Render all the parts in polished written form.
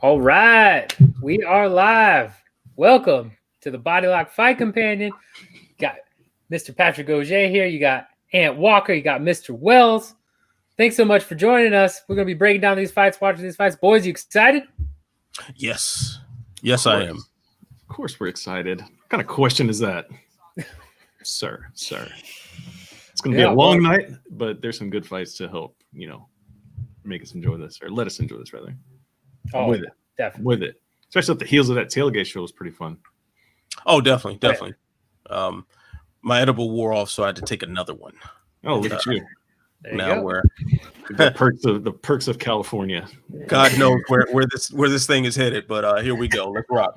All right, we are live. Welcome to the Body Lock Fight Companion. You got Mr. Patrick Auger here. You got Ant Walker. You got Mr. Wells. Thanks so much for joining us. We're going to be breaking down these fights, watching these fights. Boys, you excited? Yes. Yes, I am. Of course we're excited. What kind of question is that? Sir. It's going to be a long night, but there's some good fights to help, make us enjoy this, or let us enjoy this, rather. I'm with it. Definitely. With it. Especially at the heels of that tailgate show was pretty fun. Oh, definitely. My edible wore off, so I had to take another one. Oh, look at you. Now we're the perks of California. God knows where this thing is headed, but here we go. Let's rock.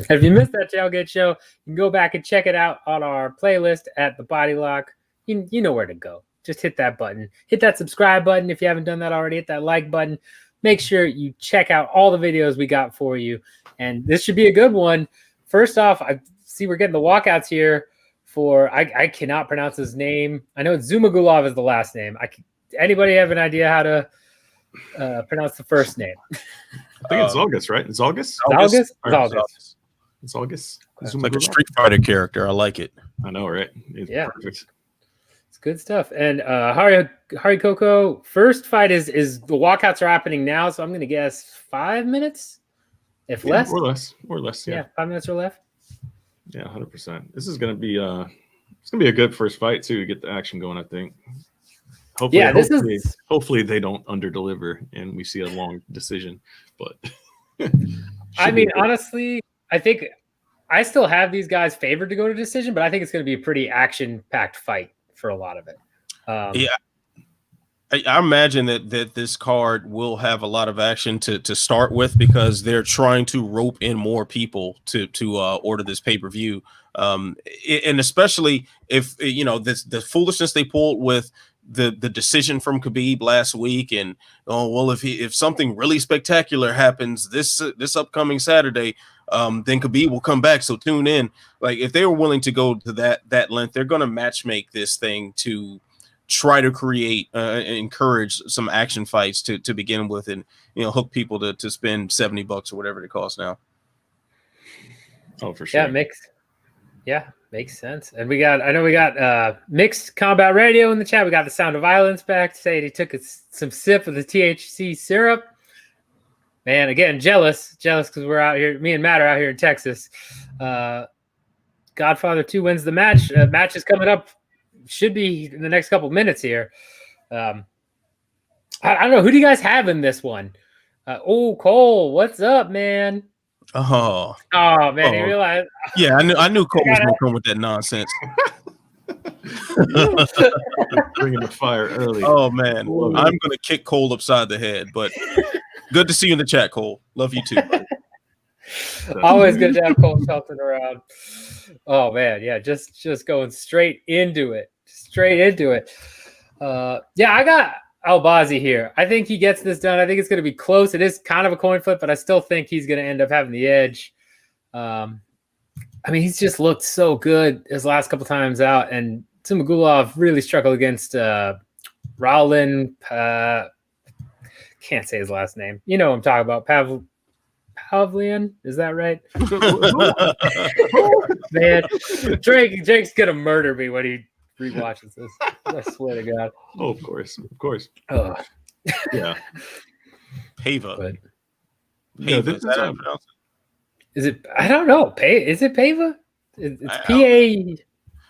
If you missed that tailgate show, you can go back and check it out on our playlist at the Body Lock. You know where to go. Just hit that button. Hit that subscribe button if you haven't done that already. Hit that like button. Make sure you check out all the videos we got for you. And this should be a good one. First off, I see we're getting the walkouts here for, I cannot pronounce his name. I know Zhumagulov is the last name. Anybody have an idea how to pronounce the first name? I think it's Zhalgas, right? Zhalgas? Zhalgas. It's like a Street Fighter character. I like it. I know, right? It's perfect. It's good stuff. And Hari Coco, first fight is the walkouts are happening now, so I'm going to guess 5 minutes, if less. Or less. Yeah, 5 minutes or left. Yeah, 100%. This is going to be a good first fight too to get the action going, I think. Hopefully they don't underdeliver and we see a long decision. But I mean, honestly, I think I still have these guys favored to go to decision, but I think it's going to be a pretty action-packed fight for a lot of it. I imagine that this card will have a lot of action to start with because they're trying to rope in more people to order this pay-per-view, and especially if the foolishness they pulled with the decision from Khabib last week, and if something really spectacular happens this upcoming Saturday, then Khabib will come back. So tune in. Like if they were willing to go to that length, they're going to matchmake this thing to try to create encourage some action fights to begin with, and hook people to spend $70 or whatever it costs now. Oh, for sure. Makes sense. And we got Mixed Combat Radio in the chat. We got the Sound of Violence back to say he took some sip of the THC syrup. Man, again, jealous because we're out here. Me and Matt are out here in Texas. Godfather 2 wins the match. Match is coming up. Should be in the next couple minutes here. I don't know. Who do you guys have in this one? Cole, what's up, man? Oh man, you realize? Yeah, I knew Cole was going to come with that nonsense. Bringing the fire early. Oh man, I'm going to kick Cole upside the head. But good to see you in the chat, Cole. Love you too. Always good to have Cole Shelton around. Oh man, yeah, just going straight into it. I got Albazi here. I think he gets this done. I think it's going to be close. It is kind of a coin flip, but I still think he's going to end up having the edge. He's just looked so good his last couple times out, and Zhumagulov really struggled against Rowland. Can't say his last name. You know what I'm talking about. Pavlian, is that right? Man, Drake's gonna murder me when he rewatches this. I swear to God. Oh, of course. Yeah. Pava. Is it? I don't know. Is it Pava? It's P-A.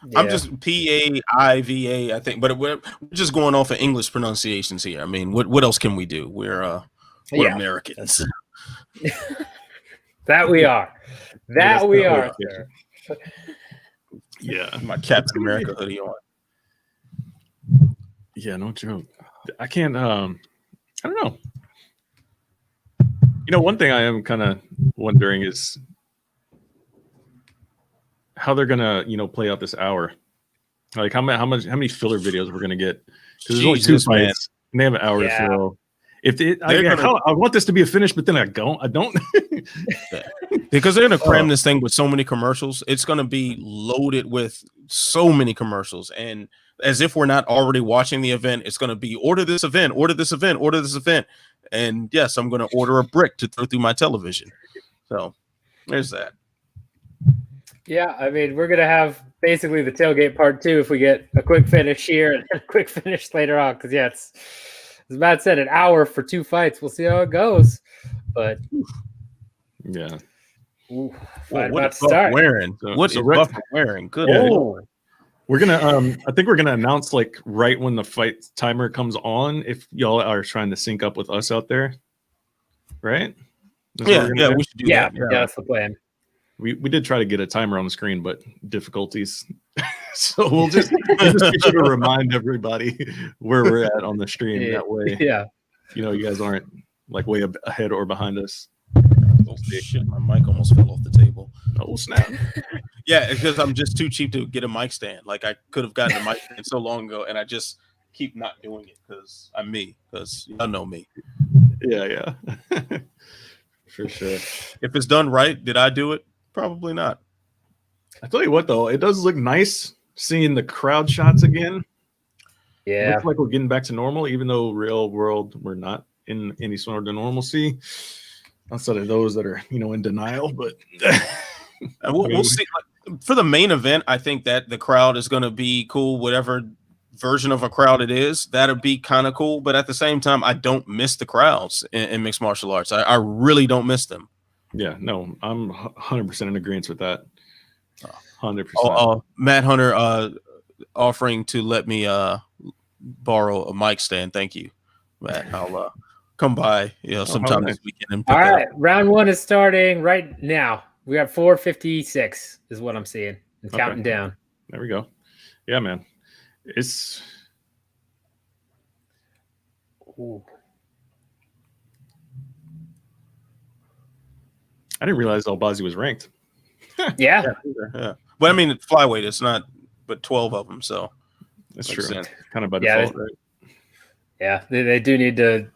Yeah. I'm just P-A-I-V-A, I think, but we're just going off of English pronunciations here. I mean, what else can we do? We're Americans. That we are. Sir. Yeah. My Captain America hoodie on. Yeah, no joke. I can't I don't know. One thing I am kind of wondering is how they're gonna, play out this hour. Like how many filler videos we're gonna get? Because there's only 2 fights, and they have an hour to fill. I want this to be a finish, but then I don't. Because they're going to cram this thing with so many commercials. It's going to be loaded with so many commercials. And as if we're not already watching the event, it's going to be order this event. And yes, I'm going to order a brick to throw through my television. So there's that. Yeah, I mean, we're going to have basically the tailgate part 2 if we get a quick finish here and a quick finish later on. Because, yeah, it's, as Matt said, an hour for 2 fights. We'll see how it goes. But, yeah. Ooh, what about is to start. wearing? What is Buffer wearing? Good. We're gonna I think we're gonna announce like right when the fight timer comes on if y'all are trying to sync up with us out there. Right? We should do that. Yeah, that's the plan. We did try to get a timer on the screen, but difficulties. So we'll just be sure to remind everybody where we're at on the stream. That way, you guys aren't like way ahead or behind us. Oh shit! My mic almost fell off the table. Oh snap! Yeah, because I'm just too cheap to get a mic stand. Like I could have gotten a mic stand so long ago, and I just keep not doing it because I'm me. Because y'all know me. Yeah. For sure. If it's done right, did I do it? Probably not. I tell you what, though, it does look nice seeing the crowd shots again. Yeah. It looks like we're getting back to normal, even though real world we're not in any sort of normalcy. Outside of those that are, in denial. But we'll see. For the main event, I think that the crowd is going to be cool, whatever version of a crowd it is. That'll be kind of cool. But at the same time, I don't miss the crowds in mixed martial arts. I really don't miss them. Yeah, no, I'm 100% in agreement with that. 100%. Matt Hunter offering to let me borrow a mic stand. Thank you, Matt. I'll come by sometime this weekend and pick all right, up. round 1 is starting right now. We got 4:56 is what I'm seeing and counting down. There we go. Yeah, man. It's I didn't realize Albazi was ranked. Yeah. But I mean, flyweight, it's not but 12 of them, so that's true. Sense. Kind of by default, right? Yeah, they do need to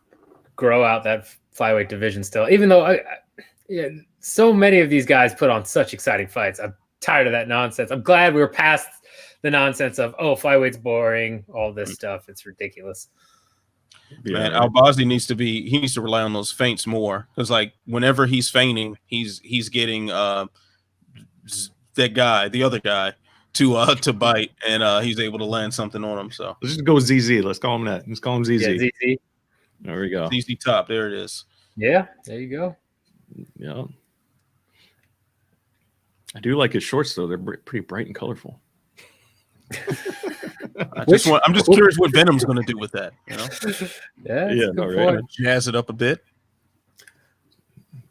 grow out that flyweight division still, even though so many of these guys put on such exciting fights. I'm tired of that nonsense. I'm glad we were past the nonsense of, flyweight's boring, all this stuff. It's ridiculous. Man, Albazi needs to rely on those feints more, because like whenever he's feigning, he's getting the other guy to bite, and he's able to land something on him. So let's just go ZZ. Let's call him that. Let's call him ZZ. Yeah, ZZ. There we go. ZZ Top. There it is. Yeah, there you go. Yeah. I do like his shorts though. They're pretty bright and colorful. I'm just curious what Venom's going to do with that. Right. Jazz it up a bit.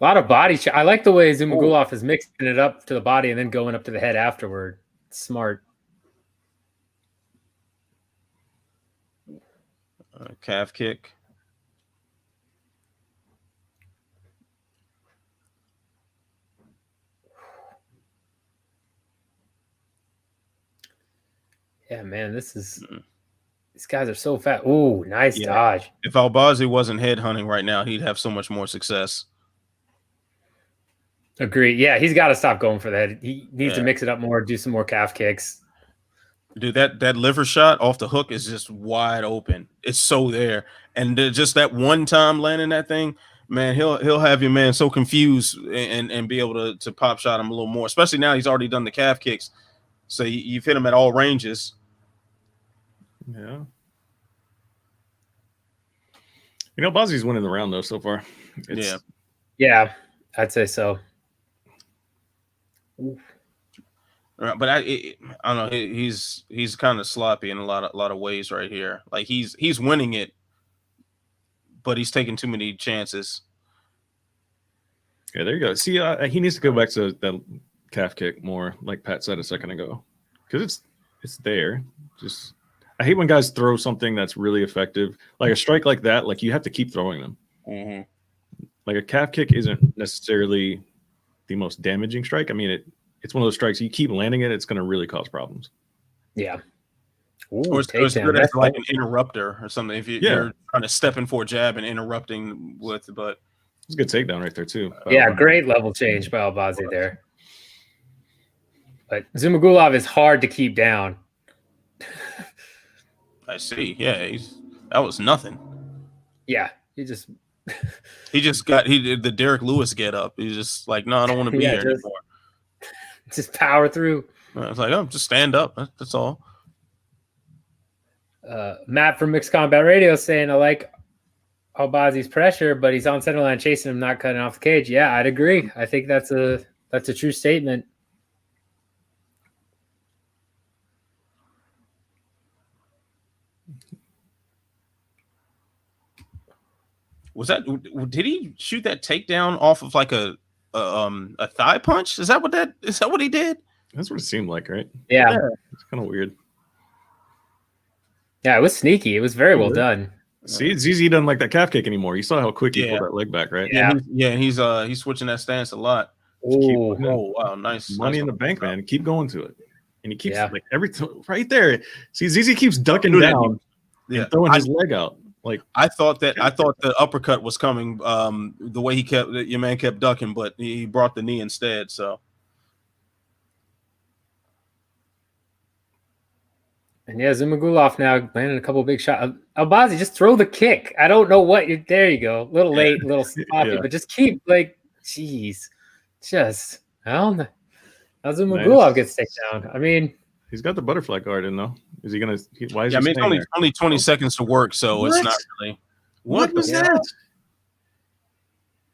A lot of body. I like the way Zhumagulov is mixing it up to the body and then going up to the head afterward. It's smart. Calf kick. Yeah, man, these guys are so fat. Ooh, nice dodge. If Albazi wasn't headhunting right now, he'd have so much more success. Agree. Yeah, he's got to stop going for that. He needs to mix it up more, do some more calf kicks. Dude, that liver shot off the hook is just wide open. It's so there. And just that one time landing that thing, man, he'll have your man so confused and be able to pop shot him a little more, especially now he's already done the calf kicks. So you've hit him at all ranges. Yeah. Bazi's winning the round though so far. Yeah, I'd say so. But I don't know. He's kind of sloppy in a lot of ways right here. Like he's winning it, but he's taking too many chances. Yeah, there you go. See, he needs to go back to that calf kick more, like Pat said a second ago, because it's there. Just I hate when guys throw something that's really effective, like a strike like that. Like you have to keep throwing them. Mm-hmm. Like a calf kick isn't necessarily the most damaging strike. I mean, it's one of those strikes you keep landing it, it's going to really cause problems. Yeah. Ooh, or it's good as like an interrupter or something. If you're trying to step in for a jab and interrupting with, but it's a good takedown right there too. Yeah, great level change by Albazi there. But Zhumagulov is hard to keep down. I see. Yeah, that was nothing. Yeah, he just He did the Derek Lewis get up. He's just like, no, I don't want to be here anymore. Just power through. I was like, oh, just stand up. That's all. Matt from Mixed Combat Radio saying, I like Albazi's pressure, but he's on center line chasing him, not cutting off the cage. Yeah, I'd agree. I think that's a true statement. Did he shoot that takedown off of like a thigh punch? Is that what he did? That's what it seemed like, right? Yeah. It's kind of weird. Yeah, it was sneaky. It was very well done. See, ZZ doesn't like that calf kick anymore. You saw how quick he pulled that leg back, right? Yeah. He's switching that stance a lot. Oh, wow, nice. Money in the bank, man. Keep going to it. And he keeps like every right there. See, ZZ keeps ducking down and throwing his leg out. Like I thought the uppercut was coming the way your man kept ducking, but he brought the knee instead. So and Zhumagulov now landing a couple of big shots. Albazi, just throw the kick. I don't know what you there you go. A little late, a little sloppy, but just keep jeez. Just I don't know. Now Zhumagulov gets taken down. I mean, he's got the butterfly guard in though. Is he gonna? Why is he? I mean, it's only 20 seconds to work, so it's not really. What was that?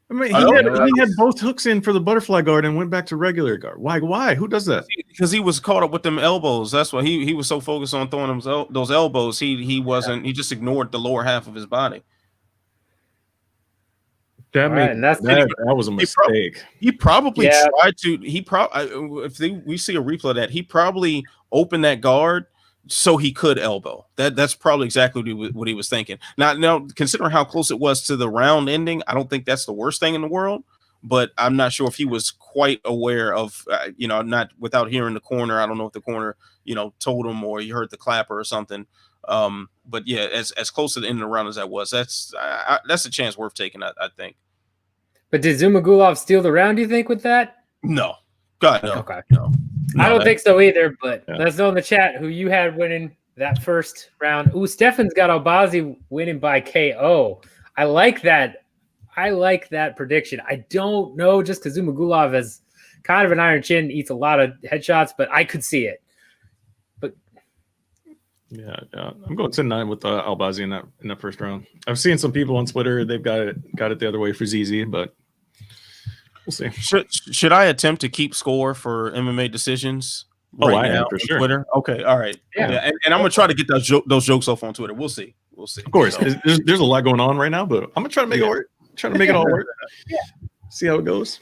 I mean, he had both hooks in for the butterfly guard and went back to regular guard. Why? Who does that? Because he was caught up with them elbows. That's why he was so focused on throwing those elbows. He wasn't. He just ignored the lower half of his body. That was a mistake. He probably tried to. We see a replay of that, he probably opened that guard so he could elbow. That's probably exactly what he was thinking. Now, considering how close it was to the round ending, I don't think that's the worst thing in the world. But I'm not sure if he was quite aware of, not without hearing the corner. I don't know if the corner, told him or he heard the clapper or something. But yeah, as close to the end of the round as that was, that's a chance worth taking, I think. But did Zhumagulov steal the round, do you think, with that? No. God, no. Okay. No, I don't think so either, but let us know in the chat who you had winning that first round. Ooh, Stefan's got Albazi winning by KO. I like that. I like that prediction. I don't know, just because Zhumagulov has kind of an iron chin, eats a lot of headshots, but I could see it. But yeah, I'm going 10-9 with Albazi in that first round. I've seen some people on Twitter, they've got it the other way for ZZ, but we'll see. Should I attempt to keep score for MMA decisions right now for sure. Twitter? Okay, all right. Yeah. And I'm gonna try to get those jokes off on Twitter. We'll see. Of course, there's a lot going on right now, but I'm gonna try to make it work. Trying to make it all work. Yeah. See how it goes.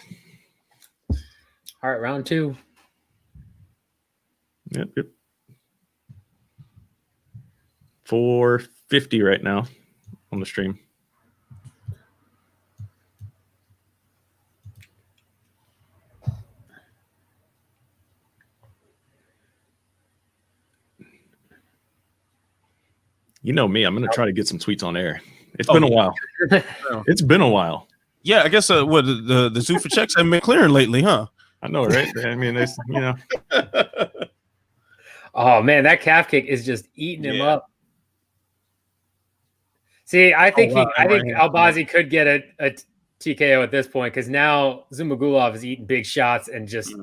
All right, round 2. Yep. 450 right now on the stream. You know me, I'm going to try to get some tweets on air. It's been a while. It's been a while. Yeah, I guess the Zuffa checks haven't been clearing lately, huh? I know, right? I mean, it's, Oh, man, that calf kick is just eating him up. See, I think Albazi could get a TKO at this point because now Zhumagulov is eating big shots and just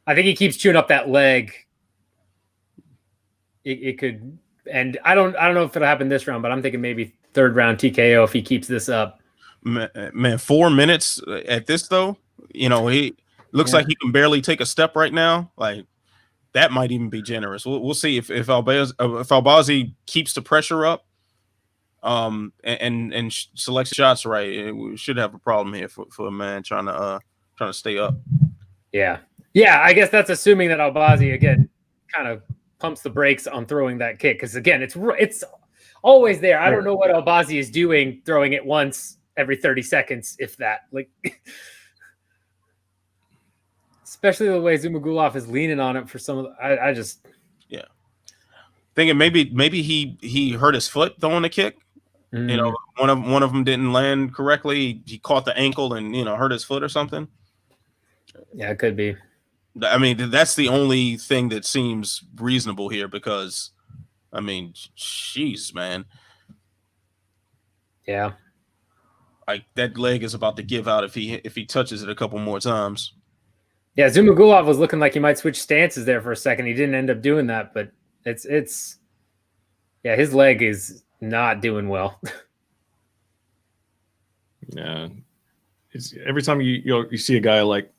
I think he keeps chewing up that leg. It could, and I don't know if it'll happen this round, but I'm thinking maybe third round TKO if he keeps this up. Man, 4 minutes at this though, he looks like he can barely take a step right now. Like that might even be generous. We'll see if Albazi keeps the pressure up, and selects shots right. We should have a problem here for a man trying to stay up. Yeah. I guess that's assuming that Albazi again kind of pumps the brakes on throwing that kick because again, it's always there. I don't know what Albazi is doing, throwing it once every 30 seconds, if that. Like, especially the way Zhumagulov is leaning on it for some of the, I just thinking maybe he hurt his foot throwing the kick. One of them didn't land correctly. He caught the ankle and hurt his foot or something. Yeah, it could be. I mean, that's the only thing that seems reasonable here because, I mean, jeez, man. Yeah. Like that leg is about to give out if he touches it a couple more times. Yeah, Zhumagulov was looking like he might switch stances there for a second. He didn't end up doing that, but it's yeah, his leg is not doing well. Yeah, it's every time you see a guy like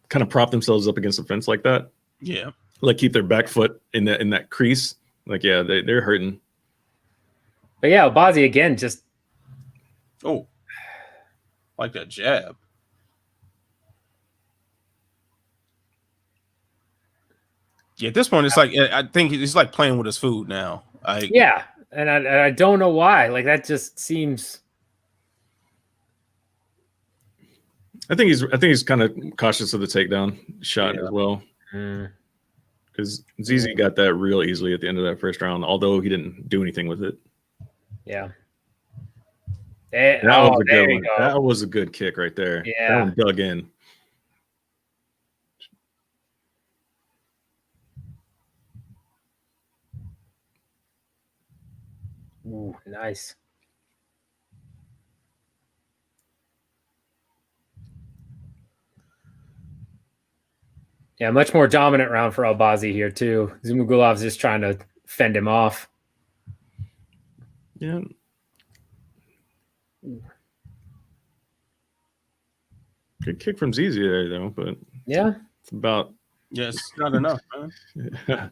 kind of prop themselves up against the fence like that. Yeah, like keep their back foot in that crease. Like yeah, they're hurting. But yeah, Albazi again just like that jab. Yeah, at this point, it's like I think he's like playing with his food now. Yeah, and I don't know why. Like that just seems. I think he's kind of cautious of the takedown shot as well, because Zizi got that real easily at the end of that first round. Although he didn't do anything with it. Yeah. That was a good one. That was a good kick right there. Yeah, that one dug in. Ooh, nice. Yeah, much more dominant round for Albazi here too. Zhumagulov's just trying to fend him off. Yeah. Good kick from Zizi there though, but yeah, it's about it's not enough, man.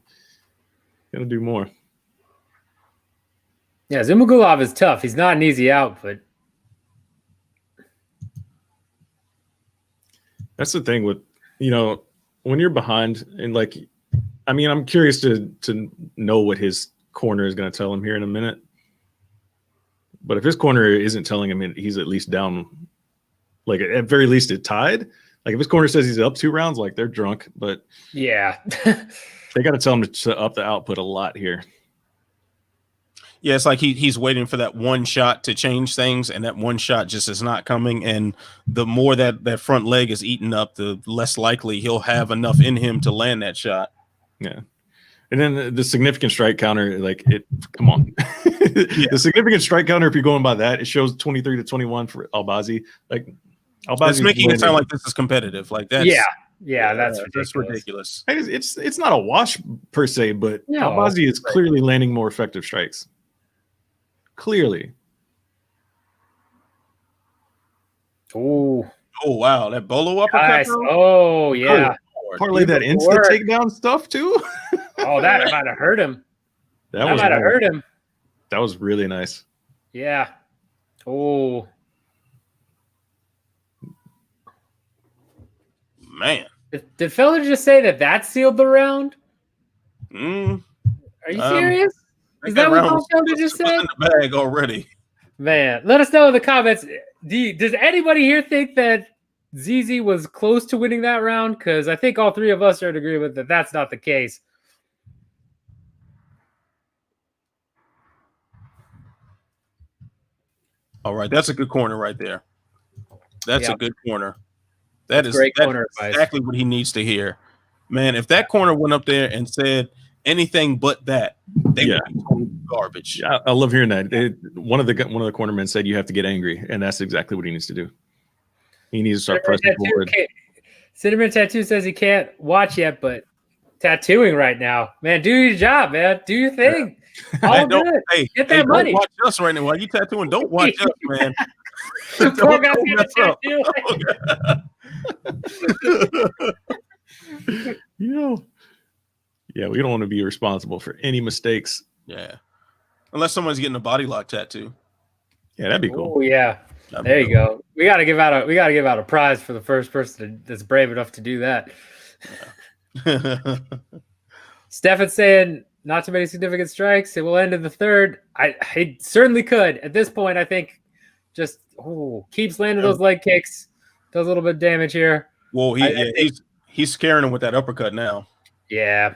Gotta do more. Yeah, Zhumagulov is tough. He's not an easy out, but that's the thing with when you're behind and like, I mean, I'm curious to know what his corner is going to tell him here in a minute. But if his corner isn't telling him he's at least down, like at very least it tied. Like if his corner says he's up 2 rounds, like they're drunk. But yeah, they got to tell him to up the output a lot here. Yeah, it's like he's waiting for that one shot to change things, and that one shot just is not coming. And the more that front leg is eaten up, the less likely he'll have enough in him to land that shot. Yeah. And then the significant strike counter, like come on. The significant strike counter, if you're going by that, it shows 23-21 for Albazi. Like Albazi's making it sound like this is competitive. Like that's that's ridiculous. It's not a wash per se, but Albazi is clearly landing more effective strikes. Clearly. Oh wow, that bolo uppercut. Nice. Oh yeah. Parlay that instant takedown stuff too. Oh, that might have hurt him. That might have hurt him. That was really nice. Yeah. Oh man. Did Felder just say that sealed the round? Are you serious? Is that what Felder just said? In the bag already. Man, let us know in the comments. Does anybody here think that Zizi was close to winning that round? Because I think all 3 of us are in agreement that that's not the case. All right, that's a good corner right there. That's a good corner. That's exactly what he needs to hear. Man, if that corner went up there and said anything but that, they would be total garbage. Yeah, I love hearing that. One of the cornermen said you have to get angry, and that's exactly what he needs to do. He needs to start pressing forward. Cinnamon Tattoo says he can't watch yet, but tattooing right now. Man, do your job, man. Do your thing. All good. Get that money. Don't watch us right now. While you tattooing, don't watch us, man. Poor guy's gonna tattoo. Yeah, we don't want to be responsible for any mistakes. Yeah. Unless someone's getting a body lock tattoo. Yeah, that'd be cool. Oh yeah. There you go. We gotta give out a prize for the first person that's brave enough to do that. Yeah. Stefan's saying not too many significant strikes. It will end in the 3rd. I certainly could. At this point, I think just keeps landing those leg kicks. Does a little bit of damage here. Well, he's scaring him with that uppercut now. Yeah.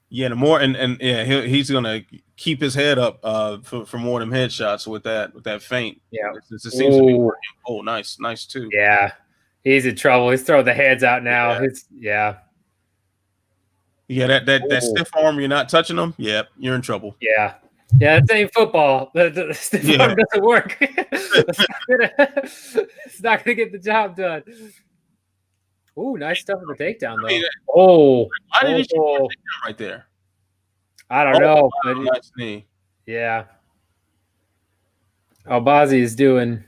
Yeah, the more and he's gonna keep his head up for more of them headshots with that feint. Yeah, it seems to be working. Oh, nice too. Yeah, he's in trouble. He's throwing the hands out now. Yeah, that stiff arm. You're not touching them. Yep, you're in trouble. Yeah, Yeah, it's ain't football. The stiff arm doesn't work. It's not gonna get the job done. Ooh, nice stuff with the takedown though. Why did he shoot the takedown right there? I don't know, but nice knee. Yeah. Albazi is doing.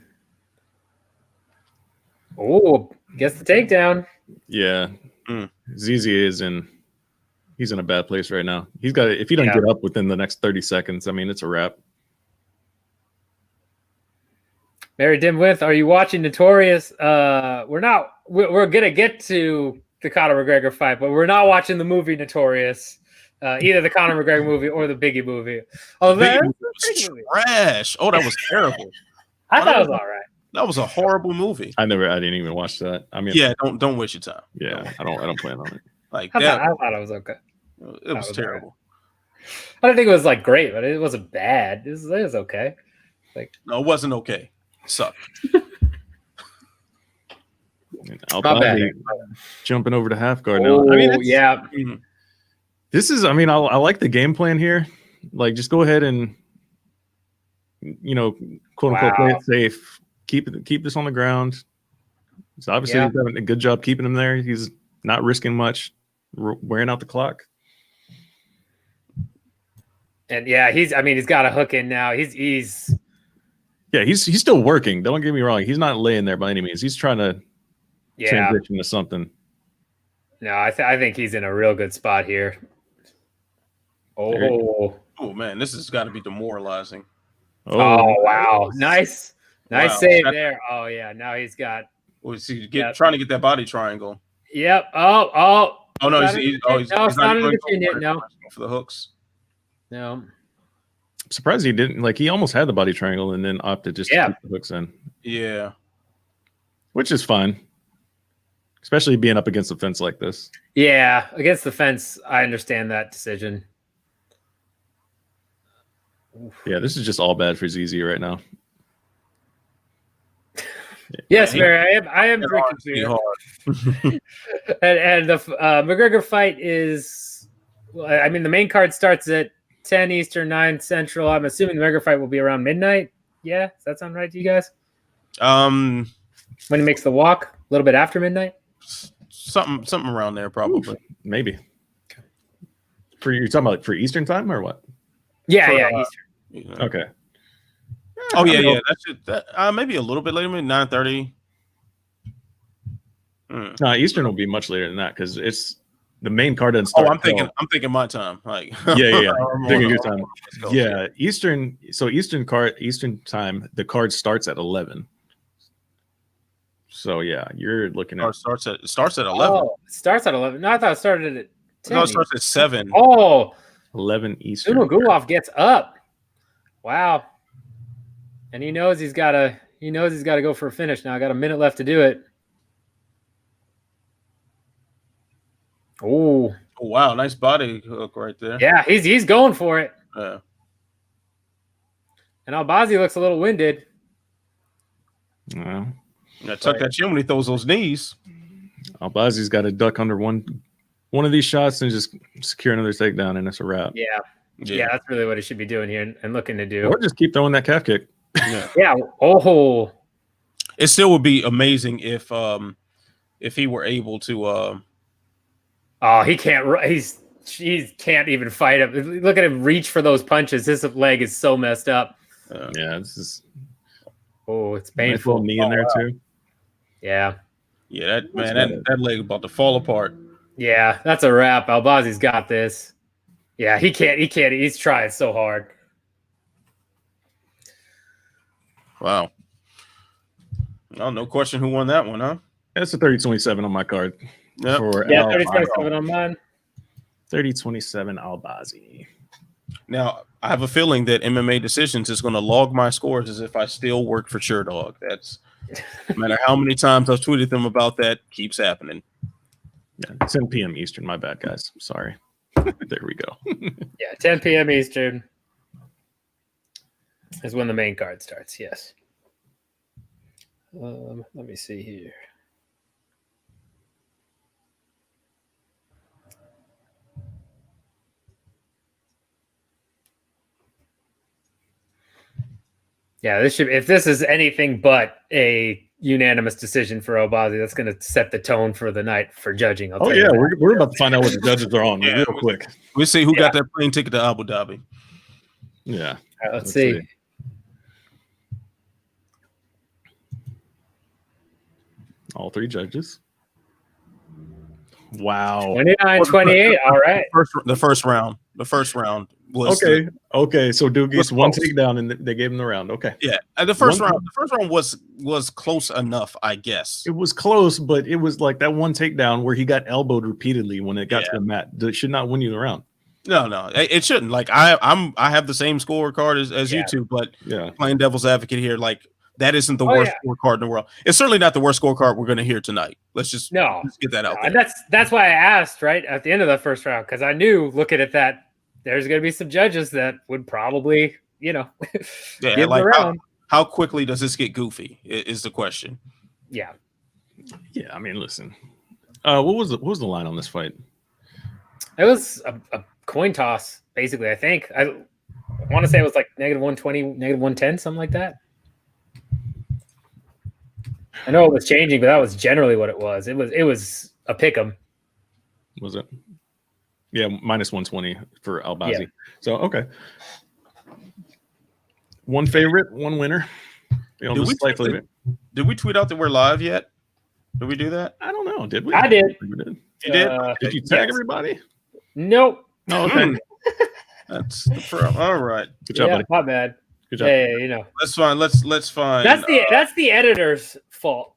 Oh, gets the takedown. Yeah. ZZ he's in a bad place right now. He's got if he doesn't get up within the next 30 seconds, I mean, it's a wrap. Mary Dimwith, are you watching Notorious? We're not. We're gonna get to the Conor McGregor fight, but we're not watching the movie Notorious. Either the Conor McGregor movie or the Biggie movie. Oh, that was trash. Oh, that was terrible. I thought it was all right. That was a horrible movie. I didn't even watch that. I mean, yeah, don't waste your time. Yeah, I don't plan on it. Like I thought it was okay. It was terrible. Right. I don't think it was like great, but it wasn't bad. It was okay. Like no, it wasn't okay. It sucked. Albazi jumping over to half guard now. I mean, yeah. This is. I mean, I like the game plan here. Like, just go ahead and quote unquote play it safe. Keep this on the ground. So obviously he's doing a good job keeping him there. He's not risking much, wearing out the clock. And he's got a hook in now. He's still working. Don't get me wrong. He's not laying there by any means. He's trying to transition to something. No, I think he's in a real good spot here. Oh man, this has got to be demoralizing. Oh wow, nice save there. Oh yeah, now he's got. Trying to get that body triangle. Yep. Oh no, he's not even going no for the hooks. No. I'm surprised he didn't. Like, he almost had the body triangle and then opted just to keep the hooks in. Yeah. Which is fine. Especially being up against the fence like this. Yeah, against the fence, I understand that decision. Yeah, this is just all bad for ZZ right now. Yes, Mary, I am drinking beer. and the McGregor fight is, I mean, the main card starts at 10 Eastern, 9 Central. I'm assuming the McGregor fight will be around midnight. Yeah, does that sound right to you guys? When he makes the walk, a little bit after midnight. Something around there, probably. Maybe. You're talking about for Eastern time or what? Yeah, Eastern. Okay. Oh yeah. That maybe a little bit later, maybe 9:30. No, Eastern will be much later than that because it's the main card doesn't start. I'm thinking my time. Like yeah. Thinking your time. Yeah, Eastern. So Eastern time, the card starts at 11. So yeah, you're looking at it starts at 11. Oh, it starts at 11. No, I thought it started at 10. No, it starts at 7. Oh, 11 Eastern. Zhumagulov gets up. Wow. And he knows he's got to go for a finish now. I got a minute left to do it. Oh, wow, nice body hook right there. Yeah, he's going for it. Yeah. And Albazi looks a little winded. Well, tuck that chin when he throws those knees. Albazi's got to duck under one of these shots and just secure another takedown, and it's a wrap. Yeah, that's really what he should be doing here and looking to do. Or just keep throwing that calf kick. Yeah. Oh, it still would be amazing if he were able to. He can't. He can't even fight him. Look at him reach for those punches. His leg is so messed up. Yeah, this is. Oh, it's painful. Nice knee in there too. Yeah. Yeah, that leg about to fall apart. Yeah, that's a wrap. Albazi's got this. Yeah, he can't. He's trying so hard. Wow. Oh, no question who won that one, huh? That's a 30-27 on my card. Yep. 30-27 on mine. 30-27 Albazi. Now, I have a feeling that MMA Decisions is going to log my scores as if I still work for SureDog. That's no matter how many times I've tweeted them about that, keeps happening. Yeah, 10 p.m. Eastern. My bad, guys. Sorry. There we go. Yeah, 10 p.m. Eastern is when the main card starts. Yes. Let me see here. Yeah, if this is anything but a unanimous decision for Albazi, that's going to set the tone for the night for judging. Oh yeah, we're about to find out what the judges are on real quick. We'll see who got that plane ticket to Abu Dhabi. Yeah. All right, let's see. All three judges. Wow. 29-28. All right. The first round was okay. So Doogie's one takedown, and they gave him the round. Okay. Yeah, the first round was close enough, I guess. It was close, but it was like that one takedown where he got elbowed repeatedly when it got to the mat. That should not win you the round. No, it shouldn't. Like I have the same scorecard as you two, but playing devil's advocate here, like that isn't the worst scorecard in the world. It's certainly not the worst scorecard we're going to hear tonight. Let's get that out there. That's why I asked right at the end of the first round, because I knew looking at that there's going to be some judges that would probably give like round. How quickly does this get goofy is the question. Yeah. I mean, listen, what was the line on this fight? It was a coin toss, basically. I think I want to say it was like -120, -110, something like that. I know it was changing, but that was generally what it was. It was a pick'em. Was it? Yeah, -120 for Albazi. Yeah. So okay, one favorite, one winner. Did we tweet out that we're live yet? Did we do that? I don't know. Did we? I did. You did? Did you tag everybody? Nope. Oh, okay. That's the problem. All right. Good job, buddy. Not bad. Good job. Yeah, That's fine. Let's find. That's the editor's fault.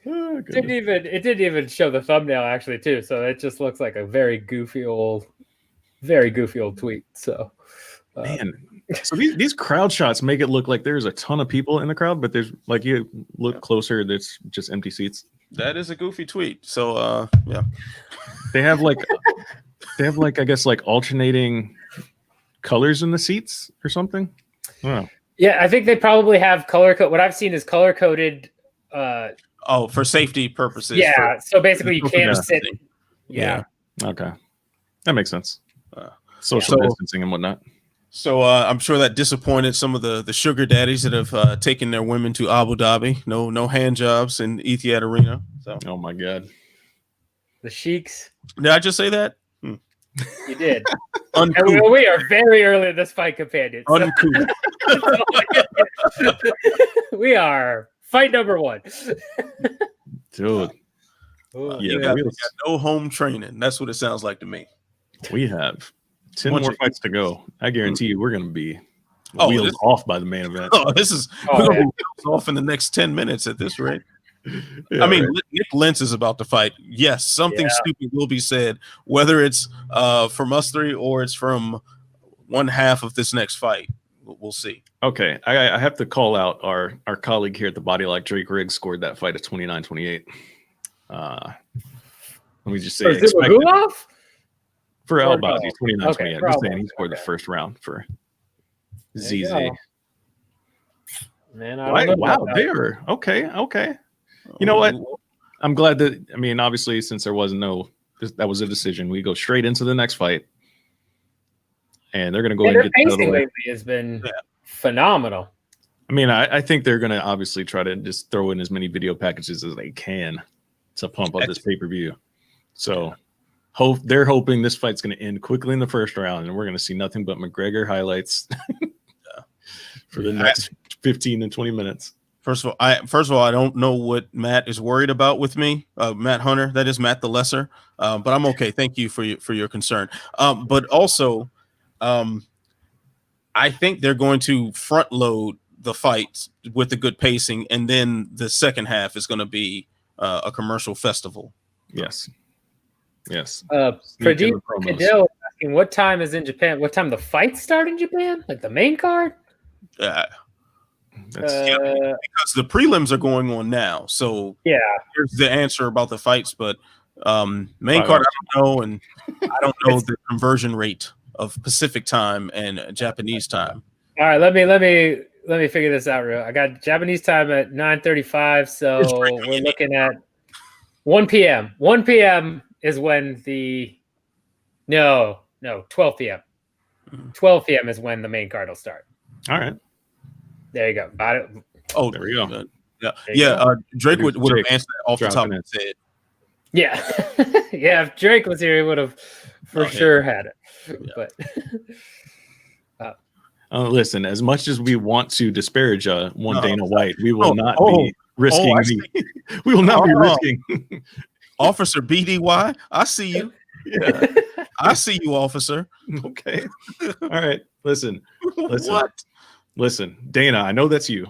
It didn't even show the thumbnail actually too, so it just looks like a very goofy old tweet. So man, so these crowd shots make it look like there's a ton of people in the crowd, but there's like you look closer, there's just empty seats. That is a goofy tweet. So they have like I guess like alternating colors in the seats or something. Oh. Yeah, I think they probably have color code. What I've seen is color coded. For safety purposes. Yeah, so basically you can't sit. Yeah. Okay, that makes sense. Social distancing and whatnot. So I'm sure that disappointed some of the sugar daddies that have taken their women to Abu Dhabi. No hand jobs in Etihad Arena. So. Oh my God. The sheiks. Did I just say that? You did. And we are very early in this fight, companions. So. Uncouth. We are fight number 1. Dude. You got no home training. That's what it sounds like to me. We have 10 more fights to go. I guarantee you we're going to be wheels off by the main event. We're going to be wheels off in the next 10 minutes at this rate. I mean, Nik Lentz is about to fight. Yes, something stupid will be said, whether it's from us three or it's from one half of this next fight. We'll see. Okay, I have to call out our colleague here at the Body Lock, Drake Riggs, scored that fight at 29-28. Let me just say, for Albazi, 29-28. I'm just saying he scored the first round for ZZ. Man, I don't know. Wow, there. Okay. You know what? I'm glad that. I mean, obviously, since there was that was a decision. We go straight into the next fight. And they're going to go and get the pacing lately has been phenomenal. I mean, I think they're going to obviously try to just throw in as many video packages as they can to pump up this pay-per-view. So they're hoping this fight's going to end quickly in the first round, and we're going to see nothing but McGregor highlights for the next 15 and 20 minutes. First of all, I don't know what Matt is worried about with me. Matt Hunter, that is Matt the Lesser. But I'm okay. Thank you for your concern. But also, I think they're going to front load the fights with the good pacing, and then the second half is going to be a commercial festival. Yes. Pradeep Cadell asking what time is in Japan? What time the fights start in Japan? Like the main card? Because the prelims are going on now. So here's the answer about the fights, but main card I don't know, and I don't know the conversion rate of Pacific time and Japanese time. All right, let me figure this out real. I got Japanese time at 9:35, so we're looking at 1 p.m. 1 p.m. is when the no, No, 12 p.m. 12 p.m. is when the main card will start. All right. There you go. Got it. Oh, there we go. Yeah. Drake would have answered that off the top of his head. Yeah. Yeah. If Drake was here, he would have for sure had it. Yeah. But listen, as much as we want to disparage one Dana White, we will not be risking we will not be risking Officer BDY. I see you. Yeah. I see you, officer. Okay. All right. Listen. What? Listen, Dana, I know that's you.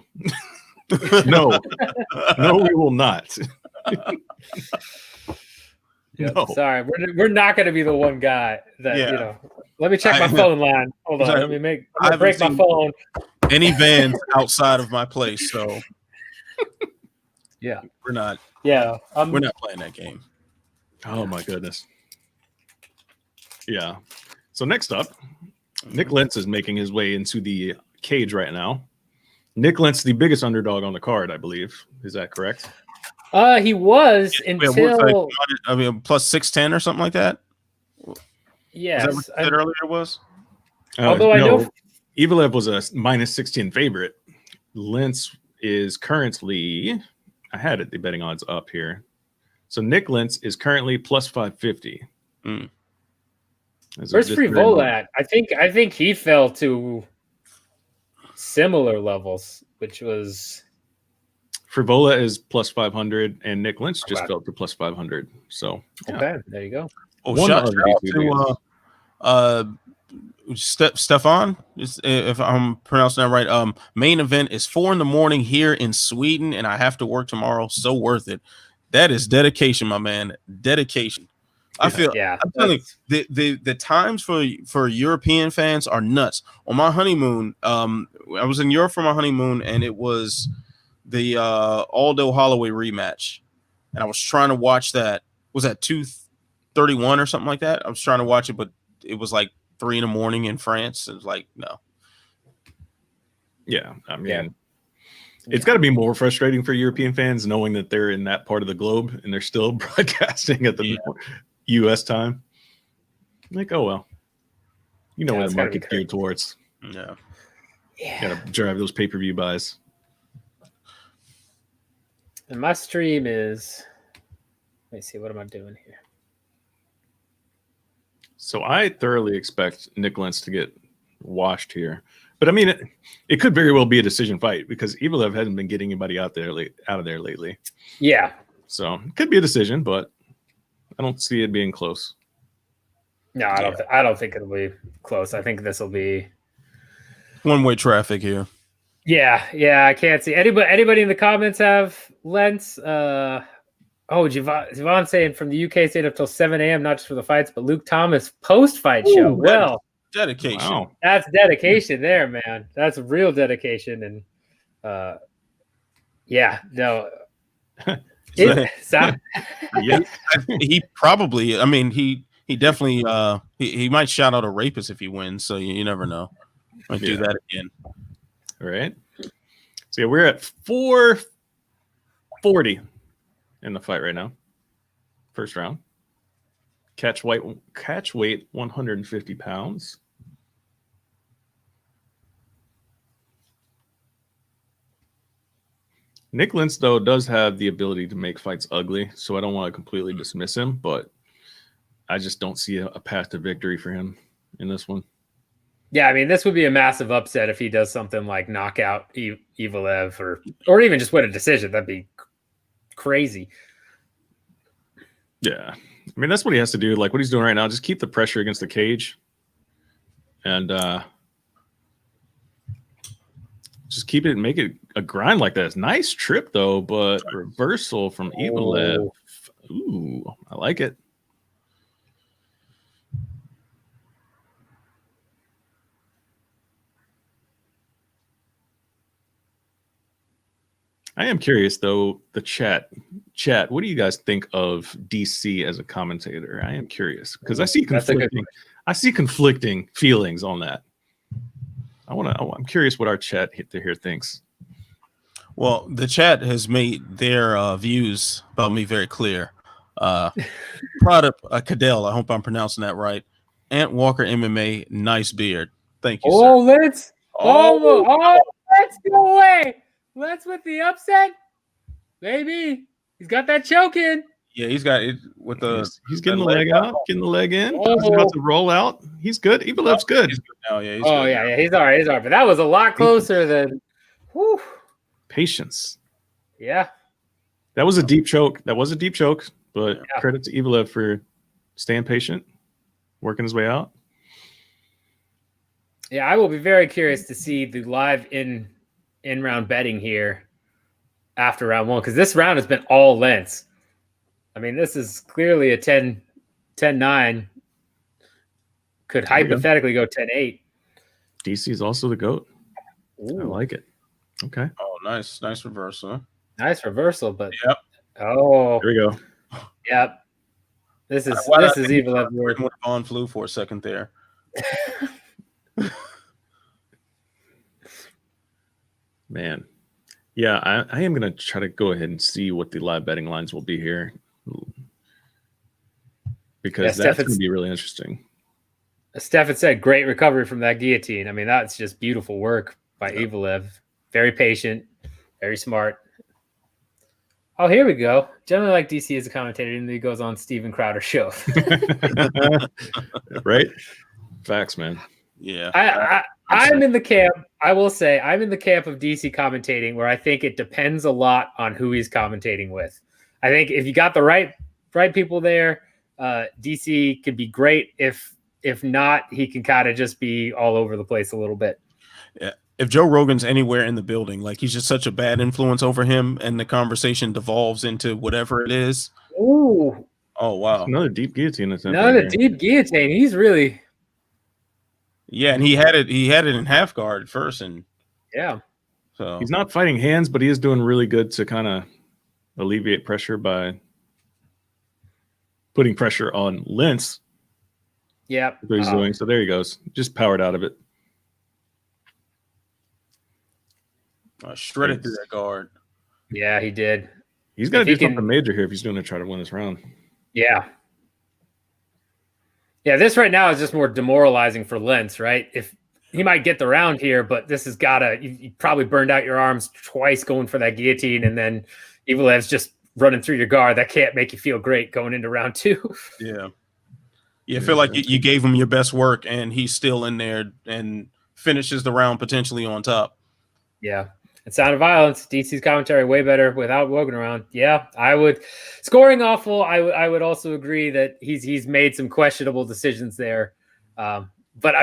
No, we will not. Yep, no. Sorry, we're not going to be the one guy that Let me check my phone line. Hold on, let me break my phone. Any vans outside of my place, so yeah, we're not. Yeah, we're not playing that game. Oh my goodness. Yeah. So next up, Nik Lentz is making his way into the cage right now. Nik Lentz, the biggest underdog on the card, I believe. Is that correct? He was until plus 610 or something like that. Yes, was that what you said earlier was. Although I know Evloev was a minus 16 favorite. Lentz is currently, I had it the betting odds up here. So Nik Lentz is currently plus 550. Where's Frevola at? I think he fell to similar levels, which was Frevola is plus 500 and Nik Lentz just fell to plus 500. So okay, there you go. Shout out to Stefan, if I'm pronouncing that right. Main event is 4 a.m. here in Sweden, and I have to work tomorrow. So worth it. That is dedication, my man. Dedication. I feel. Yeah, I'm telling you, the times for European fans are nuts. On my honeymoon, I was in Europe for my honeymoon, and it was the Aldo Holloway rematch, and I was trying to watch that. Was that 2:31 or something like that? I was trying to watch it, but it was like 3 a.m. in France. It was like no. Yeah, I mean. It's got to be more frustrating for European fans knowing that they're in that part of the globe and they're still broadcasting at the U.S. time. Like, oh, well. You know what the market's geared towards. Yeah. Got to drive those pay-per-view buys. And my stream is... Let me see. What am I doing here? So I thoroughly expect Nik Lentz to get washed here. But I mean, it could very well be a decision fight because Evloev hasn't been getting anybody out of there lately. Yeah. So it could be a decision, but I don't see it being close. No, I don't think it'll be close. I think this will be one-way traffic here. Yeah. I can't see anybody in the comments have Lentz. Javon saying from the UK stayed up till 7 a.m. not just for the fights, but Luke Thomas post-fight show. Well. Dedication. Wow. That's dedication there, man. That's real dedication. And He probably, I mean, he definitely he might shout out a rapist if he wins, so you never know. Might do that again. All right. So we're at 440 in the fight right now. First round. Catch weight 150 pounds. Nik Lentz, though, does have the ability to make fights ugly, so I don't want to completely dismiss him, but I just don't see a path to victory for him in this one. Yeah, I mean, this would be a massive upset if he does something like knock out Evloev or even just win a decision. That'd be crazy. Yeah. I mean, that's what he has to do. Like what he's doing right now, just keep the pressure against the cage and just keep it, make it a grind like that. Nice trip, though, but reversal from Evloev. Ooh, I like it. I am curious, though, the chat, what do you guys think of DC as a commentator? I am curious because I see conflicting feelings on that. I'm curious what our chat here thinks. Well, the chat has made their views about me very clear. Product Cadell, I hope I'm pronouncing that right. Ant Walker MMA, nice beard. Thank you, Oh, sir. Lentz. Let's go away. Let's with the upset. Maybe. He's got that choke in. Yeah, he's got it with the. He's getting the leg out, getting the leg in. He's about to roll out. He's good. Evloev's good. He's good now. Yeah, He's all right. He's all right. But that was a lot closer than. Whew. Patience. Yeah. That was a deep choke. But credit to Evloev for staying patient, working his way out. Yeah, I will be very curious to see the live in-round betting here after round 1, because this round has been all Lentz. I mean, this is clearly a 10-9. Could hypothetically go 10-8. DC is also the GOAT. Ooh. I like it. Okay. Oh, nice reversal. Nice reversal, but yep. Oh, here we go. Yep. This is Evloev. Would have gone flu for a second there. Man. Yeah, I am going to try to go ahead and see what the live betting lines will be here, because that's going to be really interesting. Steph had said, great recovery from that guillotine. I mean, that's just beautiful work by Evloev. Very patient, very smart. Oh, here we go. Generally like DC as a commentator, and then he goes on Steven Crowder's show. Right? Facts, man. Yeah. I'm in the camp. I will say I'm in the camp of DC commentating, where I think it depends a lot on who he's commentating with. I think if you got the right people there, DC could be great. If not, he can kind of just be all over the place a little bit. Yeah. If Joe Rogan's anywhere in the building, like he's just such a bad influence over him, and the conversation devolves into whatever it is. Ooh. Oh, wow. Another deep guillotine attempt. Another deep guillotine. He's really. Yeah, and he had it in half guard first, and so he's not fighting hands, but he is doing really good to kind of alleviate pressure by putting pressure on Lentz. Yeah, that's what he's doing. So there he goes, just powered out of it. Shredded through that guard. Yeah, he did. He's got to do something major here if he's going to try to win this round. Yeah. Yeah, this right now is just more demoralizing for Lentz, right? If he might get the round here, but this has got to, you probably burned out your arms twice going for that guillotine, and then Evloev's just running through your guard. That can't make you feel great going into round 2. Yeah. Yeah, I feel like you gave him your best work, and he's still in there and finishes the round potentially on top. Yeah. And Sound of Violence, DC's commentary way better without Rogan around. Yeah, I would. Scoring awful. I would also agree that he's made some questionable decisions there. But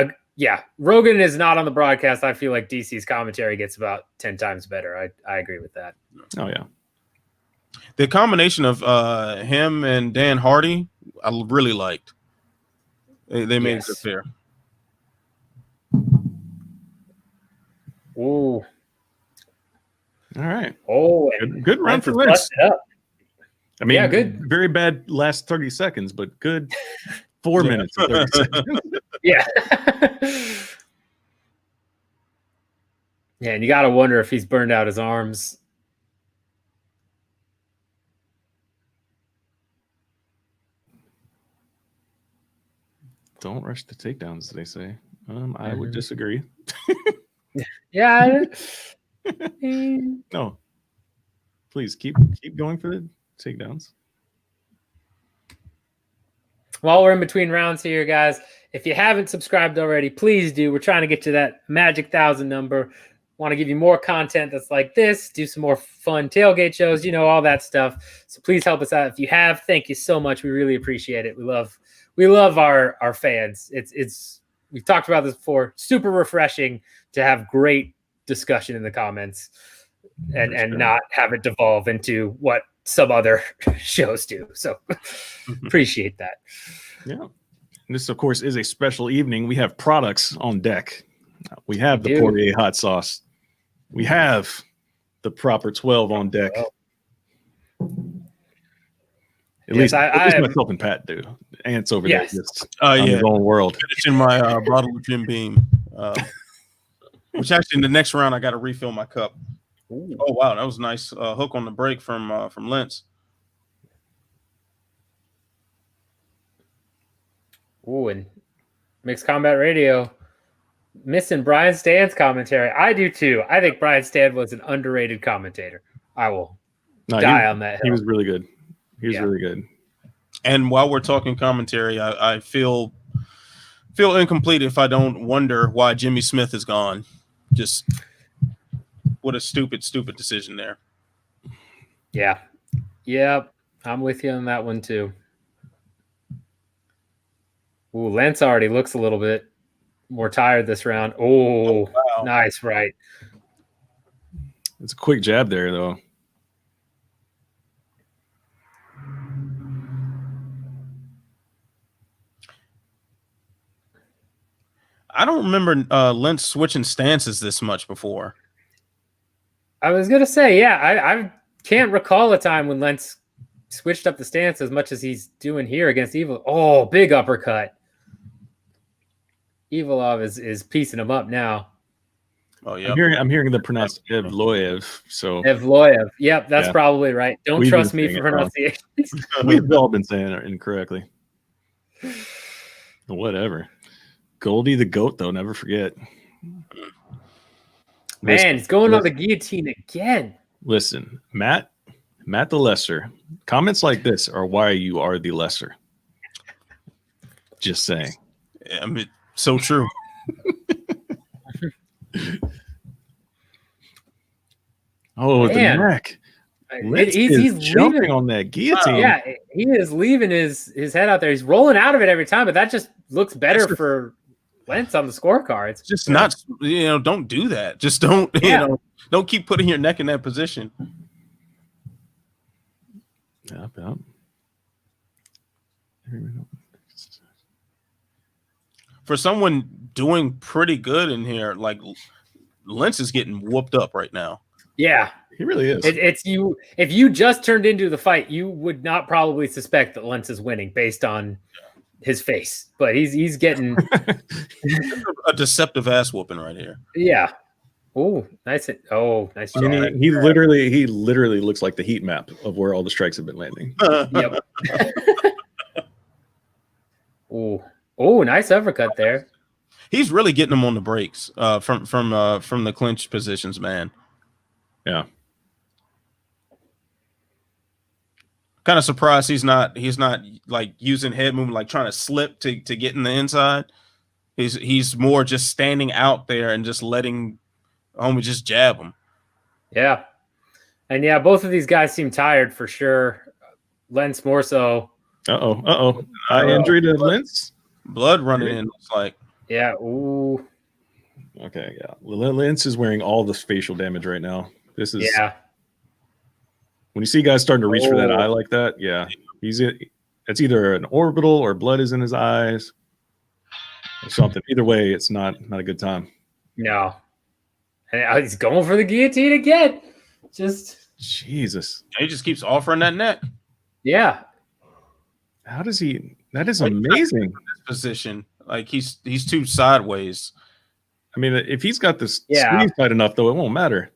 Rogan is not on the broadcast. I feel like DC's commentary gets about 10 times better. I agree with that. Oh yeah. The combination of him and Dan Hardy, I really liked. They made it fair. Ooh. All right. Oh, good round for Lentz. I mean, good. Very bad last 30 seconds, but good 4 minutes. 30 seconds. Yeah. Yeah, and you got to wonder if he's burned out his arms. Don't rush the takedowns, they say. I would disagree. Yeah. No. Please keep going for the takedowns. While we're in between rounds here, guys, if you haven't subscribed already, please do. We're trying to get to that magic 1,000 number. Want to give you more content that's like this, do some more fun tailgate shows, all that stuff. So please help us out. If you have, thank you so much. We really appreciate it. We love our fans. It's we've talked about this before. Super refreshing to have great discussion in the comments and not have it devolve into what some other shows do. So appreciate that. Yeah. And this, of course, is a special evening. We have products on deck. We have the Poirier hot sauce. We have the proper 12 on deck. At least myself and Pat do. Ant's over there. Just his own world. Finishing my bottle of Jim Beam. Which actually in the next round I got to refill my cup. Ooh. Oh wow, that was a nice hook on the break from Lentz. Ooh, and Mixed Combat Radio. Missing Brian Stan's commentary. I do too. I think Brian Stan was an underrated commentator. I will die on that hill. He was really good. He was really good. And while we're talking commentary, I feel incomplete if I don't wonder why Jimmy Smith is gone. Just what a stupid decision there. Yeah. Yep. I'm with you on that one too. Ooh, Lentz already looks a little bit more tired this round. Oh, wow. Nice, right. It's a quick jab there, though. I don't remember Lentz switching stances this much before. I was going to say, yeah, I can't recall a time when Lentz switched up the stance as much as he's doing here against Evil. Oh, big uppercut. Evloev is piecing him up now. Oh yeah, I'm hearing the pronounced Evloev. So Evloev. Yep, that's probably right. Don't trust me for pronunciations. We've all been saying it incorrectly. Whatever. Goldie the Goat, though, never forget. Man, he's going on the guillotine again. Listen, Matt the Lesser. Comments like this are why you are the lesser. Just saying. Yeah, I mean, so true. Oh, man. The neck. He's jumping leaving on that guillotine. Yeah, he is leaving his head out there. He's rolling out of it every time, but that just looks better for Lentz on the scorecards. Just not, don't do that. Just don't, don't keep putting your neck in that position. Yep. For someone doing pretty good in here, like Lentz is getting whooped up right now. Yeah, he really is. It's you. If you just turned into the fight, you would not probably suspect that Lentz is winning based on his face, but he's getting a deceptive ass whooping right here. Yeah. Oh, nice. Oh, nice. I mean, he literally looks like the heat map of where all the strikes have been landing. Yep. Oh, nice uppercut there. He's really getting them on the breaks from the clinch positions, man. Yeah. Kind of surprised he's not like using head movement, like trying to slip to get in the inside. He's more just standing out there and just letting homie just jab him. Yeah. And yeah, both of these guys seem tired for sure. Lentz more so. Eye injury to Lentz. Blood running in. It's like. Yeah. Ooh. Okay. Yeah. Lentz is wearing all the facial damage right now. This is. Yeah. When you see guys starting to reach for that eye like that, yeah, it's either an orbital or blood is in his eyes or something. Either way, it's not a good time. No. And he's going for the guillotine again. Just Jesus. He just keeps offering that neck. Yeah. How does he? That is amazing. In this position, like he's too sideways. I mean, if he's got this squeeze tight enough, though, it won't matter.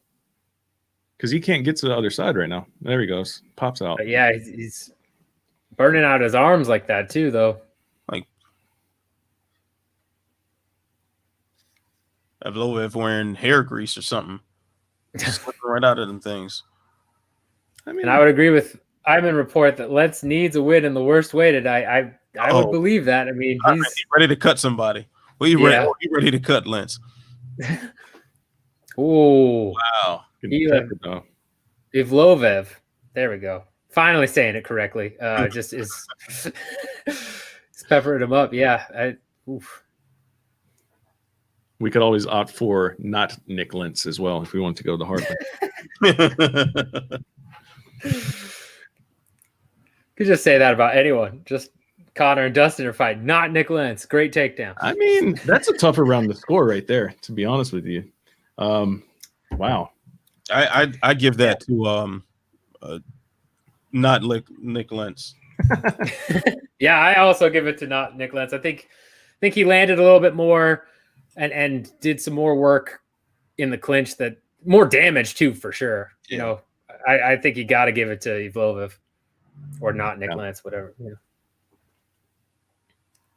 Because he can't get to the other side right now. There he goes. Pops out. But yeah, he's burning out his arms like that too, though. Like Evloev wearing hair grease or something. Slipping right out of them things. I mean, and I would agree with Iman report that Lentz needs a win in the worst way today. I would believe that. I mean, he's ready to cut somebody. Well, you ready to cut Lentz. Oh, wow. Evloev. There we go. Finally saying it correctly. Just is peppering him up. Yeah. We could always opt for not Nik Lentz as well if we want to go the hard way. Could just say that about anyone. Just Conor and Dustin are fighting. Not Nik Lentz. Great takedown. I mean, that's a tougher round to score right there, to be honest with you. Wow. I give that to not Nik Lentz. Yeah, I also give it to not Nik Lentz. I think he landed a little bit more and did some more work in the clinch, that more damage too, for sure. Yeah. You know, I think you got to give it to Evloev or not Nik Lentz, whatever. Yeah.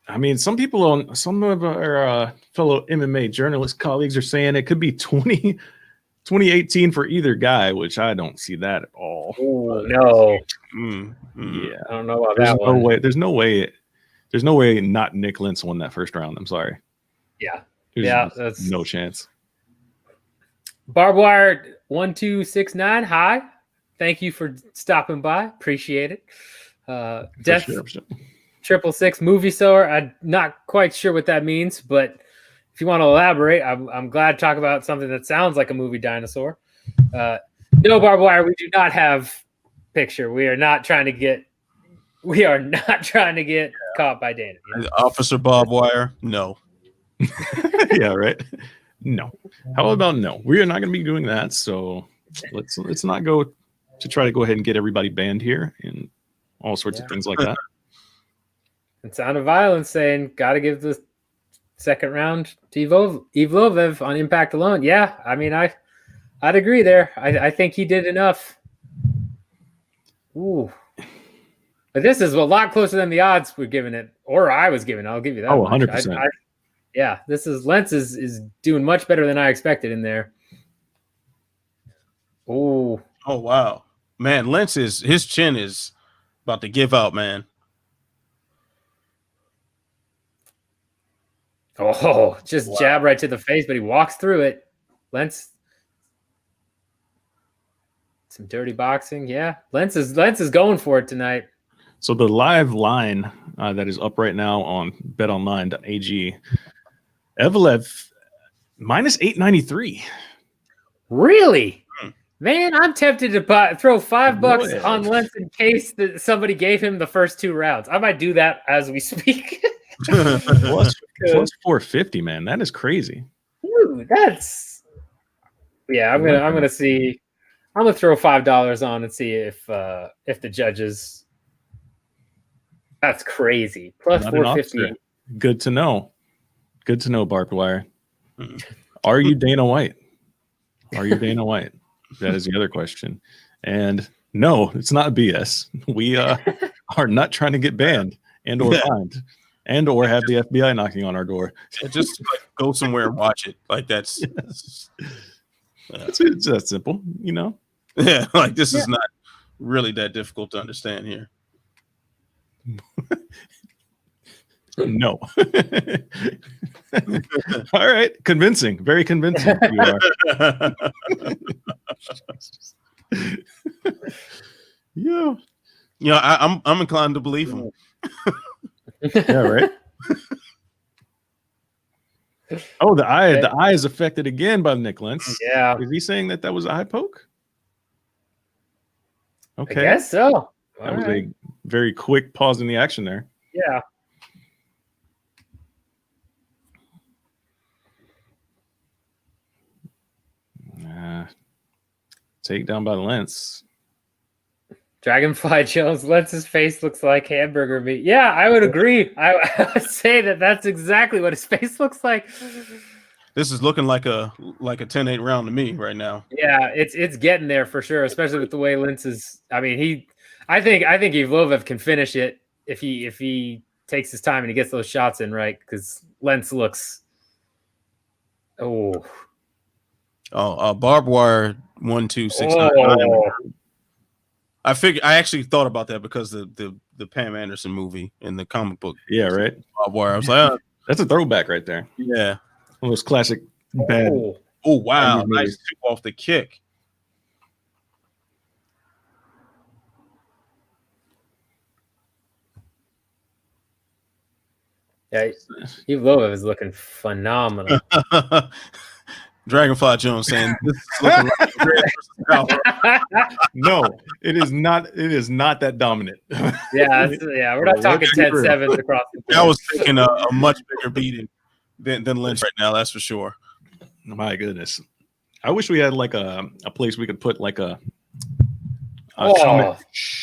I mean, some of our fellow MMA journalist colleagues are saying it could be 2018 for either guy, which I don't see that at all. Ooh, no. Yeah, I don't know about that one. There's no way not Nik Lentz won that first round. I'm sorry. Yeah. That's no chance. Barbed Wire 1269. Hi. Thank you for stopping by. Appreciate it. Death 666 movie store. I'm not quite sure what that means, but if you want to elaborate, I'm glad to talk about something that sounds like a movie dinosaur. No, Barbed Wire, we do not have picture. We are not trying to get caught by Dana. Officer Barbed Wire, no. Yeah, right. No. How about no? We are not going to be doing that. So let's not go to try to go ahead and get everybody banned here and all sorts of things like that. And Sound of Violence saying got to give the second round to Evloev on impact alone. Yeah, I mean I'd agree there. I think he did enough. Ooh. But this is a lot closer than the odds we're giving it, or I was giving. I'll give you that. Oh, 100%. Yeah, Lentz is doing much better than I expected in there. Oh wow, man, his chin is about to give out, man. Oh, just jab right to the face, but he walks through it. Lentz, some dirty boxing. Yeah, Lentz is going for it tonight. So the live line that is up right now on betonline.ag, Evloev minus 893. Really? Man, I'm tempted to throw $5 on Lentz in case that somebody gave him the first two rounds. I might do that as we speak. plus 450, man. That is crazy. Dude, that's I'm gonna see. I'm gonna throw $5 on and see if the judges. That's crazy. Plus 450. Good to know. Good to know, Barbed Wire. Are you Dana White? Are you Dana White? That is the other question. And no, it's not BS. We are not trying to get banned and or fined and or have the FBI knocking on our door. Just go somewhere and watch it. Like that's it's that simple, you know? Yeah, like this is not really that difficult to understand here. No. All right. Convincing. Very convincing. You are. Yeah. Yeah, I'm inclined to believe him. Yeah, right. Oh, the eye is affected again by Nik Lentz. Yeah. Is he saying that was a eye poke? Okay. I guess so. That was a very quick pause in the action there. Yeah. Takedown by Lentz. Dragonfly Jones. Lentz's face looks like hamburger meat. Yeah, I would agree. I would say that's exactly what his face looks like. This is looking like a 10-8 round to me right now. Yeah, it's getting there for sure, especially with the way Lentz is. I mean, I think Evloev can finish it if he takes his time and he gets those shots in right, because Lentz looks. Barbed Wire 1269. Oh. I actually thought about that because the Pam Anderson movie in the comic book. Yeah, right. Barbed Wire. I was like, that's a throwback right there. Yeah, one of those classic bad. Oh wow, nice tip off the kick. Yeah, Evloev is looking phenomenal. Dragonfly Jones saying this is looking like No, it is not. It is not that dominant. Yeah, we're not talking 10-7s across the board. I was taking a much bigger beating than Lentz right now. That's for sure. My goodness, I wish we had like a place we could put like a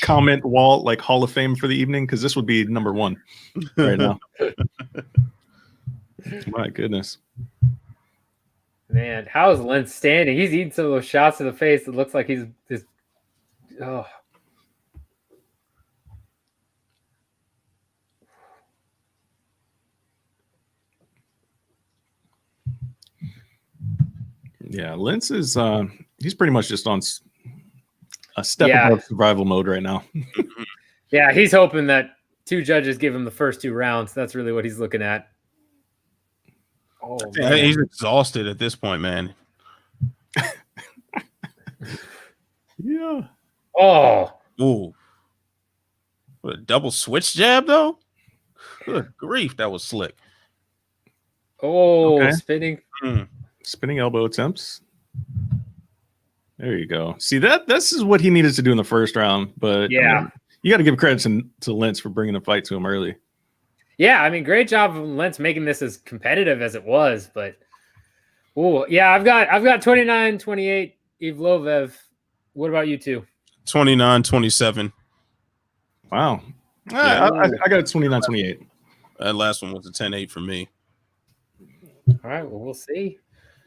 comment wall, like Hall of Fame for the evening, because this would be number one right now. My goodness. Man, how is Lentz standing? He's eating some of those shots to the face. It looks like he's just. Oh. Yeah, Lentz is he's pretty much just on a step above survival mode right now. Yeah, he's hoping that 2 judges give him the first 2 rounds. That's really what he's looking at. Oh, man. He's exhausted at this point, man. Yeah. Oh. Ooh. What a double switch jab, though? Good grief, that was slick. Oh, okay. Spinning. Spinning elbow attempts. There you go. See, this is what he needed to do in the first round. But yeah, I mean, you got to give credit to Lentz for bringing the fight to him early. Yeah, I mean, great job of Lentz making this as competitive as it was. But oh, yeah, I've got 29-28 Evloev. What about you two? 29-27. Wow. Yeah. I got 29-28. That last one was a 10-8 for me. All right, well, we'll see.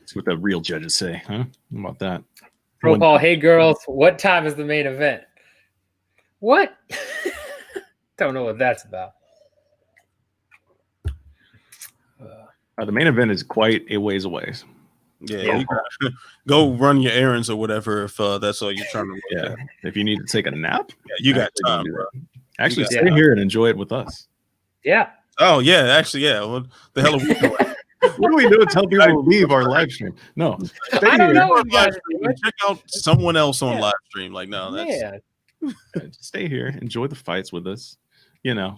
See what the real judges say, huh? How about that? Pro Paul, hey girls, what time is the main event? What? Don't know what that's about. The main event is quite a ways away. Yeah. You go run your errands or whatever if that's all you're trying to do. Yeah. If you need to take a nap, you got time, bro. Actually, stay here and enjoy it with us. Yeah. Oh, yeah. Actually, yeah. What the hell are we doing? What do we do to tell people to leave our live stream? No. I don't know. Check out someone else on live stream. Like, no, that's just stay here, enjoy the fights with us. You know.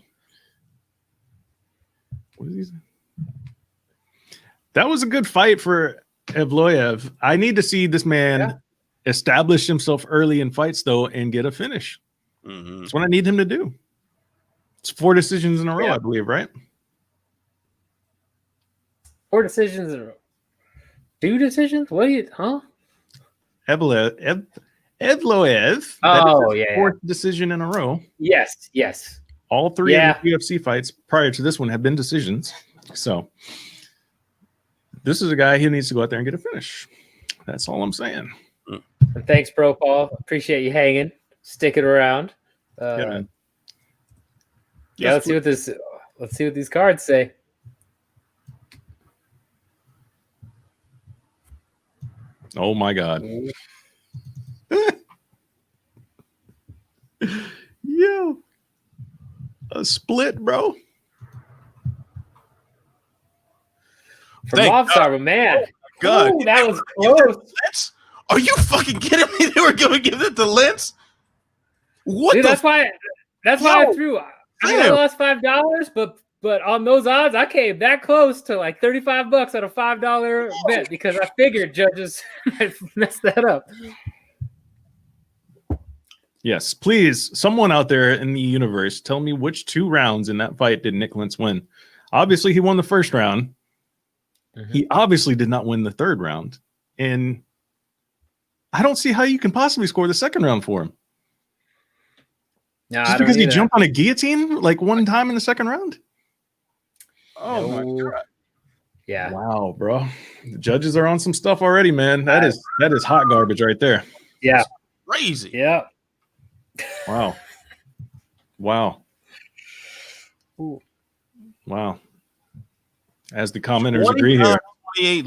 What is he saying? That was a good fight for Evloev. I need to see this man establish himself early in fights, though, and get a finish. Mm-hmm. That's what I need him to do. It's 4 decisions in a row, I believe, right? 4 decisions in a row. 2 decisions? What are you, huh? Evloev. Oh, yeah. 4th decision in a row. Yes. All 3 of the UFC fights prior to this one have been decisions. So this is a guy who needs to go out there and get a finish. That's all I'm saying. And thanks, Pro Paul. Appreciate you hanging, sticking around. Man. Let's see what these cards say. Oh my God. Yo. A split, bro. From Movsar, but man. God. Ooh, that was close. Are you fucking kidding me? They were going to give it to Lentz? What? Dude, that's why I threw. I lost $5, but on those odds, I came that close to like $35 on a $5 bet because I figured judges might mess that up. Yes, please, someone out there in the universe, tell me which 2 rounds in that fight did Nik Lentz win? Obviously, he won the first round. Mm-hmm. He obviously did not win the 3rd round. And I don't see how you can possibly score the 2nd round for him. No, just because he jumped on a guillotine like 1 time in the 2nd round? Oh, my God. Yeah. Wow, bro. The judges are on some stuff already, man. That is hot garbage right there. Yeah. That's crazy. Yeah. Wow. Wow. Ooh. Wow. As the commenters agree here. 28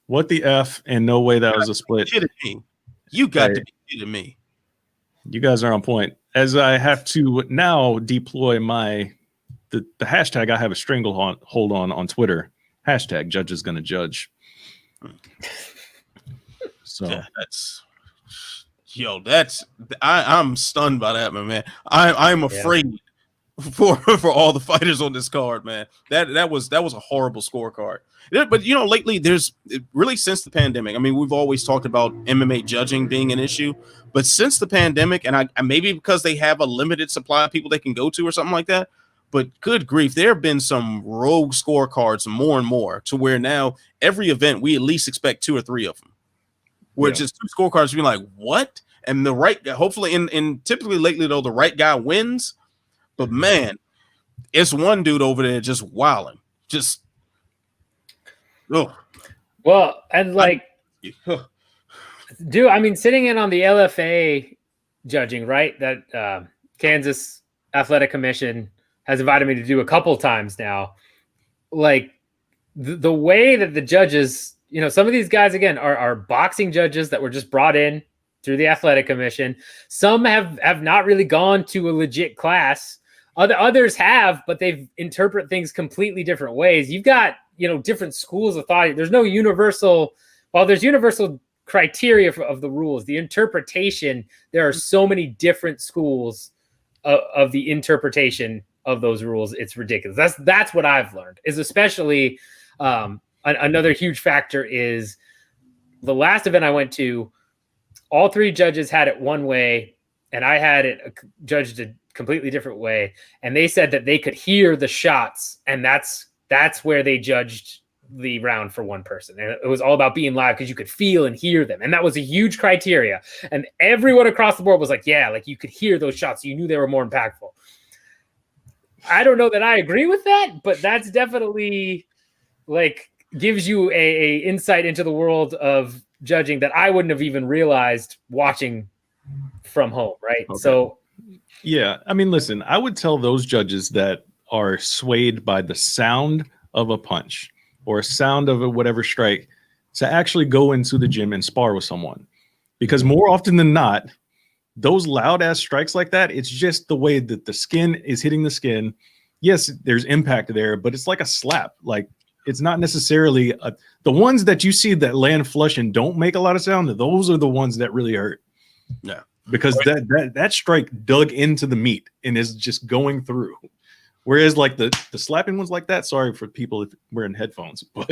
What the F? And no way that was a split. You got to be kidding me. You guys are on point. As I have to now deploy the hashtag I have a hold on Twitter. Hashtag judge is going to judge. So I'm stunned by that, man. I'm afraid for all the fighters on this card, man. That was a horrible scorecard. But lately there's really, since the pandemic, I mean, we've always talked about MMA judging being an issue, but since the pandemic, and I maybe because they have a limited supply of people they can go to or something like that, but good grief, there have been some rogue scorecards more and more to where now every event we at least expect 2 or 3 of them. Where it's just 2 scorecards, you're like, what? And the right, hopefully, and typically lately though, the right guy wins. But man, it's one dude over there just wilding. Just well, and like I mean, sitting in on the LFA judging, right? That Kansas Athletic Commission has invited me to do a couple times now. Like the way that the judges, some of these guys, again, are boxing judges that were just brought in through the athletic commission. Some have not really gone to a legit class. Others have, but they've interpret things completely different ways. You've got, different schools of thought. There's no universal, while there's universal criteria of the rules, the interpretation, there are so many different schools of the interpretation of those rules. It's ridiculous. That's what I've learned, is especially another huge factor is the last event I went to, all three judges had it one way, and I had it judged a completely different way. And they said that they could hear the shots, and that's where they judged the round for one person. And it was all about being live because you could feel and hear them. And that was a huge criteria. And everyone across the board was like, yeah, like you could hear those shots. You knew they were more impactful. I don't know that I agree with that, but that's definitely like gives you a insight into the world of judging that I wouldn't have even realized watching from home. Right. Okay. So, yeah, I mean, listen, I would tell those judges that are swayed by the sound of a punch or a sound of a whatever strike to actually go into the gym and spar with someone, because more often than not, those loud ass strikes like that, it's just the way that the skin is hitting the skin. Yes, there's impact there, but it's like a slap. Like it's not necessarily the ones that you see that land flush and don't make a lot of sound. Those are the ones that really hurt. Yeah, because that strike dug into the meat and is just going through. Whereas like the slapping ones like that, sorry for people wearing headphones, but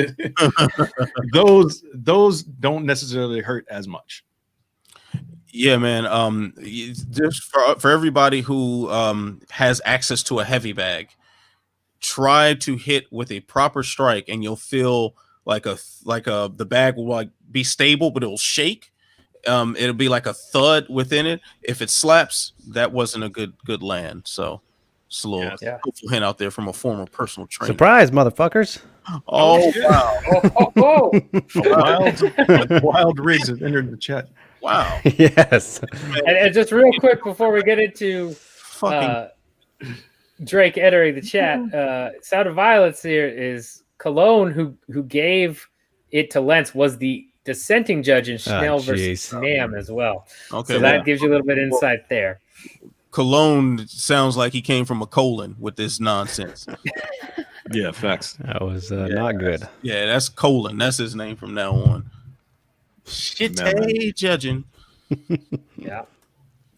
those don't necessarily hurt as much. Yeah, man. Just for everybody who has access to a heavy bag, try to hit with a proper strike, and you'll feel like the bag will like be stable, but it'll shake. It'll be like a thud within it. If it slaps, that wasn't a good land. So it's a little hopeful hint out there from a former personal trainer. Surprise, motherfuckers! Oh wow! Wild Riggs has entered the chat. Wow. Yes. And just real quick before we get into Drake entering the chat, Sound of Violence here is Cologne, who gave it to Lentz, was the dissenting judge in Schnell versus Nam as well. Okay, so that gives you a little bit of insight there. Cologne sounds like he came from a colon with this nonsense. Yeah, facts. That was not good. Yeah, that's Colon. That's his name from now on. Shit, judging. Yeah.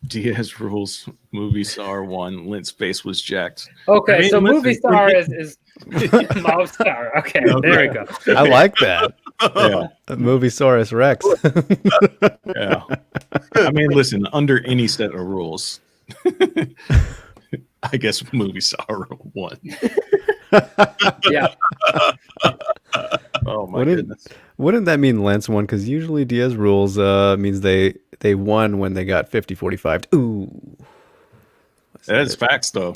Diaz rules. Movie star won. Lentz face was jacked. Okay, I mean, so movie star is Movsar. Okay, there we go. I like that. Yeah, movie Saurus Rex. Yeah. I mean, listen, under any set of rules, I guess movie star won. Yeah. Oh my goodness. Wouldn't that mean Lentz won? Because usually Diaz rules means they won when they got 50-45. Ooh. That's facts, though.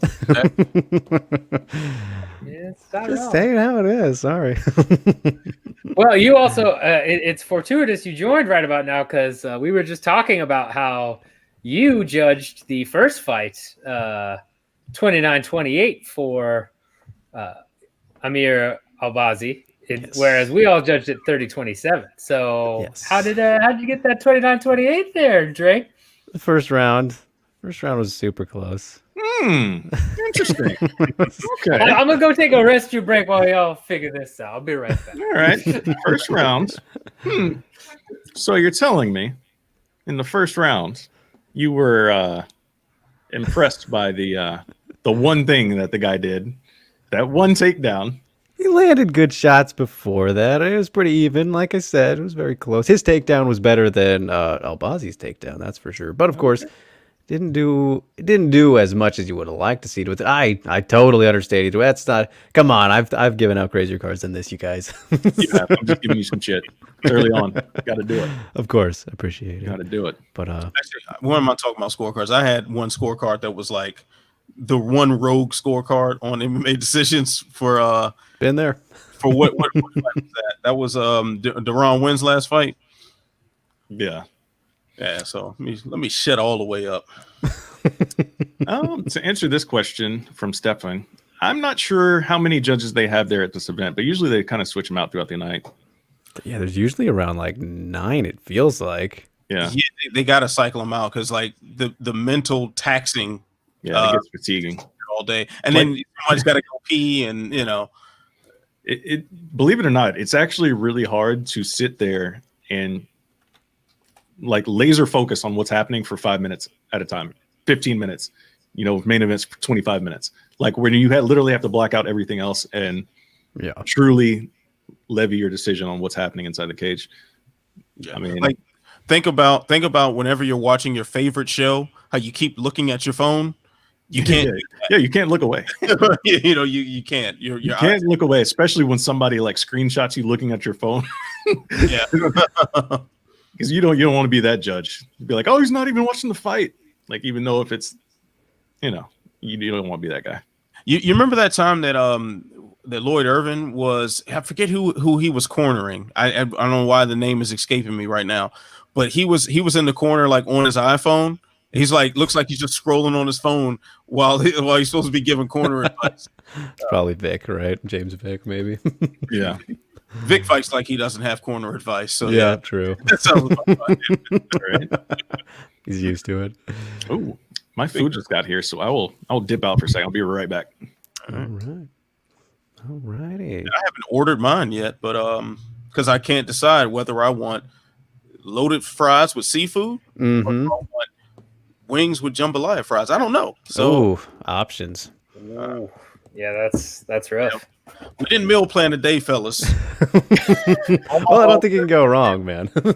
Just saying how it is. Sorry. Well, you also, it's fortuitous you joined right about now, because we were just talking about how you judged the first fight 29-28 for Amir Albazi. Whereas we all judged it 30-27. So how did you get that 29-28 there, Drake? The first round was super close. Interesting. Okay. I'm gonna go take a rescue break while y'all figure this out. I'll be right back. All right. First round. So you're telling me in the first round you were impressed by the one thing that the guy did, that one takedown. He landed good shots before that. It was pretty even. Like I said, it was very close. His takedown was better than Albazi's takedown, that's for sure. But of course, it didn't do as much as you would have liked to see it with it. I totally understand it. That's not. Come on, I've given out crazier cards than this, you guys. Yeah, I'm just giving you some shit early on. Got to do it. Of course, appreciate it. Got to do it. But actually, when am I talking about scorecards? I had one scorecard that was like the one rogue scorecard on MMA decisions for been there for what fight was that? That was Deron Wynn's last fight. Yeah. So let me shut all the way up. To answer this question from Stefan, I'm not sure how many judges they have there at this event, but usually they kind of switch them out throughout the night. Yeah, there's usually around like 9. It feels like. Yeah, they got to cycle them out because like the mental taxing. Yeah, it gets fatiguing all day, and then somebody's got to go pee, and it. Believe it or not, it's actually really hard to sit there and like laser focus on what's happening for 5 minutes at a time, 15 minutes. Main events for 25 minutes. Like when you literally have to black out everything else and truly levy your decision on what's happening inside the cage. Yeah. I mean, like think about whenever you're watching your favorite show, how you keep looking at your phone. You can't. You can't look away. You can't. You can't look away, especially when somebody like screenshots you looking at your phone. Yeah, because you don't want to be that judge. You'd be like, oh, he's not even watching the fight. Like, even though if it's, you don't want to be that guy. You remember that time that that Lloyd Irvin was, I forget who he was cornering. I don't know why the name is escaping me right now, but he was in the corner like on his iPhone. He's like, looks like he's just scrolling on his phone while he's supposed to be giving corner advice. It's probably Vic, right? James Vic, maybe. Yeah. Vic fights like he doesn't have corner advice. So yeah, true. That sounds about right. He's used to it. Oh, my food just got here, so I'll dip out for a second. I'll be right back. All right. All righty. I haven't ordered mine yet, but because I can't decide whether I want loaded fries with seafood or I want wings with jambalaya fries. I don't know. So options. Ooh. Yeah, that's rough. We didn't meal plan today, fellas. Well, I don't think you can go wrong, man. All my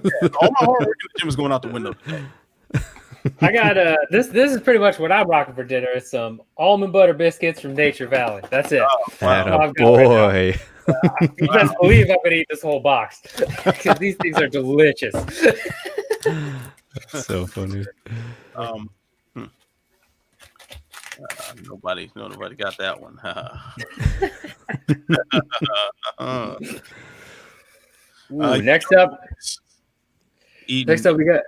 hard work in the gym is going out the window today. I got this is pretty much what I'm rocking for dinner. It's some almond butter biscuits from Nature Valley. That's it. Boy. You best believe I'm gonna eat this whole box because these things are delicious. That's so funny. Nobody got that one. Next up we got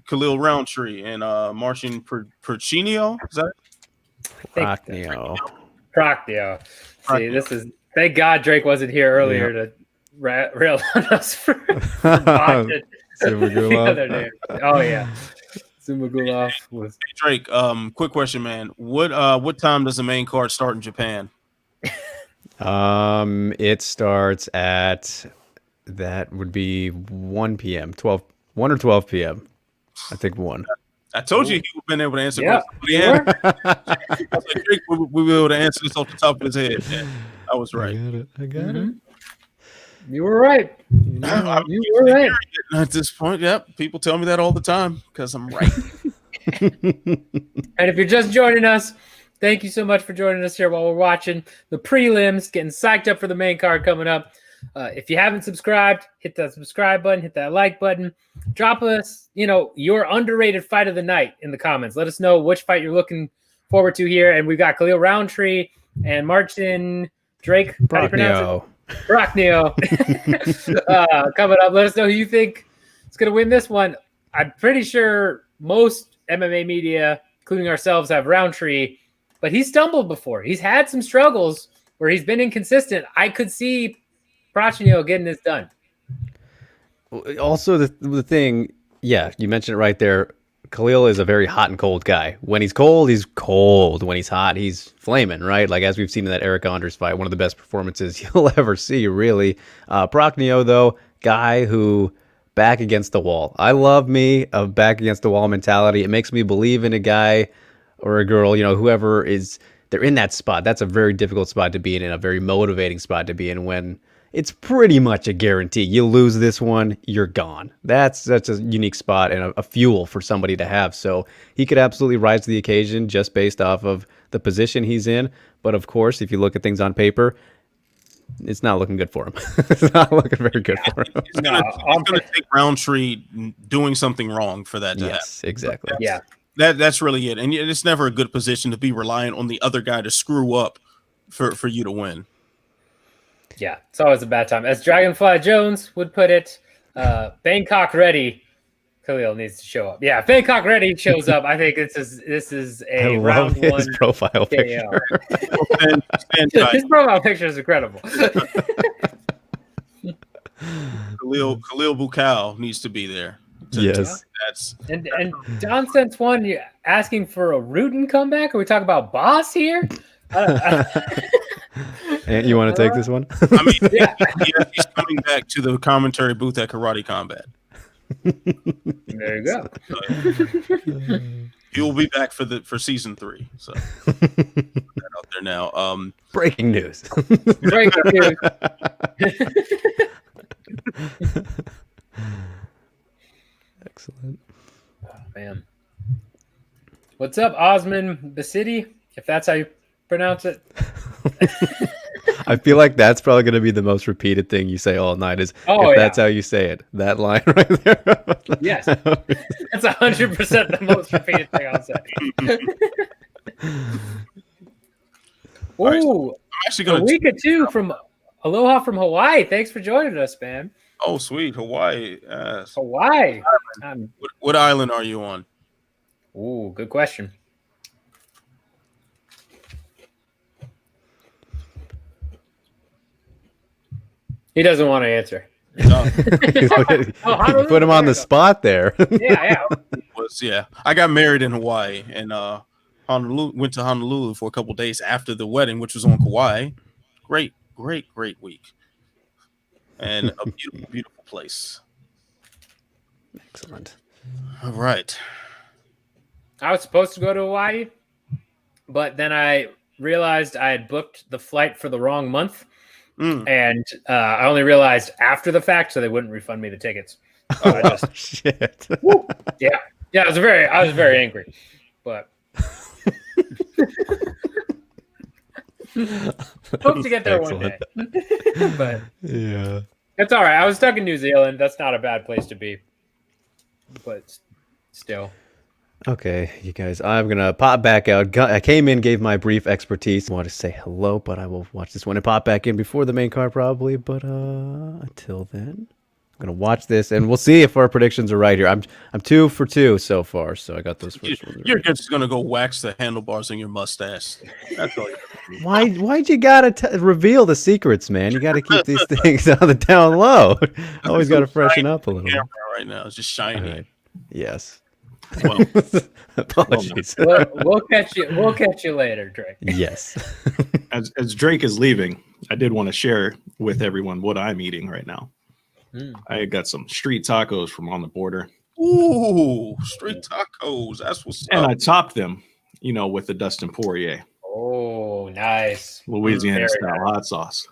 Khalil Rountree and Marcin Prachnio. Is that Prachnio? See, this is thank God Drake wasn't here earlier to rail on us for watching the other name. Oh yeah. Zhumagulov was Drake. Quick question, man. What time does the main card start in Japan? It starts at that would be 1 p.m. 1 or 12 p.m. I think 1. I told you he would have been able to answer. Yeah, I was like, Drake we were able to answer this off the top of his head. Man. I was right. I got it. You were right. You were right. At this point, yep. People tell me that all the time because I'm right. And if you're just joining us, thank you so much for joining us here while we're watching the prelims, getting psyched up for the main card coming up. If you haven't subscribed, hit that subscribe button, hit that like button. Drop us, your underrated fight of the night in the comments. Let us know which fight you're looking forward to here. And we've got Khalil Rountree and Marcin Drake. Prachnio. Coming up. Let us know who you think is going to win this one. I'm pretty sure most MMA media, including ourselves, have Rountree, but he's stumbled before. He's had some struggles where he's been inconsistent. I could see Prachnio getting this done. Also, the thing, you mentioned it right there. Khalil is a very hot and cold guy. When he's cold, he's cold. When he's hot, he's flaming, right? Like as we've seen in that Eric Anders fight, one of the best performances you'll ever see, really. Prachnio, though, guy who back against the wall. I love me a back against the wall mentality. It makes me believe in a guy or a girl, whoever is, they're in that spot. That's a very difficult spot to be in and a very motivating spot to be in when it's pretty much a guarantee. You lose this one, you're gone. That's a unique spot and a fuel for somebody to have. So he could absolutely rise to the occasion just based off of the position he's in. But of course, if you look at things on paper, it's not looking good for him. It's not looking very good for him. It's going to take Rountree doing something wrong for that to happen. Yes, exactly. Yeah. That's really it. And it's never a good position to be reliant on the other guy to screw up for you to win. Yeah, it's always a bad time. As Dragonfly Jones would put it, Bangkok ready. Khalil needs to show up. Yeah, if Bangkok ready shows up, I think this is a round one. His profile picture. His profile picture is incredible. Khalil Bukal needs to be there. Yes. That's and John sent one you asking for a Rutan comeback. Are we talking about Boss here? And you want to take this one? I mean, yeah, he's coming back to the commentary booth at Karate Combat. There you go. He will be back for season 3. So put that out there now. Breaking news. Breaking news. Excellent. Oh, man. What's up, Osman Basidi? If that's how you pronounce it. I feel like that's probably going to be the most repeated thing you say all night is that's how you say it. That line right there. Yes. That's 100% the most repeated thing I'll say. Ooh, right, so I'm actually going a week or two from Aloha from Hawaii. Thanks for joining us, man. Oh, sweet. Hawaii. Hawaii. What island are you on? Ooh, good question. He doesn't want to answer. No. Put him on the spot there. Yeah. I got married in Hawaii and went to Honolulu for a couple days after the wedding, which was on Kauai. Great week. And a beautiful, beautiful place. Excellent. All right. I was supposed to go to Hawaii, but then I realized I had booked the flight for the wrong month. And I only realized after the fact, so they wouldn't refund me the tickets. Shit. Yeah. I was very angry, but hope to get there one day. But yeah, it's all right. I was stuck in New Zealand. That's not a bad place to be, but still. Okay, you guys, I'm going to pop back out. I came in, gave my brief expertise. I want to say hello, but I will watch this one and pop back in before the main card probably. But until then, I'm going to watch this, and we'll see if our predictions are right here. I'm 2 for 2 so far, so I got those first ones. You're just going to go wax the handlebars on your mustache. That's all Why'd you got to reveal the secrets, man? You got to keep these things on the down low. Always got to freshen up a little. Right now, it's just shiny. Right. Yes. Well, apologies. We'll catch you later, Drake. Yes. As Drake is leaving, I did want to share with everyone what I'm eating right now. I got some street tacos from on the border. Ooh, street tacos. That's what's and up. I topped them, with the Dustin Poirier. Oh, nice. Louisiana style hot sauce.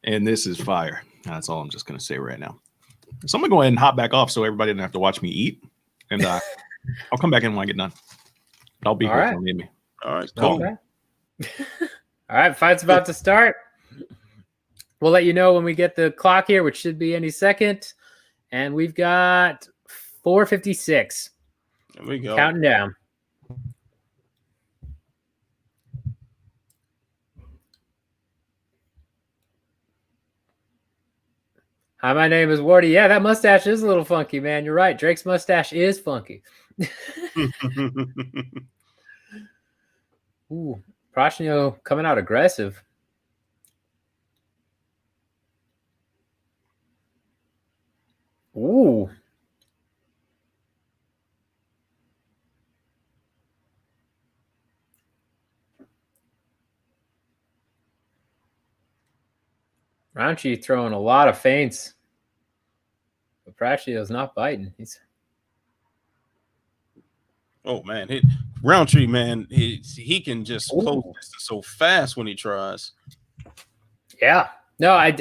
And this is fire. That's all I'm just going to say right now. So I'm going to go ahead and hop back off so everybody doesn't have to watch me eat. And I'll come back in when I get done. I'll be here if you need me. All right, cool. Okay. All right, fight's about to start. We'll let you know when we get the clock here, which should be any second. And we've got 4:56. There we go. Counting down. Hi, my name is Wardy. Yeah, that mustache is a little funky, man. You're right. Drake's mustache is funky. Ooh, Prachnio coming out aggressive. Ooh. Rountree throwing a lot of feints. But Prachnio's not biting. Oh, man. Rountree, man, he can just close distance so fast when he tries. Yeah. No, I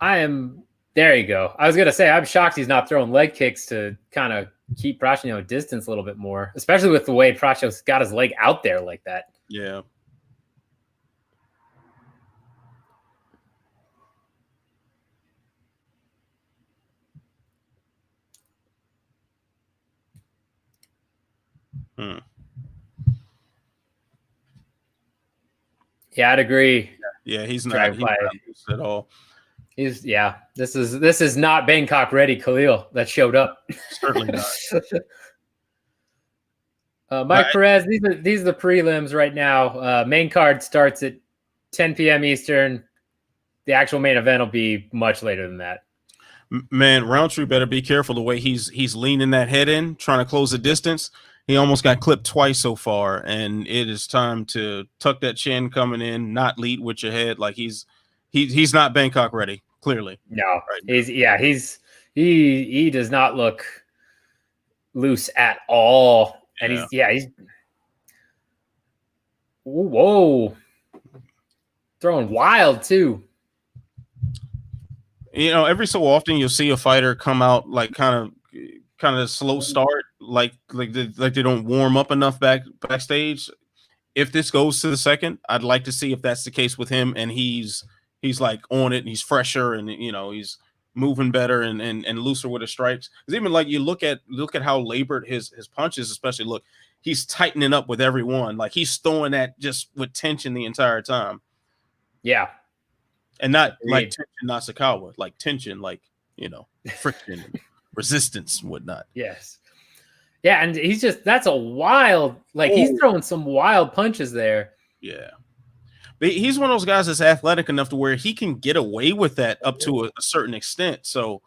am there you go. I was gonna say I'm shocked he's not throwing leg kicks to kind of keep Prachnio at distance a little bit more, especially with the way Prachnio's got his leg out there like that. Yeah. Yeah, I'd agree. Yeah, he's not used at all. This is not Bangkok ready Khalil that showed up. Certainly not. Mike Perez, these are the prelims right now. Main card starts at 10 p.m. Eastern. The actual main event will be much later than that. Man, Rountree better be careful the way he's leaning that head in, trying to close the distance. He almost got clipped twice so far, and it is time to tuck that chin coming in, not lead with your head. Like he's not Bangkok ready, clearly. No, right he does not look loose at all. And he's whoa. Throwing wild too. You know, every so often you'll see a fighter come out like kind of slow start, like they don't warm up enough backstage. If this goes to the second, I'd like to see if that's the case with him, and he's like on it, and he's fresher, and he's moving better and looser with his strikes. Because even like you look at how labored his punches, especially he's tightening up with every one. Like he's throwing that just with tension the entire time. Yeah. And not like tension Nasukawa, like tension, like, friction, and resistance and whatnot. Yes. Yeah, and that's a wild, he's throwing some wild punches there. Yeah. But he's one of those guys that's athletic enough to where he can get away with that up to a certain extent. So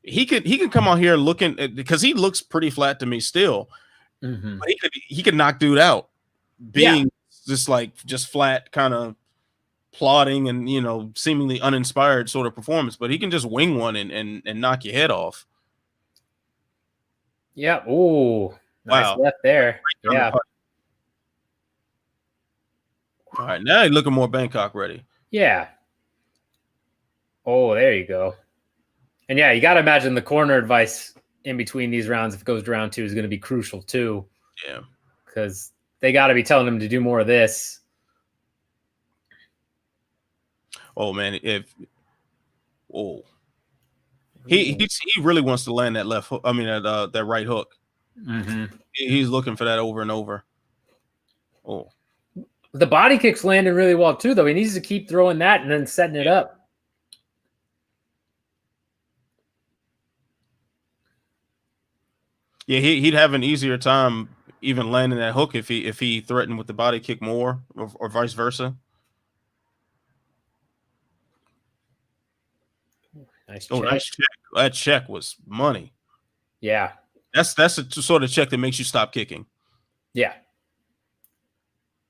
he can come out here looking, because he looks pretty flat to me still. Mm-hmm. But he could knock dude out being just flat, kind of plodding and seemingly uninspired sort of performance, but he can just wing one and knock your head off. Yeah. Ooh, nice wow. left there. Yeah. All right, now he's looking more Bangkok ready. Yeah. Oh, there you go. And yeah, you got to imagine the corner advice in between these rounds, if it goes to round 2, is going to be crucial too. Yeah. Because they got to be telling him to do more of this. Oh man, he really wants to land that left hook. I mean that right hook. Mm-hmm. He's looking for that over and over. Oh, the body kick's landing really well too, though. He needs to keep throwing that and then setting it up. Yeah, he'd have an easier time even landing that hook if he threatened with the body kick more, or vice versa. Nice check. Nice check. That check was money. Yeah. That's the sort of check that makes you stop kicking. Yeah.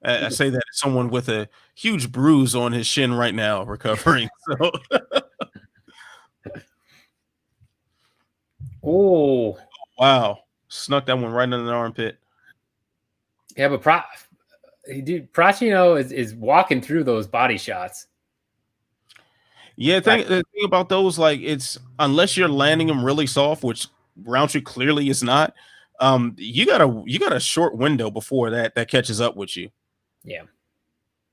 I say that as someone with a huge bruise on his shin right now, recovering. So. Oh. Wow. Snuck that one right in the armpit. Yeah, but Prachnio is walking through those body shots. Yeah, the thing about those, it's unless you're landing them really soft, which Rountree clearly is not. You got a short window before that catches up with you. Yeah,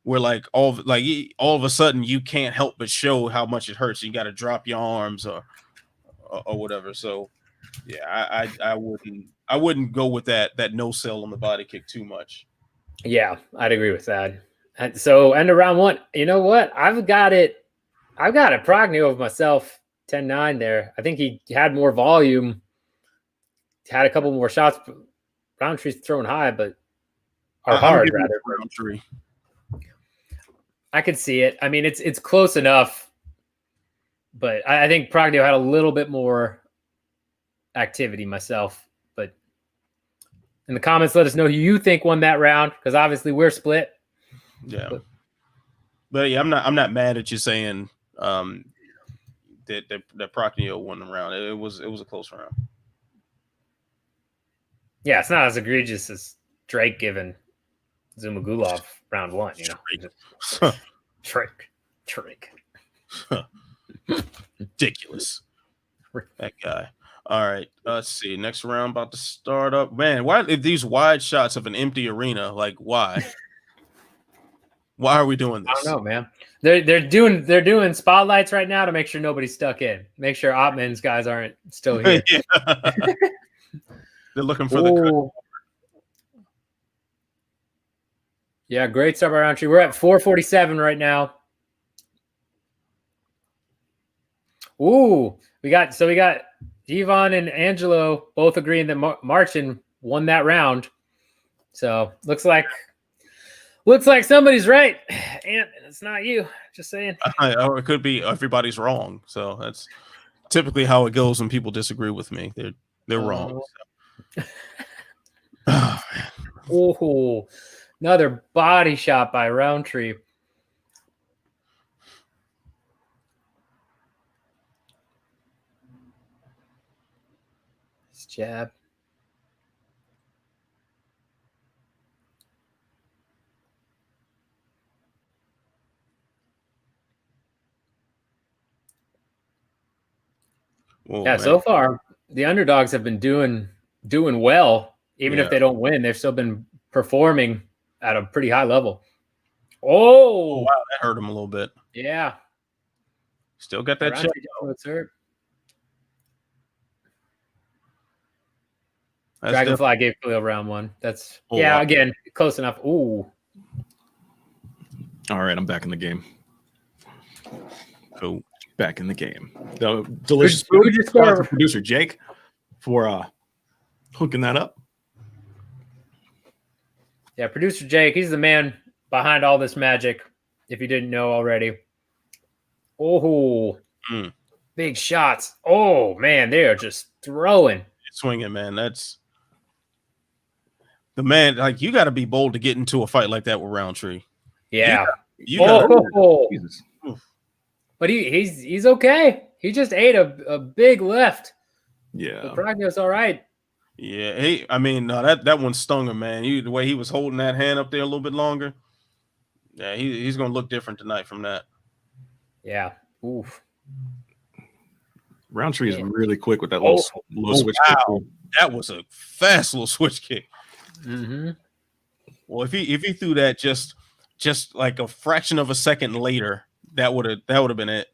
where all of a sudden you can't help but show how much it hurts. You got to drop your arms or whatever. So yeah, I wouldn't go with that no sell on the body kick too much. Yeah, I'd agree with that. And so end of round 1. You know what? I've got a Prachnio of myself, 10-9 there. I think he had more volume, had a couple more shots. Rountree's throwing high, but hard rather. Rountree. I could see it. I mean, it's close enough, but I think Prachnio had a little bit more activity myself. But in the comments, let us know who you think won that round, because obviously we're split. Yeah, but yeah, I'm not mad at you saying that Prachnio won the round. It was a close round. Yeah, it's not as egregious as Drake giving Zhumagulov round 1. Drake. Ridiculous. That guy. All right, let's see. Next round about to start up. Man, why these wide shots of an empty arena? Why? Why are we doing this? I don't know, man. They're doing spotlights right now to make sure nobody's stuck in. Make sure Ottman's guys aren't still here. They're looking for the cut. Yeah, great start by Rountree. We're at 447 right now. Ooh, we got Ivan and Angelo both agreeing that Marcin won that round. So looks like somebody's right, and it's not you. Just saying. It could be everybody's wrong. So typically how it goes when people disagree with me. They're wrong. So. Oh, another body shot by Rountree. His jab. Oh, yeah, man. so far the underdogs have been doing well. Even if they don't win, they've still been performing at a pretty high level. Oh, wow, that hurt him a little bit. Yeah. Still got that check. Dragonfly gave Khalil round one. That's wow. Again, close enough. Ooh. All right, I'm back in the game. Cool. Back in the game. The delicious food. Producer Jake for hooking that up. Yeah, producer Jake, he's the man behind all this magic, if you didn't know already. Oh, big shots. Oh, man, they are just throwing. Swinging, man. That's the man. Like, you got to be bold to get into a fight like that with Rountree. Yeah. You gotta, Jesus. But he's okay. He just ate a big left. Yeah. But Prachnio's all right. Yeah, I mean, that one stung him, man. The way he was holding that hand up there a little bit longer. Yeah, he's gonna look different tonight from that. Yeah. Oof. Rountree is really quick with that little switch kick. That was a fast little switch kick. Mm-hmm. Well, if he threw that just like a fraction of a second later, that would have been it.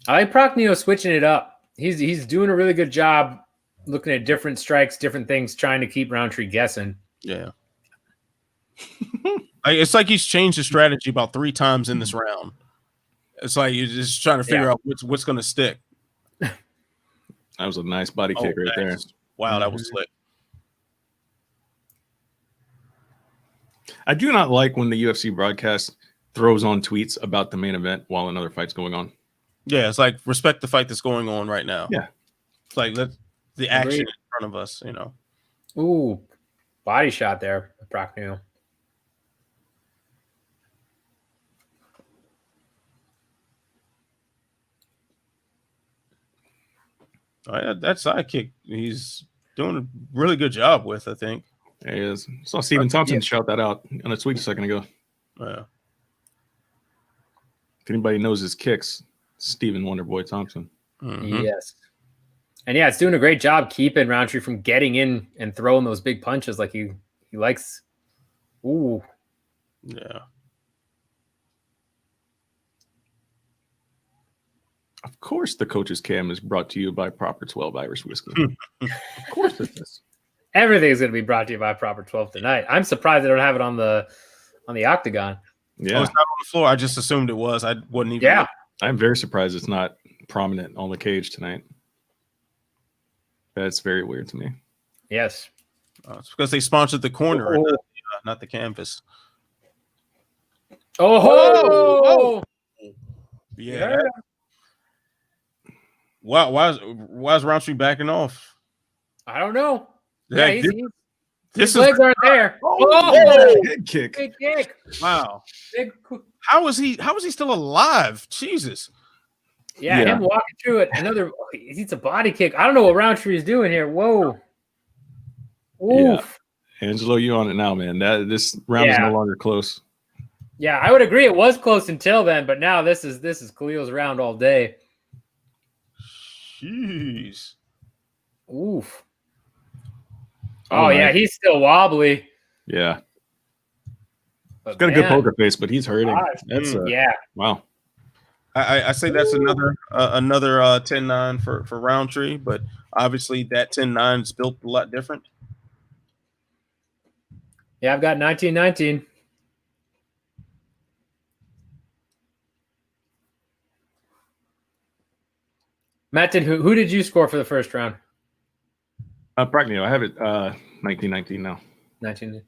I like Prachnio switching it up. He's doing a really good job looking at different strikes, different things, trying to keep Rountree guessing. Yeah. It's like he's changed his strategy about 3 times in this round. It's like you're just trying to figure out what's going to stick. That was a nice body kick right there. Wow, that was slick. I do not like when the UFC broadcast throws on tweets about the main event while another fight's going on. Yeah, it's like respect the fight that's going on right now. Yeah. It's like the action in front of us, you know. Ooh, body shot there, Prachnio. That side kick, he's doing a really good job with, I think. Yeah, he is. Saw Stephen Thompson shout that out on a tweet a second ago. Yeah. If anybody knows his kicks, Stephen Wonderboy Thompson. Mm-hmm. Yes. And yeah, it's doing a great job keeping Rountree from getting in and throwing those big punches like he likes. Ooh. Yeah. Of course, the coach's cam is brought to you by Proper 12 Irish Whiskey. Of course it is. Everything's going to be brought to you by Proper 12 tonight. I'm surprised they don't have it on the octagon. Yeah. It's not on the floor. I just assumed it was. I wouldn't even. Yeah. I'm very surprised it's not prominent on the cage tonight. That's very weird to me. Yes. It's because they sponsored the corner, not the canvas. Oh! Yeah. Wow. Why is Rountree backing off? I don't know. Yeah, his legs aren't there. Good kick. Big kick. Wow. How is he still alive? Jesus. Yeah, him walking through it. He's a body kick. I don't know what Rountree is doing here. Whoa. Oof. Yeah. Angelo, you on it now, man. This round is no longer close. Yeah, I would agree. It was close until then, but now this is Khalil's round all day. Jeez. Oof. Oh yeah, he's still wobbly. Yeah. He's got a good poker face, but he's hurting. That's wow. I say that's another 10-9 for Rountree, but obviously that 10-9 is built a lot different. Yeah, I've got 19-19. Matin, who did you score for the first round? Prachnio, I have it 19-19 now. 19.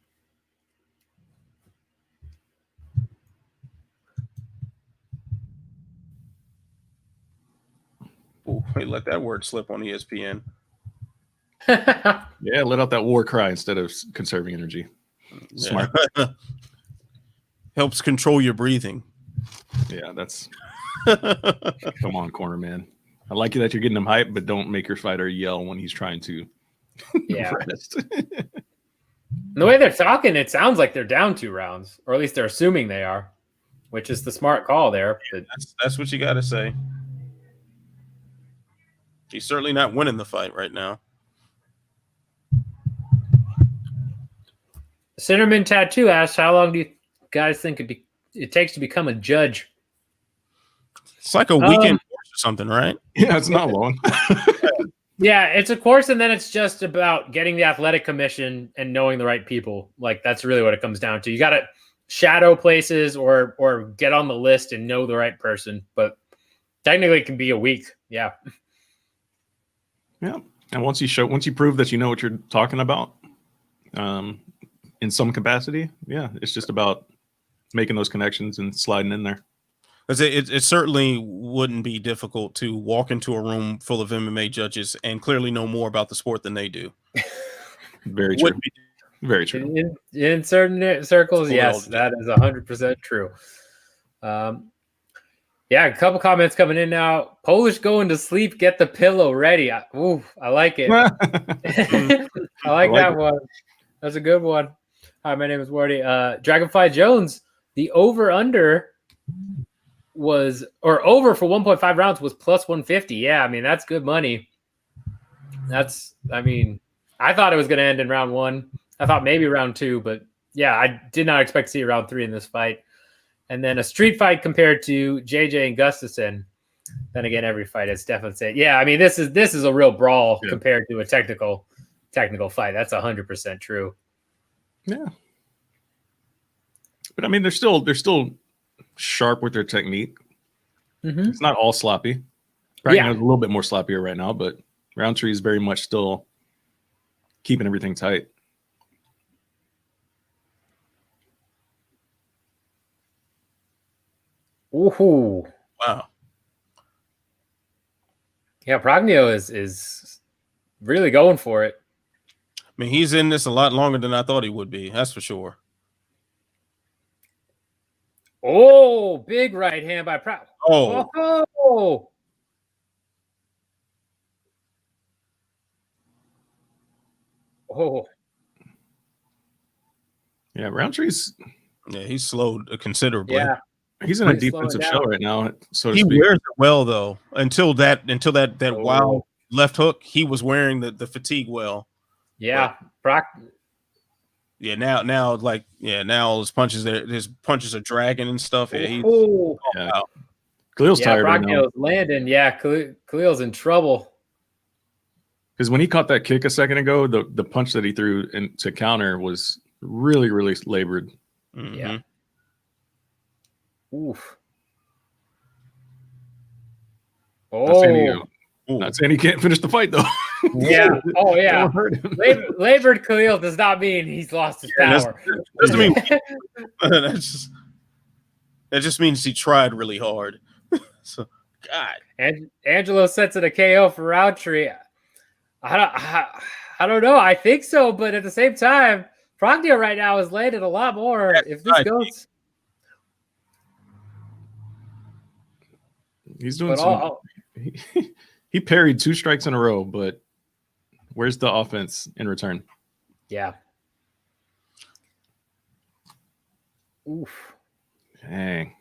Ooh, they let that word slip on ESPN. Yeah, let out that war cry instead of conserving energy. Smart. Yeah. Helps control your breathing. Yeah, that's come on, corner man. I like you that you're getting him hyped, but don't make your fighter yell when he's trying to rest. The way they're talking, it sounds like they're down 2 rounds, or at least they're assuming they are, which is the smart call there. But That's what you got to say. He's certainly not winning the fight right now. Cinnamon Tattoo asks, how long do you guys think it takes to become a judge? It's like a weekend course or something, right? Yeah, it's not long. Yeah, it's a course, and then it's just about getting the athletic commission and knowing the right people. Like, that's really what it comes down to. You got to shadow places or get on the list and know the right person. But technically, it can be a week. Yeah. Yeah, and once you prove that you know what you're talking about, in some capacity, yeah, it's just about making those connections and sliding in there. It certainly wouldn't be difficult to walk into a room full of MMA judges and clearly know more about the sport than they do. Very true. Very true. In certain circles, yes, that is 100% true. Yeah, a couple comments coming in now. Polish going to sleep, get the pillow ready. I like it. I like that one. That's a good one. Hi, my name is Wardy. Dragonfly Jones, the over-under was, or over for 1.5 rounds was plus 150. Yeah, I mean, that's good money. I thought it was going to end in round 1. I thought maybe round 2, but yeah, I did not expect to see round 3 in this fight. And then a street fight compared to JJ and Gustafsson. Then again, every fight, as Stefan said. Yeah, I mean, this is a real brawl compared to a technical fight. That's 100% true. Yeah. But I mean, they're still sharp with their technique. Mm-hmm. It's not all sloppy. Prachnio's a little bit more sloppier right now, but Rountree is very much still keeping everything tight. Ooh. Wow. Yeah, Prachnio is really going for it. I mean, he's in this a lot longer than I thought he would be. That's for sure. Oh, big right hand by Prachnio. Oh. Oh. Yeah, Rountree's. Yeah, he's slowed considerably. Yeah. He's in a defensive shell right now, so to he speak. wears it well though. Until that wild left hook, he was wearing the fatigue well. Yeah, Yeah, now his punches are dragging and stuff. Yeah, Khalil's tired right now. Prachnio's landing. Yeah, Khalil's in trouble. Because when he caught that kick a second ago, the punch that he threw to counter was really, really labored. Mm-hmm. Yeah. Oof. Not saying he can't finish the fight though. Yeah. Oh yeah. Labored Khalil does not mean he's lost his power. That just means he tried really hard. So God. And Angelo sets it a KO for Rountree. I don't know. I think so, but at the same time, Prachnio right now is landed a lot more. If this goes, he's doing he parried 2 strikes in a row, but where's the offense in return? Yeah. Oof. Dang.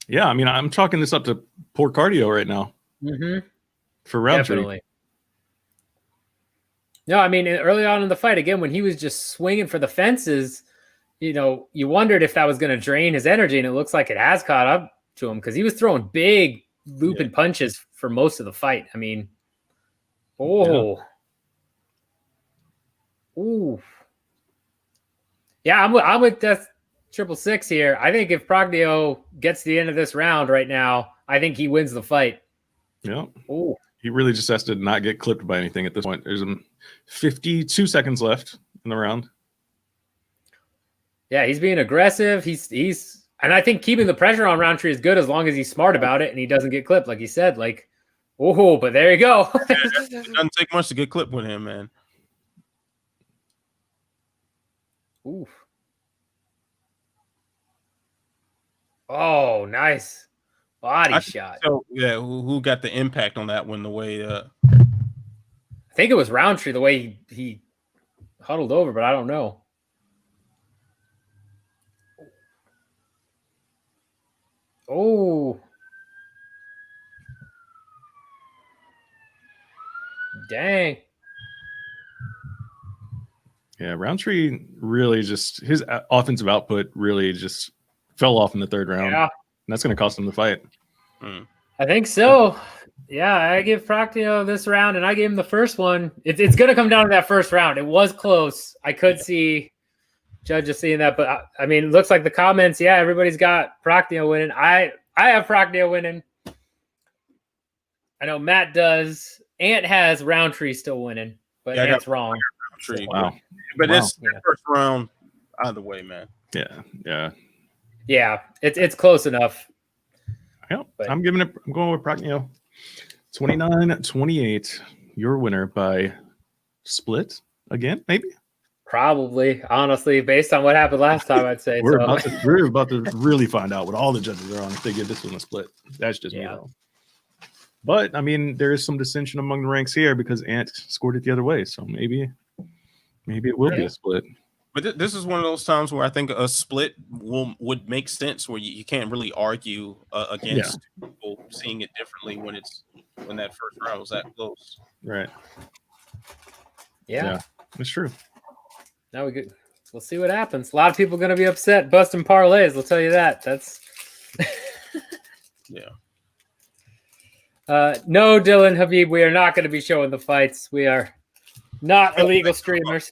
Yeah, I mean, I'm chalking this up to poor cardio right now. Mm-hmm. For Rountree. Definitely. No, I mean, early on in the fight, again, when he was just swinging for the fences, you wondered if that was going to drain his energy, and it looks like it has caught up to him because he was throwing big looping punches for most of the fight. I mean, ooh. Yeah, I'm with Death 666 here. I think if Prachnio gets to the end of this round right now, I think he wins the fight. Yeah. Ooh. He really just has to not get clipped by anything at this point. There's 52 seconds left in the round. Yeah, he's being aggressive. And I think keeping the pressure on Rountree is good as long as he's smart about it and he doesn't get clipped, like he said. Like, Oh, but there you go. It doesn't take much to get clipped with him, man. Oof. Oh, nice body shot. So yeah, who got the impact on that one? The way I think it was Rountree the way he huddled over, but I don't know. Oh. Dang. Yeah, Rountree really just his offensive output really just fell off in the third round. Yeah. And that's going to cost him the fight. I think so. Yeah, I give Prachnio this round, and I gave him the first one. It's going to come down to that first round. It was close. I could see judges seeing that, but I mean, it looks like the comments, yeah, everybody's got Prachnio winning. I have Prachnio winning. I know Matt does. Ant has Rountree still winning, but Ant's wrong. Wow. But it's first round either way, man. Yeah. It's close enough. Yep. I'm going with Prachnio. 29-28. Your winner by split again, maybe. Probably, honestly, based on what happened last time, I'd say. We're about to really find out what all the judges are on if they give this one a split. That's just me, though. But I mean, there is some dissension among the ranks here because Ant scored it the other way, so maybe it will be a split. But this is one of those times where I think a split would make sense, where you can't really argue against people seeing it differently when that first round was that close. Right. Yeah, it's true. Now we'll see what happens. A lot of people are going to be upset busting parlays. I'll tell you that. That's yeah. No, Dylan Habib, we are not going to be showing the fights. We are not illegal streamers.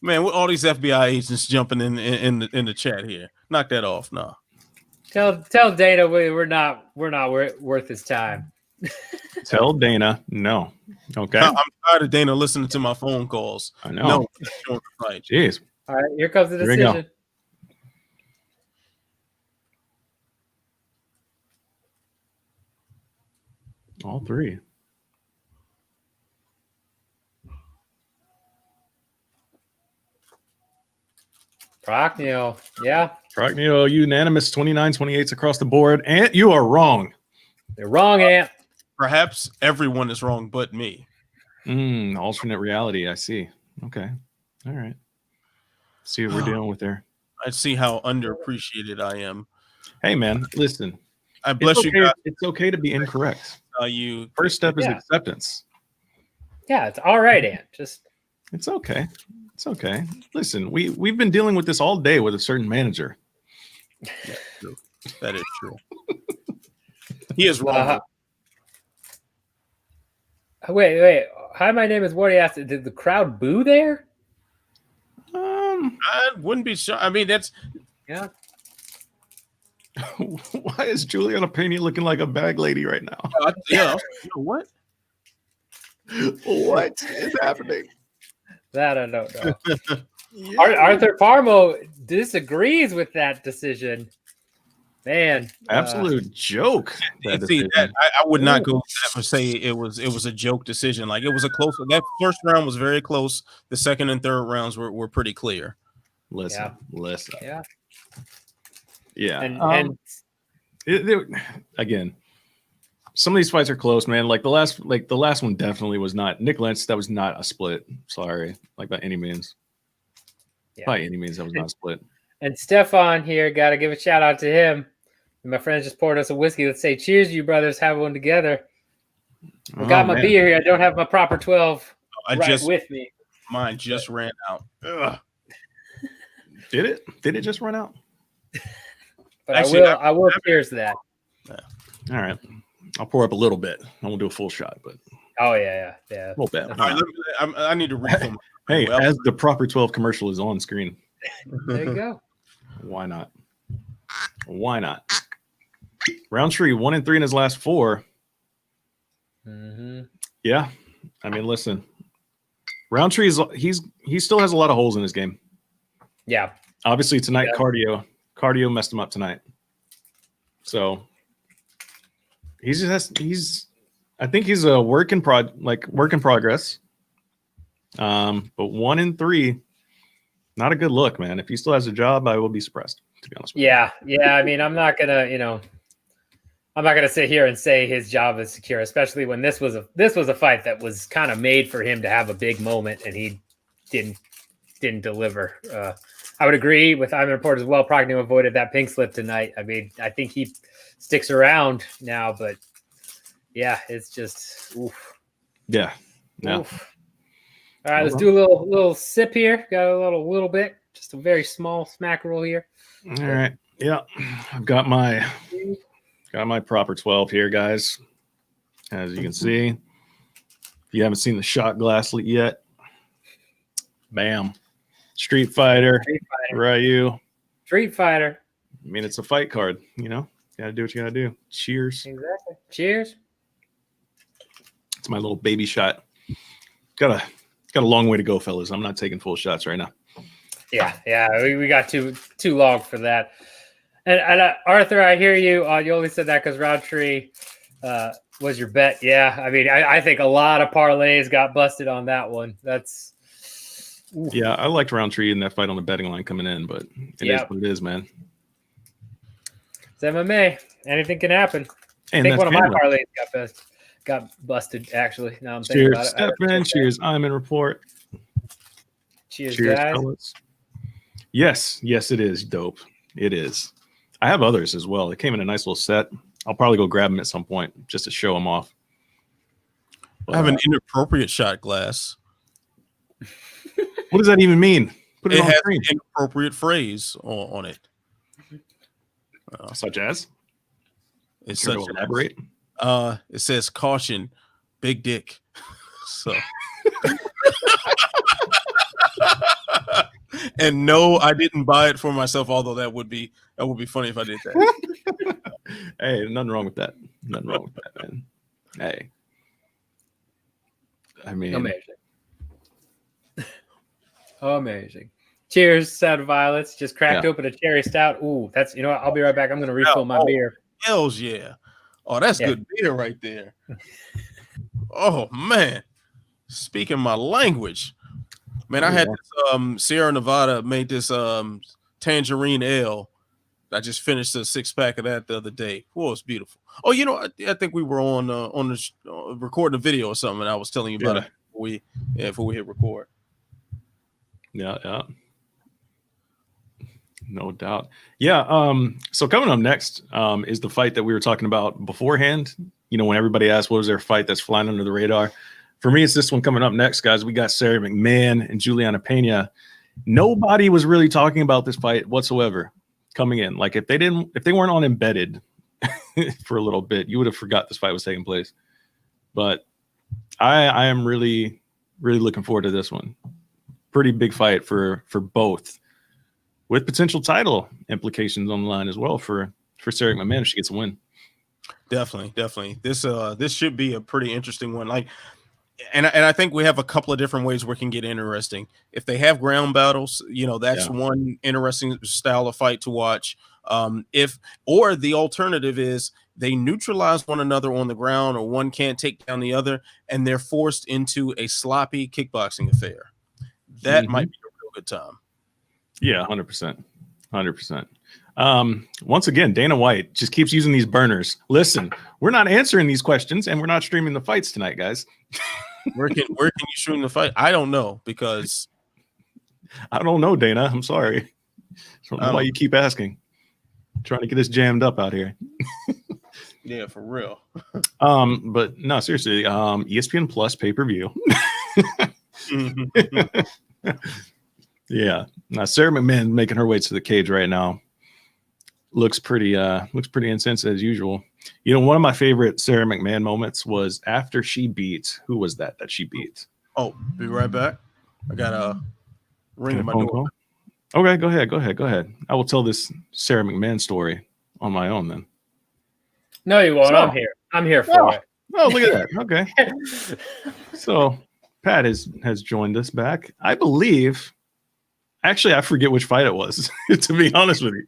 Man, with all these FBI agents jumping in the chat here, knock that off. No. Tell Dana we're not worth his time. Tell Dana no. Okay. I'm tired of Dana listening to my phone calls. I know. No. Jeez. All right, here comes the decision. All three. Prachnio, yeah. Prachnio, unanimous 29-28 across the board. Ant, you are wrong. You're wrong, Ant. Perhaps everyone is wrong but me. Alternate reality, I see. Okay. All right. See what we're dealing with there. I see how underappreciated I am. Hey, man, listen. I bless you guys. It's okay to be incorrect. You First step is acceptance. Yeah, it's all right, Ant. It's okay. It's okay. Listen, we've been dealing with this all day with a certain manager. Yeah, true. That is true. He is wrong. Wait. Hi, my name is Wardy. Asked, did the crowd boo there? I wouldn't be sure. I mean, that's Why is Julianna Pena looking like a bag lady right now? What? What is happening? That I don't know. Arthur Parmo disagrees with that decision. Man, absolute joke. See, I would not go and say it was a joke decision. Like, it was a close. That first round was very close. The second and third rounds were pretty clear. Listen. Yeah. And again, some of these fights are close, man. Like the last one definitely was not. Nik Lentz, that was not a split. Sorry, like by any means. Yeah. By any means, that was not a split. And Stefan here, got to give a shout out to him. My friends just poured us a whiskey. Let's say cheers, you brothers. Have one together. I got my beer here. I don't have my proper 12 with me. Mine just ran out. Ugh. Did it? Did it just run out? But actually, I will cheers to that. Yeah. All right. I'll pour up a little bit. I won't do a full shot, but yeah. A little bit. All right, I need to refill. Hey, as the proper 12 commercial is on screen. There you go. Why not? Rountree 1-3 in his last 4. Mm-hmm. Yeah. I mean, listen. Rountree he still has a lot of holes in his game. Yeah. Obviously tonight, cardio messed him up tonight. So I think he's a work in progress. But 1-3, not a good look, man. If he still has a job, I will be surprised, to be honest with you. Yeah. I mean, I'm not gonna sit here and say his job is secure, especially when this was a fight that was kind of made for him to have a big moment, and he didn't deliver. I would agree with Ivan Report as well. Prachnio avoided that pink slip tonight. I mean, I think he sticks around now, but yeah, it's just oof. Yeah. Oof. All right, let's do a little sip here. Got a little bit, just a very small smack roll here. All right. Yeah. I've got my proper 12 here, guys. As you can see, if you haven't seen the shot glass yet, bam. Street Fighter. Ryu. Street Fighter. I mean, it's a fight card, you know? Gotta do what you gotta do. Cheers. Exactly. Cheers. It's my little baby shot. Got a long way to go, fellas. I'm not taking full shots right now. Yeah. We got too long for that. And Arthur, I hear you. You only said that because Rountree was your bet. Yeah, I mean, I think a lot of parlays got busted on that one. That's oof. Yeah, I liked Rountree in that fight on the betting line coming in, but it is what it is, man. It's MMA. Anything can happen. And I think one of my parlays got busted. Actually, now I'm thinking about it. Stephen. Cheers. I'm in report. Cheers, guys. Fellas. Yes, it is dope. It is. I have others as well. It came in a nice little set. I'll probably go grab them at some point just to show them off. But, I have an inappropriate shot glass. What does that even mean? Put it on has screen. an inappropriate phrase on it. Such as? It's Can such you elaborate? It says caution, big dick. So and no, I didn't buy it for myself, although that would be funny if I did that. Hey, nothing wrong with that. Nothing wrong with that, man. Hey. I mean, Amazing. Cheers, Sound of Violets. Just cracked open a cherry stout. Ooh, that's, you know what? I'll be right back. I'm going to refill my beer. Hells yeah. Oh, that's good beer right there. Oh, man. Speaking my language. Man, I had this Sierra Nevada made this tangerine ale. I just finished a 6-pack of that the other day. Oh, it's beautiful. Oh, you know, I think we were on the recording a video or something, and I was telling you about it before we hit record. Yeah. No doubt. Yeah. So coming up next is the fight that we were talking about beforehand. You know, when everybody asked what was their fight that's flying under the radar. For me, it's this one coming up next, guys. We got Sara McMann and Julianna Pena. Nobody was really talking about this fight whatsoever coming in. Like if they weren't on Embedded for a little bit, you would have forgot this fight was taking place. But I am really, really looking forward to this one. Pretty big fight for both, with potential title implications on the line as well for Sara McMann if she gets a win. Definitely. This should be a pretty interesting one. Like, and I think we have a couple of different ways we can get interesting. If they have ground battles, you know, that's one interesting style of fight to watch. Or the alternative is they neutralize one another on the ground, or one can't take down the other, and they're forced into a sloppy kickboxing affair. That might be a real good time. Yeah, 100%. Once again, Dana White just keeps using these burners. Listen, we're not answering these questions, and we're not streaming the fights tonight, guys. Where can you stream the fight? I don't know, because I don't know, Dana. I'm sorry. I don't know why you keep asking. I'm trying to get us jammed up out here. Yeah, for real. But no, seriously, ESPN Plus pay-per-view. Yeah. Now Sara McMann making her way to the cage right now. Looks pretty intense as usual. You know, one of my favorite Sara McMann moments was after she beat, who was that she beat? Oh, be right back. I got a ring at my door. Call? Okay, go ahead. I will tell this Sara McMann story on my own then. No, you won't. So, I'm here for it. Oh, look at that. Okay. So Pat has joined us back. I believe. Actually, I forget which fight it was, to be honest with you.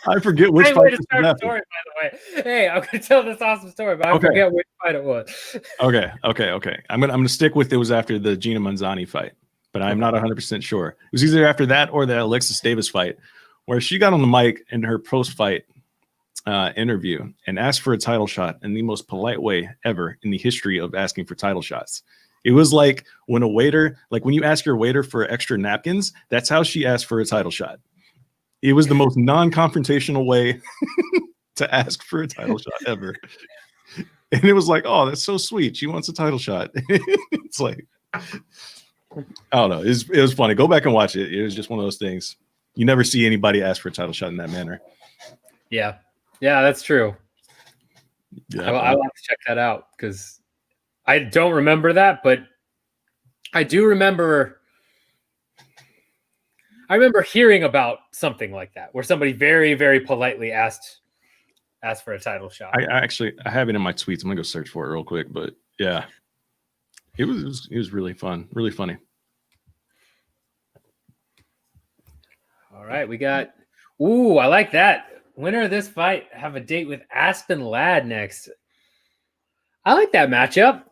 I forget which Great fight way to this start was the after. story, by the way. Hey, I'm going to tell this awesome story, but I Okay. forget which fight it was. Okay. I'm gonna stick with it was after the Gina Manzani fight, but I'm not 100% sure. It was either after that or the Alexis Davis fight, where she got on the mic in her post-fight interview and asked for a title shot in the most polite way ever in the history of asking for title shots. It was like when you ask your waiter for extra napkins, that's how she asked for a title shot. It was the most non-confrontational way to ask for a title shot ever. And it was like, oh, that's so sweet. She wants a title shot. It's like, I don't know. It was funny. Go back and watch it. It was just one of those things. You never see anybody ask for a title shot in that manner. Yeah, that's true. Yeah, I'll have to check that out because I don't remember that, but I do remember. I remember hearing about something like that where somebody very, very politely asked for a title shot. I have it in my tweets. I'm gonna go search for it real quick, but yeah, it was really fun, really funny. All right, we got. Ooh, I like that. Winner of this fight have a date with Aspen Ladd next. I like that matchup.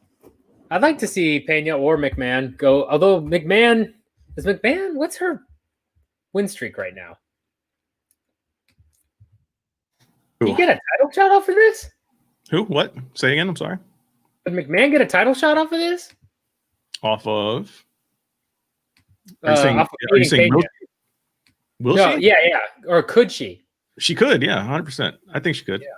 I'd like to see Pena or McMann go. Although McMann, what's her win streak right now? Did he get a title shot off of this? Who? What? Say again. I'm sorry. Did McMahon get a title shot off of this? Off of? Are you saying will she? Yeah. Or could she? She could. Yeah, 100%. I think she could. Yeah.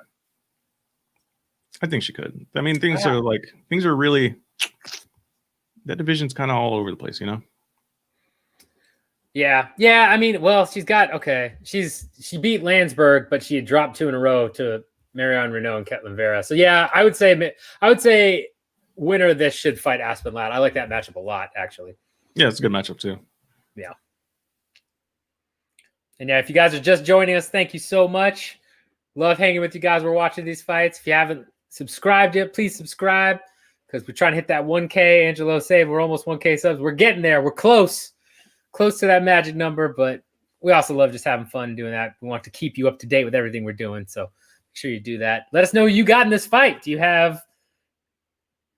I think she could. I mean, things are really. That division's kind of all over the place, you know. Yeah. I mean, well, she beat Landsberg, but she had dropped 2 in a row to Marion Renault and Ketlin Vera. So yeah, I would say winner of this should fight Aspen Ladd. I like that matchup a lot, actually. Yeah, it's a good matchup too. Yeah. And yeah, if you guys are just joining us, thank you so much. Love hanging with you guys. We're watching these fights. If you haven't subscribed yet, please subscribe because we're trying to hit that 1K. Angelo said we're almost 1K subs. We're getting there. We're close to that magic number, but we also love just having fun doing that. We want to keep you up to date with everything we're doing, so make sure you do that. Let us know who you got in this fight. Do you have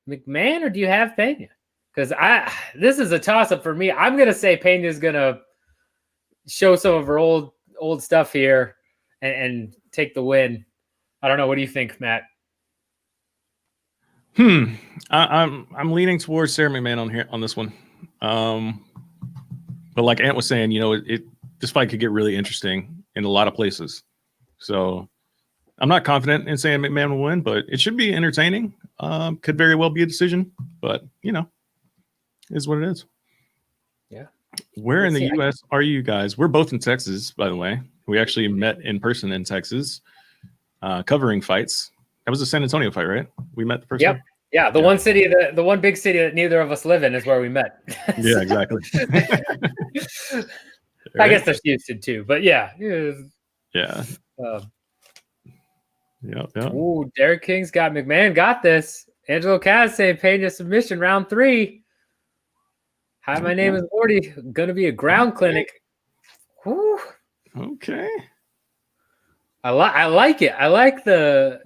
McMahon or do you have Pena? Because this is a toss-up for me. I'm going to say Pena's going to show some of her old stuff here and take the win. I don't know. What do you think, Matt? I'm leaning towards Sara McMann on this one. But like Ant was saying, you know, this fight could get really interesting in a lot of places. So I'm not confident in saying McMahon will win, but it should be entertaining. Could very well be a decision, but you know, it is what it is. Yeah. Where in the U.S. are you guys? We're both in Texas, by the way. We actually met in person in Texas, covering fights. That was a San Antonio fight, right? We met the first time. Yeah, the one city, the one big city that neither of us live in is where we met. Yeah, exactly. I guess there's Houston too, but yeah. Yeah. Ooh, Derek King's got McMahon got this. Angelo Kaz saying Pena submission round 3. Hi, my name is Morty. Gonna be a ground clinic. Woo. Okay. I like it. I like the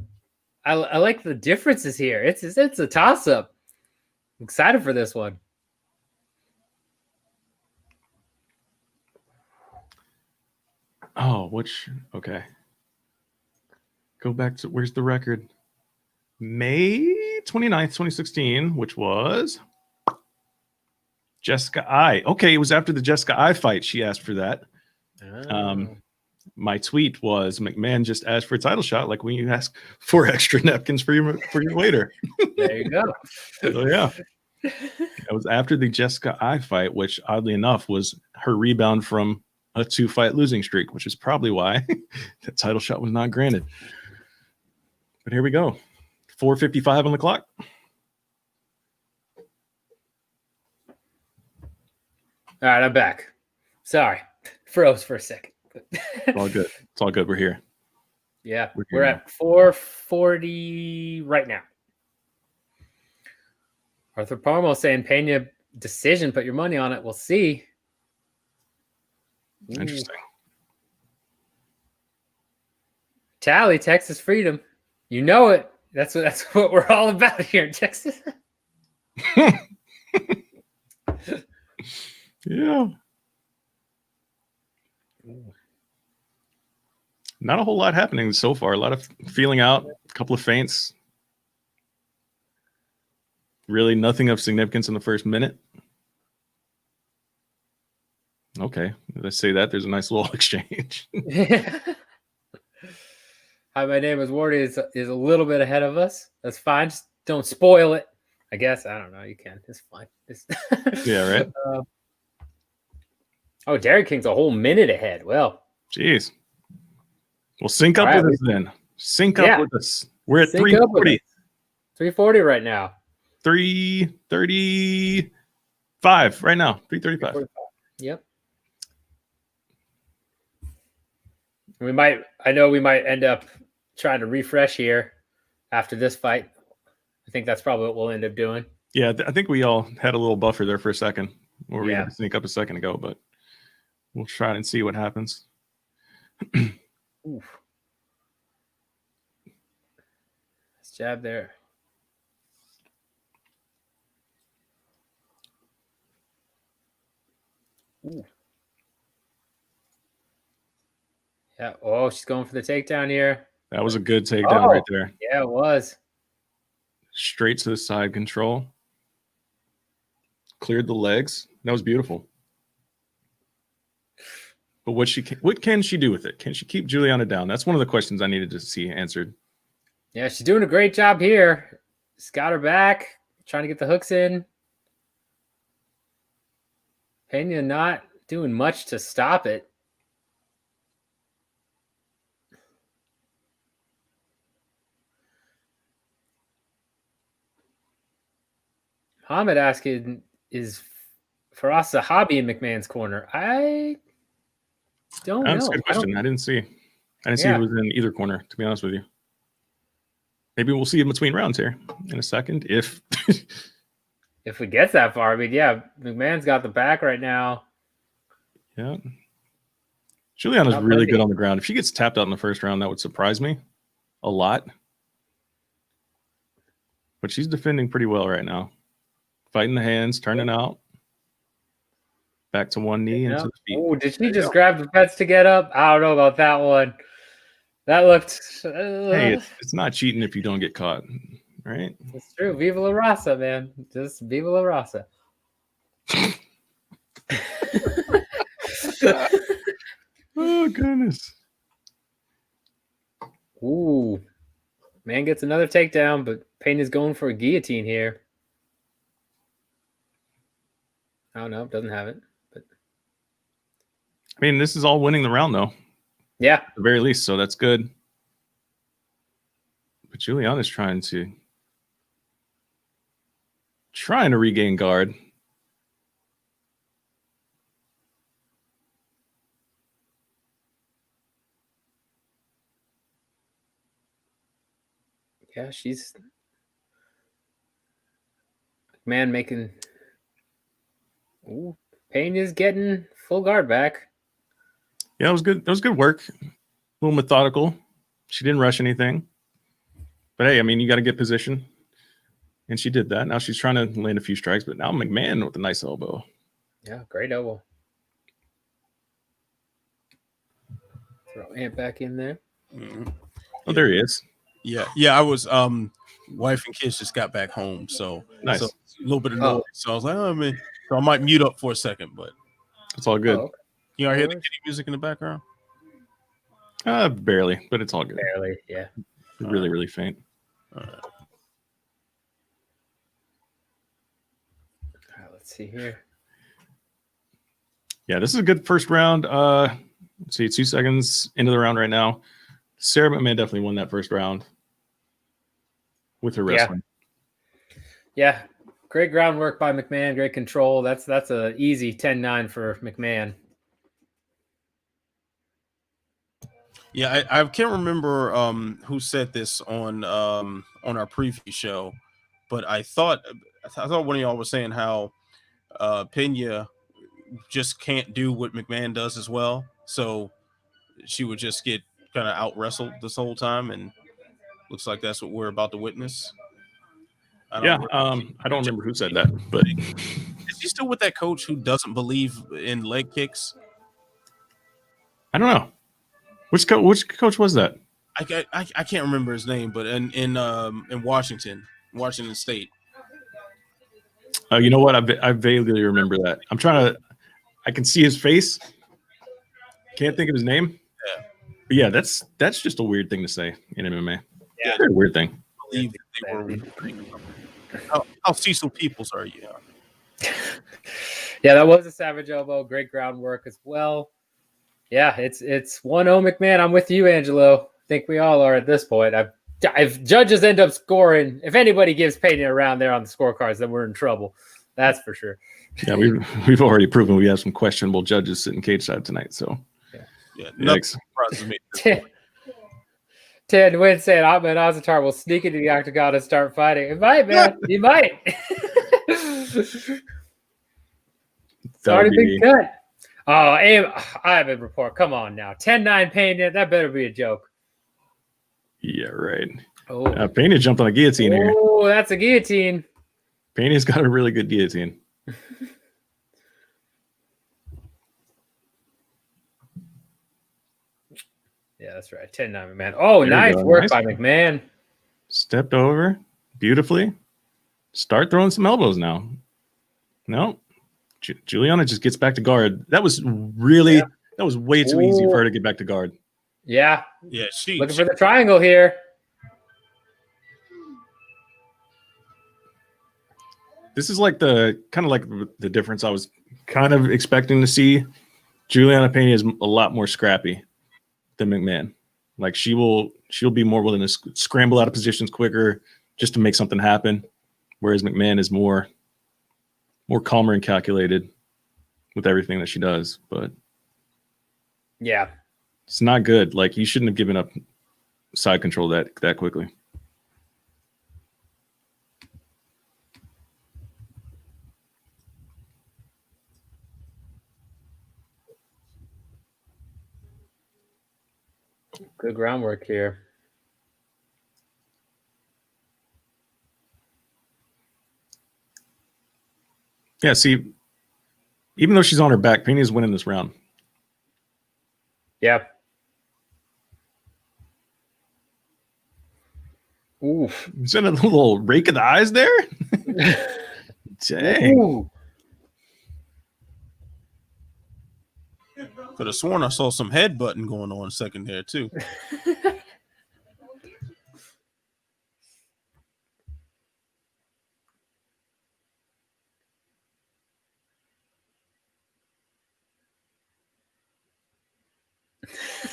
differences here. It's a toss-up. I'm excited for this one. Oh, okay. Go back to where's the record? May 29th, 2016, which was Jessica I. Okay, it was after the Jessica I fight. She asked for that. My tweet was McMahon just asked for a title shot, like when you ask for extra napkins for your waiter. There you go. So yeah, it was after the Jessica I fight, which oddly enough was her rebound from a 2-fight losing streak, which is probably why that title shot was not granted. But here we go, 4:55 on the clock. All right, I'm back. Sorry, froze for a second. It's all good. It's all good. We're here. Yeah, we're at 440 right now. Arthur Parmo saying Pena decision. Put your money on it. We'll see. Interesting. Tally, Texas freedom. You know it. That's what we're all about here in Texas. Yeah. Not a whole lot happening so far. A lot of feeling out, a couple of feints. Really nothing of significance in the first minute. Okay, let's say that. There's a nice little exchange. Hi, my name is Wardy is a little bit ahead of us. That's fine. Just don't spoil it. I guess. I don't know. You can. It's fine. Yeah, right? Oh, Derek King's a whole minute ahead. Well. Jeez. Well, sync up with us then. Sync up with us. We're at 340. 340 right now. 335 right now. 335. Yep. I know we might end up trying to refresh here after this fight. I think that's probably what we'll end up doing. Yeah, I think we all had a little buffer there for a second where we had to sneak up a second ago, but we'll try and see what happens. Oof. Nice jab there. Ooh. Yeah. Oh, she's going for the takedown here. That was a good takedown right there. Yeah, it was. Straight to the side control. Cleared the legs. That was beautiful. But what can she do with it? Can she keep Julianna down? That's one of the questions I needed to see answered. Yeah, she's doing a great job here. She's got her back, trying to get the hooks in. Pena not doing much to stop it. Muhammad asking, is Faraz a hobby in McMahon's corner? I don't know. That's a good question. I didn't see he was in either corner, to be honest with you. Maybe we'll see in between rounds here in a second if if it gets that far. I mean, yeah, McMahon's got the back right now. Yeah. Julianna's really good on the ground. If she gets tapped out in the first round, that would surprise me a lot. But she's defending pretty well right now. Fighting the hands, turning out. Back to one knee into the feet. Oh, did she just grab the pets to get up? I don't know about that one. That looked... Hey, it's not cheating if you don't get caught, right? It's true. Viva la raza, man. Just viva la raza. Oh, goodness. Ooh. Man gets another takedown, but Pena's going for a guillotine here. Oh, no, doesn't have it. But I mean, this is all winning the round, though. Yeah. At the very least, so that's good. But Julianna's trying to regain guard. Yeah, she's man making. Ooh, Pena's getting full guard back. Yeah, it was good. That was good work. A little methodical. She didn't rush anything. But hey, I mean, you got to get position. And she did that. Now she's trying to land a few strikes, but now McMahon with a nice elbow. Yeah, great elbow. Throw Ant back in there. Mm-hmm. Oh, there he is. Yeah. I was wife and kids just got back home, so nice. So a little bit of noise. So I was like, oh man, so I might mute up for a second, but it's all good. Okay. You hear the kitty music in the background? Barely, but it's all good. Barely, yeah. Really, really faint. All right. All right, let's see here. Yeah, this is a good first round. Let's see, 2 seconds into the round right now. Sara McMann definitely won that first round with her wrestling. Yeah, great groundwork by McMahon. Great control. That's a easy 10-9 for McMahon. Yeah, I can't remember who said this on our preview show, but I thought one of y'all was saying how Pena just can't do what McMahon does as well, so she would just get kind of out wrestled this whole time, and looks like that's what we're about to witness. I don't remember who said that, but is he still with that coach who doesn't believe in leg kicks? I don't know. Which coach was that? I can't remember his name, but in Washington State. You know what? I vaguely remember that. I can see his face. Can't think of his name. Yeah. But yeah, that's just a weird thing to say in MMA. Yeah, very weird thing. I believe that they were. How Cecil Peoples are you? Yeah, that was a savage elbow. Great groundwork as well. Yeah, it's 1-0 McMahon. I'm with you, Angelo. I think we all are at this point. If judges end up scoring, if anybody gives Pena around there on the scorecards, then we're in trouble. That's for sure. Yeah, we've already proven we have some questionable judges sitting cage side tonight. So yeah, nothing surprises me. Ted Wynn saying Ahmed Azatar will sneak into the octagon and start fighting. It might, man. He might. It's already been cut. Oh, I have a report. Come on now. 10-9 Pena. That better be a joke. Yeah, right. Oh, Pena jumped on a guillotine here. Oh, that's a guillotine. Pena's got a really good guillotine. Yeah, that's right. 10-9 McMahon. Oh, nice work by McMahon. Stepped over beautifully. Start throwing some elbows now. No. Julianna just gets back to guard. That was way too easy for her to get back to guard. Yeah. Yeah, looking for the triangle here. This is like the difference I was kind of expecting to see. Julianna Pena is a lot more scrappy than McMahon. Like she'll be more willing to scramble out of positions quicker just to make something happen, whereas McMahon is more calmer and calculated with everything that she does. But yeah, it's not good. Like you shouldn't have given up side control that quickly. Good groundwork here. Yeah, see, even though she's on her back, Pena's winning this round. Yeah. Oof. Is that a little rake of the eyes there? Dang. Ooh. Could have sworn I saw some headbutting going on second there too.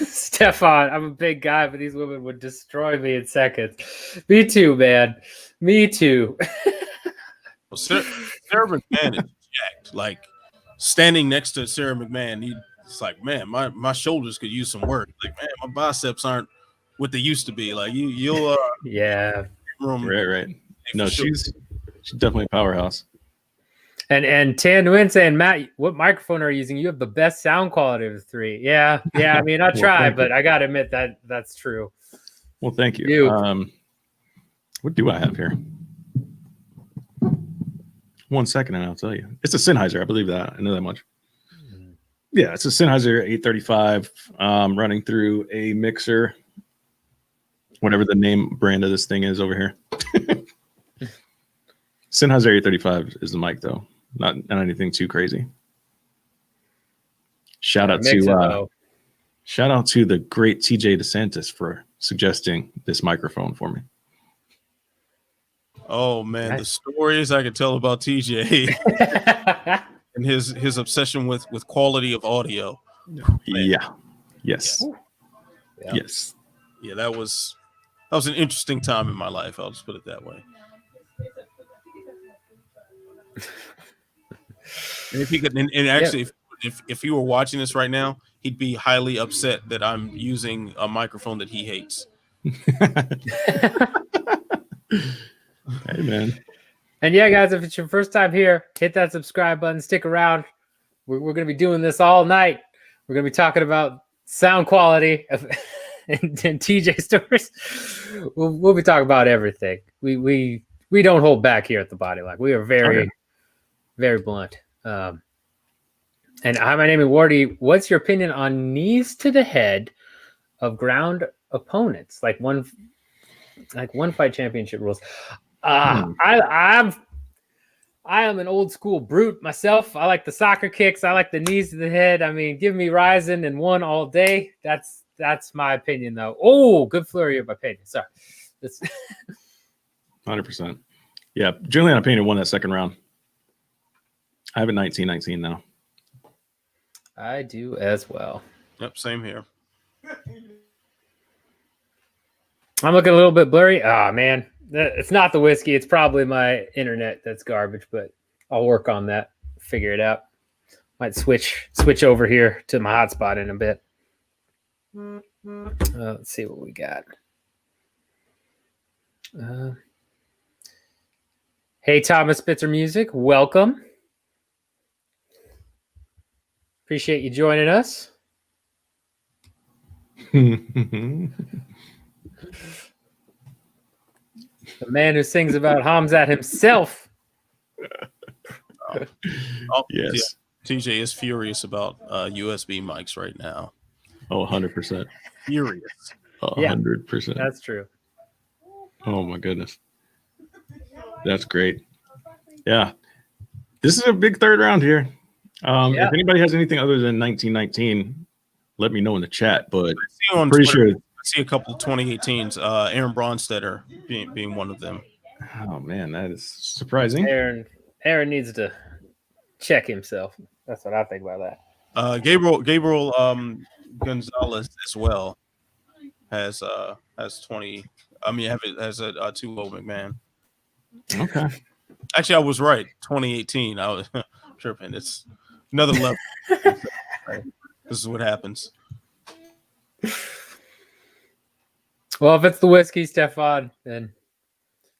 Stefan, I'm a big guy, but these women would destroy me in seconds. Me too, man. Me too. Well, Sarah McMann is jacked. Like standing next to Sara McMann, it's like, man, my shoulders could use some work. Like, man, my biceps aren't what they used to be. Like you'll yeah. Right. No, she's definitely a powerhouse. And Tan Nguyen saying, Matt, what microphone are you using? You have the best sound quality of the three. Yeah. I mean, I try, but I gotta admit that's true. Well, thank you. What do I have here? 1 second, and I'll tell you. It's a Sennheiser. I believe that. I know that much. Yeah, it's a Sennheiser 835 running through a mixer, whatever the name brand of this thing is over here. Sennheiser 835 is the mic, though. Not anything too crazy. Shout out to the great TJ DeSantis for suggesting this microphone for me. Oh man, the stories I could tell about TJ and his obsession with quality of audio. Yeah. Yes. Yeah. Yes. Yeah, that was an interesting time in my life. I'll just put it that way. And if he could, and actually, if he were watching this right now, he'd be highly upset that I'm using a microphone that he hates. Hey, man. And yeah, guys, if it's your first time here, hit that subscribe button. Stick around. We're going to be doing this all night. We're going to be talking about sound quality. and TJ stories. We'll be talking about everything. We don't hold back here at the Body Lock. We are very, very blunt. And hi, my name is Wardy. What's your opinion on knees to the head of ground opponents, like one fight championship rules? I am an old school brute myself. I like the soccer kicks. I like the knees to the head. I mean, give me Ryzen and one all day. That's my opinion, though. Oh, good flurry of opinion. Sorry. 100%. Yeah, Julianna Pena won that second round. I have it 19-19 now. I do as well. Yep, same here. I'm looking a little bit blurry. Ah, man. It's not the whiskey. It's probably my internet that's garbage, but I'll work on that. Figure it out. Might switch over here to my hotspot in a bit. Let's see what we got. Hey, Thomas Spitzer Music. Welcome. Appreciate you joining us. The man who sings about Hamzat himself. Yes. TJ is furious about USB mics right now. Oh, 100%. Furious. 100%. That's true. Oh, my goodness. That's great. Yeah. This is a big third round here. If anybody has anything other than 1919, let me know in the chat. But I'm pretty sure. I see a couple of 2018s. Aaron Bronstetter being one of them. Oh man, that is surprising. Aaron needs to check himself. That's what I think about that. Gabriel Gonzalez as well has 20. I mean, has a 2-0 McMahon. Okay. Actually, I was right. 2018. I was tripping. It's another level. This is what happens. Well, if it's the whiskey, Stefan, then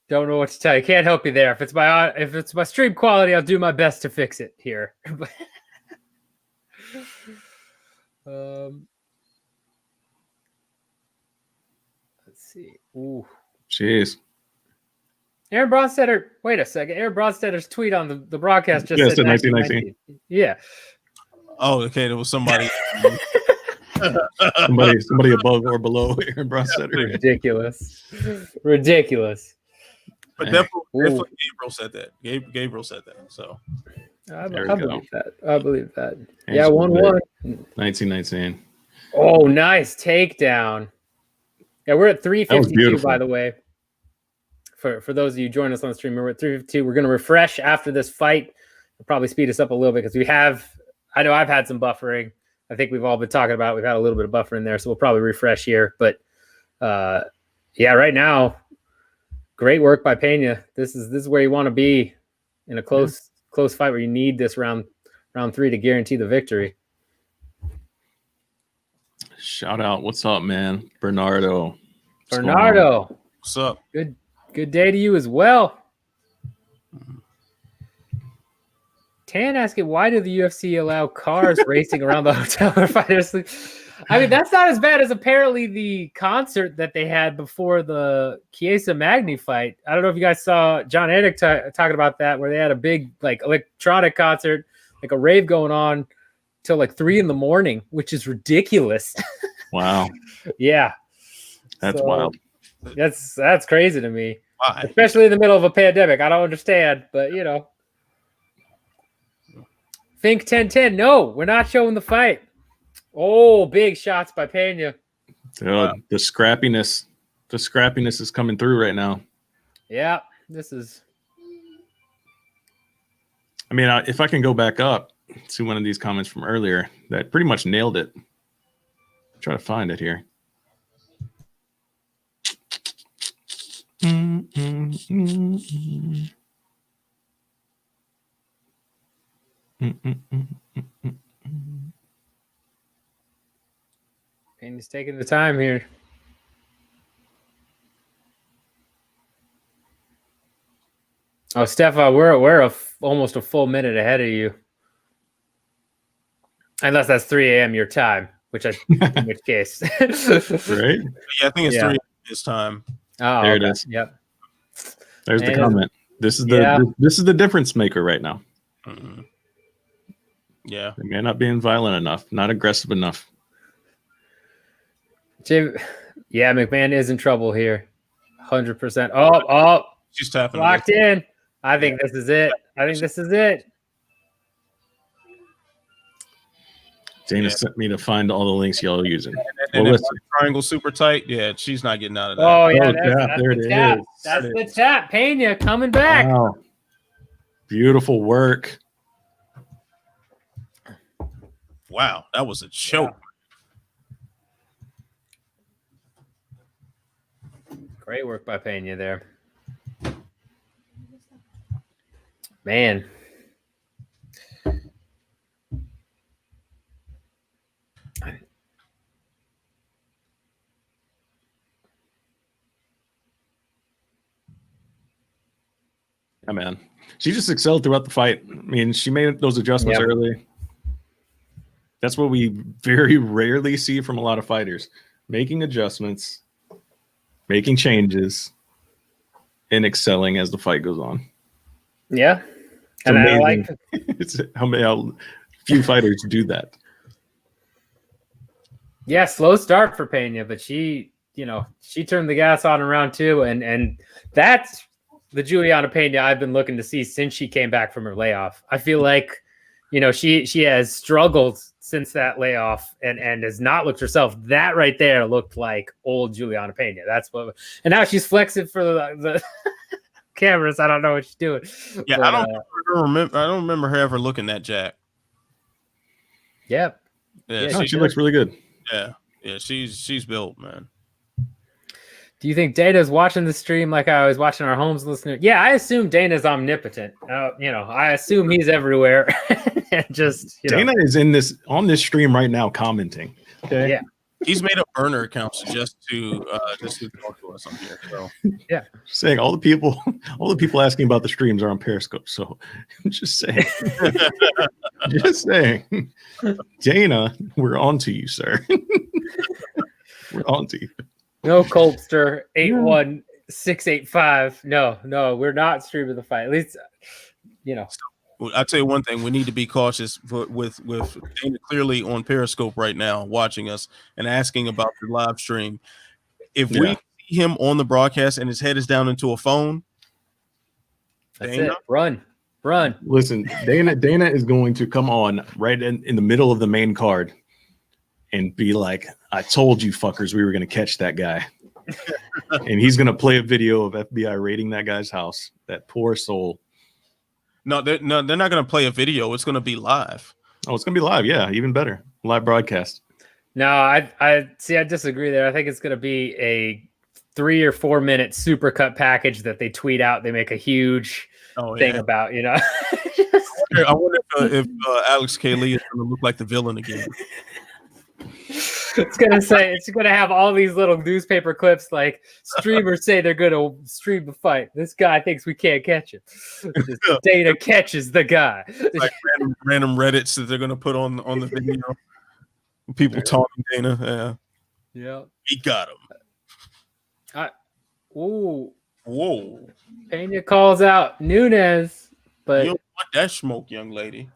don't know what to tell you. Can't help you there. If it's my stream quality, I'll do my best to fix it here. Let's see. Ooh. Jeez. Aaron Bronstetter. Wait a second. Aaron Bronstetter's tweet on the broadcast just said 1919. Yeah. Oh, okay. There was somebody. somebody above or below Aaron Bronstetter. Ridiculous. But definitely Gabriel said that. Gabriel said that. So I believe that. Yeah, 1-1. 1919. Oh, nice takedown. Yeah, we're at 352, by the way. For those of you joining us on the stream, we're at 352. We're going to refresh after this fight. We'll probably speed us up a little bit because I know I've had some buffering. I think we've all been talking about it. We've had a little bit of buffer in there, so we'll probably refresh here. But right now, great work by Pena. This is where you want to be in a close fight where you need this round 3 to guarantee the victory. Shout out. What's up, man? Bernardo. What's up? Good day to you as well. Tan asking, why do the UFC allow cars racing around the hotel where fighters sleep? I mean, that's not as bad as apparently the concert that they had before the Chiesa Magny fight. I don't know if you guys saw John Anik talking about that, where they had a big like electronic concert, like a rave going on till like 3 a.m, which is ridiculous. Wow. Yeah. That's wild. That's crazy to me. Why? Especially in the middle of a pandemic. I don't understand, but you know. Think 10-10. No, we're not showing the fight. Oh, big shots by Pena. Dude, the scrappiness is coming through right now. Yeah, this is. I mean, if I can go back up to one of these comments from earlier that pretty much nailed it. Try to find it here. Pena's taking the time here. Oh, Stefan, we're almost a full minute ahead of you. Unless that's 3 a.m. your time, in which case. Right? Yeah, I think it's Yeah. 3 this time. Oh, There it okay. is. Yep. There's the And- comment. This is the difference maker right now. Mm-hmm. Yeah. They may not being violent enough, not aggressive enough. Jim, yeah, McMahon is in trouble here. 100%. Oh, She's tapping. locked in. I think this is it. Dana sent me to find all the links y'all are using. And Well, if listen. triangle super tight, yeah, she's not getting out of that. Oh, yeah, Oh, that's there the it tap. is. That's the tap. Pena coming back. Wow. Beautiful work. Wow, that was a choke. Great work by Pena there. Man. Yeah, man. She just excelled throughout the fight. I mean, she made those adjustments early. That's what we very rarely see from a lot of fighters. Making adjustments, making changes, and excelling as the fight goes on. Yeah. It's And I amazing. like It's how few fighters do that. Yeah, slow start for Pena, but she turned the gas on in round 2, and that's the Julianna Pena I've been looking to see since she came back from her layoff. I feel like, she has struggled since that layoff and has not looked herself. That right there looked like old Julianna Pena. That's what, and now she's flexing for the cameras. I don't know what she's doing. Yeah, but, I don't remember her ever looking that jack. Yep. Yeah, No, she looks really good. Yeah, she's built, man. Do you think Dana's watching the stream like I was watching our homes listener? Yeah, I assume Dana's omnipotent. I assume he's everywhere. And just Dana is on this stream right now commenting. Okay. Yeah. He's made up burner accounts just to talk to us on here. So yeah, saying all the people asking about the streams are on Periscope. So just saying, Dana, we're on to you, sir. We're on to you. No Colbster 81685. No, we're not streaming the fight. At least, I'll tell you one thing: we need to be cautious with Dana clearly on Periscope right now, watching us and asking about the live stream. If we see him on the broadcast and his head is down into a phone, that's it. Run. Listen, Dana is going to come on right in the middle of the main card and be like, "I told you, fuckers, we were going to catch that guy." And he's going to play a video of FBI raiding that guy's house. That poor soul. No, they're not going to play a video. It's going to be live. Oh, it's going to be live. Yeah, even better. Live broadcast. No, I disagree there. I think it's going to be a 3 or 4 minute supercut package that they tweet out. They make a huge thing about, I wonder if Alex K. Lee is going to look like the villain again. It's gonna have all these little newspaper clips like streamers say they're gonna stream the fight. This guy thinks we can't catch him. Dana catches the guy. Like random Reddits that they're gonna put on the video. People taunting Dana. Yeah. He got him. Whoa. Pena calls out Nunes, but you don't want that smoke, young lady.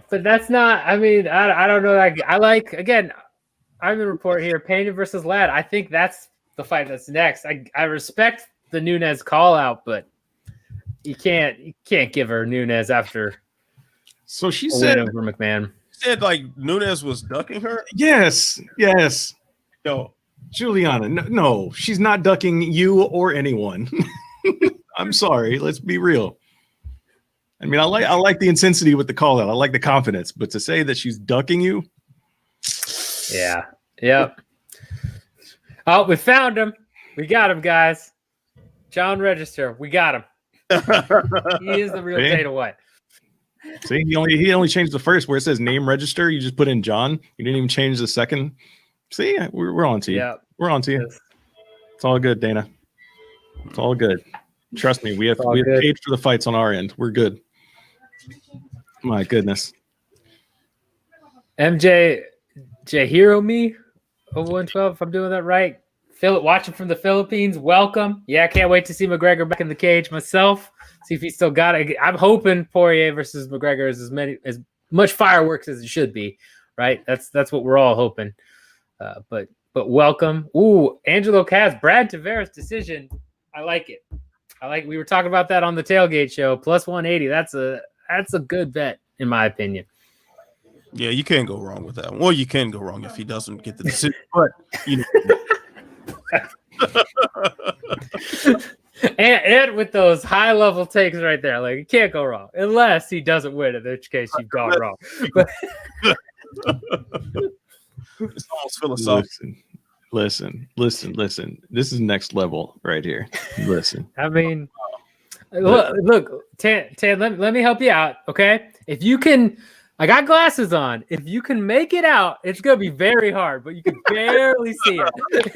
But that's not. I mean, I don't know. I like, again, I'm the report here. Pena versus Ladd. I think that's the fight that's next. I respect the Nunes call out, but you can't give her Nunes after. So she said over McMahon. Said like Nunes was ducking her. Yes. No, Julianna. No, she's not ducking you or anyone. I'm sorry. Let's be real. I mean, I like the intensity with the call out. I like the confidence, but to say that she's ducking you. Yeah. Yep. Oh, we found him. We got him, guys. John Register. We got him. He is the real Dana White. See, he only changed the first where it says name register. You just put in John. You didn't even change the second. See, we're on to you. Yep. We're on to you. It's all good, Dana. It's all good. Trust me, we have paid for the fights on our end. We're good. My goodness. MJ Jahiro me over 112, if I'm doing that right. Watching from the Philippines. Welcome. Yeah, I can't wait to see McGregor back in the cage myself. See if he still got it. I'm hoping Poirier versus McGregor is as much fireworks as it should be, right? That's what we're all hoping. But welcome. Ooh, Angelo Caz, Brad Tavares decision. I like it. We were talking about that on the tailgate show. Plus 180. That's a good bet in my opinion. Yeah, you can't go wrong with that one. Well, you can go wrong if he doesn't get the decision, but you know. and with those high level takes right there, like you can't go wrong unless he doesn't win, in which case you've gone wrong. But it's almost philosophical. Listen. This is next level right here. Listen. I mean, look, Tan, let me help you out, okay? If you can, I got glasses on. If you can make it out, it's gonna be very hard, but you can barely see it.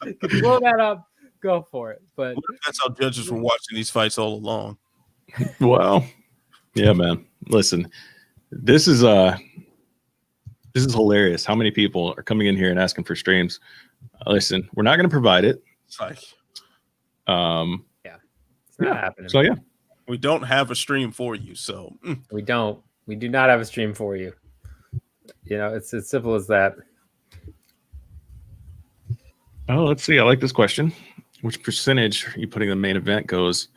You can blow that up, go for it. But that's how judges were watching these fights all along. Wow. Yeah, man. Listen, this is hilarious. How many people are coming in here and asking for streams? Listen, we're not going to provide it. It's like, it's not happening. So yeah, we don't have a stream for you. So we do not have a stream for you. You know, it's as simple as that. Oh, let's see. I like this question. Which percentage are you putting in the main event goes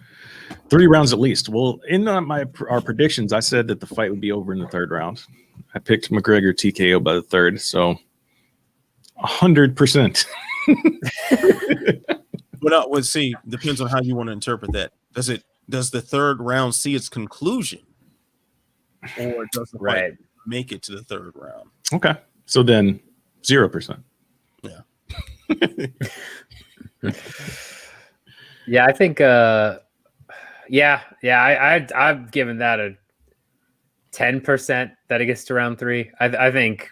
3 rounds at least? Well, in our predictions, I said that the fight would be over in the 3rd round. I picked McGregor TKO by the 3rd, so 100%. Well, see, depends on how you want to interpret that. Does the 3rd round see its conclusion, or does the fight make it to the 3rd round? Okay, so then 0%. Yeah. Yeah, I think I've given that a 10% that it gets to round 3. I think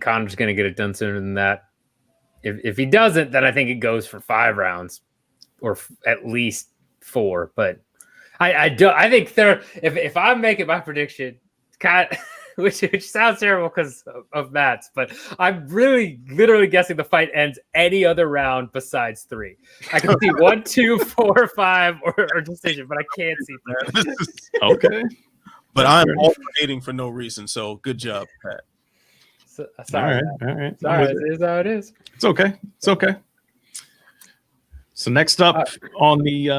Conor's going to get it done sooner than that. If he doesn't, then I think it goes for 5 rounds or at least 4. But I think if I'm making my prediction, which sounds terrible because of Matt's, but I'm really literally guessing the fight ends any other round besides 3. I can see 1, 2, 4, 5 or decision, but I can't see that. Okay. But I'm alternating for no reason, so good job, Pat. Sorry. All right. Sorry, it is how it is. It's okay. So next up on the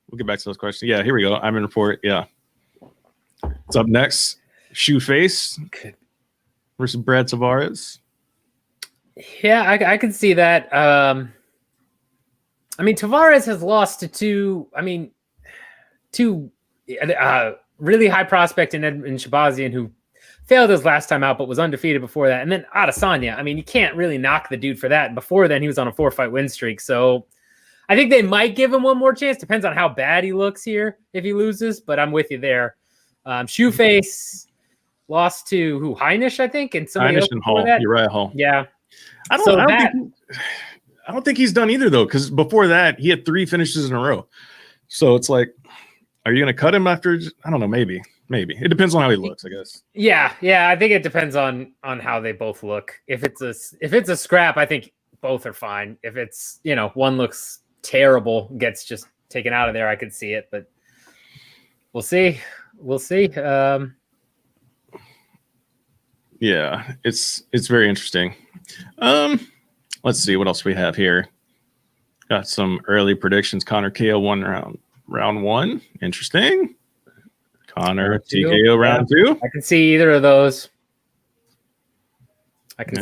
we'll get back to those questions. Yeah, here we go. I'm in report. Yeah. What's up next? Shoe Face versus Brad Tavares. Yeah, I can see that. I mean, Tavares has lost to two really high prospect in Shabazian, who failed his last time out but was undefeated before that, and then Adesanya. I mean, you can't really knock the dude for that. And before then, he was on a 4-fight win streak. So I think they might give him one more chance. Depends on how bad he looks here if he loses. But I'm with you there. Shoeface lost to who? Heinisch, I think, and somebody else and Hall. Uriah Hall. Yeah. I don't think he's done either though, because before that he had 3 finishes in a row. So it's like, are you going to cut him after? I don't know. Maybe. It depends on how he looks, I guess. Yeah. I think it depends on how they both look. If it's a scrap, I think both are fine. If it's one looks terrible, gets just taken out of there, I could see it, but we'll see. Yeah, it's very interesting. Let's see what else we have here. Got some early predictions. Conor KO 1 round 1. Interesting. Conor TKO round 2. I can see either of those. Like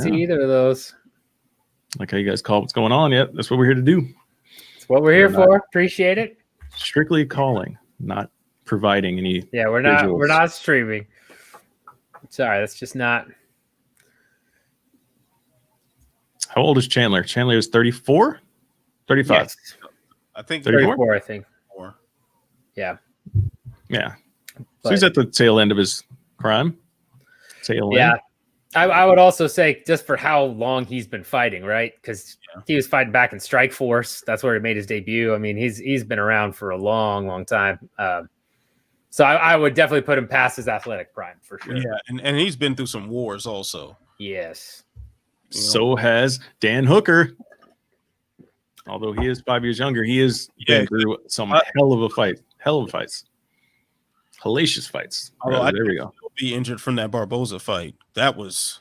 how you guys call what's going on. Yeah, that's what we're here to do. That's what we're here for. Appreciate it. Strictly calling, not providing any. Yeah, we're not streaming. Sorry, that's just not. How old is Chandler? Chandler is 34? 35? Yes. I think 34, I think. 4. Yeah. Yeah. So he's at the tail end of his crime. Yeah. I would also say just for how long he's been fighting, right? Because he was fighting back in Strikeforce. That's where he made his debut. I mean, he's been around for a long, long time. So I would definitely put him past his athletic prime for sure. Yeah, and he's been through some wars also. Yes. So has Dan Hooker. Although he is 5 years younger, he has been through some hell of fights. Hellacious fights. Although there we go. Be injured from that Barboza fight. That was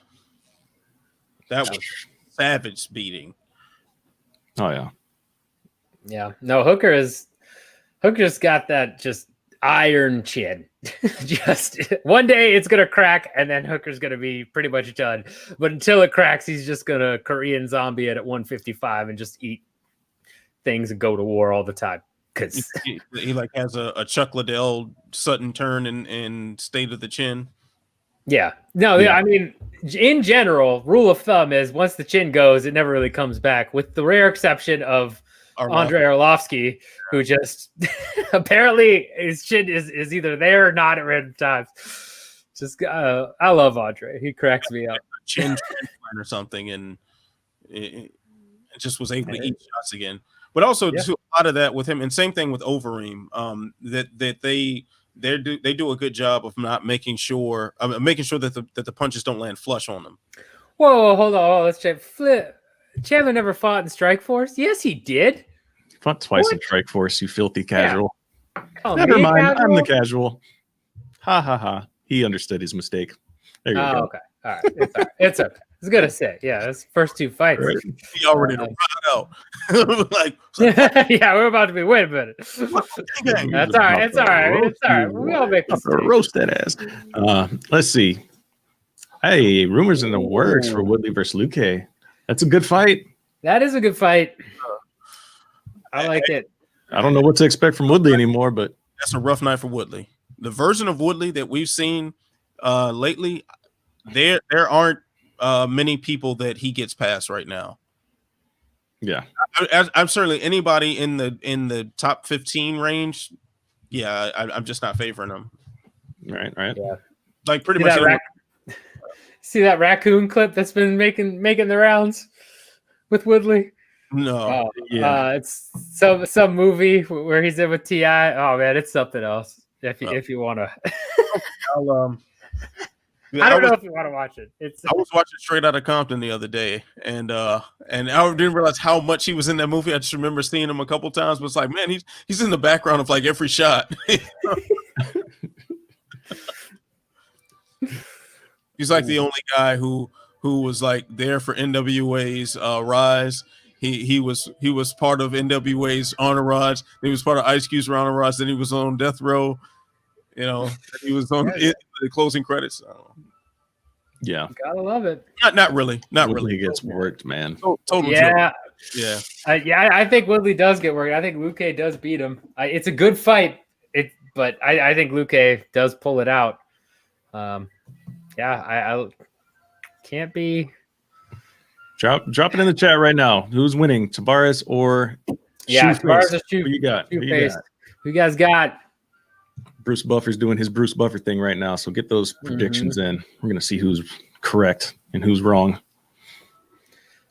savage beating. Oh yeah. Yeah. No, Hooker's got that just iron chin. Just one day it's gonna crack, and then Hooker's gonna be pretty much done. But until it cracks, he's just gonna Korean zombie it at 155 and just eat things and go to war all the time. Because he like has a Chuck Liddell sudden turn in state of the chin. Yeah. No, yeah. I mean, in general, rule of thumb is once the chin goes, it never really comes back, with the rare exception of Andrei Arlovsky, who just apparently his chin is either there or not at random times. Just I love Andre. He cracks me up. Chin or something, and it just was able to eat shots again. But also a lot of that with him, and same thing with Overeem. That they do a good job of not making sure that the punches don't land flush on them. Whoa, hold on, let's check. Chandler never fought in Strikeforce. Yes, he did. Fought twice in Strikeforce. You filthy casual. Yeah. Oh, never mind. Casual? I'm the casual. Ha ha ha. He understood his mistake. There you go. Okay. All right. It's all right. It's okay. I was gonna say, yeah, that's first two fights. Right. He already run out. Like, yeah, we're about to be. Wait a minute. That's all right. It's all right. It's all right. We all make mistakes. Roast that ass. Let's see. Hey, rumors in the works for Woodley versus Luque. That's a good fight. That is a good fight. I like it. I don't know what to expect from Woodley anymore, but that's a rough night for Woodley. The version of Woodley that we've seen lately, there aren't many people that he gets past right now. Yeah, I'm certainly anybody in the top 15 range. Yeah, I'm just not favoring him. Right. Yeah, like pretty much. See that raccoon clip that's been making the rounds with Woodley? No, it's some movie where he's in with T.I. Oh man, it's something else. If you want to, I don't know if you want to watch it. I was watching Straight Outta Compton the other day, and I didn't realize how much he was in that movie. I just remember seeing him a couple times, but it's like, man, he's in the background of like every shot. He's like the only guy who was like there for NWA's rise. He was part of NWA's entourage. He was part of Ice Cube's entourage. Then he was on Death Row. You know, he was on the closing credits. Yeah, gotta love it. Not really. Woodley gets worked, man. Total yeah, joke. Yeah. I think Woodley does get worked. I think Luque does beat him. It's a good fight. But I think Luque does pull it out. I can't be. Drop it in the chat right now. Who's winning, Tavares or Tavares or Who you got? Who you guys got? Bruce Buffer's doing his Bruce Buffer thing right now, so get those predictions in. We're gonna see who's correct and who's wrong.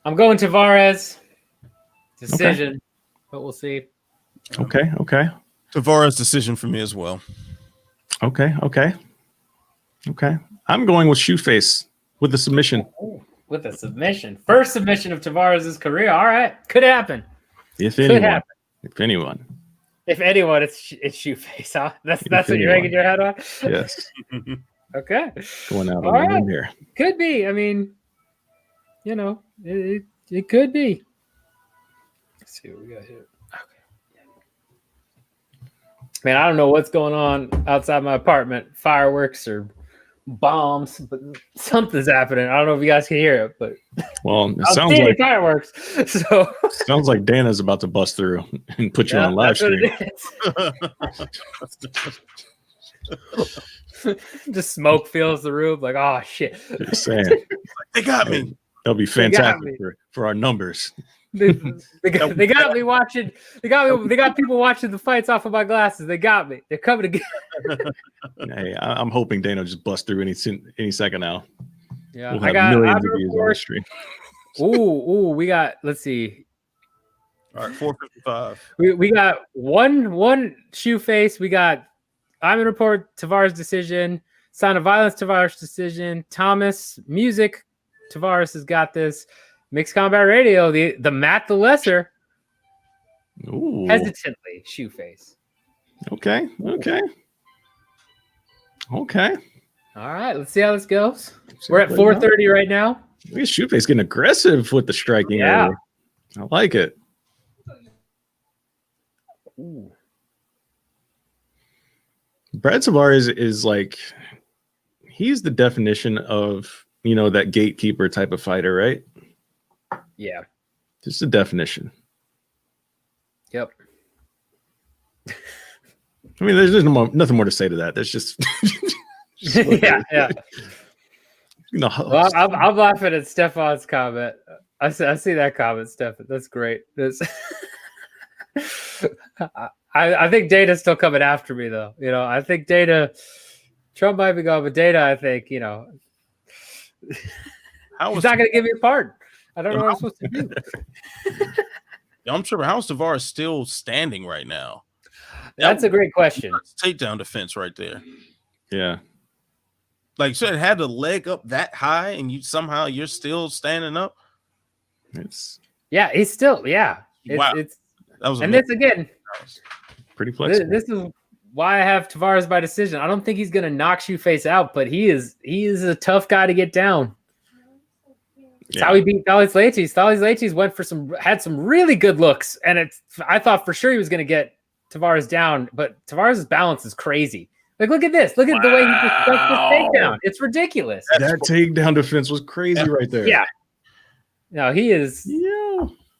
I'm going Tavares. Decision, but we'll see. Okay. Tavares decision for me as well. Okay. I'm going with Shoeface with the submission. With a submission. First submission of Tavares' career. All right. Could happen. If anyone. If anyone, it's Shoeface, huh? That's what you're hanging your head on? Yes. Okay. Going out on the limb here. Could be. I mean, it could be. Let's see what we got here. Okay. Man, I don't know what's going on outside my apartment. Fireworks or bombs, but something's happening. I don't know if you guys can hear it, but it sounds like fireworks. So sounds like Dana's about to bust through and put you on live stream. Just smoke fills the room. Like, oh shit! Just saying, they got me. That'll be fantastic for our numbers. They got me watching. They got people watching the fights off of my glasses. They got me. They're coming again. Hey, I'm hoping Dana just bust through any second now. Yeah, we'll have millions of views on the stream. Ooh, we got. Let's see. All right, 455. We got one Shoeface. We got I'm going to report Tavares decision. Sign of violence, Tavares decision. Thomas, music, Tavares has got this. Mixed Combat Radio, the Matt the Lesser. Ooh. Hesitantly, shoe face. Okay. All right, let's see how this goes. We're at 4:30 right now. Look at Shoeface getting aggressive with the striking. Yeah. Early. I like it. Ooh. Brad Tavares is like, he's the definition of, that gatekeeper type of fighter, right? Yeah. Just the definition. Yep. I mean, there's nothing more to say to that. There's just, yeah. Well, I'm laughing at Stefan's comment. I see that comment, Stefan. That's great. I think Data's still coming after me, though. I think Trump might be gone, but Data, I think, he's not going to give me a pardon. I don't know what I'm supposed to do. I'm sure. How's Tavares still standing right now? That's a great question. Takedown defense right there. Yeah. Like, so it had the leg up that high, and you're still standing up. He's still wow. That was amazing. This again. Pretty flexible. This is why I have Tavares by decision. I don't think he's going to knock Shoeface out, but he is a tough guy to get down. It's how he beat Thales Leites. Thales Leites had some really good looks, and I thought for sure he was going to get Tavares down, but Tavares' balance is crazy. Like, look at this. Look at the way he just stuck this takedown. It's ridiculous. That takedown defense was crazy right there. Yeah. No, he is.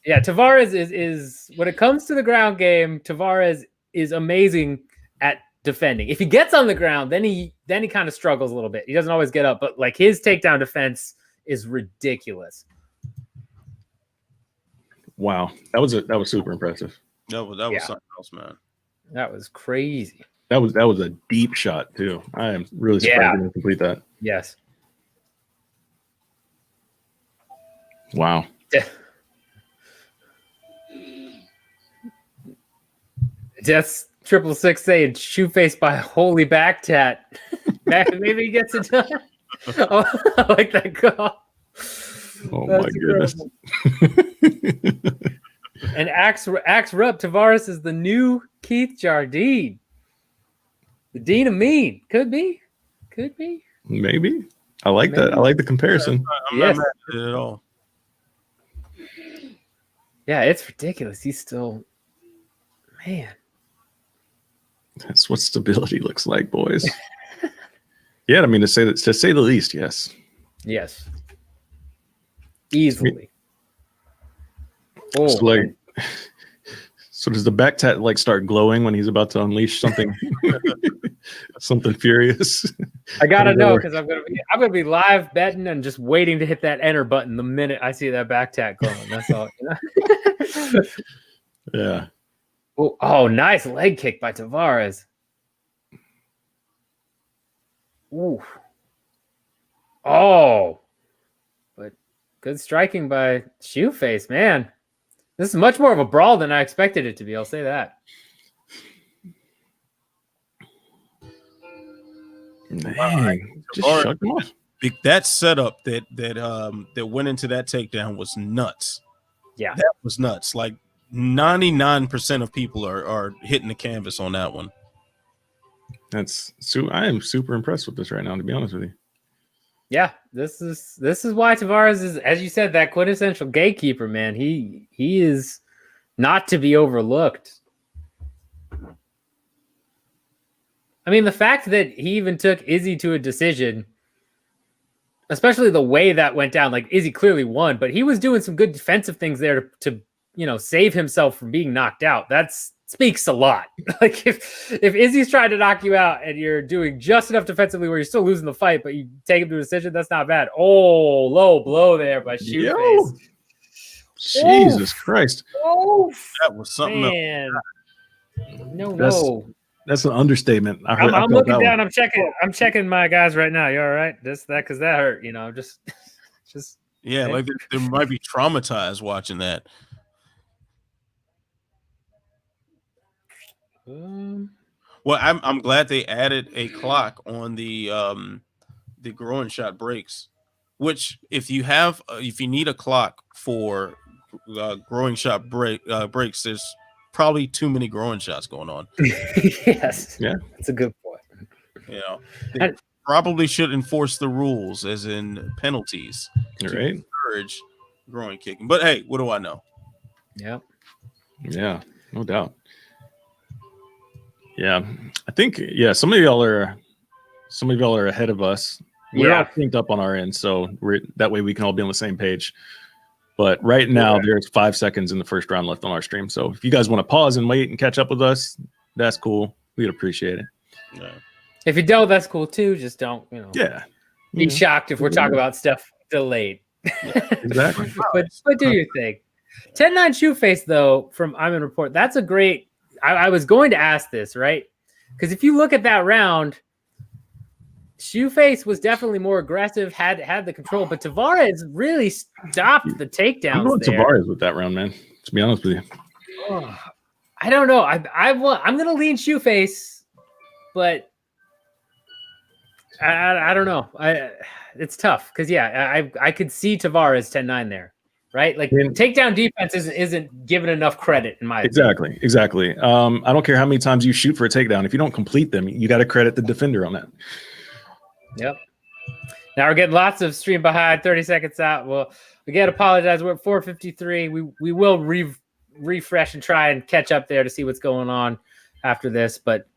Yeah, Tavares is when it comes to the ground game, Tavares is amazing at defending. If he gets on the ground, then he kind of struggles a little bit. He doesn't always get up, but like his takedown defense is ridiculous. Wow, that was super impressive. That was something else, man. That was crazy. That was a deep shot too. I am really surprised he didn't complete that. Yes. Wow. Just 666 saying Shoeface by holy back tat. Maybe he gets it done. Oh, I like that call. Oh, that's my goodness. And Axe Rupp, Tavares is the new Keith Jardine. The Dean of Mean. Could be. Maybe. I like that. I like the comparison. I'm not mad at it at all. Yeah, it's ridiculous. He's still, man. That's what stability looks like, boys. Yeah, I mean, to say the least, yes. Yes. Easily. So does the back tat like start glowing when he's about to unleash something something furious? I gotta know, because I'm gonna be live betting and just waiting to hit that enter button the minute I see that back tat glowing. That's all. Yeah. Oh, nice leg kick by Tavares. Ooh. Oh. But good striking by Shoeface, man. This is much more of a brawl than I expected it to be. I'll say that. Man, just shut him off. That setup that went into that takedown was nuts. Yeah, that was nuts. Like 99% of people are hitting the canvas on that one. I am super impressed with this right now, to be honest with you. Yeah, this is why Tavares is, as you said, that quintessential gatekeeper, man. He is not to be overlooked. I mean, the fact that he even took Izzy to a decision, especially the way that went down, like Izzy clearly won, but he was doing some good defensive things there to save himself from being knocked out. That speaks a lot. Like if Izzy's trying to knock you out and you're doing just enough defensively where you're still losing the fight, but you take him to a decision, that's not bad. Oh, low blow there by Shoeface. Jesus Christ. That was something man. else. No. That's an understatement. I'm looking down. I'm checking my guys right now. You all right? Because that hurt. Just. Yeah, like they might be traumatized watching that. Well, I'm glad they added a clock on the groin shot breaks, which if you need a clock for groin shot breaks, there's probably too many groin shots going on. Yes. Yeah. That's a good point. You know, they probably should enforce the rules as in penalties to encourage groin kicking. But hey, what do I know? Yep. Yeah, no doubt. Yeah, I think some of y'all are ahead of us. We're all synced up on our end, so that way we can all be on the same page. But right now, there's 5 seconds in the first round left on our stream. So if you guys want to pause and wait and catch up with us, that's cool. We'd appreciate it. Yeah. If you don't, that's cool too. Just don't, be shocked if we're talking about stuff delayed. Exactly. but do your thing. 10-9 shoe face though from Iman Report. That's a great. I was going to ask this, right? Because if you look at that round, Shoeface was definitely more aggressive, had the control, but Tavares really stopped the takedowns. I'm going Tavares with that round, man. To be honest with you, I don't know. I'm going to lean Shoeface, but I don't know. It's tough because I could see Tavares 10-9 there. Right, like takedown defense isn't given enough credit in my opinion. Exactly. I don't care how many times you shoot for a takedown. If you don't complete them, you got to credit the defender on that. Yep. Now we're getting lots of stream behind. 30 seconds out. Well, again, apologize. We're at 4:53. We will refresh and try and catch up there to see what's going on after this. But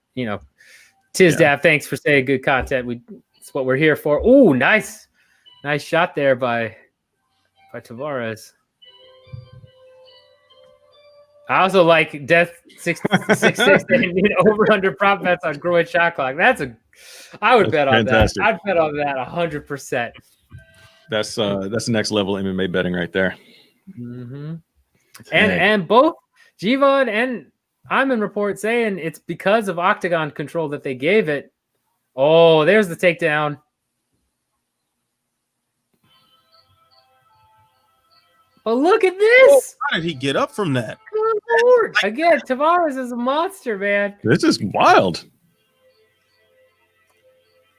Tizdab, thanks for saying good content. It's what we're here for. Ooh, nice shot there by Tavares. I also like Death 666 over under prop bets on groin shot clock. I would bet on that. I'd bet on that 100%. That's the next level MMA betting right there. Mm-hmm. And both Jivon and Iman Report saying it's because of octagon control that they gave it. Oh, there's the takedown. But look at this! How did he get up from that? Good Lord! Again, Tavares is a monster, man. This is wild.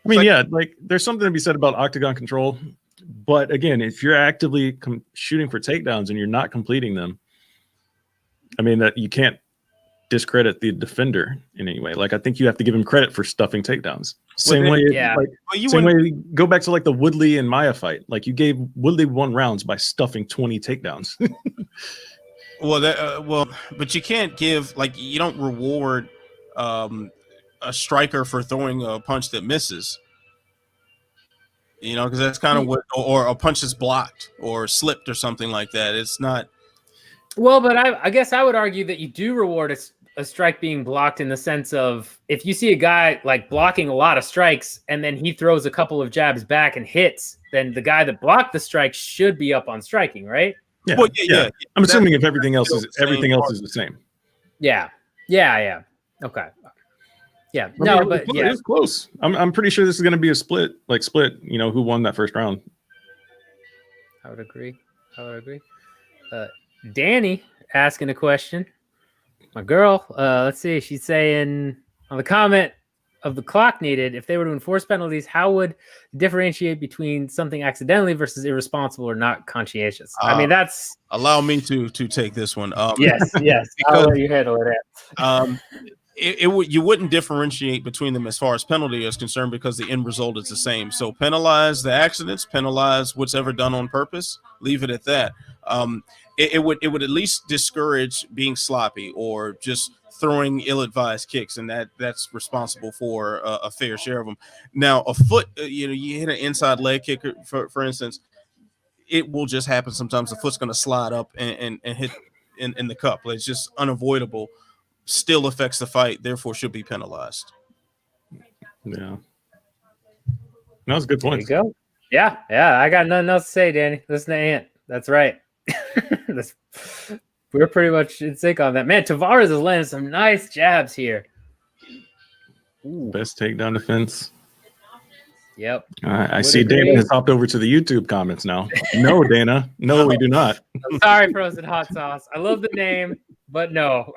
I mean, there's something to be said about octagon control. But again, if you're actively shooting for takedowns and you're not completing them, I mean, that you can't discredit the defender in any way. Like, I think you have to give him credit for stuffing takedowns. Same way, go back to like the Woodley and Maya fight. Like, you gave Woodley 1 rounds by stuffing 20 takedowns. But you can't give, you don't reward a striker for throwing a punch that misses. Because that's kind of what, or a punch that's blocked or slipped or something like that. It's not. Well, but I guess I would argue that you do reward a strike being blocked in the sense of if you see a guy like blocking a lot of strikes and then he throws a couple of jabs back and hits, then the guy that blocked the strike should be up on striking, right? Yeah. Well, yeah. I'm assuming if everything else is the same. Yeah. Okay. Yeah. It was close. I'm pretty sure this is going to be a split. Who won that first round? I would agree. Danny asking a question. My girl, let's see. She's saying on the comment of the clock needed, if they were to enforce penalties, how would differentiate between something accidentally versus irresponsible or not conscientious? I mean, that's. Allow me to take this one. Yes. I'll let you handle it. You wouldn't differentiate between them as far as penalty is concerned because the end result is the same. So penalize the accidents, penalize what's ever done on purpose, leave it at that. It would at least discourage being sloppy or just throwing ill-advised kicks, and that's responsible for a fair share of them. Now, a foot, you hit an inside leg kick, for instance, it will just happen sometimes. The foot's going to slide up and hit in the cup. It's just unavoidable. Still affects the fight, therefore should be penalized. Yeah. That was a good point. There you go. Yeah. I got nothing else to say, Danny. Listen to Ant. That's right. We're pretty much in sync on that. Man, Tavares is landing some nice jabs here. Ooh. Best takedown defense. Yep. I see Dana has hopped over to the YouTube comments now. No, Dana. No, we do not. I'm sorry, Frozen Hot Sauce. I love the name, but no.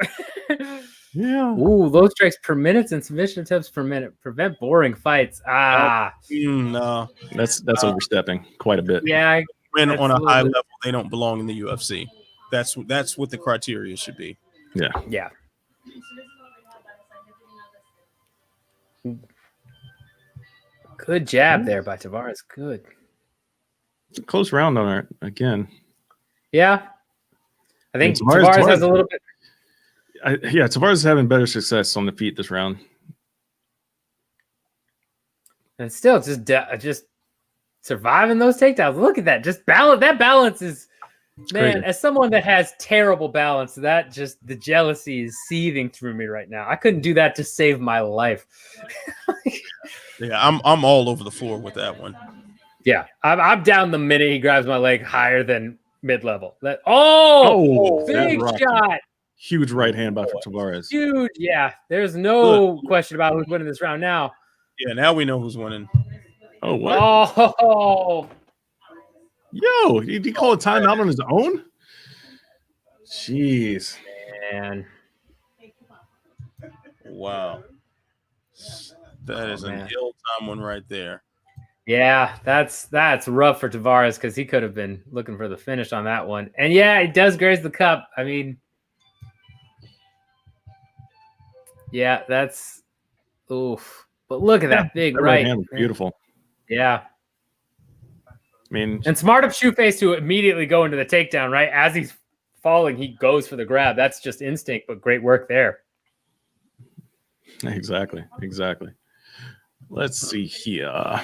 Yeah. Ooh, low strikes per minute and submission attempts per minute prevent boring fights. No. That's overstepping quite a bit. Yeah. When That's on a a little high bit- level, they don't belong in the UFC. That's what the criteria should be. Yeah. Yeah. Good jab there by Tavares. Good. Close round on it again. Yeah. I think Tavares- Tavares has a little bit. Tavares is having better success on the feet this round. And still just surviving those takedowns. Look at that. Just balance. That balance is, man, crazy. as someone that has terrible balance, that just the jealousy is seething through me right now. I couldn't do that to save my life. Yeah, I'm all over the floor with that one. Yeah. I'm down the minute he grabs my leg higher than mid-level. Big that shot. Huge right hand by Tavares. Huge. Yeah. There's no question about who's winning this round now. Yeah, now we know who's winning. Oh, what? Oh. Yo, did he call a timeout on his own? Jeez. Man. Wow. That is an ill-timed one right there. Yeah, that's rough for Tavares because he could have been looking for the finish on that one. And yeah, it does graze the cup. I mean, yeah, that's oof. But look at that big That right. hand was beautiful. Yeah. I mean, And smart of Shoeface to immediately go into the takedown, right? As he's falling, he goes for the grab. That's just instinct, but great work there. exactly. Let's see here.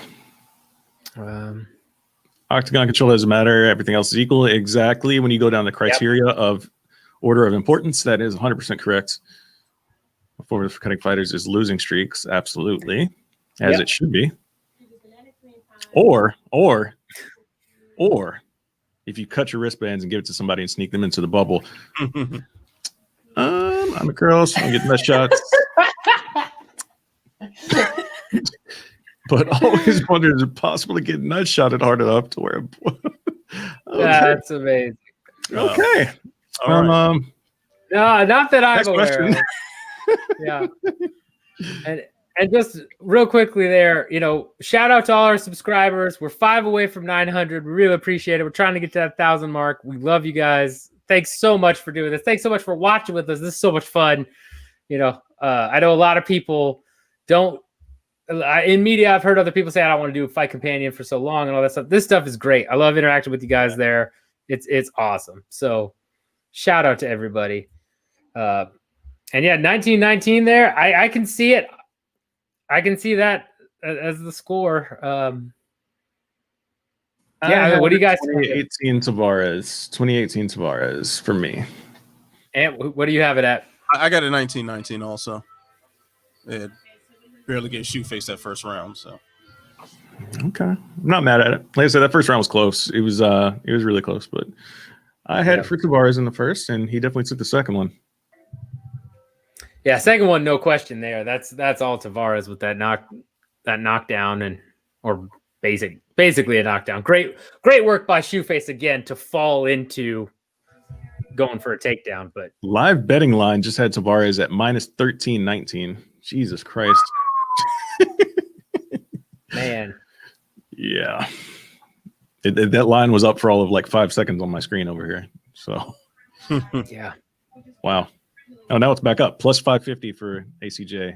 Octagon control doesn't matter. Everything else is equal. Exactly. When you go down the criteria of order of importance, that is 100% correct. Forward for cutting fighters is losing streaks. Absolutely. As it should be. Or if you cut your wristbands and give it to somebody and sneak them into the bubble. I'm a girl, so I'm getting my shots. But always wondered, is it possible to get nut shotted hard enough to where That's amazing. Okay. All right. No, not that I'm Next aware question. of. Yeah. And just real quickly there, shout out to all our subscribers. We're 5 away from 900. We really appreciate it. We're trying to get to that 1,000 mark. We love you guys. Thanks so much for doing this. Thanks so much for watching with us. This is so much fun. I know a lot of people don't. In media, I've heard other people say, I don't want to do a fight companion for so long and all that stuff. This stuff is great. I love interacting with you guys there. It's awesome. So shout out to everybody. And yeah, 1919 there. I can see it. I can see that as the score. What do you guys think? 2018 Tavares for me. And what do you have it at? I got a 1919 also. It barely get Shoeface that first round, so Okay. I'm not mad at it. Like I said, that first round was close. It was really close, but I had it for Tavares in the first, and he definitely took the second one. Yeah, second one, no question there. That's all Tavares with that knockdown or basically a knockdown. Great work by Shoeface again to fall into going for a takedown. But live betting line just had Tavares at minus 13.19. Jesus Christ. Man. Yeah. That line was up for all of like 5 seconds on my screen over here. So yeah. Wow. Oh, now it's back up. Plus 550 for ACJ.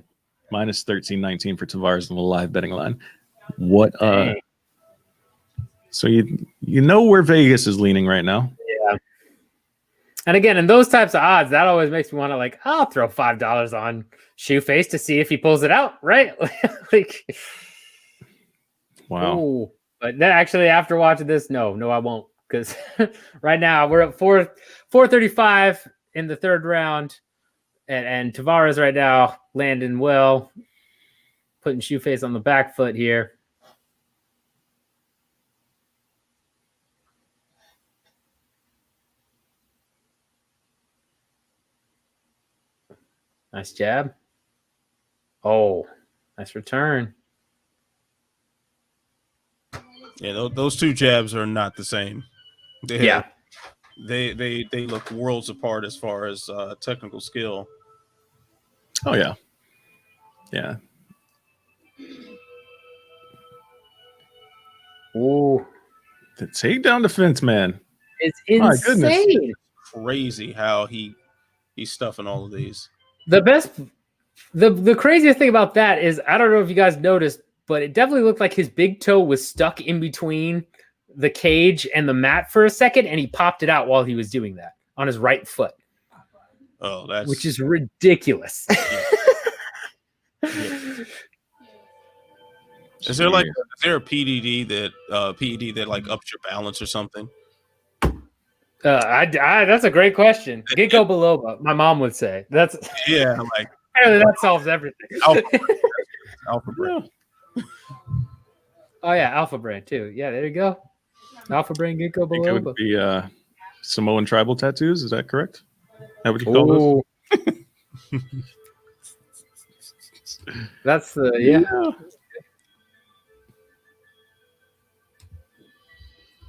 Minus 13.19 for Tavares on the live betting line. What so you know where Vegas is leaning right now. Yeah. And again, in those types of odds, that always makes me want to I'll throw $5 on Shoeface to see if he pulls it out, right? Wow. Ooh. But then actually after watching this, no, I won't. Because right now we're at 435 in the third round. And Tavares right now landing well, putting Shoeface on the back foot here. Nice jab. Oh, nice return. yeah, those two jabs are not the same. They look worlds apart as far as technical skill. Oh yeah. Yeah. Ooh, The takedown defense, man. it's My goodness. insane. Crazy how he's stuffing all of these. The craziest thing about that is, I don't know if you guys noticed, but it definitely looked like his big toe was stuck in between the cage and the mat for a second, and he popped it out while he was doing that on his right foot. Oh, that's which is ridiculous. Is there a PED that like ups your balance or something? That's a great question. Ginkgo biloba, my mom would say. That's like apparently that solves everything. Alpha Brain. Oh yeah, Alpha Brain too. Yeah, there you go. Alpha Brain, Ginkgo I think it biloba. would be Samoan tribal tattoos. Is that correct? Is that what you call those? That's the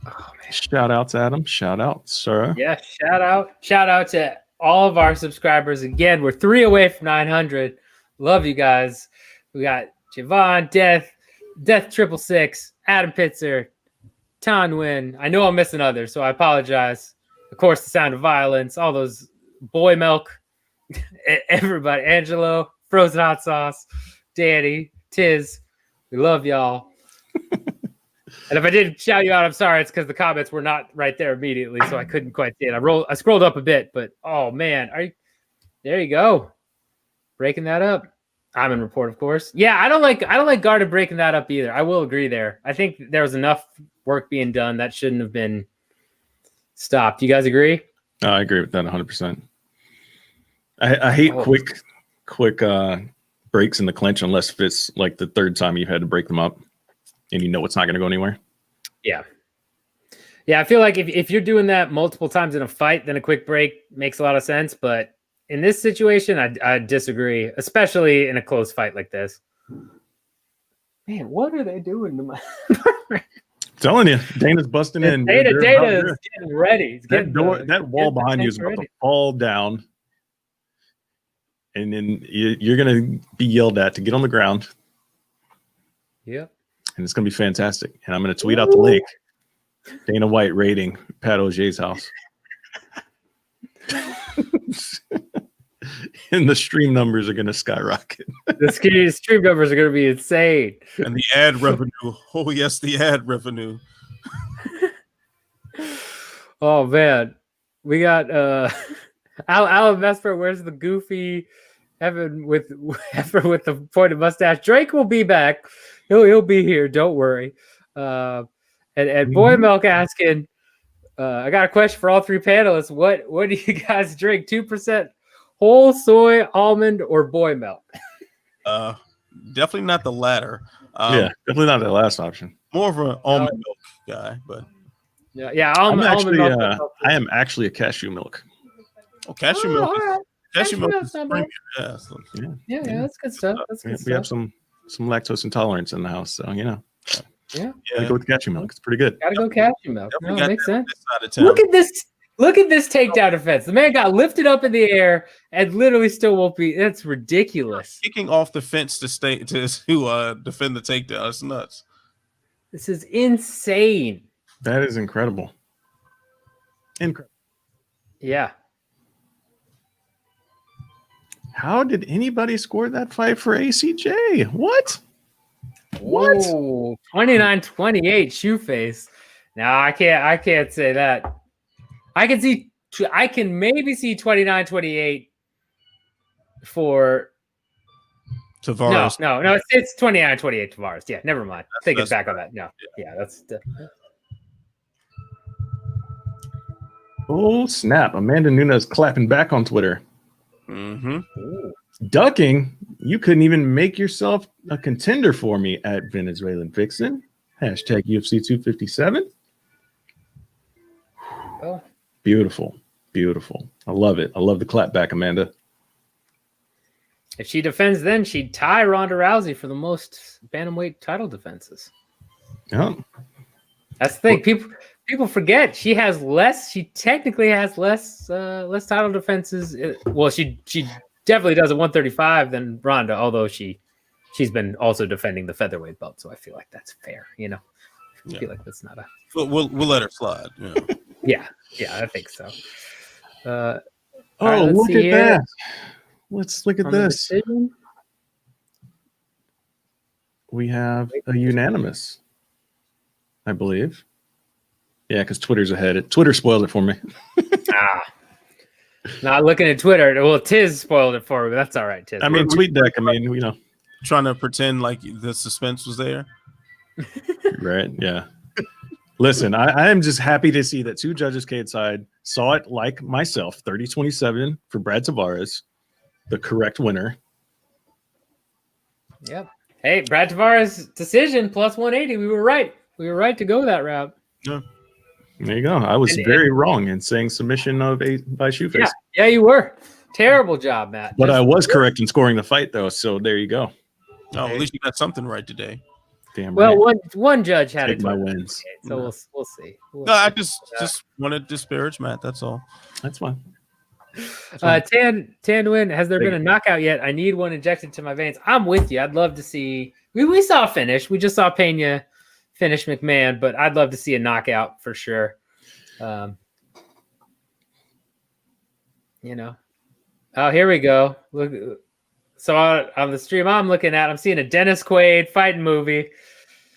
Oh, man. Shout out to Adam. Shout out, sir. Yeah, shout out to all of our subscribers. Again, we're 3 away from 900. Love you guys. We got Javon, Death 666, Adam Pitzer, Tonwin. I know I'm missing others, so I apologize. Of course, the Sound of Violence, all those Boy Milk, everybody, Angelo, Frozen Hot Sauce, Danny, Tiz. We love y'all. And if I didn't shout you out, I'm sorry. It's because the comments were not right there immediately, so I couldn't quite see it. I scrolled up a bit, but oh man, there you go, breaking that up. I'm in report, of course. Yeah, I don't like Garda breaking that up either. I will agree there. I think there was enough work being done that shouldn't have been stopped. You guys agree? I agree with that 100%. I hate quick breaks in the clinch unless if it's like the third time you had to break them up and you know it's not going to go anywhere. Yeah. Yeah, I feel like if you're doing that multiple times in a fight, then a quick break makes a lot of sense. But in this situation, I disagree, especially in a close fight like this. Man, what are they doing to my Telling you, Dana's busting in. Dana is getting ready. That wall behind you is about to fall down. And then you're going to be yelled at to get on the ground. Yep. And it's going to be fantastic. And I'm going to tweet out the link. Dana White raiding Pat O'Shea's house. And the stream numbers are going to skyrocket. The stream numbers are going to be insane. And the ad revenue. Oh, yes, the ad revenue. Oh, man. We got Alan Vesper. Where's the goofy Evan with the pointed mustache? Drake will be back. He'll be here. Don't worry. And Boy Milk asking, I got a question for all three panelists. What do you guys drink? 2% whole soy, almond, or boy milk? Definitely not the latter. Yeah, definitely not the last option. More of an almond milk guy, but almond milk. I am actually a cashew milk. Oh, cashew milk. Right. Cashew milk is premium. Yeah, That's good stuff. We have some lactose intolerance in the house, so Yeah. I go with cashew milk. It's pretty good. Gotta go cashew milk. No, got makes sense. This Look at this. Look at this takedown defense. The man got lifted up in the air and literally still won't be. That's ridiculous. Kicking off the fence to defend the takedown. It's nuts. This is insane. That is incredible. Incredible. Yeah. How did anybody score that fight for ACJ? What? 29-28 shoe face. No, I can't say that. I can maybe see 29-28 for Tavares. No, it's 29-28 Tavares. Yeah, never mind. Take it back on that. No. Yeah, that's Oh, snap. Amanda Nunes clapping back on Twitter. Mm-hmm. Ducking, you couldn't even make yourself a contender for me at Venezuelan Vixen. Hashtag UFC 257. Oh. Beautiful. I love it. I love the clap back, Amanda. If she defends, then she'd tie Ronda Rousey for the most bantamweight title defenses. Yeah. That's the thing. People forget she has less. She technically has less title defenses. Well, she definitely does at 135 than Ronda, although she's been also defending the featherweight belt, so I feel like that's fair. I feel like that's not a. We'll let her slide. Yeah, I think so. Oh, right, look at that! Let's look at On the this. decision. We have a unanimous, I believe. Yeah, because Twitter's ahead. Twitter spoiled it for me. Not looking at Twitter. Well, Tiz spoiled it for me, but that's all right, Tiz. I mean, TweetDeck. Trying to pretend like the suspense was there. Right? Yeah. Listen, I am just happy to see that two judges side saw it like myself, 30-27 for Brad Tavares, the correct winner. Yep. Hey, Brad Tavares decision plus 180. We were right. We were right to go that route. Yeah. There you go. I was very wrong in saying submission by Shoeface. Yeah, you were. Terrible job, Matt. But I was correct in scoring the fight, though. So there you go. Oh, at least you got something right today. Damn well, right. one judge had Take it. my wins. So we'll see. No, I just want to disparage Matt. That's all. That's fine. Tan to win. Has there been a knockout yet? I need one injected to my veins. I'm with you. I'd love to see. We saw a finish. We just saw Pena finish McMahon, but I'd love to see a knockout for sure. Oh, here we go. Look. So on the stream I'm looking at, I'm seeing a Dennis Quaid fighting movie.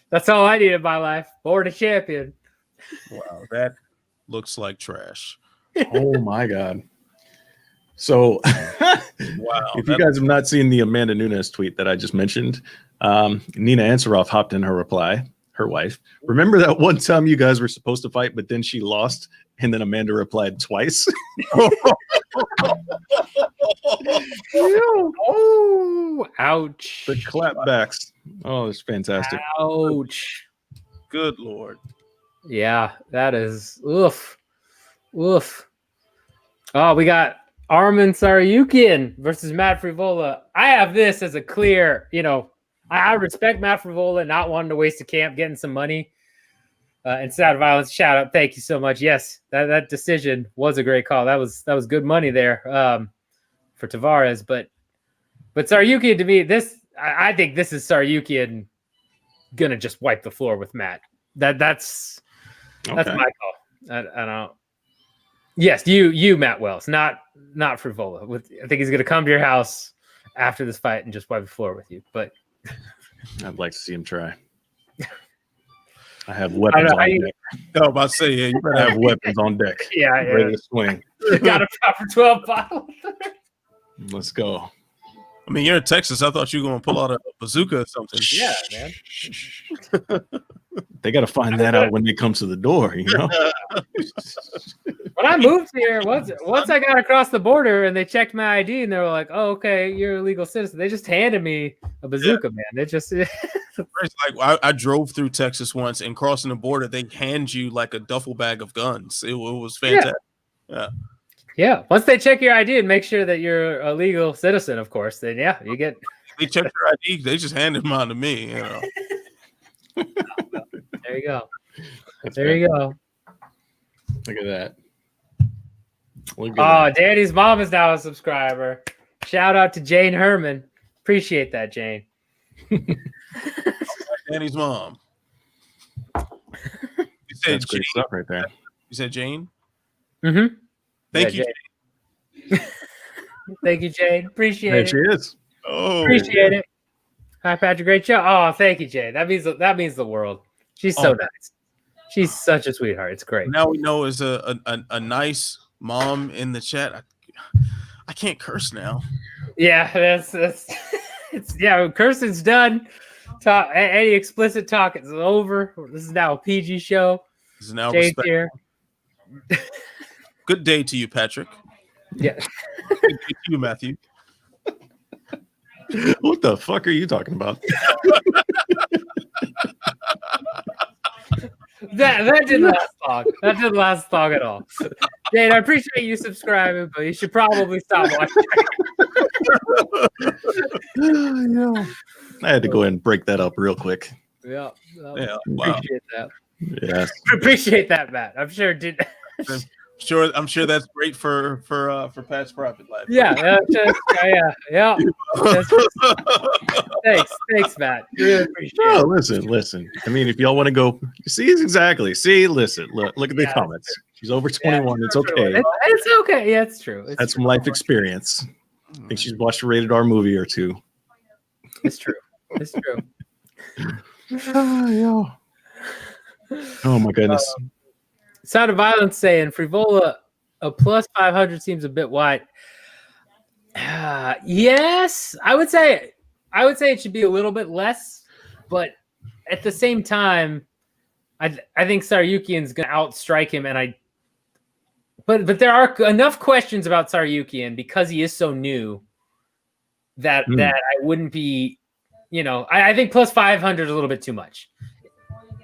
That's all I need in my life. Born a champion. Wow, that looks like trash. Oh my God. So wow. If you guys have not seen the Amanda Nunes tweet that I just mentioned, Nina Ansaroff hopped in her reply, her wife. Remember that one time you guys were supposed to fight, but then she lost, and then Amanda replied twice? Oh, ouch. The clapbacks. Oh, it's fantastic. Ouch. Good Lord. Yeah, that is oof. Oof. Oh, we got Arman Tsarukyan versus Matt Frevola. I have this as a clear, I respect Matt Frevola not wanting to waste a camp, getting some money instead of violence. Shout out. Thank you so much. Yes, that decision was a great call. That was good money there for Tavares. But Tsarukyan, to me, I think this is Tsarukyan gonna just wipe the floor with Matt. That's my call. I don't. Yes, you Matt Wells, not Frevola. I think he's gonna come to your house after this fight and just wipe the floor with you. But I'd like to see him try. I have weapons on deck. I was about to say, yeah, you better have weapons on deck. Yeah. Ready to swing. Got a proper 12 bottle. Let's go. I mean, you're in Texas. I thought you were going to pull out a bazooka or something. Yeah, man. They got to find that out when they come to the door, When I moved here, once I got across the border and they checked my ID and they were like, "Oh, okay, you're a legal citizen," they just handed me a bazooka, man. They just it's like I drove through Texas once, and crossing the border, they hand you like a duffel bag of guns. It was fantastic. Yeah. Once they check your ID and make sure that you're a legal citizen, of course, then you get. They check your ID. They just handed mine to me. There you go. That's there you go. Look at that. Danny's mom is now a subscriber. Shout out to Jane Herman. Appreciate that, Jane. Danny's mom. You said That's great stuff right there. You said Jane? Mm-hmm. Thank you, Jane. Thank you, Jane. Appreciate it. She is. Oh, appreciate it. Hi, Patrick. Great show. Oh, thank you, Jane. That means the world. She's so nice. She's such a sweetheart. It's great. Now we know is a nice mom in the chat. I can't curse now. Yeah, that's it's cursing's done. Any explicit talk is over. This is now a PG show. This is now James here. Good day to you, Patrick. Yeah. Good day to you, Matthew. What the fuck are you talking about? That didn't last long. That didn't last long at all. Jane, I appreciate you subscribing, but you should probably stop watching. I had to go ahead and break that up real quick. Yeah. Wow. Appreciate that. Yes. Appreciate that, Matt. I'm sure it did. I'm sure that's great for Pat's Profit Life. Yeah. Thanks, Matt. Really appreciate it. Listen. I mean, if y'all want to go, listen. Look at the comments. She's over 21. It's okay. It's okay. Yeah, it's true. That's some life experience. I think she's watched a rated R movie or two. It's true. Oh my goodness. Sound of Violence saying Frevola a plus 500 seems a bit wide. Yes, I would say it should be a little bit less, but at the same time, I think Tsarukyan's going to outstrike him, but there are enough questions about Tsarukyan because he is so new that I wouldn't be, I think plus 500 is a little bit too much.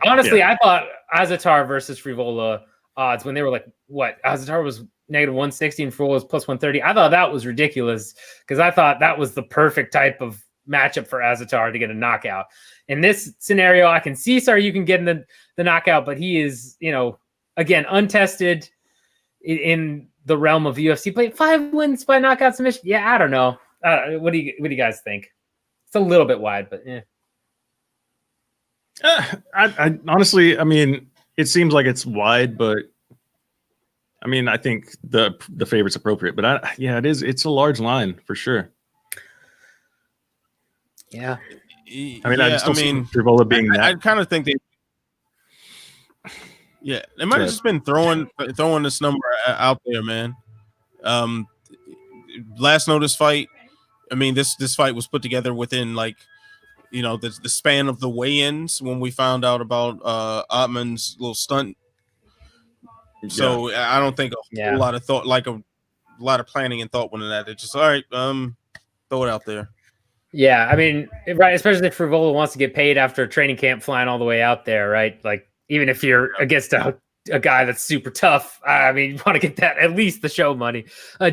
Honestly, I thought Azatar versus Frevola odds when they were like, what? Azatar was negative 160 and Frevola was plus 130. I thought that was ridiculous because I thought that was the perfect type of matchup for Azatar to get a knockout. In this scenario, I can see Tsarukyan getting the knockout, but he is, again, untested in the realm of UFC. But 5 wins by knockout submission. Yeah, I don't know. What do you guys think? It's a little bit wide, but yeah. I honestly, I mean, it seems like it's wide, but I mean, I think the favorite's appropriate. But it is. It's a large line for sure. Yeah. I mean, I just don't see Frevola being that. I kind of think they. Yeah, they might have just been throwing this number out there, man. Last notice fight. I mean, this fight was put together within the span of the weigh-ins when we found out about Ottman's little stunt. So I don't think a lot of thought, a lot of planning and thought went into that. It's just all right. Throw it out there. Yeah, I mean, right. Especially if Frevola wants to get paid after training camp, flying all the way out there, right? Like, even if you're against a guy that's super tough, I mean, you want to get that at least the show money.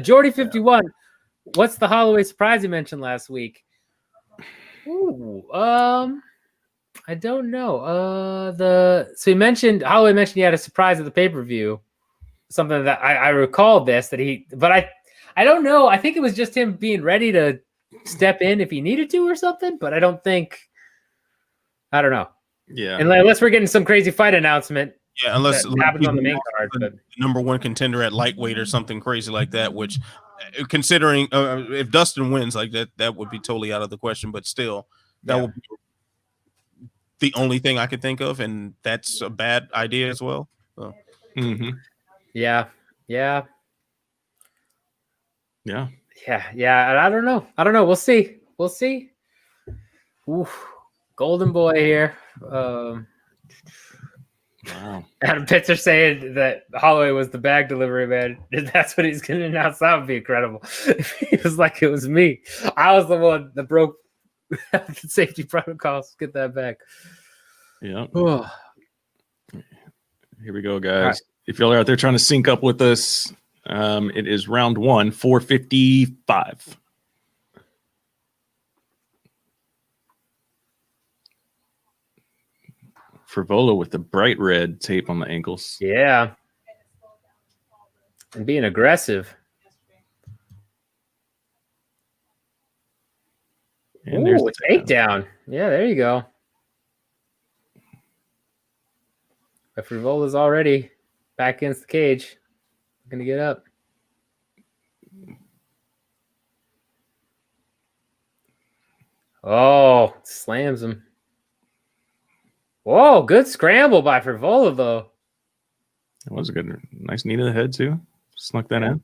Jordy 51. What's the Holloway surprise you mentioned last week? Ooh, I don't know. Holloway mentioned he had a surprise at the pay-per-view. Something that I recall this but I don't know. I think it was just him being ready to step in if he needed to or something, but I don't know. Yeah. Unless we're getting some crazy fight announcement. Yeah, unless that happens on the main card. The number one contender at lightweight or something crazy like that, which considering if Dustin wins like that would be totally out of the question, but still that would be the only thing I could think of, and that's a bad idea as well. So. Mm-hmm. Yeah. And I don't know. We'll see. Oof. Golden boy here. Wow. Adam Pitzer saying that Holloway was the bag delivery man. That's what he's going to announce. That would be incredible. He was like, it was me. I was the one that broke the safety protocols. Get that back. Yeah. Here we go, guys. Right. If y'all are out there trying to sync up with us, it is round 1, 455. Frevola with the bright red tape on the ankles. Yeah. And being aggressive. And there's the takedown. Yeah, there you go. But Frevola's already back against the cage. Going to get up. Oh, slams him. Whoa, good scramble by Frevola, though. It was a good, nice knee to the head, too. Snuck that in.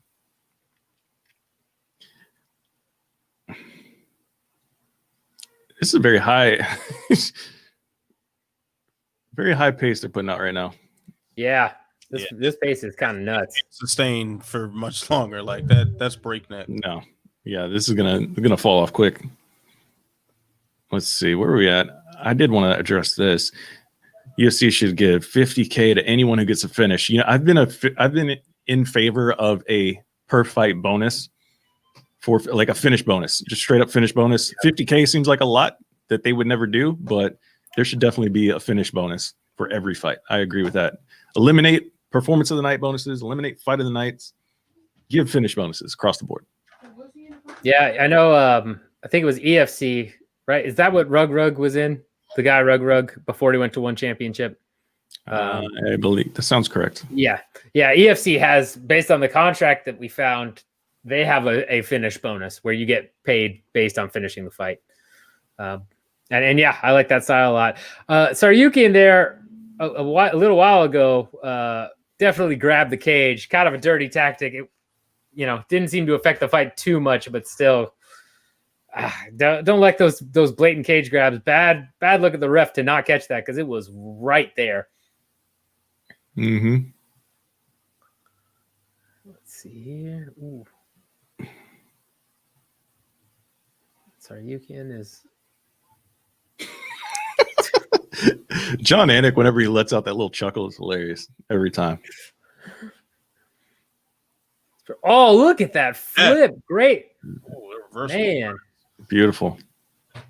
This is a very high, very high pace they're putting out right now. Yeah, this pace is kind of nuts. Sustained for much longer like that. That's breakneck. No, yeah, this is gonna fall off quick. Let's see, where are we at? I did want to address this. UFC should give $50K to anyone who gets a finish. You know, I've been in favor of a per fight bonus for like a finish bonus, just straight up finish bonus. $50K seems like a lot that they would never do, but there should definitely be a finish bonus for every fight. I agree with that. Eliminate performance of the night bonuses, eliminate fight of the nights, give finish bonuses across the board. Yeah, I know. I think it was EFC, right? Is that what Rug was in? The guy Rug before he went to one championship. I believe that sounds correct. Yeah. EFC has, based on the contract that we found, they have a finish bonus where you get paid based on finishing the fight. And yeah, I like that style a lot. Tsarukyan there a little while ago definitely grabbed the cage. Kind of a dirty tactic. It, didn't seem to affect the fight too much, but still, don't like those blatant cage grabs. Bad look at the ref to not catch that because it was right there. Mm-hmm. Let's see here. Ooh. Tsarukyan is. John Anik, whenever he lets out that little chuckle, is hilarious every time. Oh, look at that flip. Great. Oh, man. Beautiful.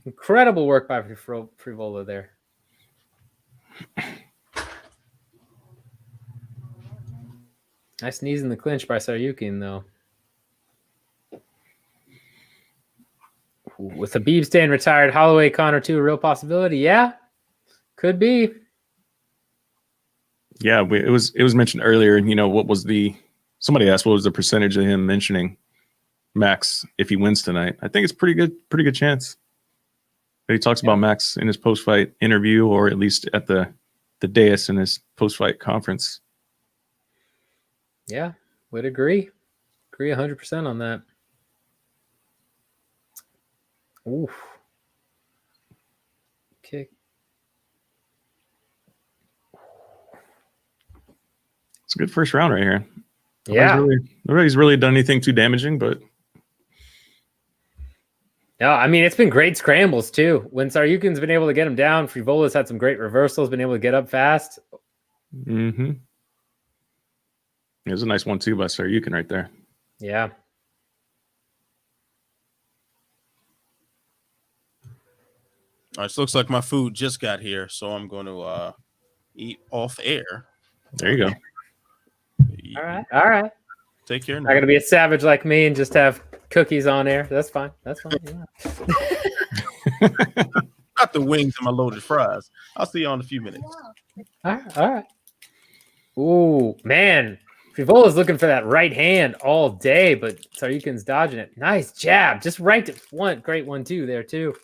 Incredible work by Frevola there. Nice knees in the clinch by Tsarukyan, though. With Habib staying retired, Holloway, Conor, too, a real possibility? Yeah, could be. Yeah, it was mentioned earlier. What was somebody asked what was the percentage of him mentioning Max if he wins tonight? I think it's pretty good chance. But he talks about Max in his post-fight interview, or at least at the dais in his post-fight conference. Yeah, would agree. Agree 100% on that. Oof. Kick. It's a good first round right here. Yeah. Nobody's really done anything too damaging, but no, I mean, it's been great scrambles too. When Tsarukyan's been able to get him down, Frivola's had some great reversals, been able to get up fast. Mm-hmm. It was a nice 1-2 by Tsarukyan right there. Yeah. All right, so looks like my food just got here, so I'm going to eat off air. There you go. All right. Take care. Not going to be a savage like me and just have cookies on air. That's fine. Yeah. Got the wings and my loaded fries. I'll see you in a few minutes. All right. Ooh, man. Frivola's looking for that right hand all day, but Tsarukyan's dodging it. Nice jab. Just right to one. Great 1-2 there, too.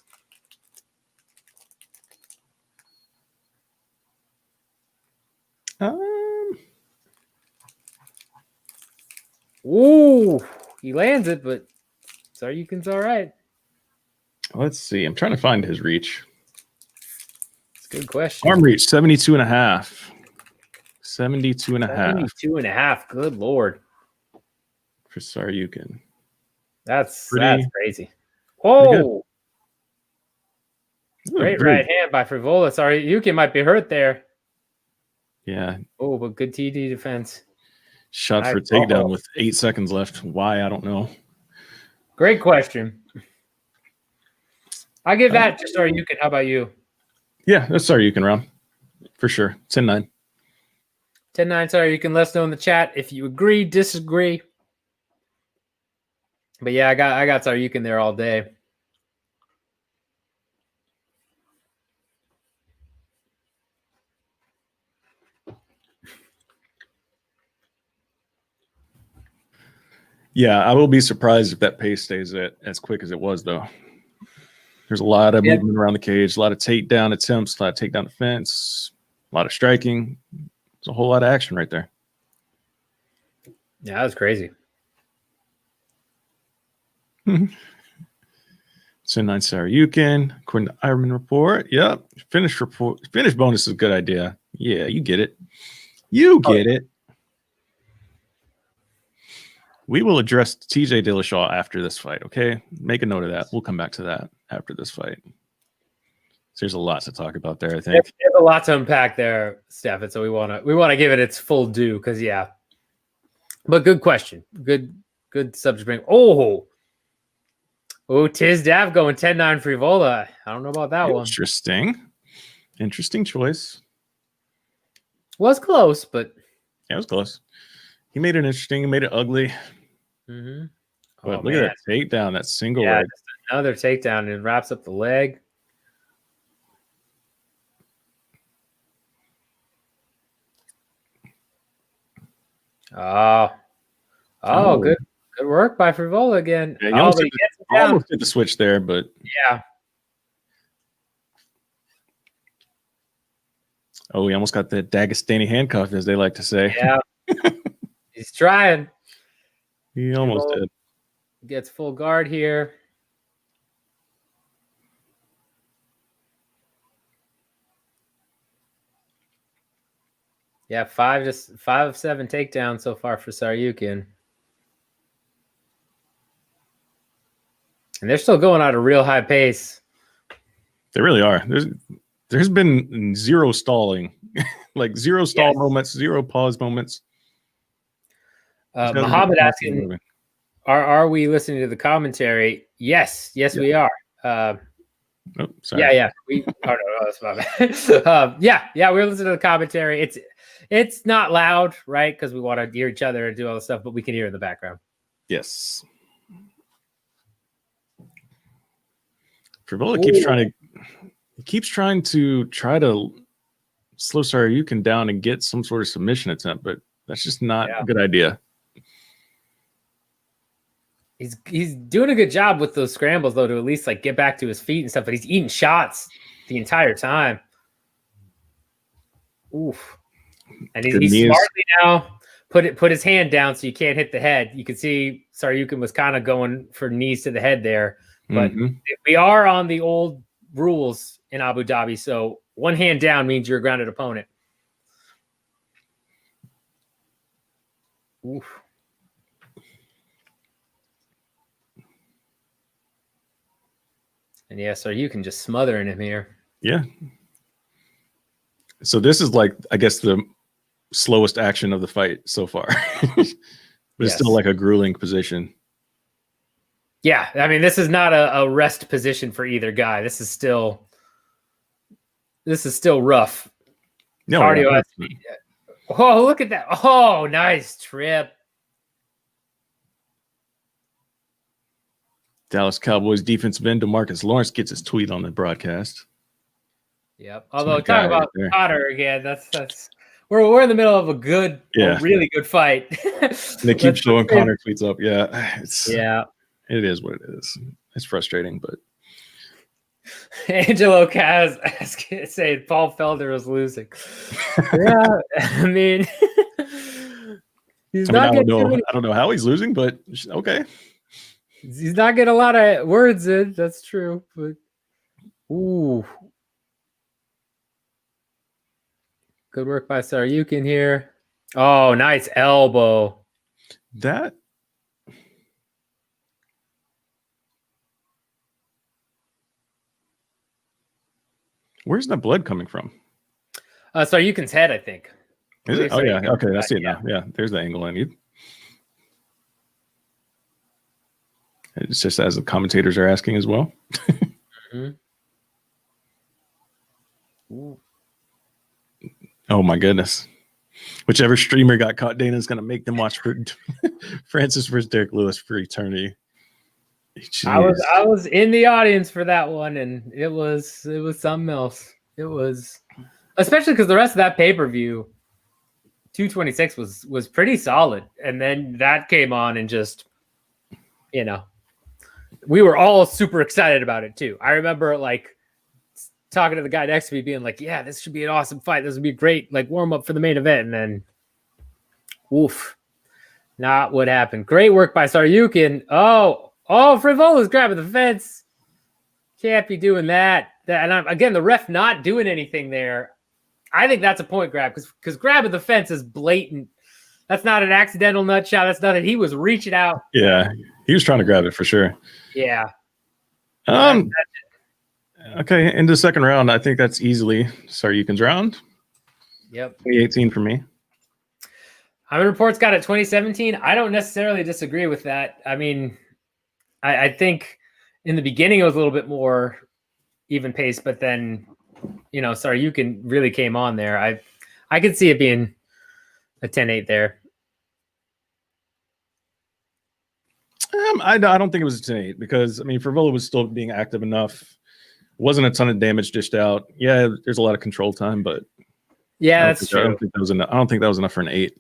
Ooh, he lands it, but Tsarukyan's all right. Let's see. I'm trying to find his reach. It's a good question. Arm reach, 72.5. 72.5. 72.5. Good Lord. For Tsarukyan. That's crazy. Oh, great right hand by Frevola. Tsarukyan might be hurt there. Yeah. Oh, but good TD defense. Shot for takedown with 8 seconds left. Why? I don't know. Great question. I'll give that to Tsarukyan. How about you? Yeah, that's Tsarukyan round. For sure. 10-9. 10-9, Tsarukyan. Let us know in the chat if you agree, disagree. But yeah, I got Tsarukyan there all day. Yeah, I will be surprised if that pace stays as quick as it was, though. There's a lot of movement around the cage, a lot of takedown attempts, a lot of takedown defense, a lot of striking. There's a whole lot of action right there. Yeah, that was crazy. 10-9 Tsarukyan, according to Ironman report. Yep. Finish bonus is a good idea. Yeah, you get it. You get it. We will address TJ Dillashaw after this fight, okay? Make a note of that. We'll come back to that after this fight. So there's a lot to talk about there, I think. There's a lot to unpack there, Steph, and so we want to give it its full due because, yeah. But good question. Good subject bring. Oh, Tiz Dav going 10-9 Frevola. I don't know about that one. Interesting choice. Was close, but Yeah, it was close. He made it interesting. He made it ugly. Mm-hmm. But look at that takedown, that single leg. Just another takedown and wraps up the leg. Good work by Frevola again. Yeah, he almost did the switch there, but yeah. Oh, he almost got the Dagestani handcuff, as they like to say. Yeah. He's trying. He almost did. Gets full guard here. Yeah, 5 of 7 takedowns so far for Tsarukyan. And they're still going at a real high pace. They really are. There's been zero stalling, like zero stall moments, zero pause moments. Muhammad asking, are we listening to the commentary? Yes, we are. Sorry. Yeah. That's my bad. We're listening to the commentary. It's not loud, right? Because we want to hear each other and do all the stuff, but we can hear in the background. Yes. Frevola keeps trying to slow Tsarukyan down and get some sort of submission attempt, but that's just not a good idea. He's doing a good job with those scrambles, though, to at least like get back to his feet and stuff. But he's eating shots the entire time. Oof! And he's smartly now put his hand down so you can't hit the head. You can see Tsarukyan was kind of going for knees to the head there, but we are on the old rules in Abu Dhabi, so one hand down means you're a grounded opponent. Oof. And Tsarukyan just smothering him here. Yeah. So this is like, I guess, the slowest action of the fight so far. But it's still like a grueling position. Yeah, I mean, this is not a rest position for either guy. This is still rough. No, cardio. Oh, look at that! Oh, nice trip. Dallas Cowboys defensive end DeMarcus Lawrence gets his tweet on the broadcast. Yep. Although talk about Conor again, that's we're in the middle of a really good fight. And they keep showing Conor tweets up. Yeah, it is what it is. It's frustrating, but Angelo Kaz saying Paul Felder is losing. Yeah, I mean, I don't know how he's losing, but okay. He's not getting a lot of words in. That's true. But ooh, good work by Tsarukyan here. Oh, nice elbow. Where's that blood coming from? Tsarukyan's head, I think. Is it? Oh yeah. Okay, I see it now. Yeah, there's the angle I need. It's just as the commentators are asking as well. Oh my goodness! Whichever streamer got caught, Dana's going to make them watch Francis versus Derek Lewis for eternity. Jeez. I was in the audience for that one, and it was something else. It was, especially because the rest of that pay-per-view, 226 was pretty solid, and then that came on and just, we were all super excited about it too. I remember like talking to the guy next to me being like, yeah, this should be an awesome fight. This would be great, like warm up for the main event. And then oof, not what happened. Great work by Tsarukyan. Oh, Frivola's grabbing the fence. Can't be doing that. And again, the ref not doing anything there. I think that's a point grab because grabbing the fence is blatant. That's not an accidental nut shot. That's nothing. He was reaching out. Yeah, he was trying to grab it for sure. Yeah. Okay, into the second round, I think that's easily Tsarukyan's round. Yep. 2018 for me. Hyman Reports got it 2017. I don't necessarily disagree with that. I mean, I think in the beginning it was a little bit more even paced, but then, Tsarukyan really came on there. I could see it being a 10-8 there. I don't think it was a 10-8 because, I mean, Frevola was still being active enough. Wasn't a ton of damage dished out. Yeah, there's a lot of control time, but yeah, that's true. I don't think that was enough. I don't think that was enough for an 8.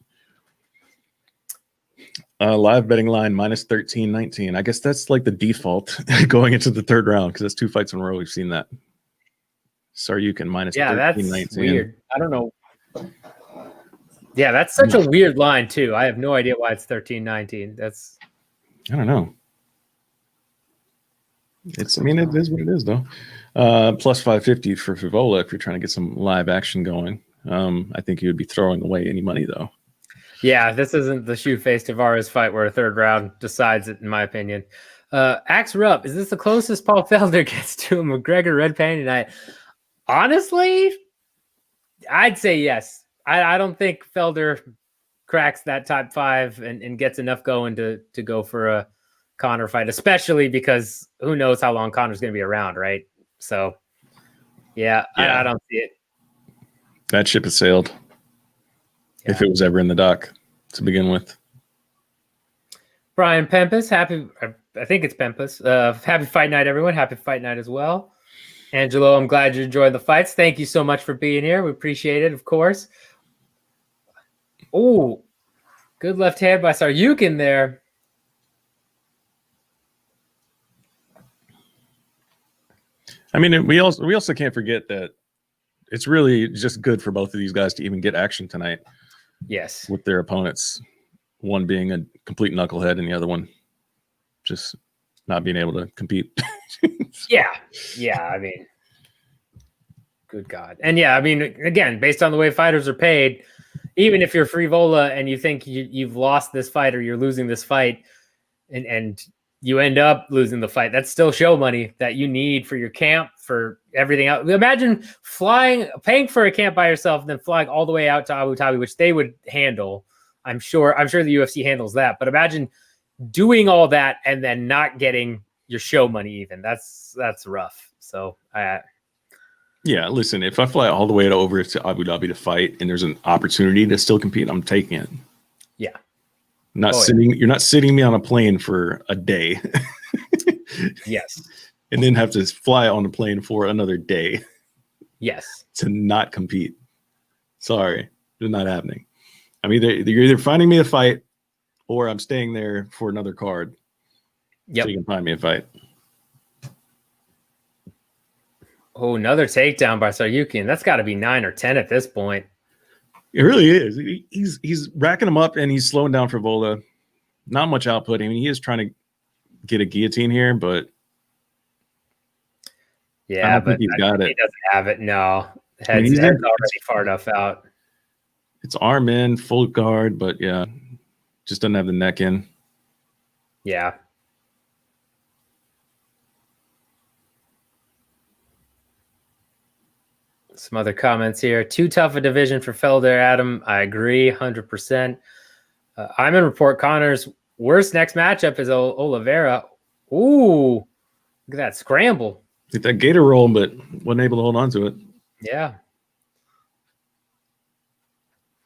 Live betting line minus 13.19. I guess that's like the default going into the third round because that's 2 fights in a row. We've seen that. Tsarukyan minus 13.19. That's weird. I don't know. Yeah, that's such a weird line too. I have no idea why it's 13.19. I don't know. It is what it is though. Plus 550 for Frevola if you're trying to get some live action going. I think you would be throwing away any money though. Yeah, this isn't the Shoe-Face Tavares fight where a third round decides it, in my opinion. Axe Rupp, is this the closest Paul Felder gets to a McGregor red paint tonight? Honestly, I'd say yes. I don't think Felder cracks that top 5 and gets enough going to go for a Conor fight, especially because who knows how long Conor's going to be around, right? So, yeah. I don't see it. That ship has sailed. Yeah. If it was ever in the dock to begin with. Brian Pempus, I think it's Pempus. Happy fight night, everyone. Happy fight night as well. Angelo, I'm glad you enjoyed the fights. Thank you so much for being here. We appreciate it, of course. Oh, good left hand by Tsarukyan there. I mean, we also can't forget that it's really just good for both of these guys to even get action tonight. Yes. With their opponents, one being a complete knucklehead and the other one just not being able to compete. Yeah. I mean, good God. And yeah, I mean, again, based on the way fighters are paid, even if you're Frevola and you think you've lost this fight or you're losing this fight and you end up losing the fight, that's still show money that you need for your camp, for everything else. Imagine paying for a camp by yourself and then flying all the way out to Abu Dhabi, which they would handle. I'm sure the UFC handles that, but imagine doing all that and then not getting your show money even. That's rough. So yeah, listen, if I fly all the way over to Abu Dhabi to fight and there's an opportunity to still compete, I'm taking it. Yeah. You're not sitting me on a plane for a day. Yes. And then have to fly on a plane for another day. Yes. To not compete. Sorry, it's not happening. I'm you're either finding me a fight or I'm staying there for another card. Yep. So you can find me a fight. Oh, another takedown by Tsarukyan. That's got to be 9 or 10 at this point. It really is. He's racking them up and he's slowing down Frevola. Not much output. I mean, he is trying to get a guillotine here, but yeah, I don't think he's got it. He doesn't have it. No, head's already far enough out. It's arm in, full guard, but yeah, just doesn't have the neck in. Yeah. Some other comments here. Too tough a division for Felder, Adam. I agree 100%. I'm in report Conor's worst next matchup is Oliveira. Ooh, look at that scramble. Get that gator roll, but wasn't able to hold on to it. Yeah.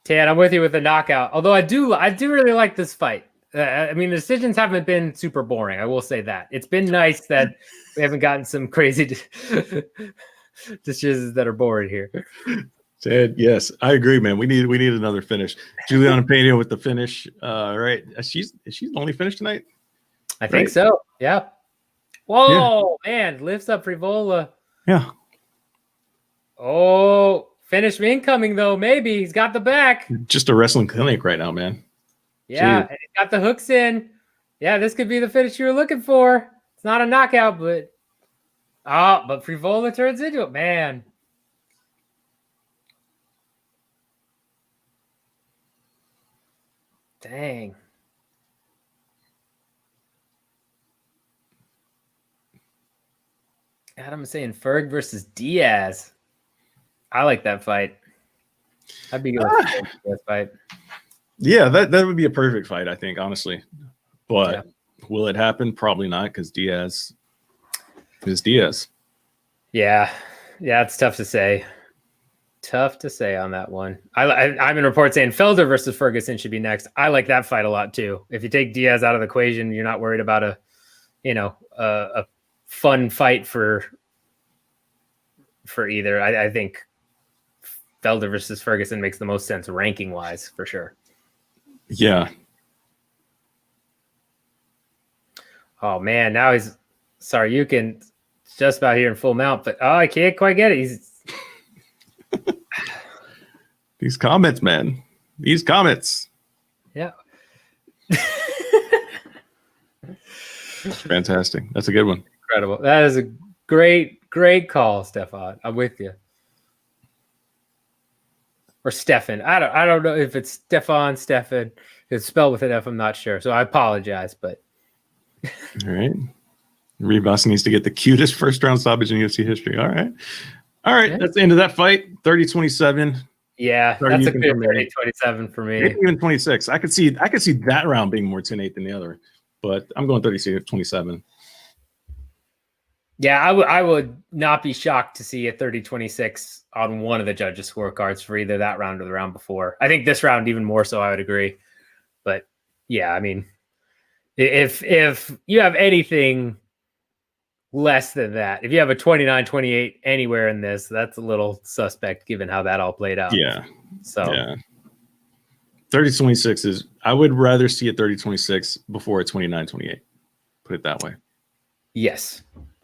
Tad, I'm with you with the knockout. Although I do really like this fight. I mean, the decisions haven't been super boring. I will say that. It's been nice that we haven't gotten some crazy decisions that are boring here. Ted, yes, I agree, man. We need another finish. Julianna Pena with the finish. Right. She's the only finish tonight? I think so. Yeah. Whoa, man. Lifts up Frevola. Yeah. Oh, finish incoming, though. Maybe. He's got the back. Just a wrestling clinic right now, man. Yeah, and he got the hooks in. Yeah, this could be the finish you were looking for. It's not a knockout, but Frevola turns into it, man. Dang. Adam is saying Ferg versus Diaz. I like that fight. I'd be good with that fight. Yeah, that would be a perfect fight, I think, honestly. But will it happen? Probably not, because Diaz is Diaz. Yeah, it's tough to say. Tough to say on that one. I'm in report saying Felder versus Ferguson should be next. I like that fight a lot too. If you take Diaz out of the equation, you're not worried about a fun fight for either. I think Felder versus Ferguson makes the most sense ranking wise for sure. Yeah. Oh man, now he's Tsarukyan just about here in full mount, but I can't quite get it. He's These comments, man. These comments. yeah. Fantastic. That's a good one. Incredible. That is a great call, Stefan. I'm with you. Or Stefan. I don't know if it's Stefan. It's spelled with an F. I'm not sure. So I apologize, but all right. Ribas needs to get the cutest first round stoppage in UFC history. All right. Yeah. That's the end of that fight. 30-27. Yeah, that's a good 30-27 for me. Maybe even 26. I could see that round being more 10-8 than the other, but I'm going 30-27. Yeah, I would not be shocked to see a 30-26 on one of the judges' scorecards for either that round or the round before. I think this round even more so, I would agree. But yeah, I mean, if you have anything less than that, if you have a 29-28 anywhere in this, that's a little suspect given how that all played out. Yeah. So yeah. 30-26 is, I would rather see a 30-26 before a 29-28. Put it that way. Yes,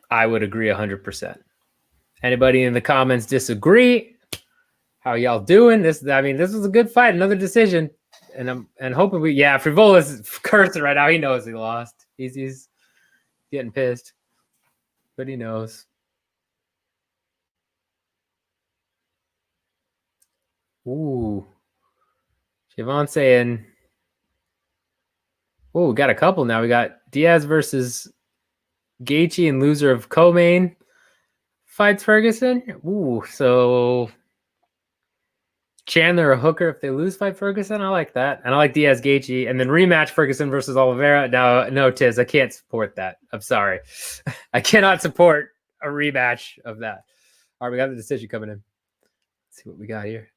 I would agree 100%. Anybody in the comments disagree? How y'all doing? This was a good fight, another decision. And I'm hoping Frevola's cursing right now. He knows he lost. He's getting pissed. But he knows. Ooh. Siobhan saying, we got a couple now. We got Diaz versus Gaethje and loser of co-main fights Ferguson. Ooh, so Chandler or Hooker if they lose fight Ferguson. I like that. And I like Diaz Gaethje. And then rematch Ferguson versus Oliveira. No, Tiz, I can't support that. I'm sorry. I cannot support a rematch of that. All right, we got the decision coming in. Let's see what we got here.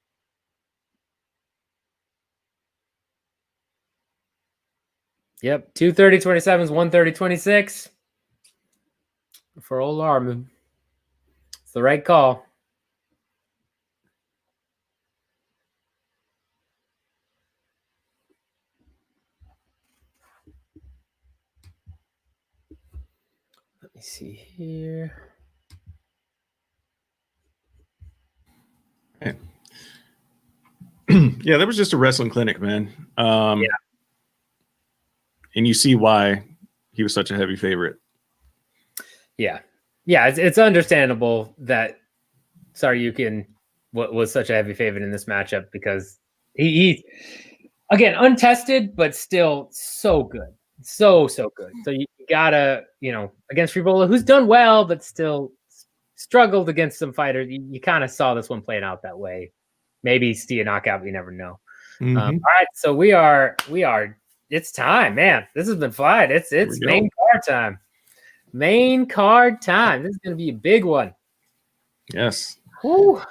Yep, 230-27 is 130-26 for old Arman. It's the right call. Let me see here. Yeah, that was just a wrestling clinic, man. Yeah. And you see why he was such a heavy favorite. Yeah. It's understandable that Tsarukyan was such a heavy favorite in this matchup because he again untested, but still so good, so good. So you gotta against Frevola, who's done well, but still struggled against some fighters. You kind of saw this one playing out that way. Maybe see a knockout, we never know. Mm-hmm. All right, so we are. It's time, man. This has been flying. It's main card time. Main card time. This is going to be a big one. Yes. Whew.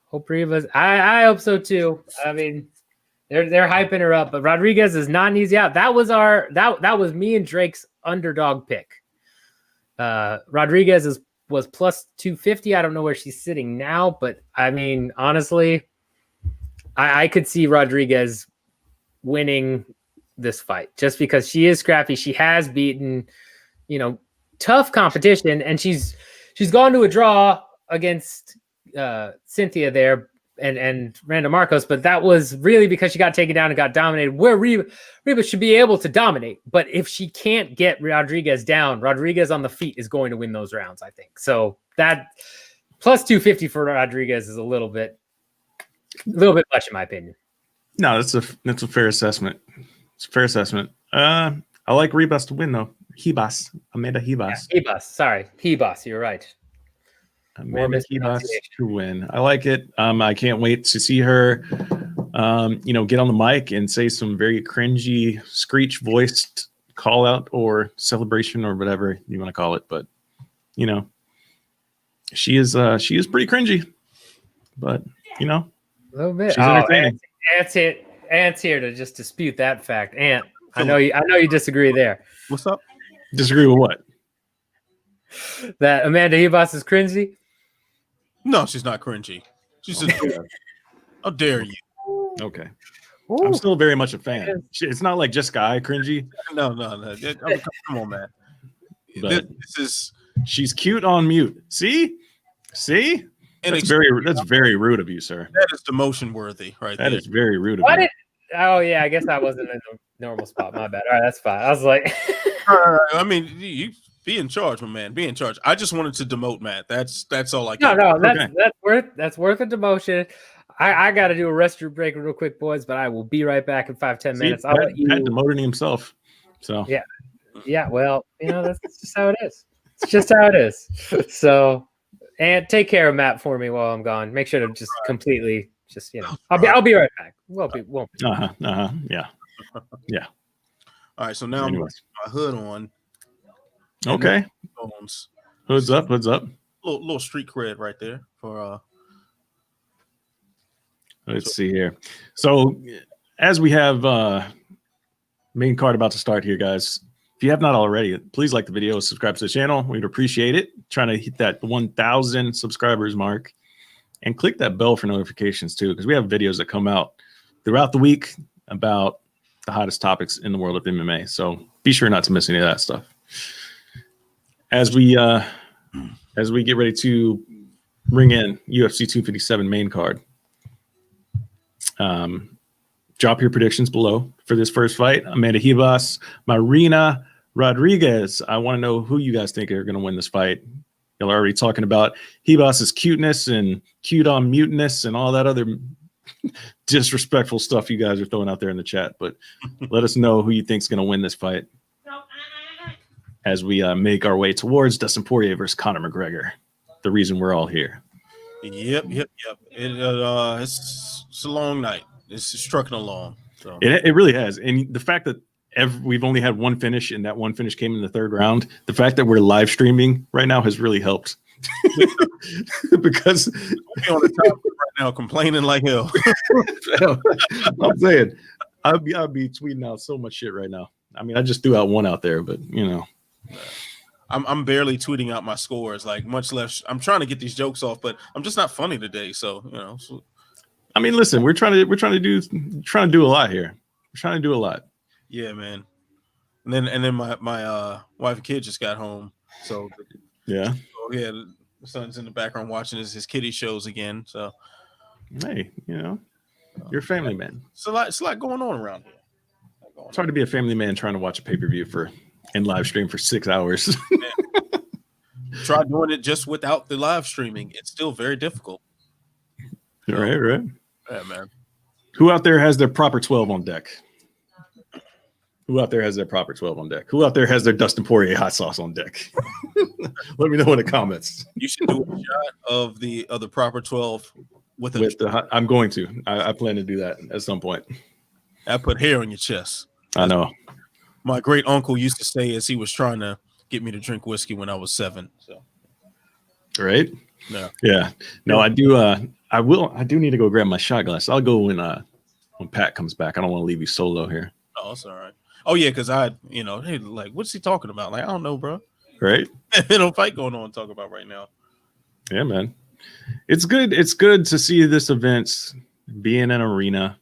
Hope Ribas. I hope so too. I mean, they're hyping her up, but Rodriguez is not an easy out. That was that was me and Drake's underdog pick. Rodriguez was plus 250. I don't know where she's sitting now, but I mean, honestly, I could see Rodriguez winning this fight just because she is scrappy. She has beaten, tough competition, and she's gone to a draw against Cynthia there and Randa Marcos, but that was really because she got taken down and got dominated, where Ribas should be able to dominate. But if she can't get Rodriguez down, Rodriguez on the feet is going to win those rounds, I think. So that plus 250 for Rodriguez is a little bit much in my opinion. No, that's a fair assessment. It's a fair assessment. I like Ribas to win though. Amanda Ribas. Yeah, Ribas. Sorry, Ribas. You're right. Amanda Ribas to win. I like it. I can't wait to see her. Get on the mic and say some very cringy, screech voiced call out or celebration or whatever you want to call it. But she is pretty cringy. But you know, A little bit. she's entertaining. Ant's here to just dispute that fact. Ant, I know you disagree there. What's up? Disagree with what? That Amanda Ribas is cringy. No, she's not cringy. She's just. How dare you? Okay. Ooh. I'm still very much a fan. It's not like just guy cringy. No. Come on, man. But This is. She's cute on mute. See? And That's very rude of you, sir. That is demotion worthy, right there. That is very rude of you. Oh yeah, I guess I wasn't in the normal spot. My bad. All right, that's fine. I was like, I mean, you be in charge, my man. Be in charge. I just wanted to demote Matt. That's all I can. No, that's worth a demotion. I got to do a restroom break real quick, boys, but I will be right back in 5-10 minutes. I'll let you. Pat demoted himself. So yeah. Well, that's just how it is. It's just how it is. So, and take care of Matt for me while I'm gone. Make sure to just completely, I'll be right back. Won't be. Yeah. All right. So now I'm putting my hood on. Okay. Hoods up. Little street cred right there for. Let's see here. So, as we have main card about to start here, guys. If you have not already, please like the video, subscribe to the channel. We'd appreciate it. Trying to hit that 1,000 subscribers mark, and click that bell for notifications too, because we have videos that come out throughout the week about the hottest topics in the world of MMA. So be sure not to miss any of that stuff. As we get ready to bring in UFC 257 main card. Drop your predictions below for this first fight. Amanda Ribas, Marina Rodriguez. I want to know who you guys think are going to win this fight. Y'all are already talking about Ribas's cuteness and cute on muteness and all that other disrespectful stuff you guys are throwing out there in the chat. But let us know who you think is going to win this fight as we make our way towards Dustin Poirier versus Conor McGregor. The reason we're all here. Yep. It's a long night. It's trucking along. So. It really has. And the fact that we've only had one finish, and that one finish came in the third round, the fact that we're live streaming right now has really helped. Because we're on the top right now complaining like hell. I'm saying I'd be tweeting out so much shit right now. I mean, I just threw out one out there, but I'm barely tweeting out my scores, like much less. I'm trying to get these jokes off, but I'm just not funny today. So I mean, listen, we're trying to do a lot here. We're trying to do a lot. Yeah, man. And then my wife and kid just got home. So yeah. The son's in the background watching his kiddie shows again. So hey, you're a family man. It's a lot going on around here. It's hard to be a family man trying to watch a pay-per-view and live stream for 6 hours. Try doing it just without the live streaming. It's still very difficult. Right. Yeah, man. Who out there has their proper 12 on deck? Who out there has their proper 12 on deck? Who out there has their Dustin Poirier hot sauce on deck? Let me know in the comments. You should do a shot of the proper 12 with I'm going to. I plan to do that at some point. I put hair on your chest. I know. My great uncle used to say as he was trying to get me to drink whiskey when I was 7. So, right? No. Yeah. No, I do. I do need to go grab my shot glass. I'll go when Pat comes back. I don't want to leave you solo here. Oh, that's all right. Oh yeah, because hey, like, what's he talking about? Like, I don't know, bro. Right? There's no fight going on to talk about right now. Yeah, man. It's good. It's good to see this event be in an arena,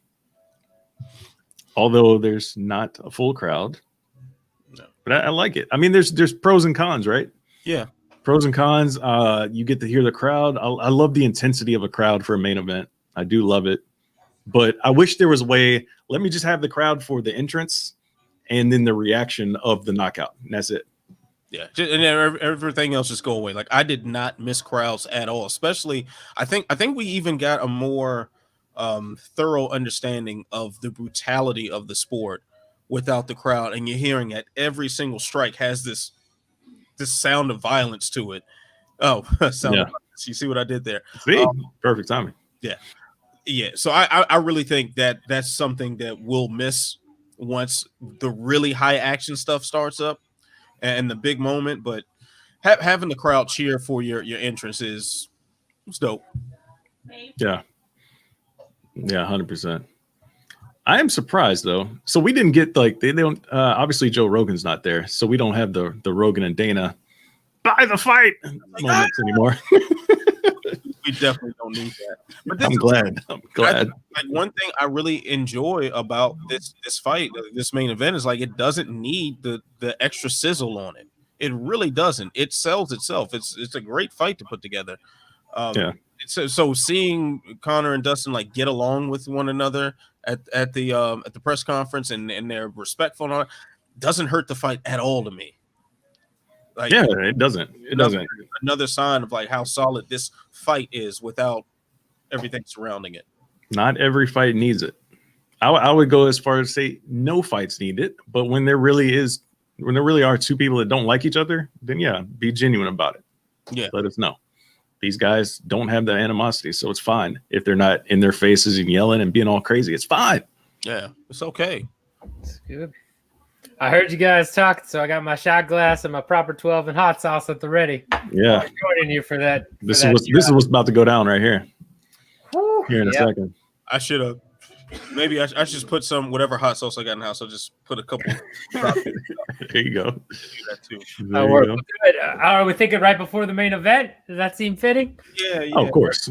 although there's not a full crowd. No. But I like it. I mean, there's pros and cons, right? Yeah. Pros and cons. You get to hear the crowd. I love the intensity of a crowd for a main event. I do love it. But I wish there was a way. Let me just have the crowd for the entrance and then the reaction of the knockout. And that's it. Yeah. And everything else just go away. Like, I did not miss crowds at all. Especially, I think we even got a more thorough understanding of the brutality of the sport without the crowd. And you're hearing that every single strike has this sound of violence to it. Oh, sound of violence. You see what I did there? See? Perfect timing. Yeah. Yeah. So I really think that that's something that we'll miss once the really high action stuff starts up and the big moment. But having the crowd cheer for your entrance is dope. Yeah. Yeah, 100%. I am surprised though. So we didn't get like they don't. Obviously, Joe Rogan's not there, so we don't have the Rogan and Dana buy the fight moments anymore. We definitely don't need that. But I'm glad. Like one thing I really enjoy about this fight, this main event, is like it doesn't need the extra sizzle on it. It really doesn't. It sells itself. It's a great fight to put together. Yeah. So seeing Conor and Dustin like get along with one another at the press conference and they're respectful and all, doesn't hurt the fight at all to me. Like, yeah, it doesn't. It doesn't. Another sign of like how solid this fight is without everything surrounding it. Not every fight needs it. I would go as far as say no fights need it, but when there really are two people that don't like each other, then yeah, be genuine about it. Yeah, let us know. These guys don't have that animosity, so it's fine if they're not in their faces and yelling and being all crazy. It's fine. Yeah, it's okay. It's good. I heard you guys talking, so I got my shot glass and my proper 12 and hot sauce at the ready. Yeah, I'm joining you for that. This is what's about to go down right here. Here in a second. I should have. Maybe I should just put some whatever hot sauce I got in the house. I'll just put a couple. There you go. Do that too. Good. Are we thinking right before the main event? Does that seem fitting? Yeah. Oh, of course.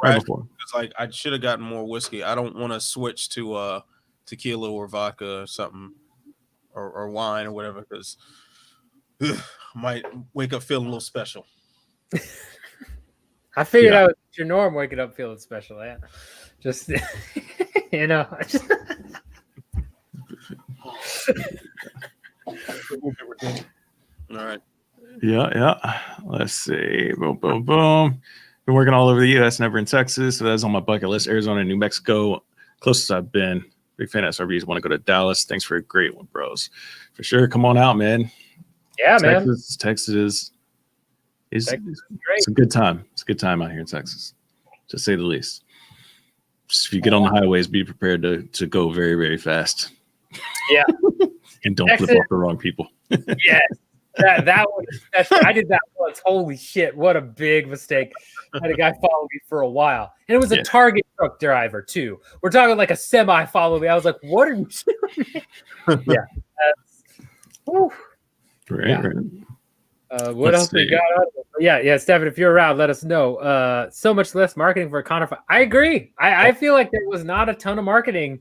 Right before. It's like I should have gotten more whiskey. I don't want to switch to tequila or vodka or something, or wine or whatever, because might wake up feeling a little special. I figured out your norm waking up feeling special. Yeah. Just you know. All right. Yeah. Let's see. Boom. Been working all over the U.S., never in Texas. So that's on my bucket list. Arizona and New Mexico, closest I've been. Big fan of SRBs. Want to go to Dallas. Thanks for a great one, bros. For sure. Come on out, man. Yeah, Texas is great. It's a good time. It's a good time out here in Texas, to say the least. Just if you get on the highways, be prepared to go very, very fast. Yeah. And don't flip off the wrong people. Yes. That one. I did that once. Holy shit! What a big mistake. I had a guy follow me for a while, and it was a Target truck driver too. We're talking like a semi follow me. I was like, "What are you doing?" Yeah. Right. What else we got? Yeah, Stephen, if you're around, let us know. So much less marketing for a Conor fight. I agree. I feel like there was not a ton of marketing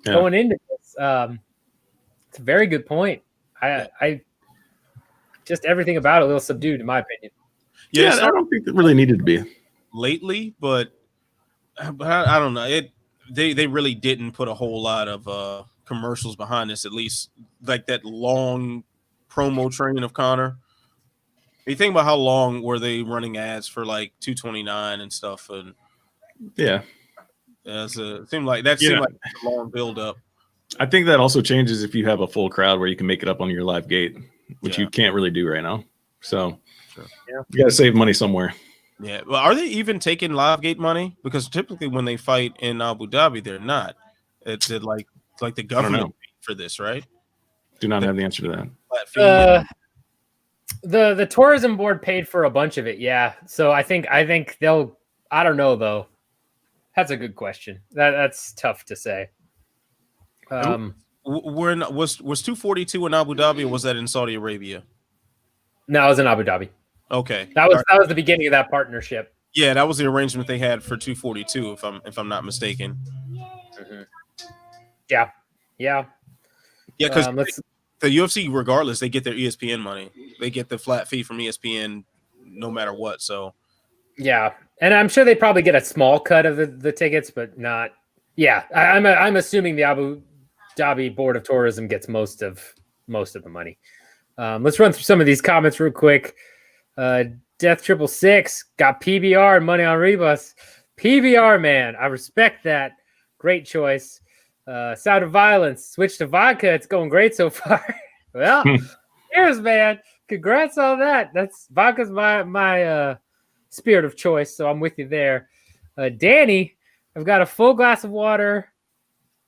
going into this. It's a very good point. I just everything about it a little subdued, in my opinion. Yeah, I don't think it really needed to be lately, but I don't know. They really didn't put a whole lot of commercials behind this. At least like that long promo train of Conor. You think about how long were they running ads for like 229 and stuff, and it seemed like a long build up. I think that also changes if you have a full crowd where you can make it up on your live gate, which you can't really do right now. So you got to save money somewhere. Yeah. Well, are they even taking live gate money? Because typically when they fight in Abu Dhabi, they're not. It's like the government for this, right? Do not have the answer to that. The tourism board paid for a bunch of it, yeah. So I think they'll. I don't know though. That's a good question. That's tough to say. Was 242 in Abu Dhabi, or was that in Saudi Arabia? No, it was in Abu Dhabi. Okay, that was the beginning of that partnership. Yeah, that was the arrangement they had for 242, if I'm not mistaken. Mm-hmm. Yeah. Because the UFC, regardless, they get their ESPN money. They get the flat fee from ESPN, no matter what. So, yeah, and I'm sure they probably get a small cut of the tickets, but not. Yeah, I'm assuming the Abu Dhabi Board of Tourism gets most of the money. Let's run through some of these comments real quick. Death 666 got PBR and money on Ribas. PBR, man, I respect that. Great choice. Sound of Violence, switch to vodka. It's going great so far. Well, cheers, man. Congrats on that. That's vodka's my spirit of choice, so I'm with you there. Danny, I've got a full glass of water,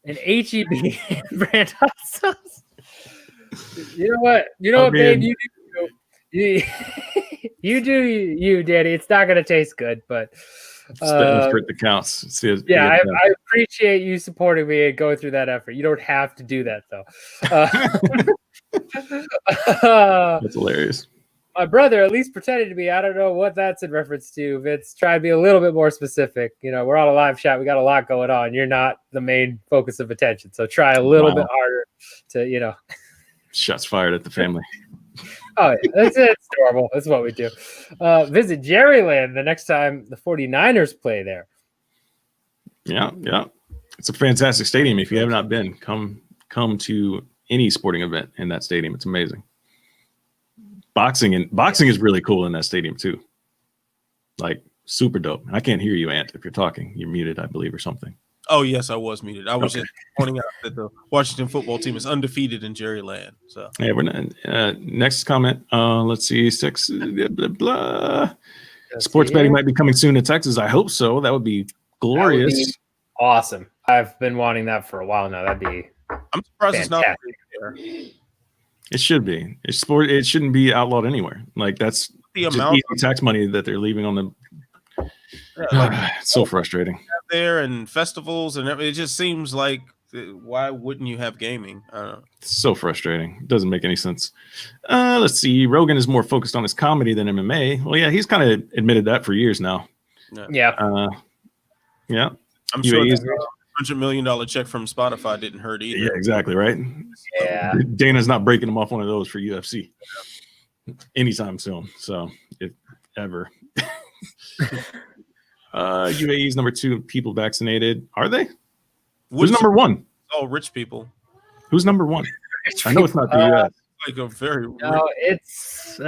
an HEB brand hot sauce. You know what, babe? You do you, Danny. It's not gonna taste good, but It's the effort that counts. Yeah, I appreciate you supporting me and going through that effort. You don't have to do that though. That's hilarious. My brother at least pretended to be. I don't know what that's in reference to. Vince, try to be a little bit more specific. You know, we're on a live chat. We got a lot going on. You're not the main focus of attention. So try a little bit harder to, you know. Shots fired at the family. Oh, yeah. It's normal. That's what we do. Visit Jerryland the next time the 49ers play there. Yeah. It's a fantastic stadium. If you have not been, come to any sporting event in that stadium. It's amazing. Boxing is really cool in that stadium too. Like super dope. I can't hear you, Ant, if you're talking. You're muted, I believe, or something. Oh yes, I was muted. I was just pointing out that the Washington football team is undefeated in Jerryland. So yeah, we're not. Next comment. Let's see. Six. Blah, blah. Sports betting might be coming soon to Texas. I hope so. That would be glorious. That would be awesome. I've been wanting that for a while now. That'd be. I'm surprised it's not there. It should be. It shouldn't be outlawed anywhere. Like that's the amount of tax money that they're leaving on the. It's so frustrating. There and festivals and everything. It just seems like why wouldn't you have gaming? It's so frustrating. It doesn't make any sense. Let's see. Rogan is more focused on his comedy than MMA. Well, yeah, he's kind of admitted that for years now. Yeah. Yeah. I'm sure that $100 million check from Spotify didn't hurt either. Yeah, exactly. Right. Yeah. Dana's not breaking him off one of those for UFC anytime soon. So if ever. UAE's number 2 people vaccinated. Are they? Who's number 1? Oh, rich people. Who's number 1? I know it's not the US. Like a very no, it's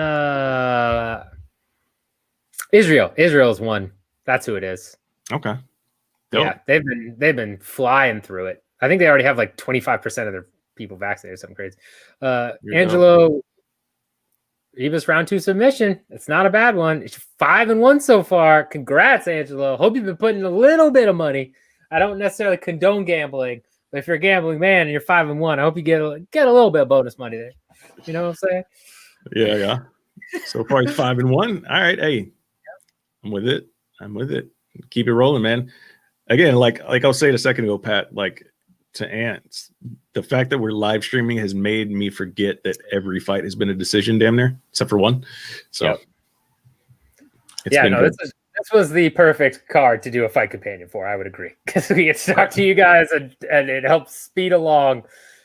Israel. Israel's 1. That's who it is. Okay. Dope. Yeah, they've been flying through it. I think they already have like 25% of their people vaccinated, something crazy. Angelo Ribas round 2 submission. It's not a bad one. It's 5-1 so far. Congrats, Angelo. Hope you've been putting a little bit of money. I don't necessarily condone gambling, but if you're a gambling man and you're 5-1, I hope you get a little bit of bonus money there. You know what I'm saying? Yeah. So far, it's 5-1. All right, hey, I'm with it. Keep it rolling, man. Again, like I was saying a second ago, Pat, like to Ants, the fact that we're live streaming has made me forget that every fight has been a decision damn near, except for one. So this was the perfect card to do a fight companion for. I would agree, because we get to talk to you guys and it helps speed along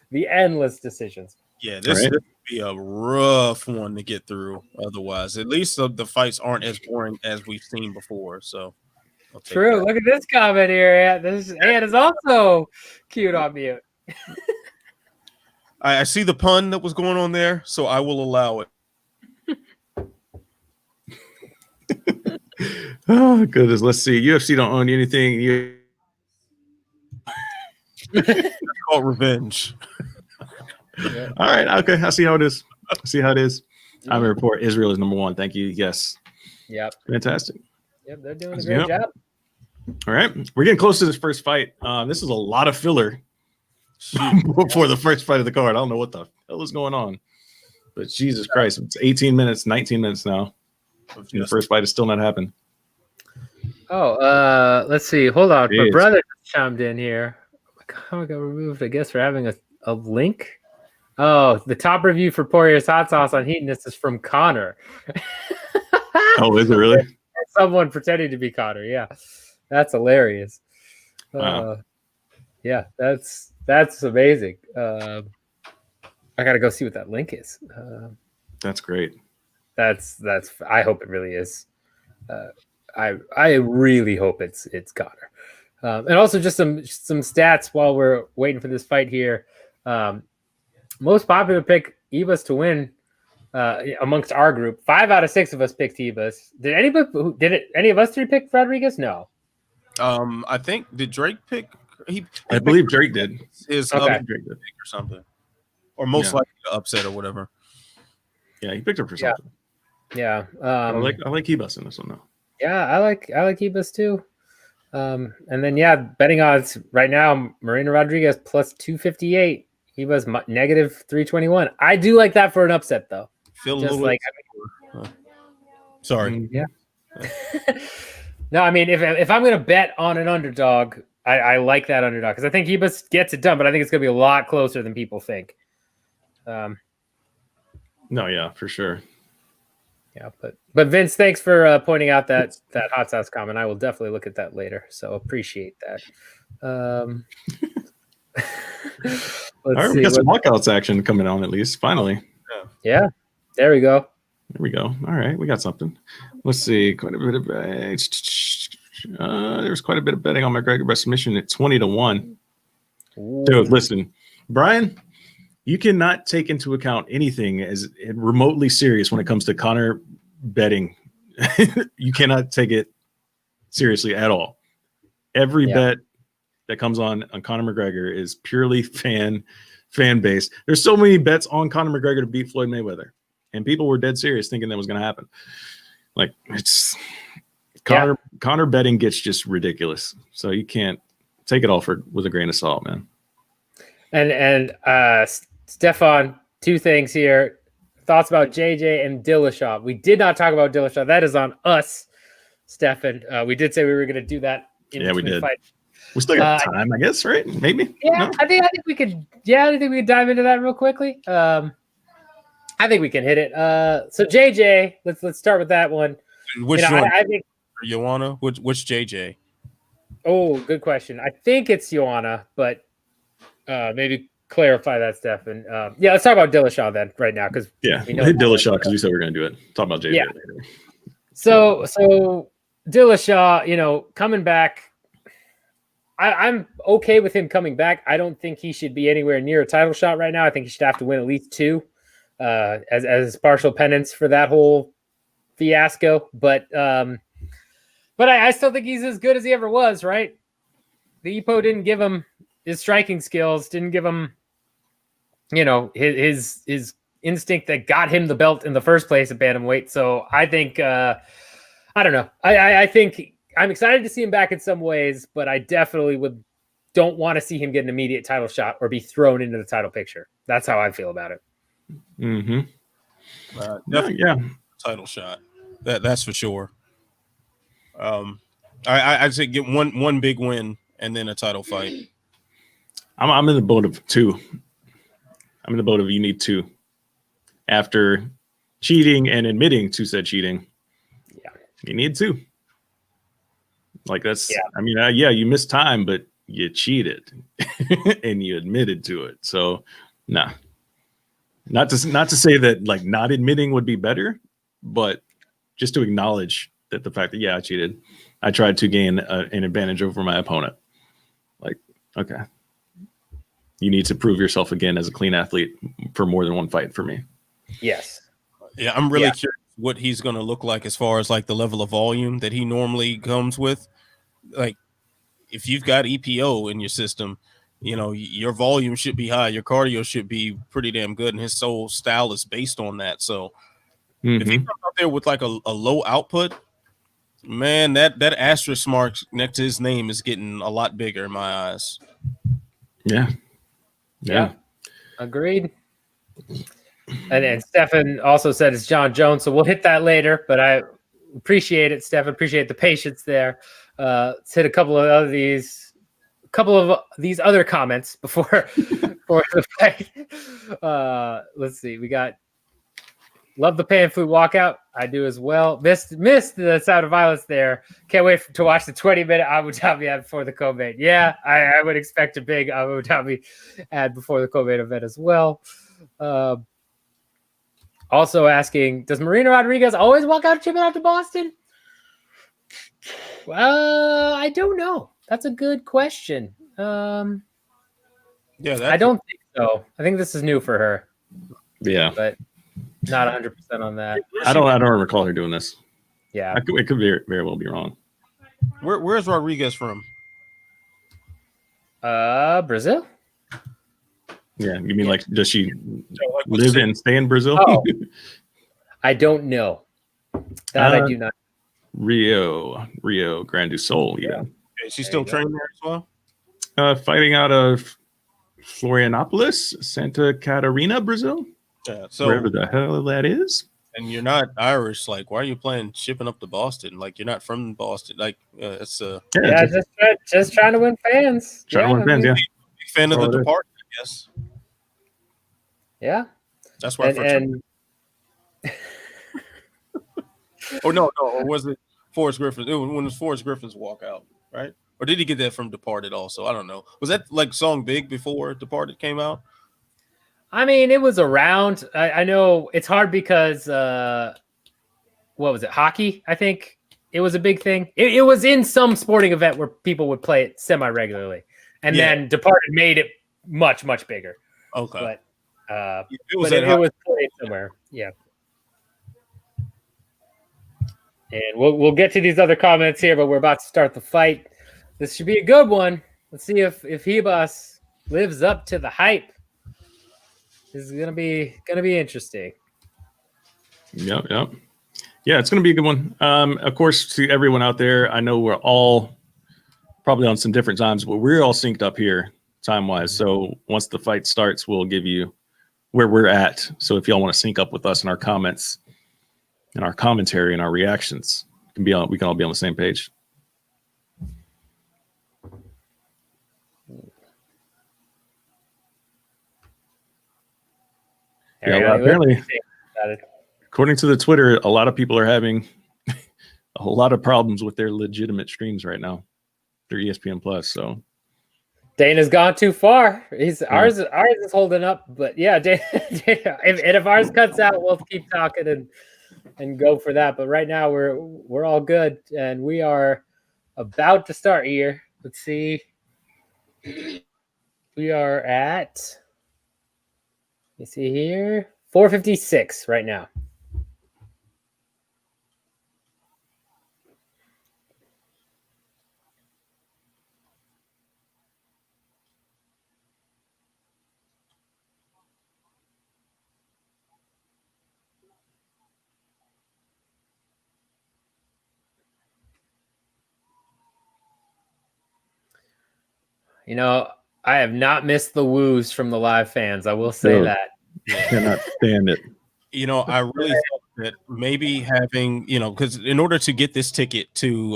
the endless decisions. Yeah, this would be a rough one to get through. Otherwise, at least the fights aren't as boring as we've seen before. So true. That. Look at this comment here. Ant is also cute on mute. I see the pun that was going on there, so I will allow it. Oh goodness, let's see. UFC don't own anything. It's called revenge. Yeah. All right, okay. I see how it is. I'm gonna report Israel is number 1. Thank you. Yes. Yep. Fantastic. Yep, they're doing a great job. All right, we're getting close to this first fight. This is a lot of filler before the first fight of the card. I don't know what the hell is going on, but Jesus Christ, it's 18 minutes, 19 minutes now. And the first fight has still not happened. Oh, let's see. Hold on. My brother chimed in here. How I got removed, I guess, for having a link. Oh, the top review for Poirier's hot sauce on Heatonist is from Conor. Oh, is it really? Someone pretending to be Conor. Yeah, that's hilarious. Wow. Yeah, that's amazing. I gotta go see what that link is. That's great. That's. I hope it really is. I really hope it's Conor. And also just some stats while we're waiting for this fight here. Most popular pick, Ribas to win amongst our group. 5 out of 6 of us picked Ribas. Did any of us 3 pick Rodriguez? No. I think did Drake pick? I believe Drake did. Drake did or something, or most likely to upset or whatever. Yeah, he picked her for something. Yeah. I like Ribas in this one though. Yeah, I like Ribas too. And then betting odds right now, Marina Rodriguez plus 258. He was negative 321. I do like that for an upset though. Sorry. Yeah. No, I mean, if I'm going to bet on an underdog, I like that underdog because I think Ribas gets it done, but I think it's going to be a lot closer than people think. No, yeah, for sure. Yeah, but Vince, thanks for pointing out that hot sauce comment. I will definitely look at that later. So appreciate that. All right, we got some walkouts action coming on at least. Finally. Yeah, there we go. There we go. All right, we got something. Let's see. Quite a bit of there's quite a bit of betting on McGregor by submission at 20-1. Dude, listen, Brian, you cannot take into account anything as remotely serious when it comes to Conor betting. You cannot take it seriously at all. Every bet that comes on Conor McGregor is purely fan based. There's so many bets on Conor McGregor to beat Floyd Mayweather, and people were dead serious thinking that was going to happen. Like, it's Conor betting gets just ridiculous. So you can't take it all with a grain of salt, man. And Stefan, two things here. Thoughts about JJ and Dillashaw. We did not talk about Dillashaw. That is on us, Stefan. We did say we were going to do that. Yeah, we did. Fight. We still got time, I guess, right? Maybe. Yeah, no? I think we could. Yeah, I think we could dive into that real quickly. I think we can hit it. So JJ, let's start with that one. Which one? I think Joanna. Which JJ? Oh, good question. I think it's Joanna, but maybe clarify that, Stefan. Yeah, let's talk about Dillashaw then, right now, because we hit Dillashaw because we said we were going to do it. Talk about JJ later. So Dillashaw, coming back. I'm okay with him coming back. I don't think he should be anywhere near a title shot right now. I think he should have to win at least 2 as partial penance for that whole fiasco. But I still think he's as good as he ever was, right? The EPO didn't give him his striking skills, didn't give him, his instinct that got him the belt in the first place at bantamweight. So I think, I don't know. I think I'm excited to see him back in some ways, but I definitely don't want to see him get an immediate title shot or be thrown into the title picture. That's how I feel about it. Mm-hmm. Title shot. That's for sure. I'd say get one big win and then a title fight. I'm in the boat of 2. I'm in the boat of you need 2. After cheating and admitting to said cheating, you need 2. Like that's, I mean, you missed time, but you cheated and you admitted to it. So, not to say that like not admitting would be better, but just to acknowledge that the fact that I cheated, I tried to gain an advantage over my opponent. Like, okay, you need to prove yourself again as a clean athlete for more than one fight for me. Yes. Yeah, I'm really curious what he's going to look like as far as like the level of volume that he normally comes with. Like, if you've got EPO in your system, your volume should be high, your cardio should be pretty damn good, and his whole style is based on that. So if he comes out there with like a low output, man, that asterisk mark next to his name is getting a lot bigger in my eyes. Yeah. Agreed. And Stefan also said it's John Jones, so we'll hit that later, but I appreciate it, Stefan. Appreciate the patience there. Let's hit a couple of these other comments before the fight. Let's see. We got love the Pan Food walkout. I do as well. Missed the Sound of Violence there. Can't wait to watch the 20-minute Abu Dhabi ad before the co-main. Yeah, I would expect a big Abu Dhabi ad before the co-main event as well. Also asking, does Marina Rodriguez always walk out chipping out to Boston? I don't know. That's a good question. I don't think so. I think this is new for her. Yeah, but not 100% on that. I don't recall her doing this. Yeah, it could very well be wrong. Where's Rodriguez from? Brazil. Yeah, you mean like does she live and stay in Brazil? Oh, I don't know. That I do not. Rio Grande do Sul. Yeah. Is she still training there as well? Fighting out of Florianopolis, Santa Catarina, Brazil. Yeah, so wherever the hell that is. And you're not Irish. Like, why are you shipping up to Boston? Like, you're not from Boston. Like, it's yeah, just trying to win fans. Trying to win fans, yeah. Big fan of The Departed, I guess. Yeah, that's why. Oh no, or was it Forrest Griffin? When it was Forrest Griffin's walkout, right? Or did he get that from Departed also? I don't know. Was that like song big before Departed came out? I mean, it was around. I know it's hard because what was it? Hockey, I think it was a big thing. It was in some sporting event where people would play it semi-regularly, and then Departed made it much, much bigger. Okay, but it was played somewhere. Yeah. And we'll get to these other comments here, but we're about to start the fight. This should be a good one. Let's see if Ribas lives up to the hype. This is gonna be interesting. Yep. Yeah, it's gonna be a good one. Of course, to everyone out there, I know we're all probably on some different times, but we're all synced up here time-wise. So once the fight starts, we'll give you where we're at. So if y'all want to sync up with us in our comments, and our commentary and our reactions, we can all be on the same page. Yeah, apparently, according to the Twitter, a lot of people are having a lot of problems with their legitimate streams right now. Their ESPN Plus. So Dana's gone too far. Ours is holding up, but yeah, Dana, if ours cuts out, we'll keep talking and go for that. But right now we're all good, and we are about to start here. Let's see. We are at, you see here, 4:56 right now. You know, I have not missed the woos from the live fans. I will say that. I cannot stand it. You know, I really thought that maybe having, because in order to get this ticket to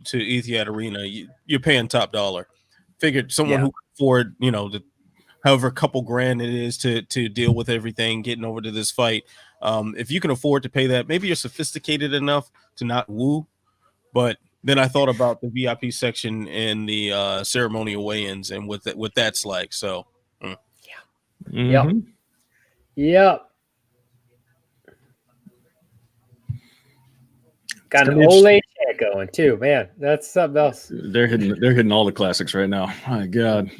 Etihad Arena, you're paying top dollar. Figured someone who can afford, however couple grand it is to deal with everything, getting over to this fight. If you can afford to pay that, maybe you're sophisticated enough to not woo. But then I thought about the VIP section and the ceremonial weigh-ins and what that's like. So, Yep. Got an Ole chat going too, man. That's something else. They're hitting all the classics right now. My God,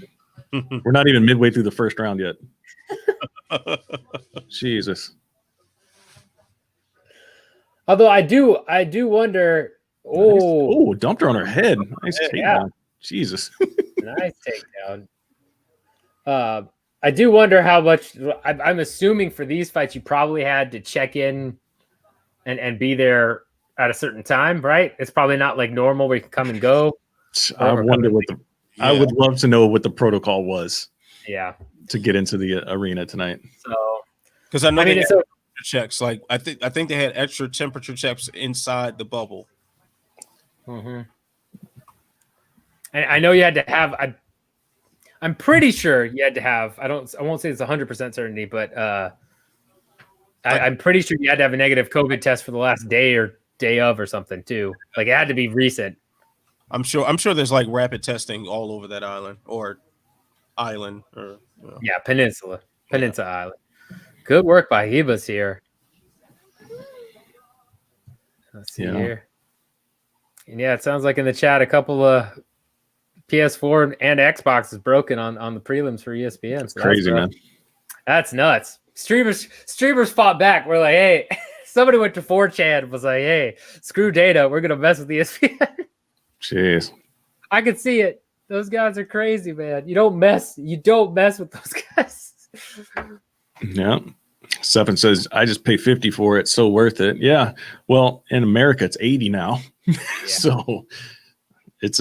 we're not even midway through the first round yet. Jesus. Although I do wonder. Oh, dumped her on her head. Nice takedown. Jesus. Nice takedown. I do wonder how much. I'm assuming for these fights, you probably had to check in and be there at a certain time, right? It's probably not like normal where you can come and go. I wonder I would love to know what the protocol was. Yeah. To get into the arena tonight. So, because I know they had checks. Like I think they had extra temperature checks inside the bubble. Mm-hmm. And I know you had to have. I'm pretty sure you had to have. I won't say it's 100% certainty, but I'm pretty sure you had to have a negative COVID test for the last day of or something too. Like it had to be recent. I'm sure there's like rapid testing all over that island. Yeah, Peninsula Island. Good work by Ribas here. Let's see here. And yeah, it sounds like in the chat a couple of PS4 and Xbox is broken on the prelims for ESPN. That's crazy, man. That's nuts. Streamers fought back. We're like, hey, somebody went to 4chan and was like, hey, screw data. We're gonna mess with ESPN. Jeez. I could see it. Those guys are crazy, man. You don't mess with those guys. Yeah. Stefan says, I just pay 50 for it. So worth it. Yeah. Well, in America, it's 80 now. Yeah. So it's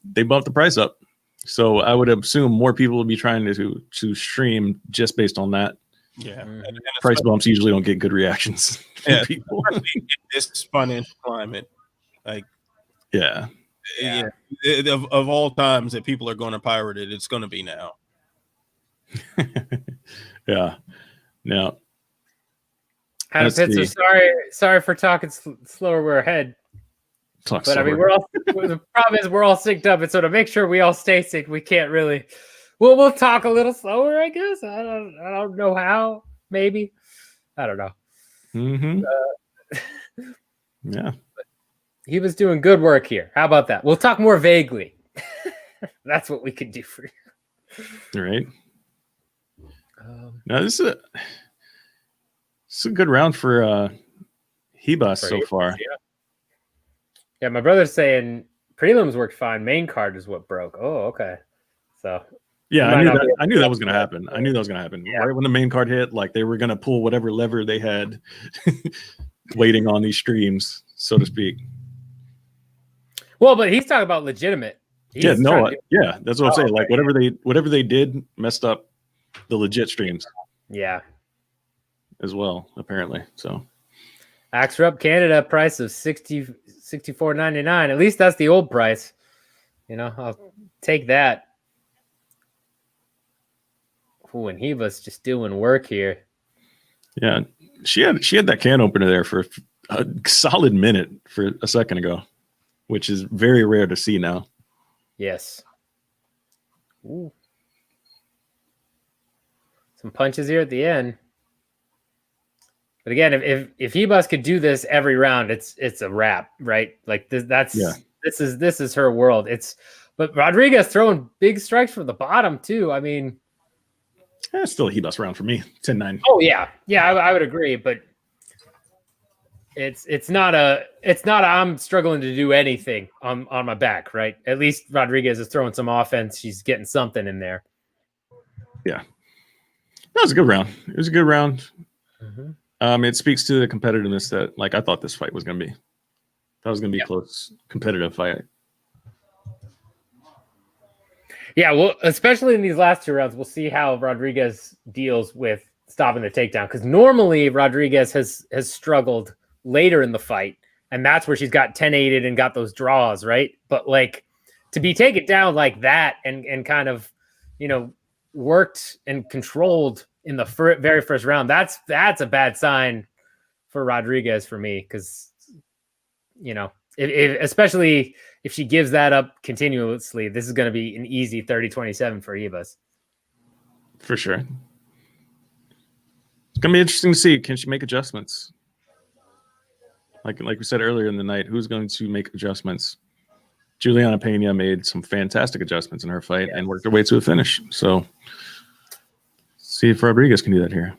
they bumped the price up. So I would assume more people will be trying to stream just based on that. Yeah. Mhm. And Price bumps usually don't get good reactions from Yeah. people. especially in this financial climate, like Yeah. yeah, of all times that people are going to pirate it, it's going to be now. Yeah. Now, Adam let's Pitzer, see. sorry for talking slower. We're ahead, Talk but I mean, slower. the problem is we're all synced up, and so to make sure we all stay synced, we can't really. We'll talk a little slower, I guess. I don't know how. Maybe I don't know. Mm-hmm. Yeah. He was doing good work here. How about that? We'll talk more vaguely. That's what we could do for you. Right. Now this is a good round for Ribas so far. Yeah, my brother's saying prelims worked fine. Main card is what broke. Oh, okay. So Yeah, might not I knew that was gonna happen. I knew that was gonna happen. Yeah. Right when the main card hit, like they were gonna pull whatever lever they had waiting on these streams, so to speak. well, but he's talking about legitimate. He's Yeah, no, trying to do- that's what I'm saying. okay. Like whatever they did messed up the legit streams yeah. as well, apparently. So Axer Up Canada price of $64.99. At least that's the old price. You know, I'll take that. Ooh, and Ribas just doing work here. yeah, she had that can opener there for a solid minute for a second ago, which is very rare to see now. Yes. Ooh. Some punches here at the end. But again, if Ribas could do this every round, it's a wrap, right? Like this is her world. But Rodriguez throwing big strikes from the bottom too. I mean, It's still a Ribas round for me. 10-9. oh yeah, I would agree. But it's not I'm struggling to do anything on my back, right? At least Rodriguez is throwing some offense. She's getting something in there. Yeah. That was a good round. It was a good round. Mm-hmm. It speaks to the competitiveness that, like, I thought this fight was going to be. That was going to be a close, competitive fight. Yeah, well, especially in these last two rounds, we'll see how Rodriguez deals with stopping the takedown. Because normally Rodriguez has struggled later in the fight, and that's where she's got 10-8'd and got those draws, right? But like to be taken down like that and kind of, you know, worked and controlled in the very first round, that's a bad sign for Rodriguez for me, because you know, especially if she gives that up continuously, this is going to be an easy 30-27 for Ribas. For sure. It's going to be interesting to see. Can she make adjustments? Like we said earlier in the night, who's going to make adjustments? Julianna Pena made some fantastic adjustments in her fight and worked her way to a finish. So see if Rodriguez can do that here.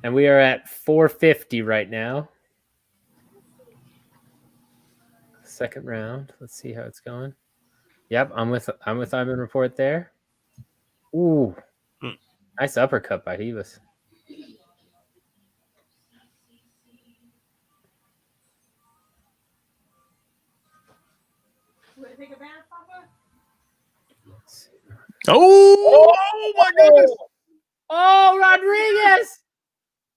And we are at 450 right now. Second round. Let's see how it's going. Yep, I'm with Ivan Report there. Ooh, nice uppercut by Ribas. Oh my goodness! Oh, Rodriguez!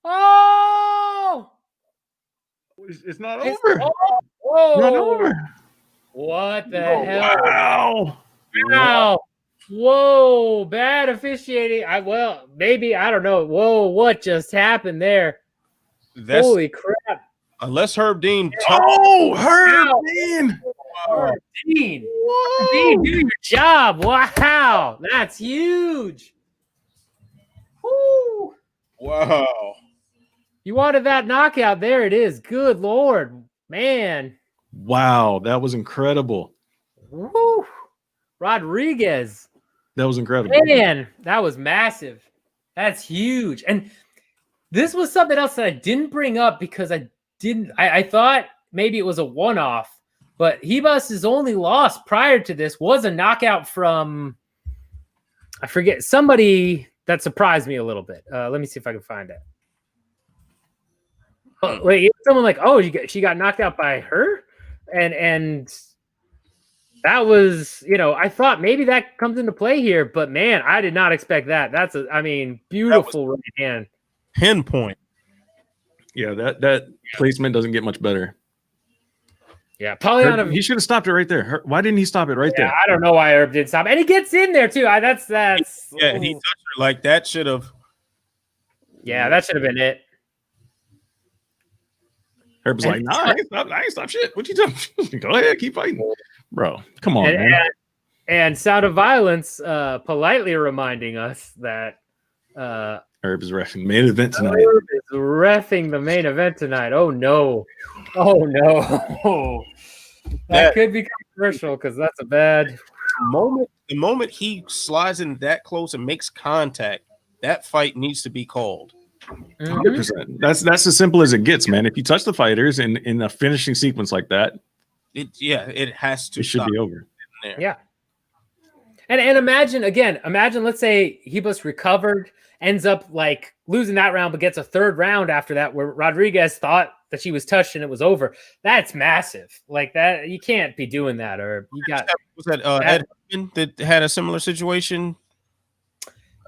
Oh! It's not over. Whoa! Not over. What the hell? Wow! Wow! Whoa! Bad officiating. I don't know. Whoa! What just happened there? Holy crap! Unless Herb Dean. Oh, Herb Dean! Herb Dean! Herb Dean, do your job! Wow! That's huge! Woo! Wow! You wanted that knockout. There it is. Good Lord, man! Wow, that was incredible. Woo! Rodriguez. That was incredible. Man, that was massive. That's huge. And this was something else that I didn't bring up because I thought maybe it was a one-off, but Ribas' only loss prior to this was a knockout from, I forget, somebody that surprised me a little bit. Let me see if I can find it. Wait, someone like, oh, she got knocked out by her? And that was, I thought maybe that comes into play here, but man, I did not expect that. That's beautiful right hand. Pinpoint. Yeah, that placement doesn't get much better. Yeah, Polyana. He should have stopped it right there. Why didn't he stop it right there? I don't know why Herb didn't stop, and he gets in there too. That's Yeah, he touched her like that. Should have. Yeah, that should have been it. Herb's like, nah, I ain't stop shit. What you doing? Go ahead, keep fighting, bro. Come on, man. And Sound of Violence politely reminding us that Herb is reffing main event tonight. Herb is reffing the main event tonight. Oh no. That could be controversial because that's a bad moment. The moment he slides in that close and makes contact, that fight needs to be called. 100%. That's as simple as it gets, man. If you touch the fighters in a finishing sequence like that, it has to. It should be over. Yeah. And imagine let's say Ribas recovered, ends up like losing that round, but gets a third round after that where Rodriguez thought that she was touched and it was over. That's massive. Like that, you can't be doing that. Or you got was that Ed that had a similar situation?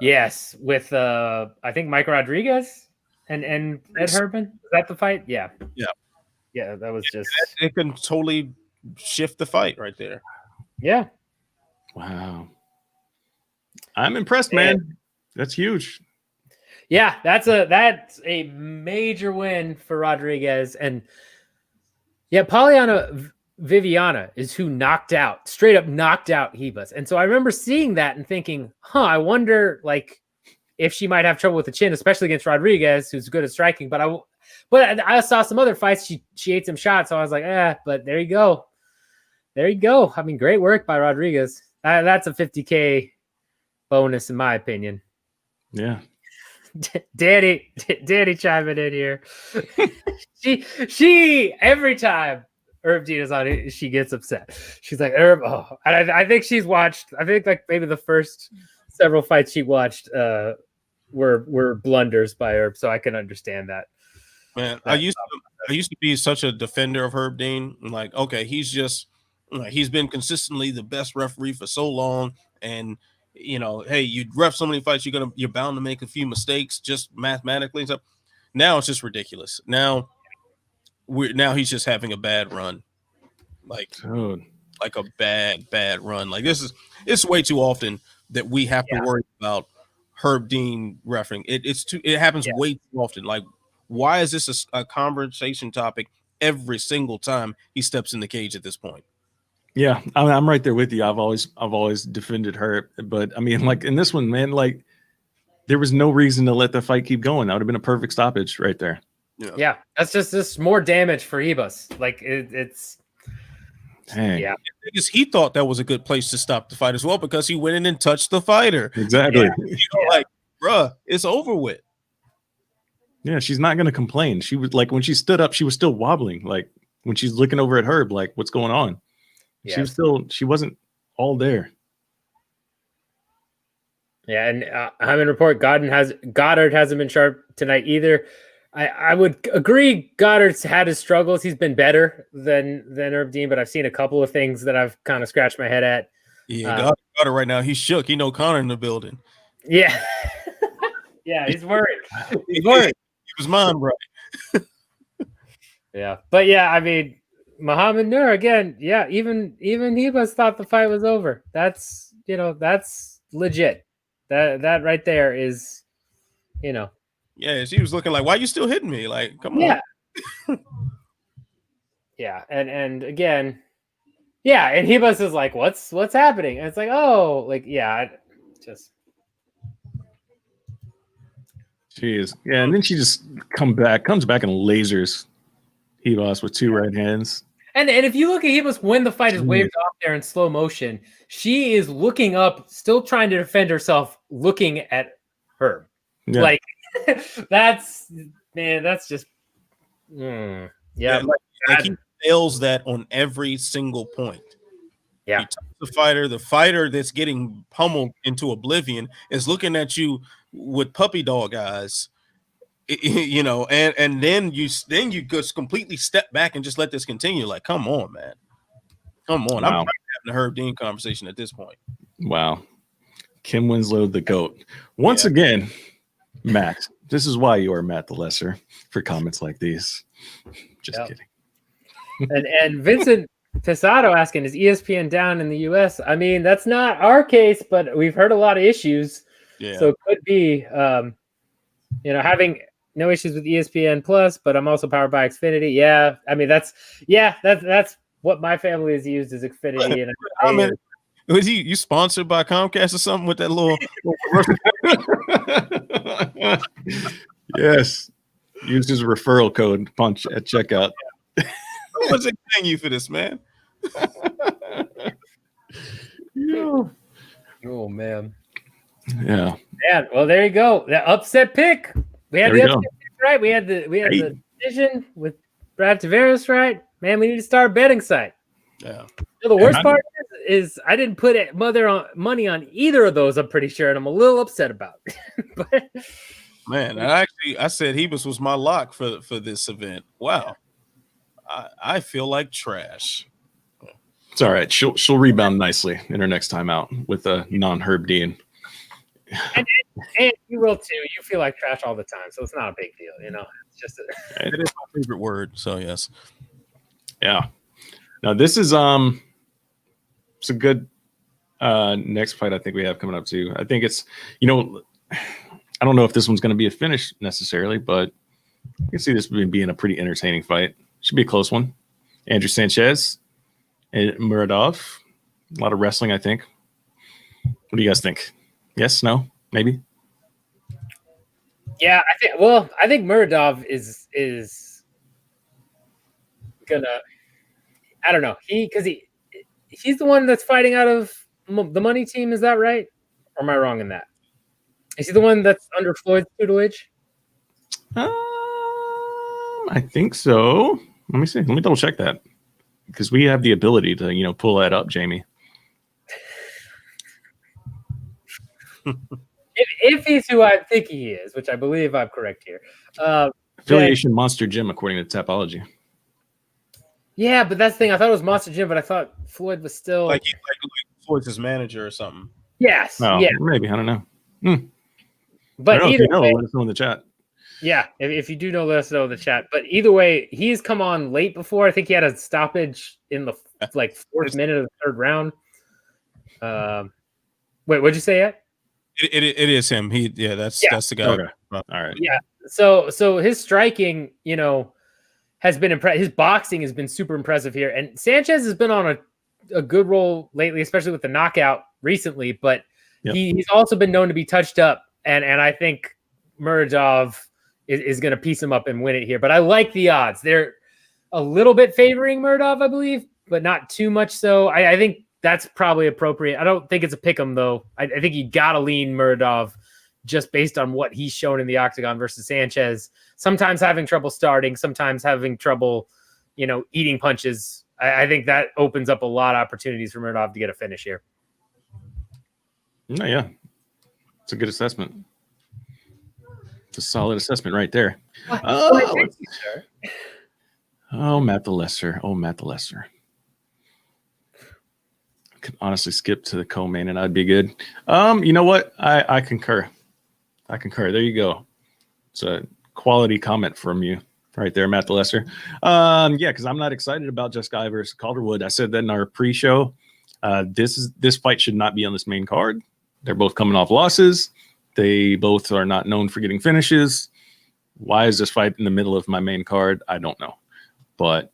Yes, with I think Mike Rodriguez and Ed Herman. Is that the fight? Yeah. That was just it can totally shift the fight right there. Yeah. Wow. I'm impressed, man. That's huge. Yeah, that's a major win for Rodriguez. And yeah, Polyana Viviana is who straight up knocked out Ribas. And so I remember seeing that and thinking, I wonder like if she might have trouble with the chin, especially against Rodriguez, who's good at striking. But I saw some other fights. She ate some shots. So I was like, but there you go. There you go. I mean, great work by Rodriguez. That's a $50K bonus in my opinion. Yeah. Danny chiming in here. she every time Herb Dean is on it, she gets upset. She's like, Herb, and I think she's watched. I think like maybe the first several fights she watched were blunders by Herb, so I can understand that. Man, I used to be such a defender of Herb Dean. Like, okay, he's been consistently the best referee for so long, and hey, you ref so many fights, you're bound to make a few mistakes just mathematically and stuff. Now it's just ridiculous. Now he's just having a bad run, like a bad run. Like it's way too often that we have to worry about Herb Dean refereeing. It happens way too often. Like, why is this a conversation topic every single time he steps in the cage at this point? Yeah, I'm right there with you. I've always defended her, but I mean, like in this one, man, like there was no reason to let the fight keep going. That would have been a perfect stoppage right there. Yeah, that's just more damage for Ribas. Like it's. Dang. Yeah, because he thought that was a good place to stop the fight as well because he went in and touched the fighter. Exactly. Like, bruh, it's over with. Yeah, she's not going to complain. She was like when she stood up, she was still wobbling. Like when she's looking over at Herb, like what's going on? Yes. She wasn't all there. Yeah, and I'm in report Goddard hasn't been sharp tonight either. I would agree Goddard's had his struggles. He's been better than Herb Dean, but I've seen a couple of things that I've kind of scratched my head at. Yeah, Goddard right now, he's shook. He know Conor in the building. Yeah. Yeah, he's worried. He's worried. He was mine, right? Yeah. But yeah, I mean, Mohamed Nur again, even Ribas thought the fight was over. That's legit. That right there is, Yeah, she was looking like, why are you still hitting me? Like, come on. Yeah, and again, and Ribas is like, what's happening? And it's like, just. Jeez. Yeah, and then she just comes back and lasers Ribas with two right hands. And if you look at Ribas when the fight is waved off there in slow motion, she is looking up, still trying to defend herself, looking at Herb. Yeah. Like that's just Like he fails that on every single point. Yeah. He touches the fighter that's getting pummeled into oblivion is looking at you with puppy dog eyes. And then you just completely step back and just let this continue. Like, come on, man. Come on. Wow. I'm trying to the Herb Dean conversation at this point. Wow. Kim Winslow, the GOAT. Once again, Matt, this is why you are Matt the Lesser for comments like these. Just kidding. And Vincent Pesado asking, is ESPN down in the US? I mean, that's not our case, but we've heard a lot of issues. Yeah. So it could be, having no issues with ESPN Plus, but I'm also powered by Xfinity. Yeah. I mean, that's what my family has used is Xfinity. And I mean, was you sponsored by Comcast or something with that little Yes. Use his referral code punch at checkout. What's it paying you for this, man? Oh man. Yeah. Yeah. Well, there you go. The upset pick. We had the upset pick, right? We had the decision with Brad Tavares, right? Man, we need to start a betting site. Yeah. The worst part is I didn't put money on either of those, I'm pretty sure, and I'm a little upset about it. But man, I said Ribas was my lock for this event. Wow. I feel like trash. It's all right. She'll rebound nicely in her next time out with a non-Herb Dean. And you will too. You feel like trash all the time, so it's not a big deal, It's just it is my favorite word, so yes. Yeah. Now this is it's a good next fight I think we have coming up too. I think it's I don't know if this one's going to be a finish necessarily, but I can see this being a pretty entertaining fight. Should be a close one. Andrew Sanchez and Muradov. A lot of wrestling, I think. What do you guys think? Yes, no, maybe? Yeah, I think Muradov is gonna. I don't know. He's the one that's fighting out of the money team. Is that right? Or am I wrong in that? Is he the one that's under Floyd's tutelage? I think so. Let me see. Let me double check that because we have the ability to pull that up, Jamie. If he's who I think he is, which I believe I'm correct here. Affiliation Monster Gym, according to Tapology. Yeah, but that's the thing. I thought it was Monster Gym, but I thought Floyd was still like Floyd's his manager or something. Yes. Oh, yeah. Maybe. I don't know. But either way, let us know in the chat. Yeah, if you do know, let us know in the chat. But either way, he's come on late before. I think he had a stoppage in the fourth minute of the third round. Wait, what'd you say? Yet? It is him. That's the guy. Okay. All right. Yeah. So his striking, has been impressive. His boxing has been super impressive here, and Sanchez has been on a good roll lately, especially with the knockout recently. But he's also been known to be touched up, and I think Muradov is going to piece him up and win it here. But I like the odds. They're a little bit favoring Muradov, I believe, but not too much so. I think that's probably appropriate. I don't think it's a pick 'em though. I think you got to lean Muradov just based on what he's shown in the octagon versus Sanchez. Sometimes having trouble starting, sometimes having trouble, eating punches. I think that opens up a lot of opportunities for Muradov to get a finish here. No, yeah. It's a good assessment. It's a solid assessment right there. Matt the Lesser. Matt the Lesser. I could honestly skip to the co-main and I'd be good. You know what? I concur. There you go. It's a quality comment from you right there, Matt the Lesser. Because I'm not excited about Jessica versus Calderwood. I said that in our pre-show. This fight should not be on this main card. They're both coming off losses. They both are not known for getting finishes. Why is this fight in the middle of my main card? I don't know. But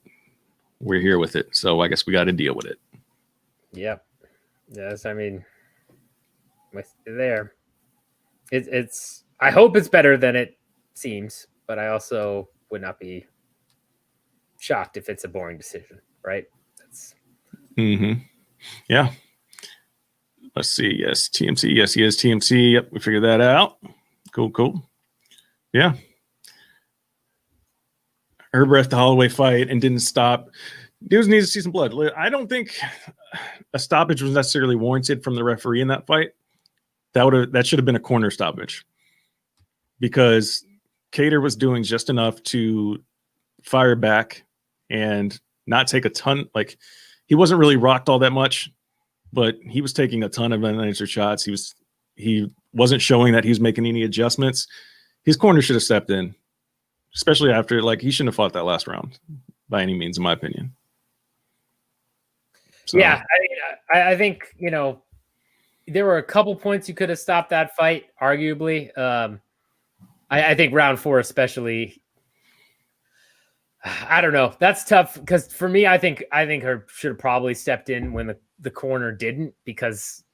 we're here with it. So I guess we got to deal with it. Yeah. Yes, I mean, there. It's I hope it's better than it seems, but I also would not be shocked if it's a boring decision, right? Yeah. Let's see. Yes, TMC. Yes, he is TMC. Yep, we figured that out. Cool. Yeah. Herb ref the Holloway fight and didn't stop. Dudes need to see some blood. I don't think a stoppage was necessarily warranted from the referee in that fight. That should have been a corner stoppage because Cater was doing just enough to fire back and not take a ton. He wasn't really rocked all that much. but he was taking a ton of unanswered shots. He wasn't showing that he was making any adjustments. His corner should have stepped in, especially after, like, he shouldn't have fought that last round by any means, in my opinion. So. Yeah, I think, you know, there were a couple points you could have stopped that fight, arguably. I think round 4 especially, I don't know. That's tough because for me, I think her should have probably stepped in when the corner didn't, because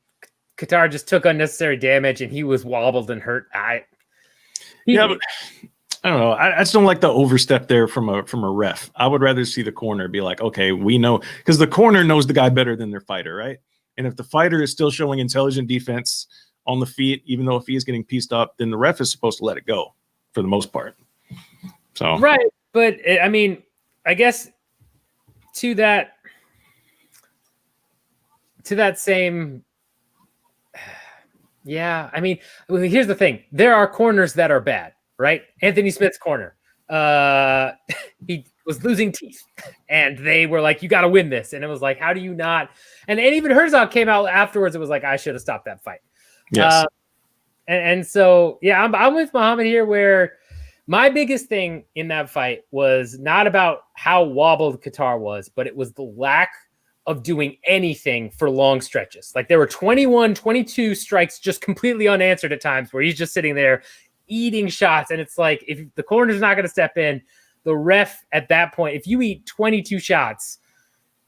Qatar just took unnecessary damage and he was wobbled and hurt. But I don't know. I just don't like the overstep there from a ref. I would rather see the corner be like, okay, we know, because the corner knows the guy better than their fighter, right? And if the fighter is still showing intelligent defense on the feet, even though if he is getting pieced up, then the ref is supposed to let it go for the most part. So right, but I mean, I guess to that same. Yeah, I mean, here's the thing. There are corners that are bad, right? Anthony Smith's corner. He was losing teeth, and they were like, you got to win this. And it was like, how do you not? And even Herzog came out afterwards. It was like, I should have stopped that fight. Yes. And so, yeah, I'm with Muhammad here, where my biggest thing in that fight was not about how wobbled Qatar was, but it was the lack of doing anything for long stretches. Like there were 21, 22 strikes just completely unanswered at times where he's just sitting there eating shots. And it's like, if the corner's not going to step in, the ref at that point, if you eat 22 shots,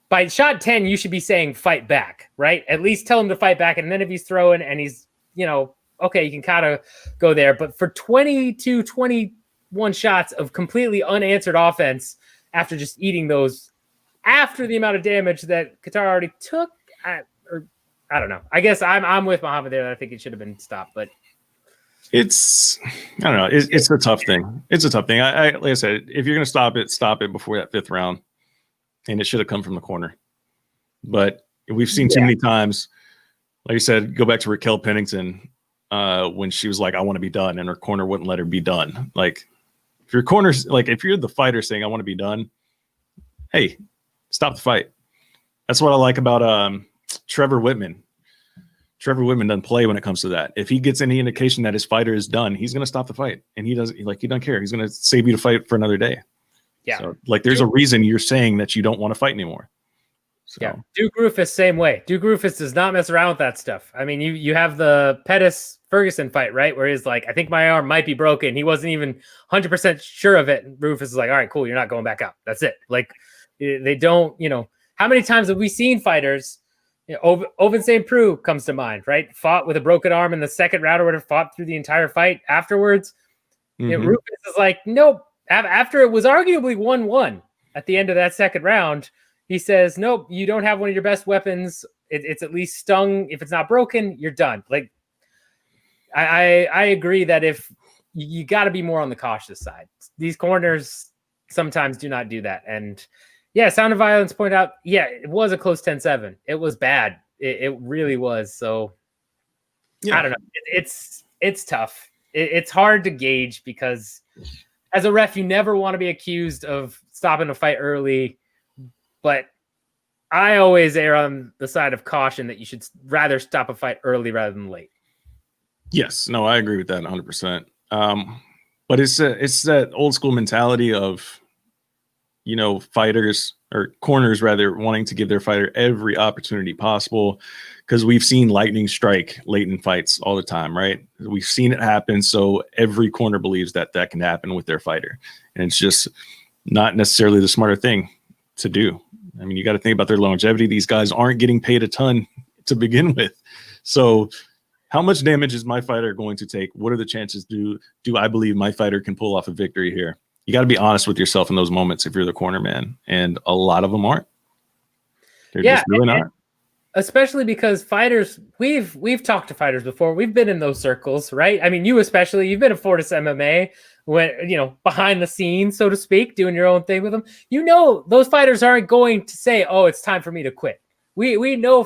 by shot 10, you should be saying fight back, right? At least tell him to fight back. And then if he's throwing and he's, you know, okay, you can kind of go there. But for 22, 21 shots of completely unanswered offense after just eating those, after the amount of damage that Qatar already took, I don't know. I guess I'm with Muhammad there. I think it should have been stopped, but I don't know. It's a tough thing. It's a tough thing. Like I said, if you're going to stop it before that 5th round, and it should have come from the corner. But we've seen too many times, like you said, go back to Raquel Pennington when she was like, I want to be done, and her corner wouldn't let her be done. Like, if your corner's like, if you're the fighter saying, I want to be done, hey, stop the fight. That's what I like about Trevor Whitman. Trevor Whitman doesn't play when it comes to that. If he gets any indication that his fighter is done, he's going to stop the fight, and he doesn't care. He's going to save you to fight for another day. Yeah. So, like, there's a reason you're saying that you don't want to fight anymore. So. Yeah. Duke Rufus, same way. Duke Rufus does not mess around with that stuff. I mean, you have the Pettis Ferguson fight, right? Where he's like, I think my arm might be broken. He wasn't even 100% sure of it. And Rufus is like, all right, cool. You're not going back out. That's it. Like, they don't, you know, how many times have we seen fighters, you know, Ovince St. Preux comes to mind, right? Fought with a broken arm in the 2nd round or whatever, fought through the entire fight afterwards. Mm-hmm. You know, Rufus is like, nope. After it was arguably 1-1 at the end of that 2nd round, he says, nope, you don't have one of your best weapons. It's at least stung. If it's not broken, you're done. Like, I agree that if you got to be more on the cautious side. These corners sometimes do not do that. And yeah, Sound of Violence point out, yeah, it was a close 10-7. It was bad. It really was. So yeah. I don't know. It's tough. It's hard to gauge because as a ref, you never want to be accused of stopping a fight early, but I always err on the side of caution that you should rather stop a fight early rather than late. Yes, no, I agree with that 100%. But it's that old school mentality of, you know, fighters or corners rather wanting to give their fighter every opportunity possible, because we've seen lightning strike late in fights all the time, right? We've seen it happen. So every corner believes that can happen with their fighter. And it's just not necessarily the smarter thing to do. I mean, you got to think about their longevity. These guys aren't getting paid a ton to begin with. So how much damage is my fighter going to take? What are the chances? Do I believe my fighter can pull off a victory here? You got to be honest with yourself in those moments if you're the corner man. And a lot of them aren't. They're just really not. Especially because fighters, we've talked to fighters before. We've been in those circles, right? I mean, you especially, you've been at Fortis MMA, when, you know, behind the scenes, so to speak, doing your own thing with them. You know, those fighters aren't going to say, oh, it's time for me to quit. We know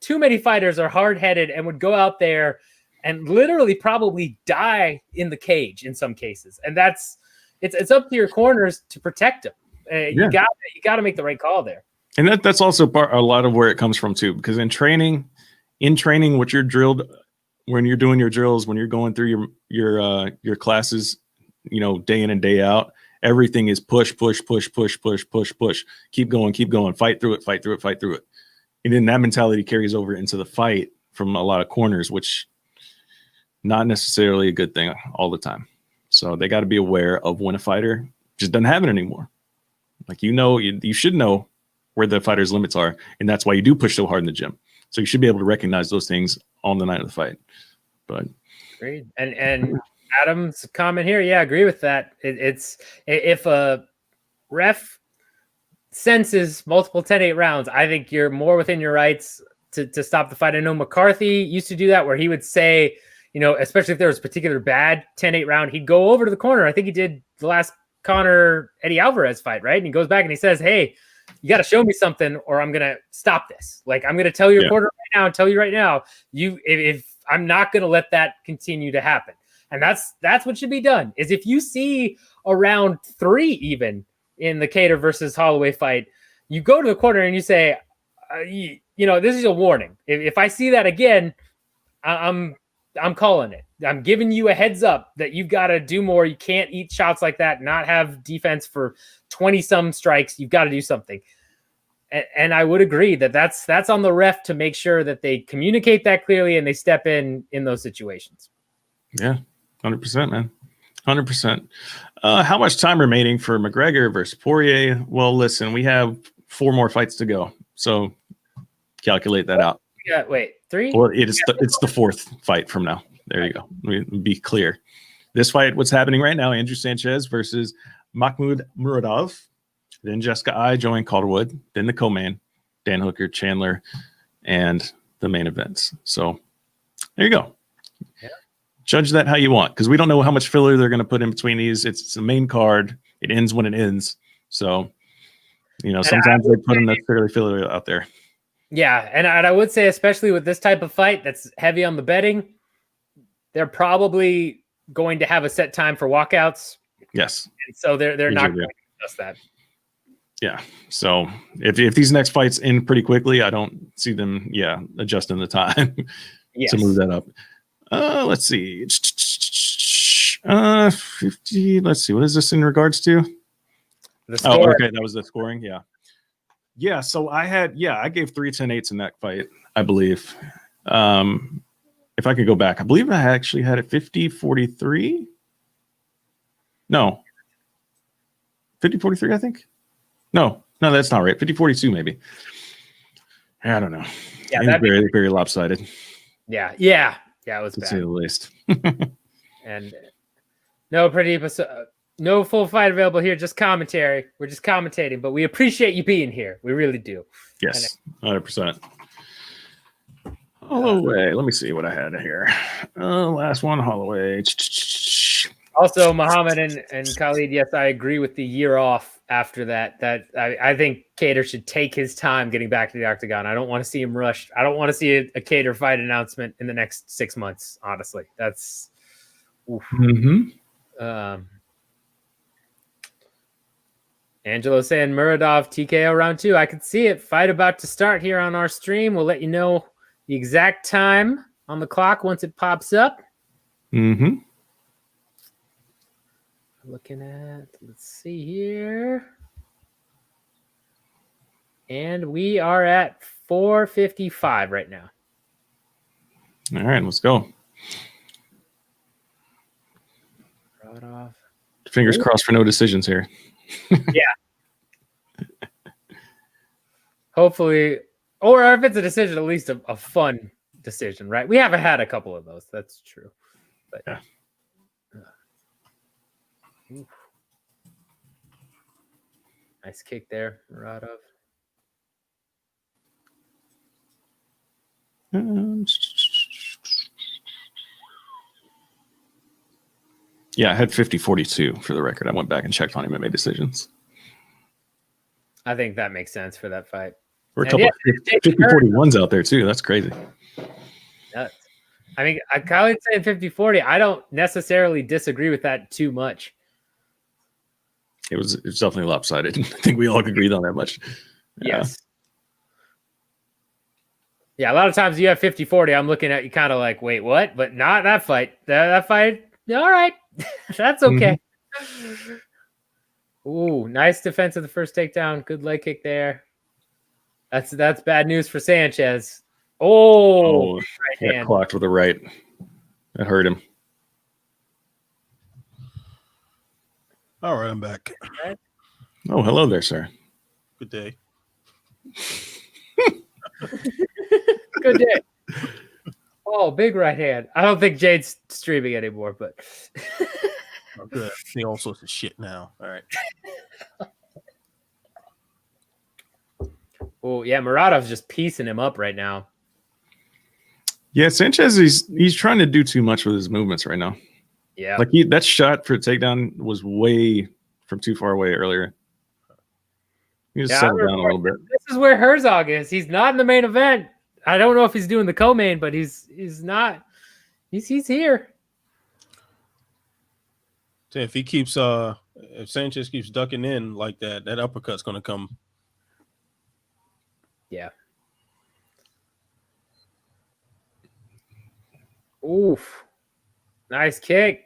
too many fighters are hard-headed and would go out there and literally probably die in the cage in some cases. And it's up to your corners to protect them. You got to make the right call there. And that's also a lot of where it comes from too, because in training, what you're drilled when you're doing your drills, when you're going through your classes, day in and day out, everything is push, keep going, fight through it. And then that mentality carries over into the fight from a lot of corners, which not necessarily a good thing all the time. So they got to be aware of when a fighter just doesn't have it anymore. Like, you should know where the fighter's limits are, and that's why you do push so hard in the gym. So you should be able to recognize those things on the night of the fight. But agreed. And Adam's comment here, yeah, I agree with that. It's if a ref senses multiple 10-8 rounds, I think you're more within your rights to stop the fight. I know McCarthy used to do that, where he would say, especially if there was a particular bad 10-8 round, he'd go over to the corner. I think he did the last Conor Eddie Alvarez fight, right? And he goes back and he says, hey, you got to show me something or I'm going to stop this. Like, I'm going to tell your corner right now and tell you right now, if I'm not going to let that continue to happen. And that's what should be done, is if you see around 3 even in the Cater versus Holloway fight, you go to the corner and you say, this is a warning. If I see that again, I'm calling it. I'm giving you a heads up that you've got to do more. You can't eat shots like that, not have defense for 20 some strikes. You've got to do something. And I would agree that's on the ref to make sure that they communicate that clearly and they step in those situations. Yeah, 100%, man. 100%. How much time remaining for McGregor versus Poirier? Well, listen, we have 4 more fights to go. So calculate that out. Yeah, wait, 3? Well, it's the 4th fight from now. There you go. Be clear. This fight, what's happening right now, Andrew Sanchez versus Makhmud Muradov. Then Jessica I, Joanne Calderwood. Then the co-main, Dan Hooker, Chandler, and the main events. So there you go. Yeah. Judge that how you want, because we don't know how much filler they're going to put in between these. It's the main card. It ends when it ends. So, sometimes they put unnecessarily filler out there. Yeah, and I would say, especially with this type of fight that's heavy on the betting, they're probably going to have a set time for walkouts. Yes. And so they're not going to adjust that. Yeah. So if these next fights end pretty quickly, I don't see them, adjusting the time to move that up. Let's see. 50. Let's see. What is this in regards to? The score. Oh, okay. That was the scoring. Yeah. Yeah. So I gave 3 10-8s in that fight, I believe. If I could go back, I believe I actually had it 50-43. No. 50-43, I think. No, that's not right. 50-42, maybe. I don't know. Yeah, that's very, very lopsided. Yeah, it was to bad. say the least. And no full fight available here, just commentary. We're just commentating, but we appreciate you being here. We really do. Yes, 100%. Holloway. Let me see what I had here. Last one, Holloway. Also, Muhammad and Khalid, yes, I agree with the year off after that. I think Cater should take his time getting back to the octagon. I don't want to see him rushed. I don't want to see a Cater fight announcement in the next 6 months, honestly. That's Angelo saying Muradov TKO round 2. I could see it. Fight about to start here on our stream. We'll let you know the exact time on the clock once it pops up. Looking at, let's see here. And we are at 4:55 right now. All right, let's go. Right off. Fingers crossed for no decisions here. Yeah. Hopefully, or if it's a decision, at least a fun decision, right? We haven't had a couple of those. That's true. But yeah. Nice kick there, Muradov. Yeah, I had 50-42 for the record. I went back and checked on him and made decisions. I think that makes sense for that fight. We're a couple of 50-41s out there too. That's crazy. Nuts. I mean, Khalid saying 50-40. I don't necessarily disagree with that too much. It was definitely lopsided. I think we all agreed on that much. Yes. Yeah, a lot of times you have 50-40. I'm looking at you kind of like, wait, what? But not that fight. That fight, all right. That's okay. Ooh, nice defense of the first takedown. Good leg kick there. That's bad news for Sanchez. Oh, right hand. Clocked with a right. That hurt him. All right, I'm back. Oh, hello there, sir. Good day. Good day. Oh, big right hand. I don't think Jade's streaming anymore, but Oh, good. See all sorts of shit now. All right. Oh, yeah, Muradov's just piecing him up right now. Yeah, Sanchez, he's trying to do too much with his movements right now. Yeah. Like that shot for a takedown was way from too far away earlier. He just settled down a little bit. This is where Herzog is. He's not in the main event. I don't know if he's doing the co-main, but he's not. He's here. So if he keeps if Sanchez keeps ducking in like that, that uppercut's gonna come. Yeah. Oof. Nice kick.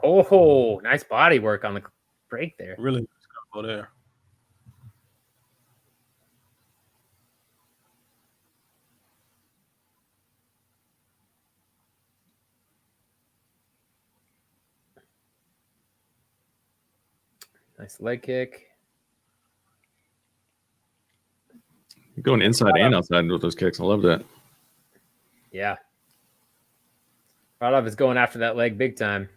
Oh, nice body work on the break there. Really nice combo there. Nice leg kick. You're going inside and outside with those kicks. I love that. Yeah. Muradov is going after that leg big time.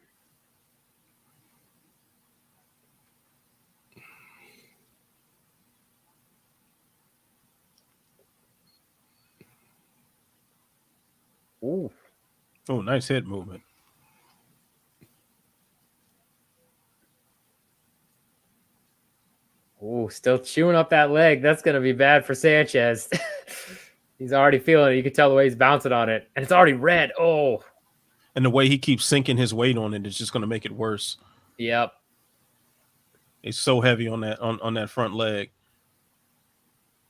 Ooh. Oh, nice head movement. Ooh, still chewing up that leg. That's going to be bad for Sanchez. He's already feeling it. You can tell the way he's bouncing on it. And it's already red. Oh. And the way he keeps sinking his weight on it is just going to make it worse. Yep. He's so heavy on that on that front leg.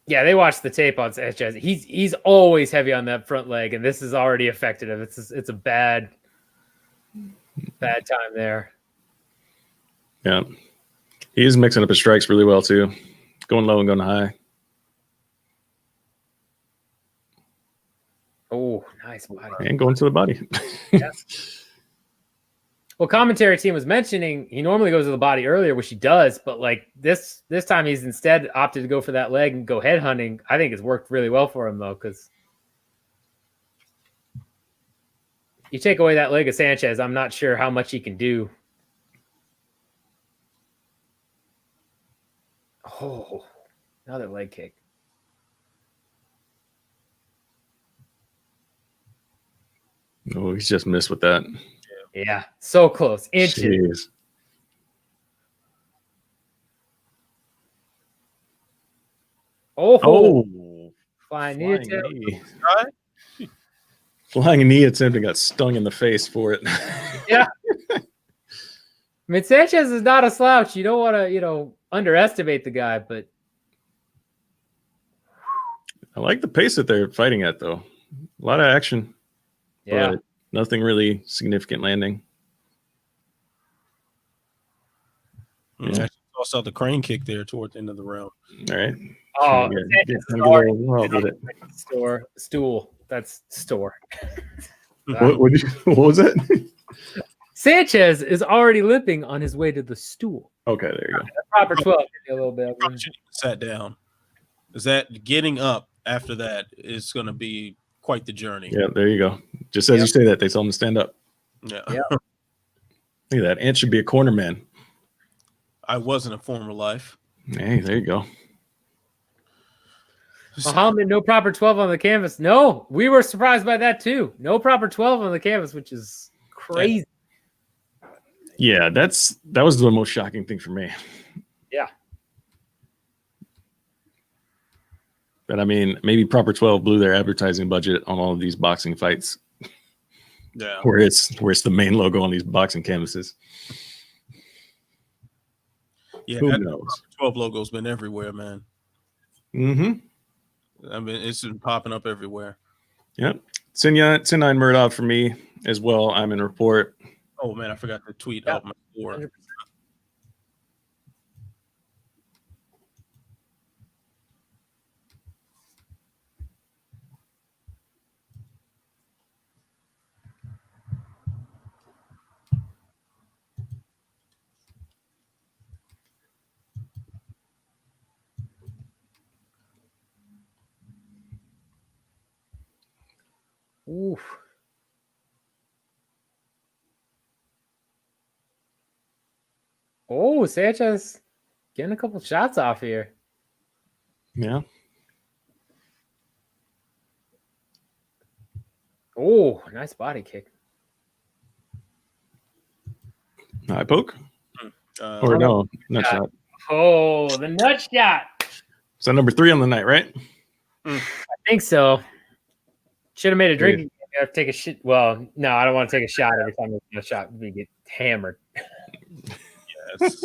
Yeah, they watched the tape on Sanchez. He's always heavy on that front leg, and this has already affected him. It's a bad time there. Yeah. He is mixing up his strikes really well, too. Going low and going high. Oh, nice body. And going to the body. Yes. Well, commentary team was mentioning he normally goes to the body earlier, which he does, but like this time he's instead opted to go for that leg and go head hunting. I think it's worked really well for him, though, because you take away that leg of Sanchez, I'm not sure how much he can do. Oh, another leg kick. Oh, he's just missed with that. Yeah, so close. Inches. Jeez. Oh. Flying knee attempt. Right? Flying knee attempt and got stung in the face for it. Yeah. I mean, Sanchez is not a slouch. You don't want to, underestimate the guy, but I like the pace that they're fighting at, though. A lot of action. yeah. But nothing really significant landing. Yeah. I saw the crane kick there toward the end of the round. All right. Oh, Get a little wild with it. Stool. That's store. What was that? Sanchez is already limping on his way to the stool. Okay, there you go. Proper 12. A little bit. Probably shouldn't even sat down. Is that getting up after that is going to be quite the journey. Yeah, there you go. Just as you say that, they tell him to stand up. Yeah. Yeah. Look at that. Ant should be a corner man. I was in a former life. Hey, there you go. Muhammad, no proper 12 on the canvas. No, we were surprised by that too. No proper 12 on the canvas, which is crazy. Yeah, that was the most shocking thing for me. Yeah. But I mean, maybe Proper 12 blew their advertising budget on all of these boxing fights. Yeah. Where it's the main logo on these boxing canvases. Yeah. Who knows? 12 logo's been everywhere, man. Mm-hmm. I mean, it's been popping up everywhere. Yep. Sinyan Muradov for me as well. I'm in report. Oh man, I forgot to tweet Yeah. out my score. 100%. Oof. Oh, Sanchez getting a couple shots off here. Yeah. Oh, nice body kick. Eye poke? Or no, nut shot. Oh, the nut shot. So number 3 on the night, right? I think so. Should have made a drinking game. I have to take a shit. Well, no, I don't want to take a shot every time there's a shot. We get hammered. Yes.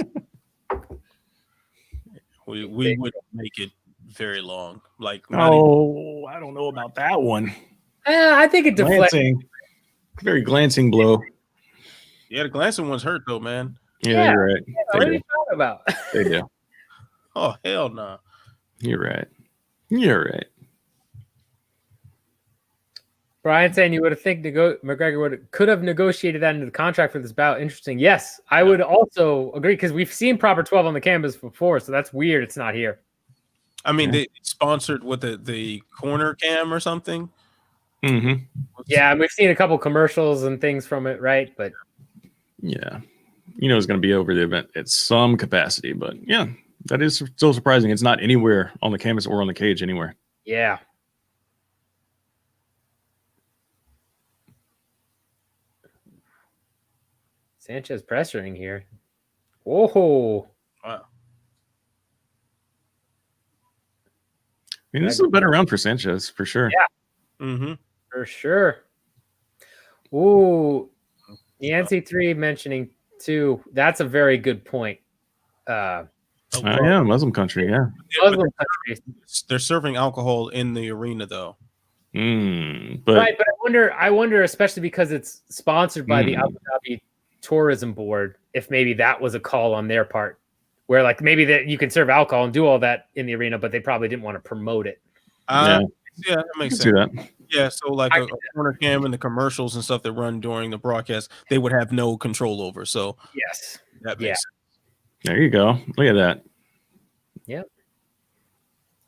we wouldn't make it very long. Like, I don't know about that one. I think it deflects. Very glancing blow. Yeah, the glancing ones hurt though, man. Yeah, you're right. Yeah, what are you talking about? They do. Oh hell no. Nah. You're right. You're right. Brian saying you would have think McGregor could have negotiated that into the contract for this bout. Interesting. Yes, I would also agree because we've seen proper 12 on the canvas before, so that's weird. It's not here. I mean, they sponsored with the corner cam or something. Mm-hmm. Yeah, and we've seen a couple commercials and things from it, right? But yeah, it's going to be over the event at some capacity. But yeah, that is still surprising. It's not anywhere on the canvas or on the cage anywhere. yeah. Sanchez pressuring here. Whoa. Wow. I mean, this is a better round for Sanchez for sure. Yeah. Mm-hmm. For sure. Ooh. The NC3 mentioning too. That's a very good point. Yeah, Muslim country. Yeah. Muslim countries. They're serving alcohol in the arena though. But Right, but I wonder, especially because it's sponsored by the Abu Dhabi Tourism Board, if maybe that was a call on their part, where like maybe that you can serve alcohol and do all that in the arena, but they probably didn't want to promote it. Yeah, that makes sense. Do that. Yeah, so like a corner cam and the commercials and stuff that run during the broadcast, they would have no control over. So yes, that makes sense. There you go. Look at that. Yep.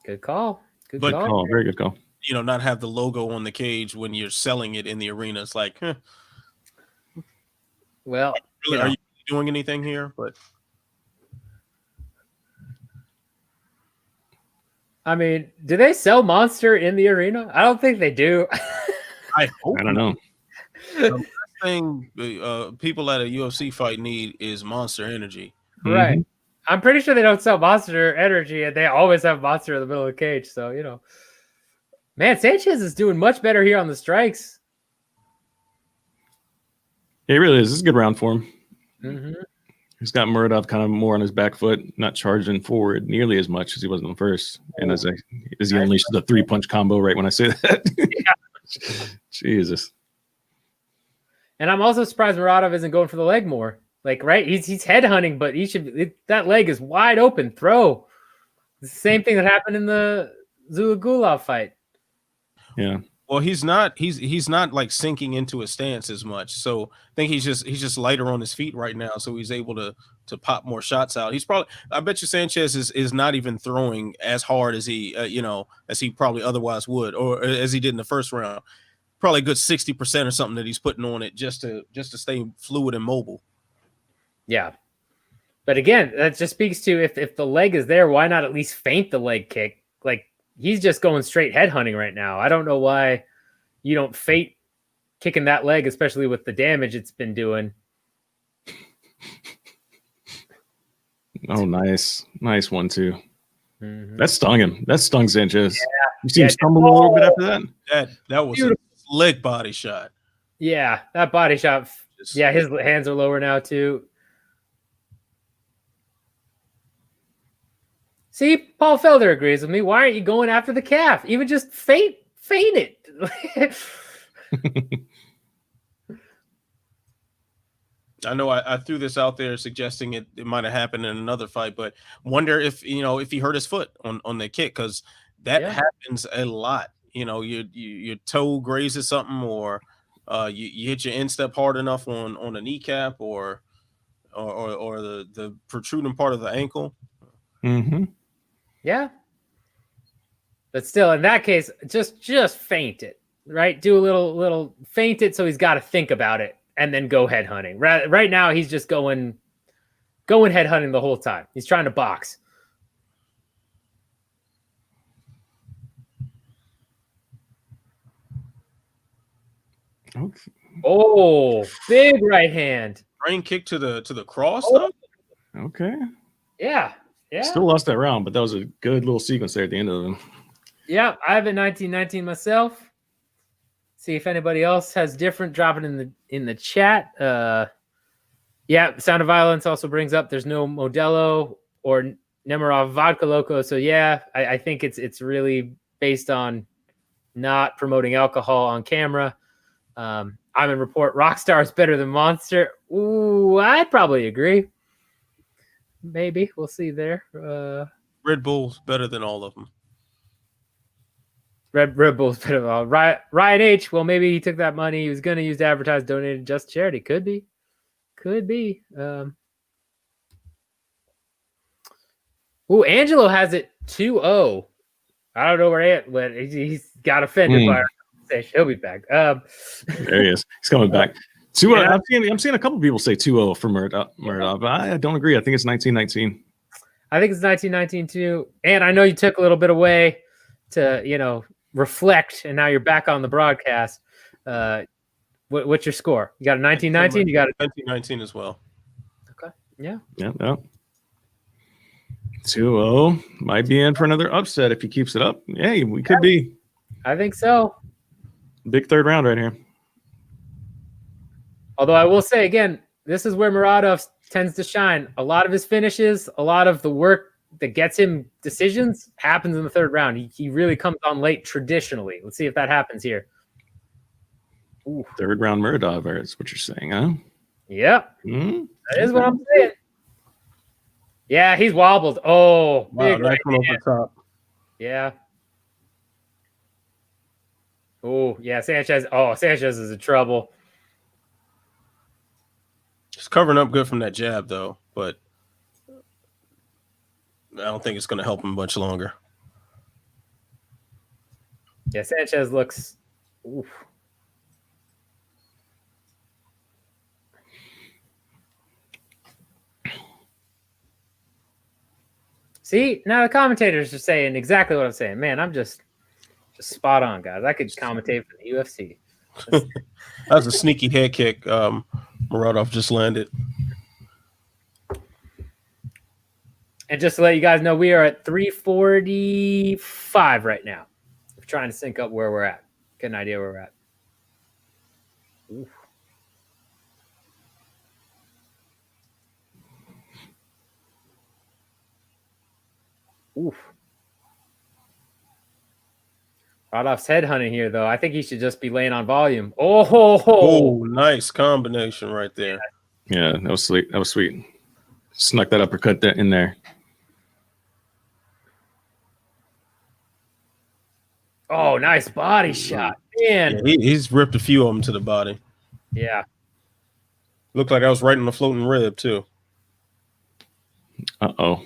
Good call. Good But- call. Oh, very good call. Not have the logo on the cage when you're selling it in the arena. It's like, Well, really, are you doing anything here? But I mean, do they sell Monster in the arena? I don't think they do. I hope I don't know. the last thing people at a UFC fight need is Monster Energy. Right. I'm pretty sure they don't sell Monster Energy, and they always have Monster in the middle of the cage. So, man, Sanchez is doing much better here on the strikes. It really is. This is a good round for him. Mm-hmm. He's got Muradov kind of more on his back foot, not charging forward nearly as much as he was in the first. And as he unleashed the 3-punch combo right when I say that. Yeah. Jesus. And I'm also surprised Muradov isn't going for the leg more. Like, right? He's head hunting, but that leg is wide open. Throw. It's the same thing that happened in the Zhumagulov fight. Yeah. Well, he's not like sinking into a stance as much. So I think he's just lighter on his feet right now. So he's able to pop more shots out. He's probably, I bet you Sanchez is not even throwing as hard as he as he probably otherwise would, or as he did in the first round. Probably a good 60% or something that he's putting on it just to stay fluid and mobile. Yeah. But again, that just speaks to if the leg is there, why not at least feint the leg kick? Like, he's just going straight head hunting right now. I don't know why you don't feint kicking that leg, especially with the damage it's been doing. Oh, nice. Nice one, too. Mm-hmm. That stung him. That stung Sanchez. Yeah. You see him stumble a little bit after that? That was a slick body shot. Yeah, that body shot. Yeah, his hands are lower now, too. See, Paul Felder agrees with me. Why aren't you going after the calf? Even just feint it. I know I threw this out there suggesting it might have happened in another fight, but wonder if if he hurt his foot on the kick, because that happens a lot. Your toe grazes something, or you hit your instep hard enough on a kneecap, or the protruding part of the ankle. Mm-hmm. Yeah. But still, in that case, just feint it, right? Do a little feint it so he's got to think about it and then go head hunting. Right now, he's just going head hunting the whole time. He's trying to box. Okay. Oh, big right hand. Brain kick to the cross. Oh. Okay. Yeah. Still lost that round, but that was a good little sequence there at the end of it. Yeah, I have a 1919 myself. See if anybody else has different. Drop it in the chat. Yeah, Sound of Violence also brings up there's no Modelo or Nemirov Vodka Loco. So yeah, I think it's really based on not promoting alcohol on camera. I'm in report Rockstar is better than Monster. Ooh, I'd probably agree. Maybe we'll see there. Red Bull's better than all of them. Red Bull's better than all. Ryan H. Well, maybe he took that money he was going to use to advertise, donated just charity. Could be. Ooh, Angelo has it 2-0. I don't know where he's got offended by our conversation. He'll be back. There he is. He's coming back. 2-0. I'm seeing a couple people say 2-0 for Muradov, but I don't agree. I think it's 1919. I think it's 1919 too. And I know you took a little bit away to, reflect, and now you're back on the broadcast. What's your score? You got a 1919? You got a 1919 as well. Okay. Yeah. Yeah. 2-0. Might be in for another upset if he keeps it up. Yeah, we could be. I think so. Big third round right here. Although I will say again, this is where Muradov tends to shine. A lot of his finishes, a lot of the work that gets him decisions happens in the third round. He really comes on late traditionally. Let's see if that happens here. Ooh. Third round Muradov, is what you're saying, huh? Yep. Mm-hmm. That is what I'm saying. Yeah, he's wobbled. Oh, wow, big nice one over top. Yeah. Oh, yeah, Sanchez. Oh, Sanchez is in trouble. He's covering up good from that jab, though, but I don't think it's going to help him much longer. Yeah, Sanchez looks. Oof. See, now the commentators are saying exactly what I'm saying. Man, I'm just spot on, guys. I could commentate for the UFC. That was a sneaky head kick. Muradov just landed. And just to let you guys know, we are at 345 right now. We're trying to sync up where we're at. Get an idea where we're at. Oof. Oof. Muradov's headhunting here, though. I think he should just be laying on volume. Oh, nice combination right there. Yeah, that was sweet. Snuck that uppercut in there. Oh, nice body shot. Man. Yeah, he's ripped a few of them to the body. Yeah. Looked like I was right on the floating rib, too. Uh-oh.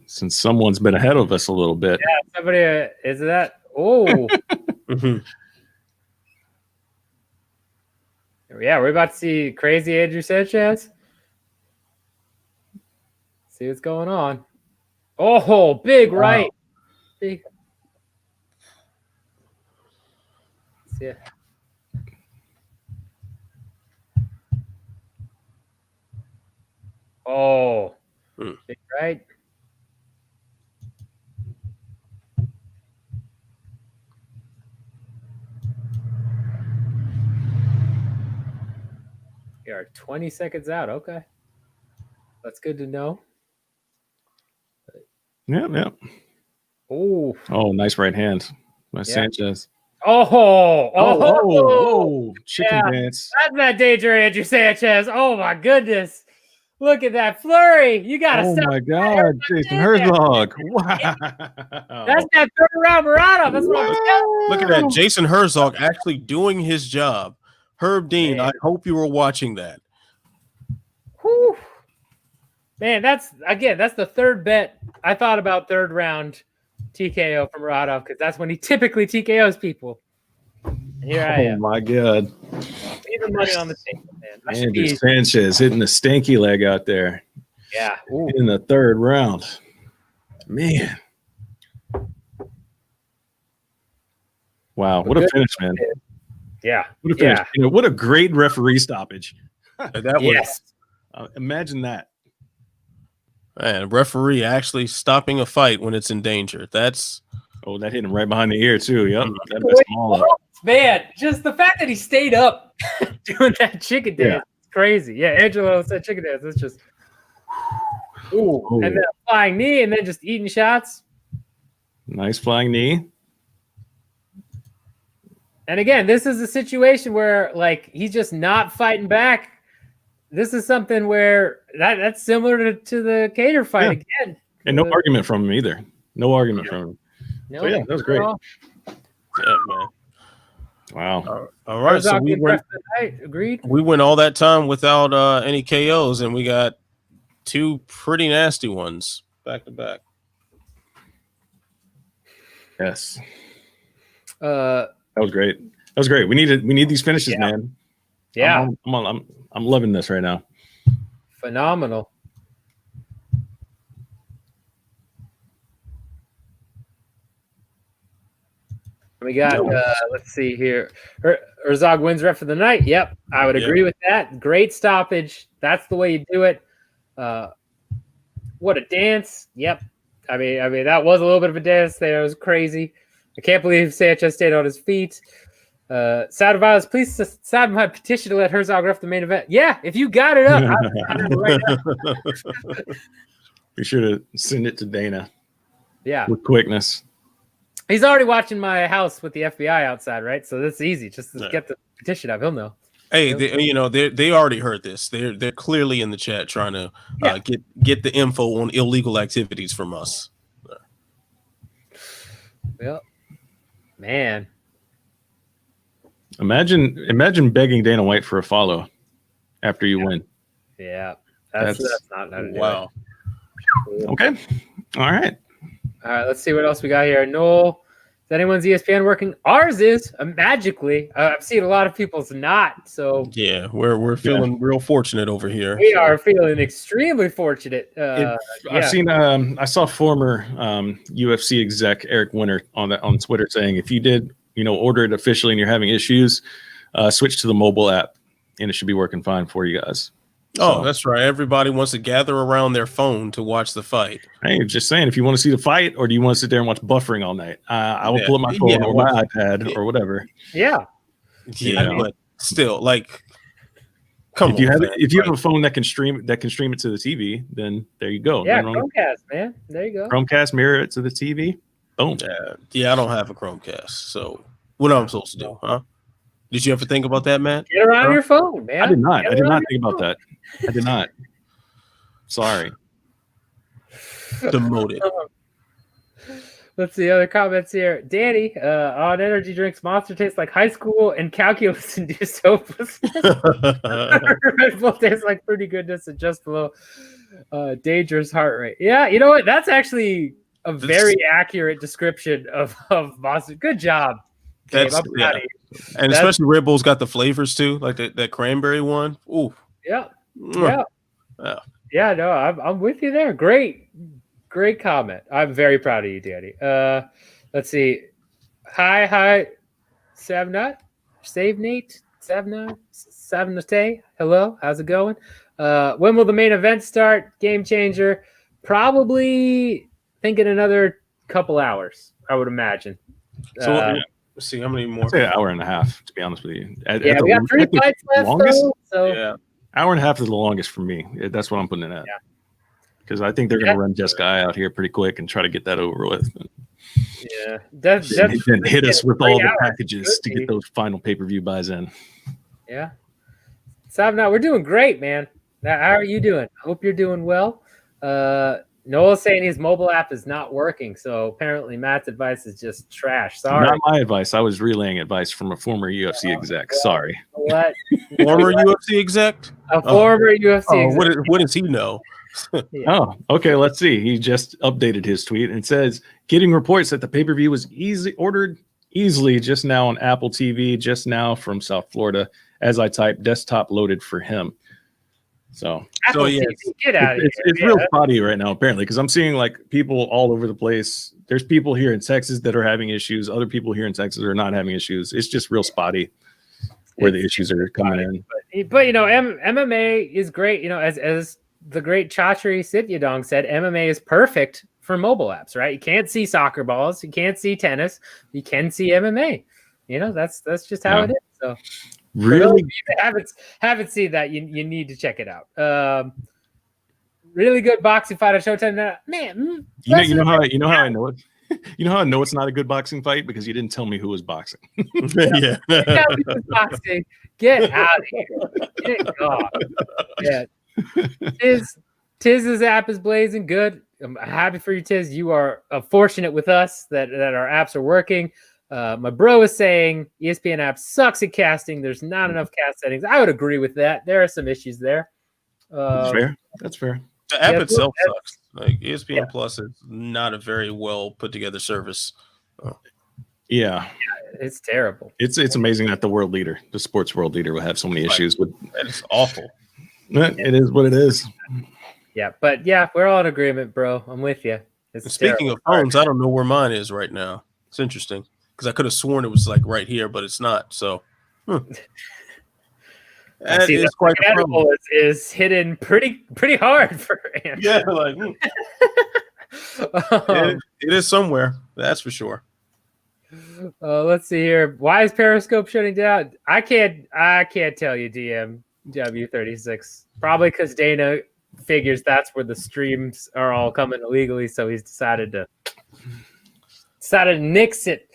Since someone's been ahead of us a little bit. Yeah, somebody is that? Oh. Mm-hmm. Yeah, we're about to see crazy Andrew Sanchez. See what's going on. Oh, big right. Wow. Big. See it. Oh, big right. We are 20 seconds out. Okay. That's good to know. Yeah. Oh, Nice right hand by Sanchez. Oh, chicken dance. That's that danger, Andrew Sanchez. Oh my goodness. Look at that flurry. You got to stop. Oh my God, Jason Herzog. Wow. That's that third round Muradov. That's what I'm telling. Look at that. Jason Herzog actually doing his job. Herb Dean, Man. I hope you were watching that. Whew. Man, that's the third bet. I thought about third round TKO from Muradov because that's when he typically TKOs people. Here I am. Oh my God. Even money on the table, man. Andrew Sanchez hitting the stanky leg out there. Yeah. In the third round. Man. Wow. What a finish, man. Yeah. What a finish. You know, what a great referee stoppage. That was imagine that. Man, referee actually stopping a fight when it's in danger. That's that hit him right behind the ear too. Yep. That messed him all up. Man, just the fact that he stayed up doing that chicken dance is crazy. Yeah, Angelo said chicken dance. It's just and then a flying knee and then just eating shots. Nice flying knee. And again, this is a situation where like he's just not fighting back. This is something where that's similar to the Cater fight again. And no argument from him either. No argument from him. No, so, that was great. Yeah, man. Wow. All right. So we went, agreed. We went all that time without any KOs, and we got two pretty nasty ones back to back. Yes. That was great. That was great. We need these finishes, man. Yeah. I'm loving this right now. Phenomenal. We got, let's see here. Herzog wins ref of the night. Yep, I would agree with that. Great stoppage. That's the way you do it. What a dance. Yep. I mean, that was a little bit of a dance there. It was crazy. I can't believe Sanchez stayed on his feet. Tavares, please sign my petition to let Herzog ref the main event. Yeah, if you got it up, right now. Be sure to send it to Dana. Yeah. With quickness. He's already watching my house with the FBI outside, right? So that's easy. Just get the petition up. He'll know. Hey, they already heard this. They're clearly in the chat trying to get the info on illegal activities from us. Well, man. Imagine begging Dana White for a follow after you win. Yeah, that's not wow. Okay, all right. All right, let's see what else we got here. Noel, is anyone's ESPN working? Ours is magically. I've seen a lot of people's not. So yeah, we're feeling real fortunate over here. We are feeling extremely fortunate. I've seen. I saw former UFC exec Eric Winter on Twitter saying if you did order it officially and you're having issues, switch to the mobile app and it should be working fine for you guys. Oh, that's right. Everybody wants to gather around their phone to watch the fight. Hey, just saying, if you want to see the fight or do you want to sit there and watch buffering all night, I will pull up my phone or my iPad or whatever. Yeah. Yeah, but still, like, come on. If you have a phone that can stream it to the TV, then there you go. Yeah, Chromecast, man. There you go. Chromecast, mirror it to the TV. Boom. Yeah, I don't have a Chromecast, so what am I supposed to do, huh? Did you ever think about that, Matt? Get around your phone, man. I did not. I did not think about that. I did not. Sorry. Demoted. Let's see other comments here. Danny, on energy drinks, Monster tastes like high school and calculus-induced hopelessness. Red Bull tastes like pretty goodness and just below dangerous heart rate. Yeah, you know what? That's actually a very accurate description of Monster. Good job. That's and especially Red Bull's got the flavors too, like that cranberry one. Ooh. Yeah. No, I'm with you there. Great comment. I'm very proud of you, Danny. Let's see. Hi, Savnut, Save Nate, Savnate. Hello, how's it going? When will the main event start? Game changer. Probably think in another couple hour,s I would imagine. So let's see how many more. I'd say an hour and a half, to be honest with you. We got 3 fights left. Longest? So yeah. Hour and a half is the longest for me. That's what I'm putting it at. Yeah. because I think they're going to run Jessica out here pretty quick and try to get that over with. Yeah, that's then hit us with all the packages to get those final pay-per-view buys in. Yeah. So now we're doing great, man. Now, how are you doing? I hope you're doing well. Noel's saying his mobile app is not working, so apparently Matt's advice is just trash. Sorry. Not my advice. I was relaying advice from a former UFC exec. Sorry. What? Former UFC exec? A former UFC exec. What does he know? Yeah. Oh, okay. Let's see. He just updated his tweet and says, getting reports that the pay-per-view was ordered easily just now on Apple TV, just now from South Florida, as I type desktop loaded for him. So Yeah, get out of here. It's real spotty right now, apparently, because I'm seeing like people all over the place. There's people here in Texas that are having issues. Other people here in Texas are not having issues. It's just real spotty where the issues are coming in. But MMA is great. As the great Chatri Sityodong said, MMA is perfect for mobile apps, right? You can't see soccer balls, you can't see tennis, you can see MMA. That's just how it is. So really, haven't seen that, you need to check it out. Really good boxing fight on Showtime now, man. You know how I know it. You know how I know it's not a good boxing fight? Because you didn't tell me who was boxing. Yeah. Boxing. Get out of here. Get off. Yeah. Tiz's app is blazing good. I'm happy for you, Tiz. You are fortunate with us that our apps are working. My bro is saying ESPN app sucks at casting. There's not enough cast settings. I would agree with that. There are some issues there. That's fair. The app itself sucks. Like ESPN Plus is not a very well put together service. Yeah, it's terrible. It's amazing that the sports world leader, will have so many issues with. It's awful. It is what it is. Yeah, but we're all in agreement, bro. I'm with you. Speaking of phones, I don't know where mine is right now. It's interesting because I could have sworn it was like right here, but it's not. So. That is quite the is hidden pretty hard for Andrew. Yeah, like it is somewhere. That's for sure. Let's see here. Why is Periscope shutting down? I can't tell you, DMW36. Probably because Dana figures that's where the streams are all coming illegally, so he's decided to nix it.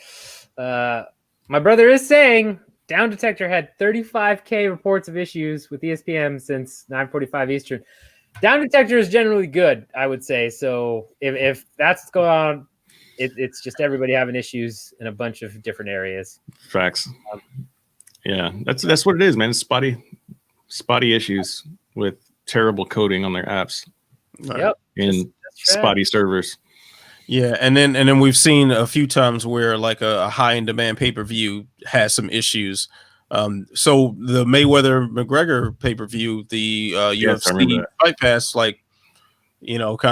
My brother is saying Down Detector had 35K reports of issues with ESPN since 9:45 Eastern. Down Detector is generally good, I would say. So if that's what's going on, it's just everybody having issues in a bunch of different areas. Facts. Yeah, that's what it is, man. It's spotty issues with terrible coding on their apps. Yep. And spotty servers. Yeah, and then we've seen a few times where like a high in demand pay-per-view has some issues. So the Mayweather McGregor pay-per-view, the UFC Fight Pass, kind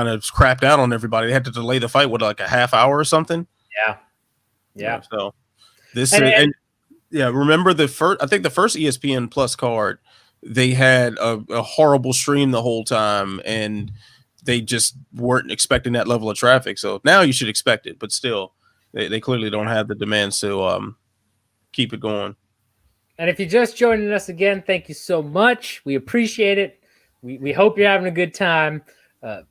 of crapped out on everybody. They had to delay the fight with like a half hour or something. Yeah. So this remember I think the first ESPN Plus card, they had a horrible stream the whole time, and they just weren't expecting that level of traffic. So now you should expect it, but still, they clearly don't have the demands to keep it going. And if you're just joining us again, thank you so much. We appreciate it. We hope you're having a good time.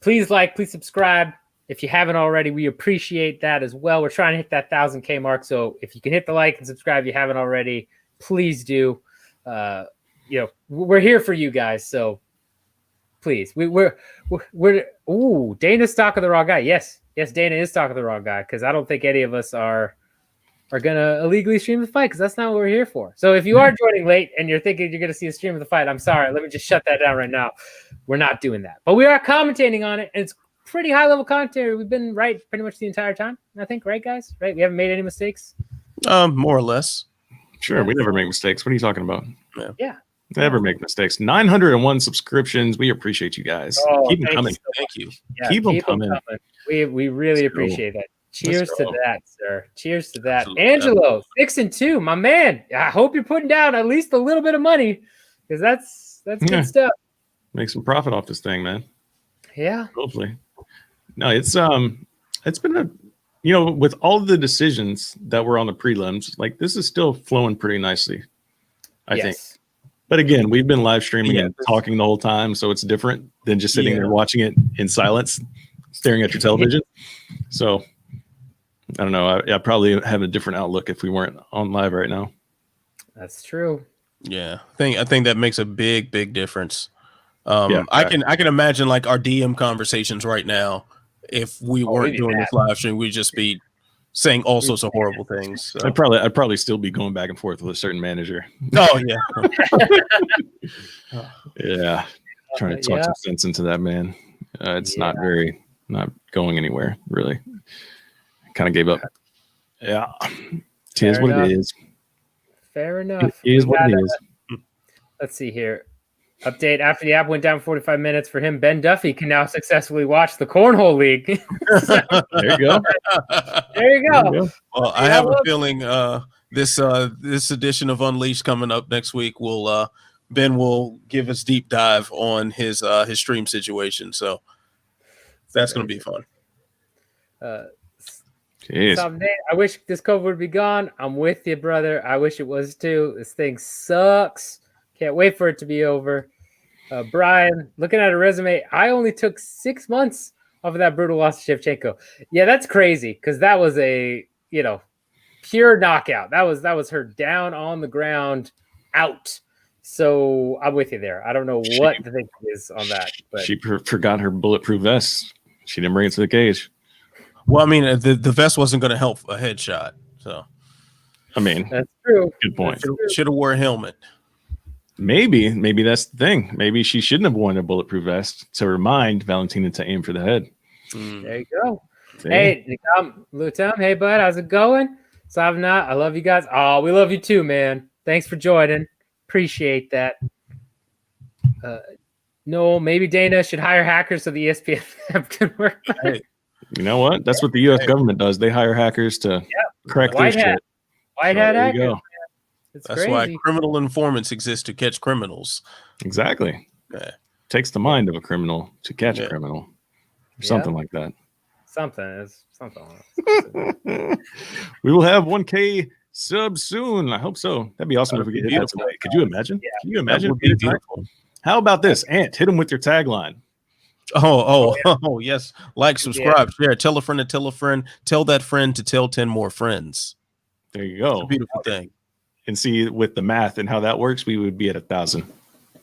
Please please subscribe. If you haven't already, we appreciate that as well. We're trying to hit that 1,000K mark. So if you can hit the like and subscribe, if you haven't already, please do. We're here for you guys. So please, we're Dana's talking the wrong guy. Yes, Dana is talking the wrong guy, because I don't think any of us are gonna illegally stream the fight, because that's not what we're here for. So if you are joining late and you're thinking you're gonna see a stream of the fight, I'm sorry. Let me just shut that down right now. We're not doing that, but we are commentating on it, and it's pretty high level commentary. We've been right pretty much the entire time, I think, right, guys? Right? We haven't made any mistakes. More or less. Sure, we never make mistakes. What are you talking about? Yeah. Never make mistakes. 901 subscriptions. We appreciate you guys. Keep them coming. Thank you. Yeah, keep them coming. We really appreciate that. Cheers to that, sir. Cheers to that. Angelo, 6-2, my man. I hope you're putting down at least a little bit of money, because that's good stuff. Make some profit off this thing, man. Yeah. Hopefully. No, it's been with all the decisions that were on the prelims, like this is still flowing pretty nicely. I think. But again, we've been live streaming Yeah. and talking the whole time, so it's different than just sitting there watching it in silence, staring at your television. So I don't know. I probably have a different outlook if we weren't on live right now. That's true. Yeah, I think that makes a big difference. Yeah, I can imagine like our DM conversations right now. If we weren't doing this live stream, we'd just be saying all sorts of horrible things. So. I'd probably still be going back and forth with a certain manager. Oh yeah, yeah, trying to talk some sense into that man. It's not going anywhere really. Kind of gave up. Yeah, it is what it is. Fair enough. It is what it is. Let's see here. Update after the app went down 45 minutes for him. Ben Duffy can now successfully watch the Cornhole League. There you go. There you go. Well, I have a feeling this edition of Unleashed coming up next week will Ben will give us deep dive on his stream situation. So that's going to be fun. I wish this COVID would be gone. I'm with you, brother. I wish it was too. This thing sucks. Can't wait for it to be over. Brian, looking at a resume, I only took 6 months off of that brutal loss to Shevchenko. Yeah, that's crazy because that was a pure knockout. That was her down on the ground, out. So I'm with you there. I don't know what the thing is on that, but she forgot her bulletproof vest. She didn't bring it to the cage. Well, I mean, the vest wasn't going to help a headshot. So, I mean, that's true. Good point. Should have wore a helmet. Maybe that's the thing. Maybe she shouldn't have worn a bulletproof vest to remind Valentina to aim for the head. There you go. Hey, Lutum. Hey, bud. How's it going? Savna, I love you guys. Oh, we love you too, man. Thanks for joining. Appreciate that. No, maybe Dana should hire hackers so the ESPN app can work. Hey, you know what? That's what the U.S. government does. They hire hackers to crack their shit. White hat hackers. Go. It's That's crazy. why criminal informants exist, to catch criminals. Exactly. Yeah. Takes the mind of a criminal to catch a criminal. Or something like that. Something. We will have 1K subs soon. I hope so. That'd be awesome if we could hit that tonight. Could you imagine? Yeah. Can you imagine? That would be beautiful. How about this? Ant, hit him with your tagline. Oh, yes. Like, subscribe, share, tell a friend to tell a friend, tell that friend to tell 10 more friends. There you go. It's a beautiful thing. And see, with the math and how that works, we would be at 1,000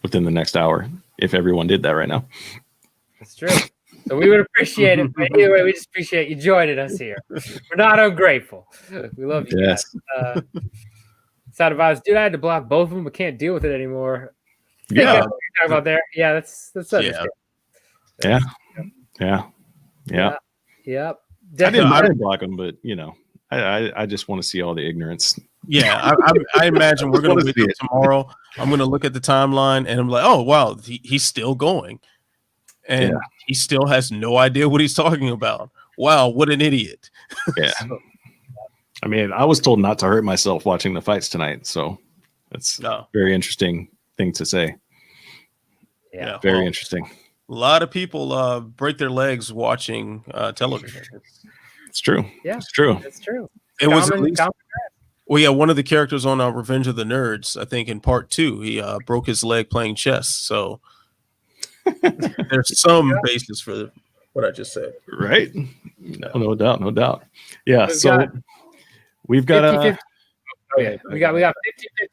within the next hour if everyone did that right now. That's true. So we would appreciate it. But either way, we just appreciate you joining us here. We're not ungrateful. We love you guys. Side of Oz, dude, I had to block both of them. I can't deal with it anymore. Yeah. What you're talking about there. Yeah, that's understandable. Yeah. Yep. I didn't block them, but I just want to see all the ignorance. Yeah, I imagine we're going to wake up tomorrow. I'm going to look at the timeline and I'm like, oh, wow, he's still going. And he still has no idea what he's talking about. Wow, what an idiot. Yeah. I mean, I was told not to hurt myself watching the fights tonight. So that's a very interesting thing to say. Yeah. Very interesting. A lot of people break their legs watching television. It's true. Yeah, it's true. It's true. It was at least, well, yeah, one of the characters on Revenge of the Nerds, I think in part 2, he broke his leg playing chess. So there's some basis for what I just said. Right? No doubt. Yeah, we've got we got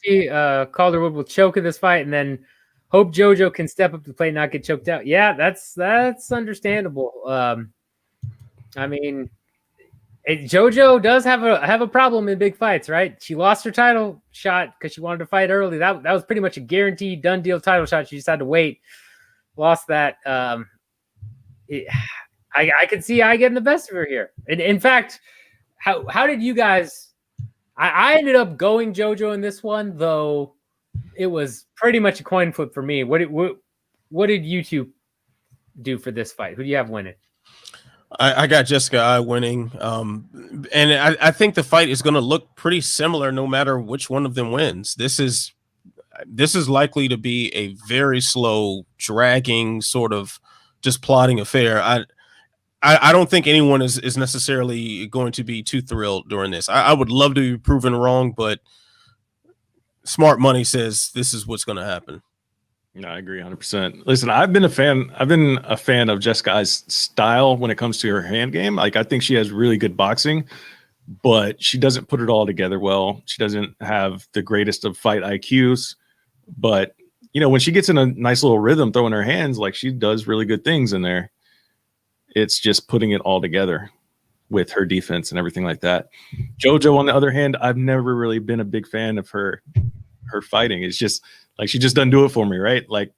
50-50. Calderwood will choke in this fight, and then hope JoJo can step up to the plate and not get choked out. Yeah, that's understandable. I mean, JoJo does have a problem in big fights, right? She lost her title shot because she wanted to fight early. That was pretty much a guaranteed done deal title shot. She just had to wait. Lost that. I could see I getting the best of her here. And in fact, how did you guys? I ended up going JoJo in this one, though it was pretty much a coin flip for me. What did you two do for this fight? Who do you have winning? I got Jessica I winning. And I think the fight is going to look pretty similar no matter which one of them wins. This is likely to be a very slow, dragging, sort of just plotting affair. I don't think anyone is necessarily going to be too thrilled during this. I would love to be proven wrong, but smart money says this is what's going to happen. No, I agree 100%. Listen, I've been a fan of Jessica's style when it comes to her hand game. Like, I think she has really good boxing, but she doesn't put it all together well. She doesn't have the greatest of fight IQs, but when she gets in a nice little rhythm throwing her hands, like, she does really good things in there. It's just putting it all together with her defense and everything like that. JoJo, on the other hand, I've never really been a big fan of her fighting. It's just like, she just doesn't do it for me, right? Like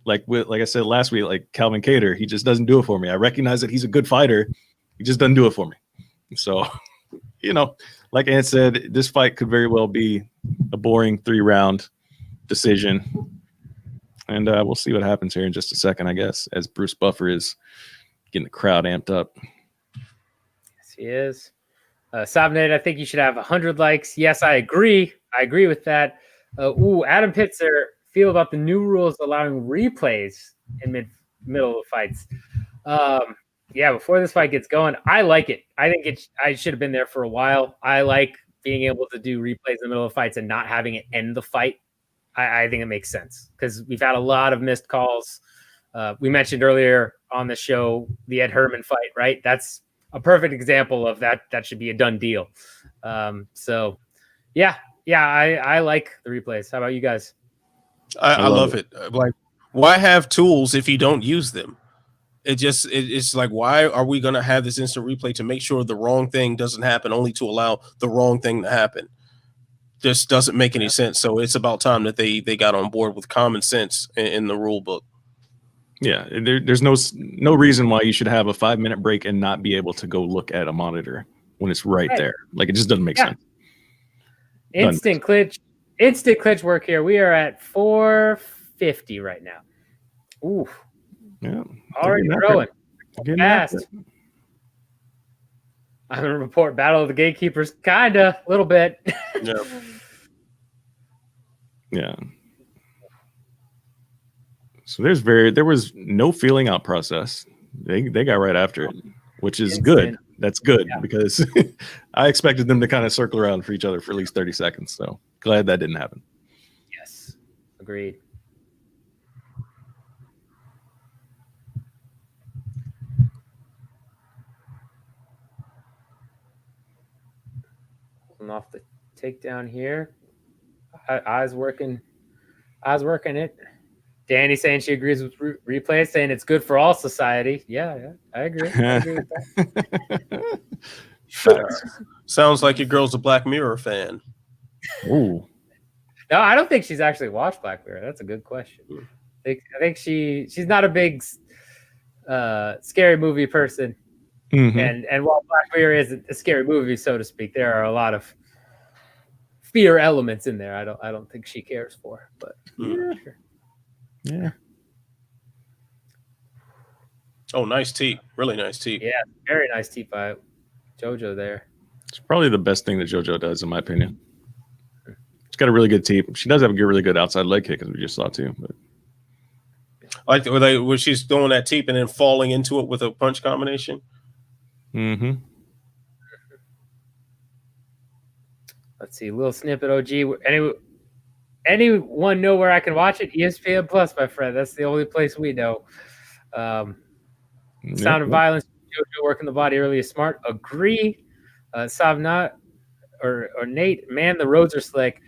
I said last week, like Calvin Kattar, he just doesn't do it for me. I recognize that he's a good fighter. He just doesn't do it for me. So, like Ant said, this fight could very well be a boring 3-round decision. And we'll see what happens here in just a second, I guess, as Bruce Buffer is getting the crowd amped up. Yes, he is. Sobnate, I think you should have 100 likes. Yes, I agree. I agree with that. Adam Pitzer, feel about the new rules allowing replays in middle of fights. Yeah, before this fight gets going, I like it. I think I should have been there for a while. I like being able to do replays in the middle of fights and not having it end the fight. I think it makes sense because we've had a lot of missed calls. We mentioned earlier on the show the Ed Herman fight, right? That's a perfect example of that. That should be a done deal. So, yeah, I like the replays. How about you guys? I love it. Like, why have tools if you don't use them? It's like, why are we going to have this instant replay to make sure the wrong thing doesn't happen, only to allow the wrong thing to happen? Just doesn't make any sense. So it's about time that they got on board with common sense in the rule book. Yeah, there's no reason why you should have a 5-minute break and not be able to go look at a monitor when it's right there. Like, it just doesn't make sense. Instant clinch work here. We are at 450 right now. Ooh. Yeah. Already growing fast. I'm going to report Battle of the Gatekeepers, a little bit. Yeah. Yeah. So there was no feeling out process. They got right after it, which is good. That's good because I expected them to kind of circle around for each other for at least 30 seconds. So glad that didn't happen. Yes. Agreed. Off the takedown here. Eyes working it. Danny saying she agrees with replay, saying it's good for all society. Yeah, I agree. I agree with that. Sounds like your girl's a Black Mirror fan. Ooh. No, I don't think she's actually watched Black Mirror. That's a good question. I think she's not a big scary movie person. Mm-hmm. And while Black Mirror isn't a scary movie, so to speak, there are a lot of fear elements in there. I don't think she cares for, but sure. Yeah. Oh, nice teep. Really nice teep. Yeah, very nice teep by JoJo there. It's probably the best thing that JoJo does, in my opinion. She's got a really good teep. She does have a really good outside leg kick, as we just saw too. But like where she's throwing that teep and then falling into it with a punch combination. Mm-hmm. Let's see, little snippet. OG. Anyone know where I can watch it? ESPN Plus, my friend. That's the only place we know. Sound of Violence. JoJo working the body early is smart. Agree. Savnat or Nate. Man, the roads are slick.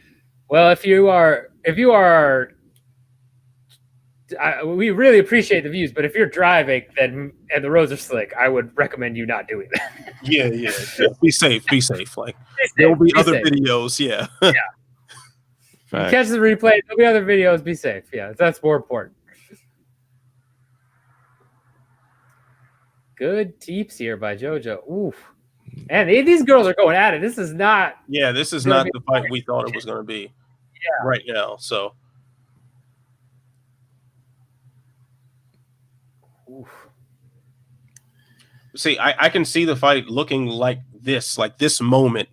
Well, if you are. We really appreciate the views, but if you're driving and the roads are slick, I would recommend you not doing that. Yeah. Be safe. Like, there'll be other videos. Yeah. Catch the replay. There'll be other videos. Be safe. Yeah, that's more important. Good teeps here by JoJo. Oof. And these girls are going at it. This is not. Yeah, this is not the fight we thought it was going to be. Yeah. Right now. So. Oof. See, I can see the fight looking like this moment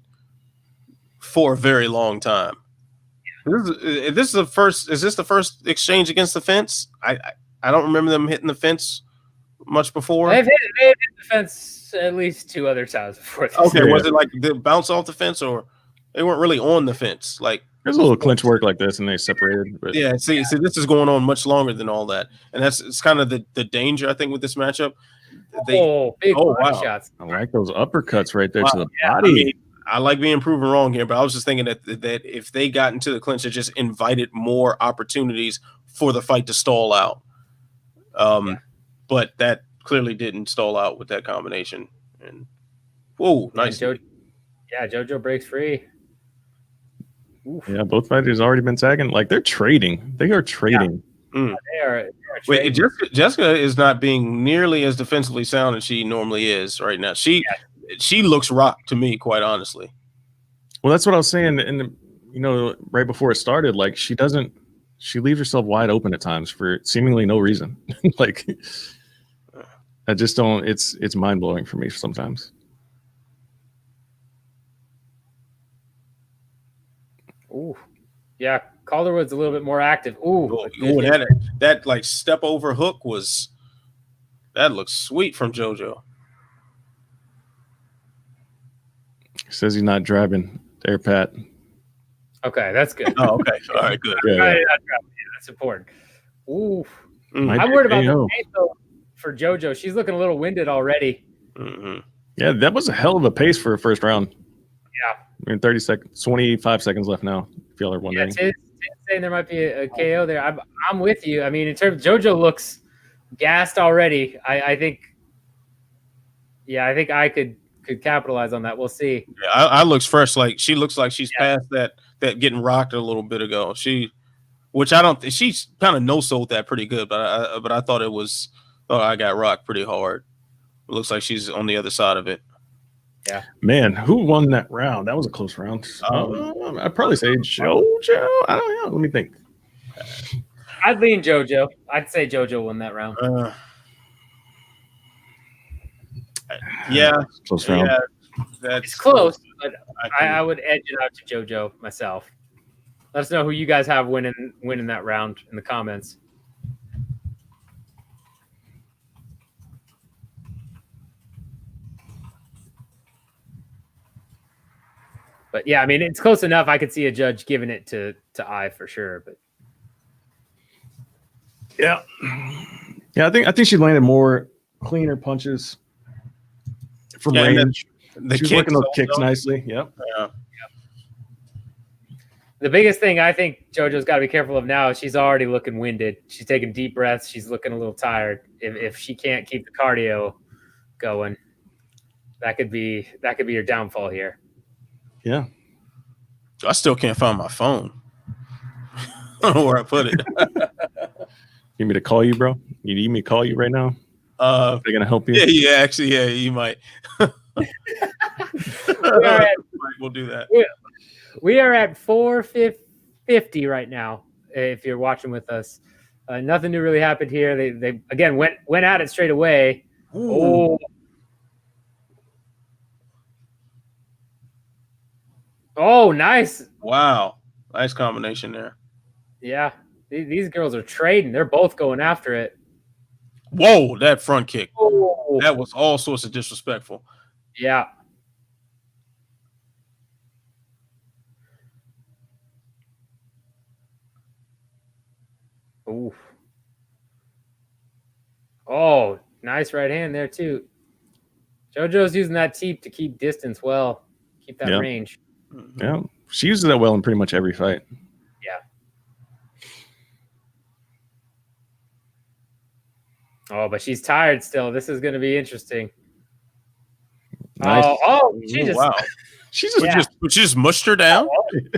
for a very long time. Is this the first exchange against the fence? I don't remember them hitting the fence much before. They've hit the fence at least 2 other times before. Okay, was it like the bounce off the fence, or they weren't really on the fence? Like, There's a little clinch work like this, and they separated. But Yeah, see, this is going on much longer than all that, and it's kind of the danger I think with this matchup. Big body wow. shots. I like those uppercuts right there to the I body. mean, I like being proven wrong here, but I was just thinking that if they got into the clinch, it just invited more opportunities for the fight to stall out. But that clearly didn't stall out with that combination. And whoa, nice. JoJo breaks free. Oof. Yeah, both fighters already been tagging. Like they're trading. They are trading. They are Wait, Jessica is not being nearly as defensively sound as she normally is right now. She looks rocked to me, quite honestly. Well, that's what I was saying. And right before it started, like she leaves herself wide open at times for seemingly no reason. Like I just don't. It's mind blowing for me sometimes. Ooh, yeah. Calderwood's a little bit more active. That like step over hook that looks sweet from JoJo. He says he's not driving there, Pat. Okay, that's good. Oh, okay. All right, good. Yeah, that's important. Ooh, I'm worried about the pace though for JoJo. She's looking a little winded already. Mm-hmm. Yeah, that was a hell of a pace for a first round. Yeah. I mean, 30 seconds, 25 seconds left now. If y'all are wondering. Yeah, saying there might be a KO there. I'm with you. I mean, in terms of JoJo looks gassed already. I think I could capitalize on that. We'll see. Yeah, I looks fresh. Like she looks like she's past that getting rocked a little bit ago. Which I don't. She's kind of no sold that pretty good, but I thought I got rocked pretty hard. It looks like she's on the other side of it. Yeah, man, who won that round? That was a close round. I'd probably say JoJo. I don't know. Let me think. I'd lean JoJo. I'd say JoJo won that round. Close round. Yeah, it's close, but I would edge it out to JoJo myself. Let us know who you guys have winning that round in the comments. But yeah, I mean, it's close enough. I could see a judge giving it to I for sure. But yeah, I think she landed more cleaner punches from range. She's working those kicks nicely. Yep. Yeah. The biggest thing I think JoJo's got to be careful of now is she's already looking winded. She's taking deep breaths. She's looking a little tired. If she can't keep the cardio going, that could be your downfall here. Yeah. I still can't find my phone. I don't know where I put it. You need me to call you, bro? You need me to call you right now? They're going to help you? Yeah, actually, you might. We'll do that. We are at 450 right now, if you're watching with us. Nothing new really happened here. They again went at it straight away. Ooh. Oh, nice. Wow. Nice combination there. Yeah. These girls are trading. They're both going after it. Whoa, that front kick. Oh. That was all sorts of disrespectful. Yeah. Oof. Oh, nice right hand there, too. JoJo's using that teep to keep distance well. Keep that range. Yeah. She uses that well in pretty much every fight. Yeah. Oh, but she's tired still. This is going to be interesting. Nice. Wow. She just mushed her down.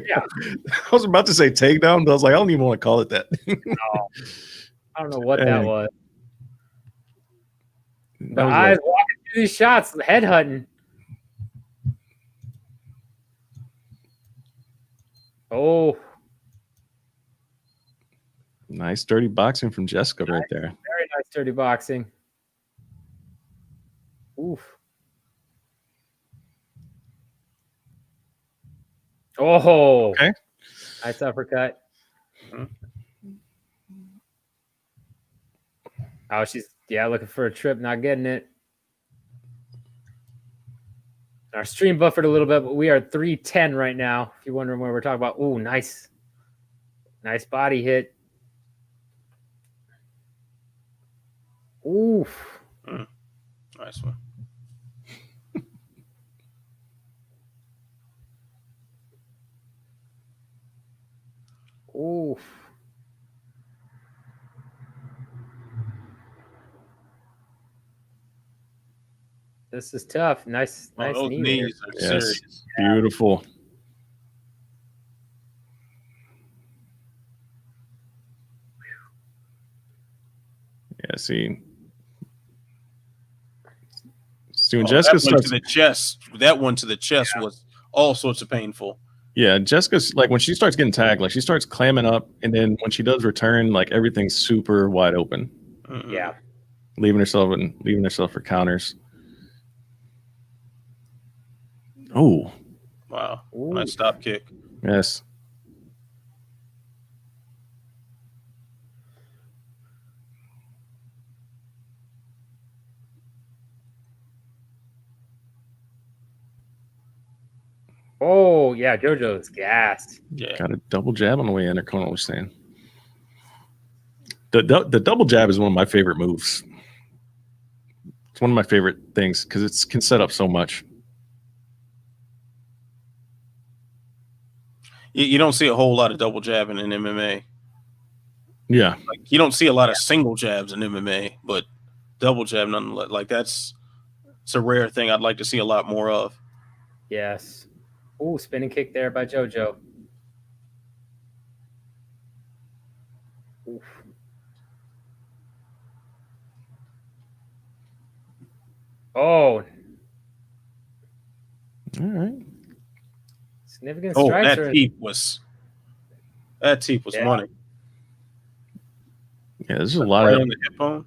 Yeah. I was about to say takedown, but I was like, I don't even want to call it that. I don't know what that was. The eyes walking through these shots, head hunting. Oh. Nice dirty boxing from Jessica right there. Very nice dirty boxing. Oof. Oh. Okay. Nice uppercut. Mm-hmm. Oh, she's looking for a trip, not getting it. Our stream buffered a little bit, but we are 310 right now. If you're wondering where we're talking about, ooh, nice body hit. Oof. Nice one. Oof. This is tough. Nice Those knee there. knees are Yes, serious. beautiful. Yeah, see. When Jessica that one starts to the chest, was all sorts of painful. Yeah, Jessica's like when she starts getting tagged, like she starts clamming up, and then when she does return, like everything's super wide open. Mm-mm. Yeah. Leaving herself for counters. Oh, Wow. Ooh. Nice stop kick. yes. Oh, yeah, JoJo's gassed. Yeah. Got a double jab on the way in, or Conor was saying. The double jab is one of my favorite moves. It's one of my favorite things because it can set up so much. You don't see a whole lot of double jabbing in MMA. Yeah. Like you don't see a lot of single jabs in MMA, but double jab, nonetheless. Like it's a rare thing. I'd like to see a lot more of. Yes. Ooh, spinning kick there by JoJo. Oof. Oh, All right. significant Oh, strikes. that teep was Yeah. money. Yeah, there's a lot Right of on the hip bone.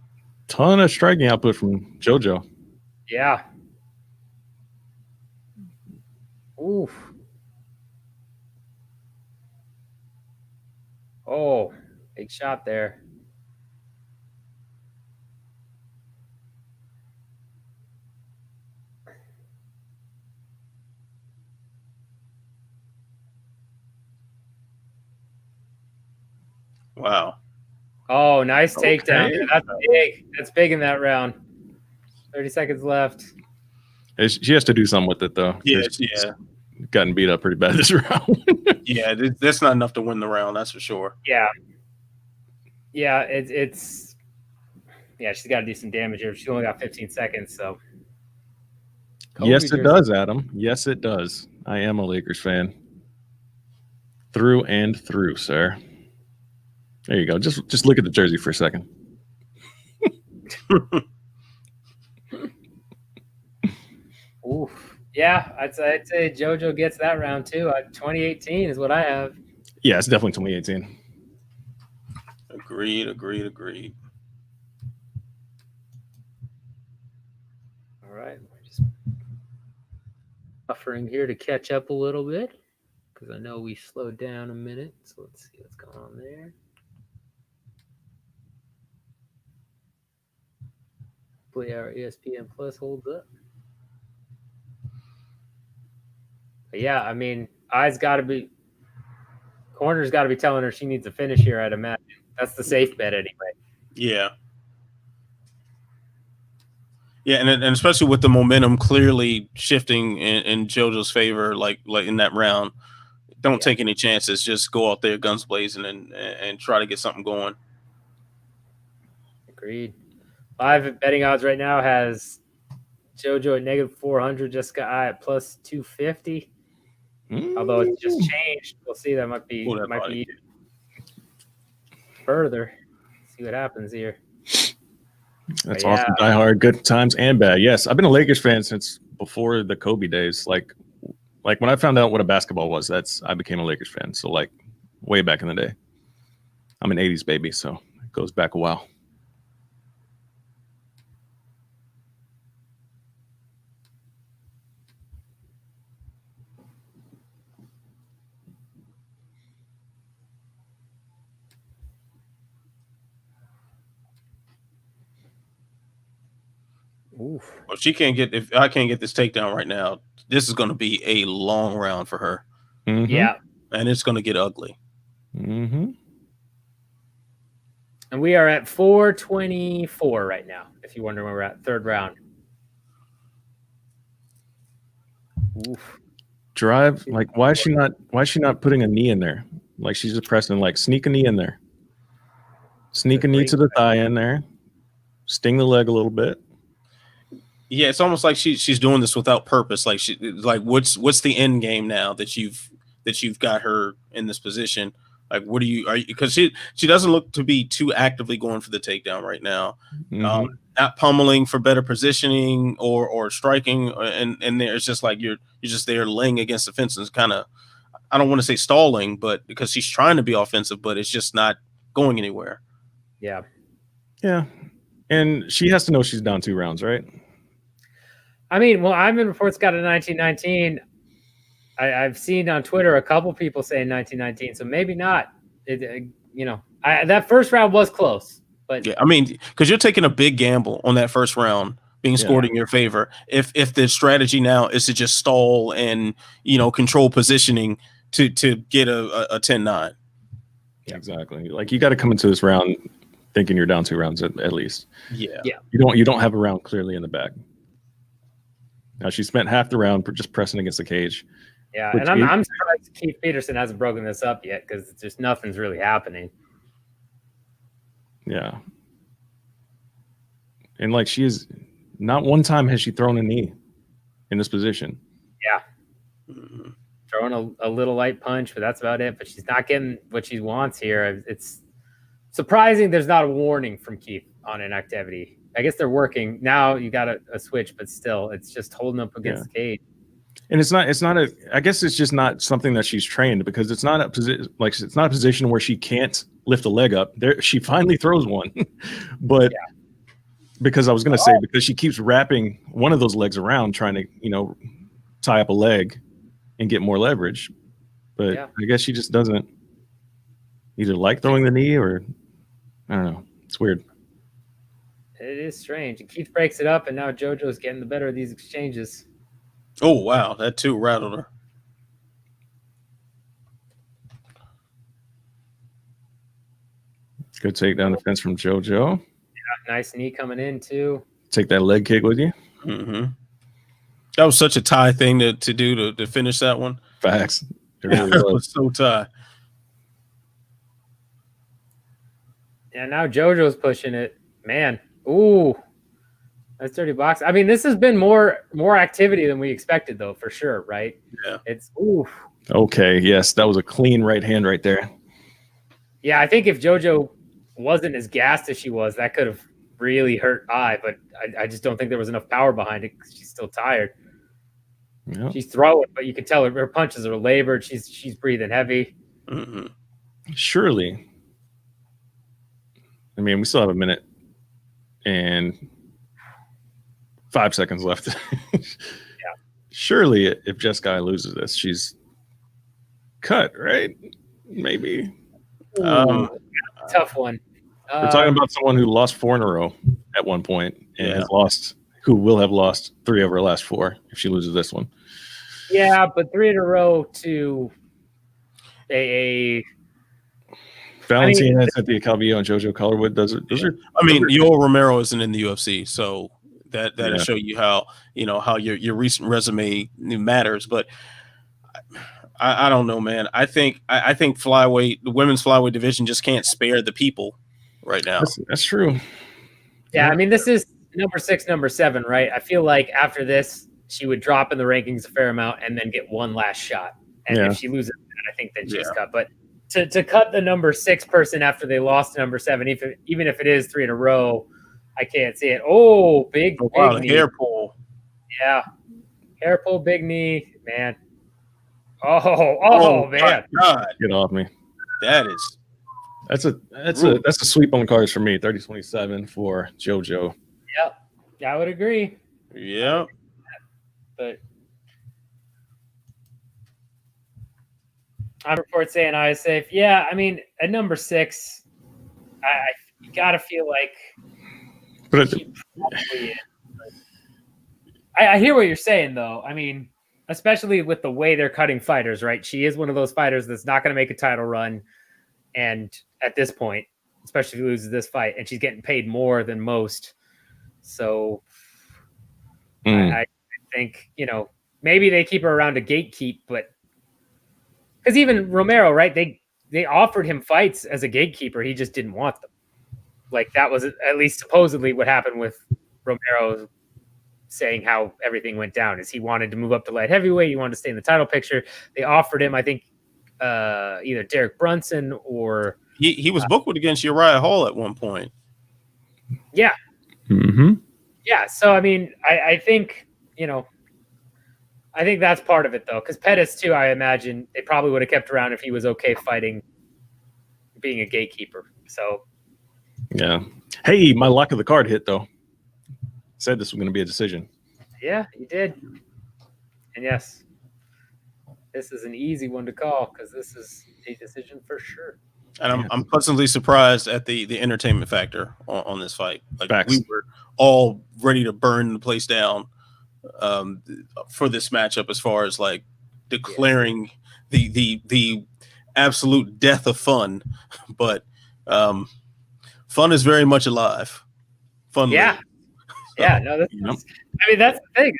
ton of striking output from JoJo. Yeah. Oof. Oh, big shot there. Wow. Oh, nice takedown. Okay. That's big. That's big in that round. 30 seconds left. She has to do something with it though. Yeah, She's gotten beat up pretty bad this round. yeah. That's not enough to win the round. That's for sure. Yeah. Yeah, it's yeah, she's got to do some damage here. She only got 15 seconds, so. Yes, it does, Adam. Yes, it does. I am a Lakers fan. Through and through, sir. There you go. Just look at the jersey for a second. Oof. Yeah, I'd say JoJo gets that round too. 2018 is what I have. Yeah, it's definitely 2018. Agreed. All right, we're just buffering here to catch up a little bit because I know we slowed down a minute. So let's see what's going on there. Hopefully our ESPN Plus holds up. But yeah, I mean, Corner's got to be telling her she needs a finish here, I'd imagine. That's the safe bet anyway. Yeah. Yeah, and especially with the momentum clearly shifting in JoJo's favor, like in that round, don't take any chances. Just go out there guns blazing and try to get something going. Agreed. Live betting odds right now has JoJo at -400, Jessica I at +250. Although it's just changed, we'll see. That might be further. See what happens here. That's awesome. Die hard, good times and bad. Yes, I've been a Lakers fan since before the Kobe days. Like when I found out what a basketball was, I became a Lakers fan. So like way back in the day. I'm an 80s baby, so it goes back a while. Oof. Well, if I can't get this takedown right now, this is going to be a long round for her. Mm-hmm. Yeah. And it's going to get ugly. Mm-hmm. And we are at 4:24 right now. If you wonder where we're at, third round. Oof. Drive, like, why is she not putting a knee in there? Like, she's just pressing, like, sneak a knee in there. Sneak a knee to the thigh in there. Sting the leg a little bit. Yeah, it's almost like she's doing this without purpose. Like what's the end game now that you've got her in this position? Like, what are you because she doesn't look to be too actively going for the takedown right now. Mm-hmm. Not pummeling for better positioning or striking, and there's just like you're just there laying against the fence and kind of, I don't want to say stalling, but because she's trying to be offensive, but it's just not going anywhere. Yeah. Yeah. And she has to know she's down 2 rounds, right? I mean, well, I've been reports got a 1919. I've seen on Twitter a couple people saying 1919, so maybe not. That first round was close, but yeah, I mean, because you're taking a big gamble on that first round being scored in your favor. If the strategy now is to just stall and control positioning to get a 10-9. Yeah, exactly. Like, you got to come into this round thinking you're down 2 rounds at least. Yeah. You don't have a round clearly in the bag. Now, she spent half the round just pressing against the cage. Yeah, and I'm surprised Keith Peterson hasn't broken this up yet because just nothing's really happening. Yeah. And, like, she is not one time has she thrown a knee in this position. Yeah. Mm-hmm. Throwing a little light punch, but that's about it. But she's not getting what she wants here. It's surprising there's not a warning from Keith on inactivity. I guess they're working now. You got a switch, but still, it's just holding up against the cage. And it's not I guess it's just not something that she's trained, because it's not a position where she can't lift a leg up. There, she finally throws one, but because I was going to say, because she keeps wrapping one of those legs around, trying to, tie up a leg and get more leverage. But I guess she just doesn't either like throwing the knee, or I don't know. It's weird. It is strange. And Keith breaks it up, and now JoJo's getting the better of these exchanges. Oh, wow. That too rattled her. Good takedown defense from JoJo. Yeah, nice knee coming in, too. Take that leg kick with you. Mm-hmm. That was such a tie thing to do to finish that one. Facts. It really was. So tie. Yeah, now JoJo's pushing it. Man. Ooh. That's dirty box. I mean, this has been more activity than we expected, though, for sure, right? Yeah. It's oof. Okay, yes, that was a clean right hand right there. Yeah, I think if JoJo wasn't as gassed as she was, that could have really hurt Ai, but I just don't think there was enough power behind it because she's still tired. Yep. She's throwing, but you can tell her punches are labored. She's breathing heavy. Mm-hmm. Surely. I mean, we still have a minute and 5 seconds left. Yeah. Surely, if Jessica loses this, she's cut, right? Maybe. Tough one. We're talking about someone who lost 4 in a row at one point and who will have lost 3 of her last 4 if she loses this one. Yeah, but 3 in a row to a Valentina, Cynthia Calvillo, and JoJo Calderwood. Those are. I mean, Yoel Romero isn't in the UFC, so that'll show you how your recent resume matters. But I don't know, man. I think the women's flyweight division just can't spare the people right now. That's true. Yeah, I mean, this is number 6, number 7, right? I feel like after this, she would drop in the rankings a fair amount and then get one last shot. And if she loses that, I think then she's cut. But to cut the number 6 person after they lost to number 7, even if it is 3 in a row, I can't see it. Oh, big knee. Hair pull. Yeah. Hair pull, big knee, man. Oh man. God. Get off me. That's a sweep on the cards for me. 30-27 for JoJo. Yep. I would agree. Yeah. But I report saying I was safe. Yeah, I mean, at number 6, I gotta feel like But she probably is. I hear what you're saying, though. I mean, especially with the way they're cutting fighters, right? She is one of those fighters that's not going to make a title run. And at this point, especially if she loses this fight, and she's getting paid more than most. So I think, maybe they keep her around to gatekeep, but because even Romero, right? They offered him fights as a gatekeeper. He just didn't want them. Like that was at least supposedly what happened with Romero saying how everything went down is he wanted to move up to light heavyweight. He wanted to stay in the title picture. They offered him, I think, either Derek Brunson or he was booked against Uriah Hall at one point. Yeah. Mm-hmm. Yeah. So, I mean, I think, I think that's part of it, though, because Pettis, too, I imagine they probably would have kept around if he was okay fighting, being a gatekeeper. So, yeah. Hey, my luck of the card hit, though. Said this was going to be a decision. Yeah, you did. And yes, this is an easy one to call because this is a decision for sure. And I'm pleasantly surprised at the entertainment factor on this fight. Like Facts. We were all ready to burn the place down for this matchup, as far as like declaring the absolute death of fun. But fun is very much alive. Fun. Yeah. lives. Yeah. No, that's the thing.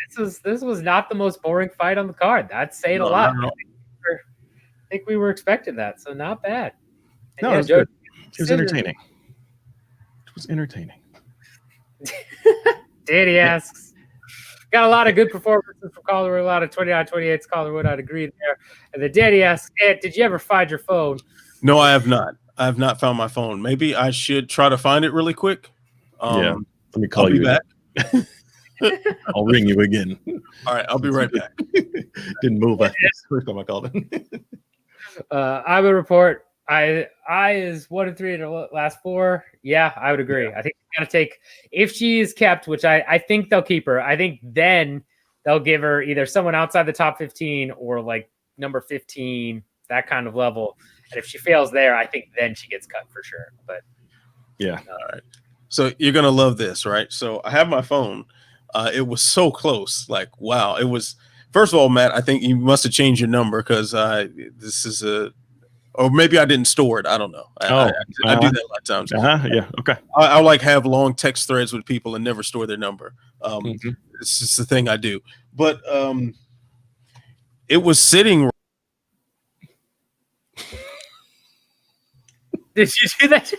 This was not the most boring fight on the card. That's saying a lot. I think we were expecting that, so not bad. And No, it was good. It was entertaining. It was entertaining. Danny asks, got a lot of good performances from Calderwood, a lot of 29-28s Calderwood. I'd agree there. And then Danny asks, did you ever find your phone? No, I have not. I have not found my phone. Maybe I should try to find it really quick. Yeah. Let me call you back. I'll ring you again. All right, I'll be right back. Didn't move. First time I called him. I would report I is 1-3 in the last 4. Yeah, I would agree. I think it's gonna take, if she is kept, which I think they'll keep her. I think then they'll give her either someone outside the top 15 or like number 15, that kind of level. And if she fails there, I think then she gets cut for sure. But yeah. All right. So you're gonna love this, right? So I have my phone. It was so close. Like, wow. It was. First of all, Matt, I think you must have changed your number because this is or maybe I didn't store it. I don't know. I do that a lot of times. Yeah. Okay. I like have long text threads with people and never store their number. It's just the thing I do. But it was sitting. did you do that?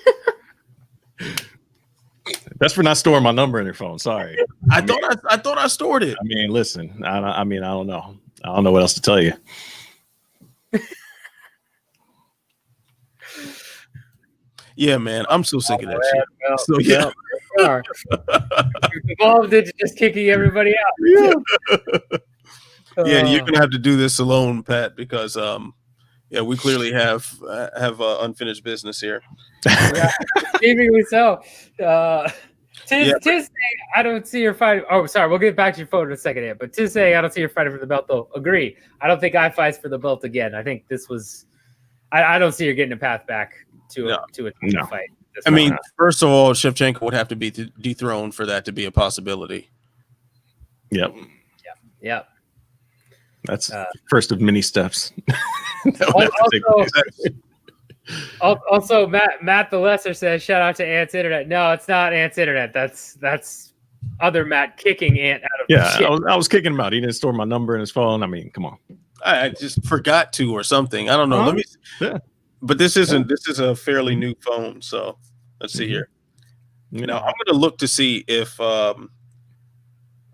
That's for not storing my number in your phone. Sorry. I thought I stored it. I mean, listen. I don't know. I don't know what else to tell you. Yeah, man. I'm so sick of that shit. Well, so yeah. You've evolved into just kicking everybody out. Yeah, you're gonna have to do this alone, Pat, because we clearly have unfinished business here. Yeah, seemingly so. Tiz saying, I don't see her fighting. Oh, sorry, we'll get back to your phone in a second here. But Tiz saying, I don't see her fighting for the belt, though. Agree. I don't think I fights for the belt again. I think this was. I don't see her getting a path back to a fight. I mean, first of all, Shevchenko would have to be dethroned for that to be a possibility. Yep. That's first of many steps. Also, Matt the Lesser says, shout out to Ant's Internet. No, it's not Ant's Internet. That's other Matt kicking Ant out of the shit. I was kicking him out. He didn't store my number in his phone. I mean, come on. I just forgot to or something. I don't know. Let me. Yeah. But this is a fairly new phone, so let's see here. I'm going to look to see if I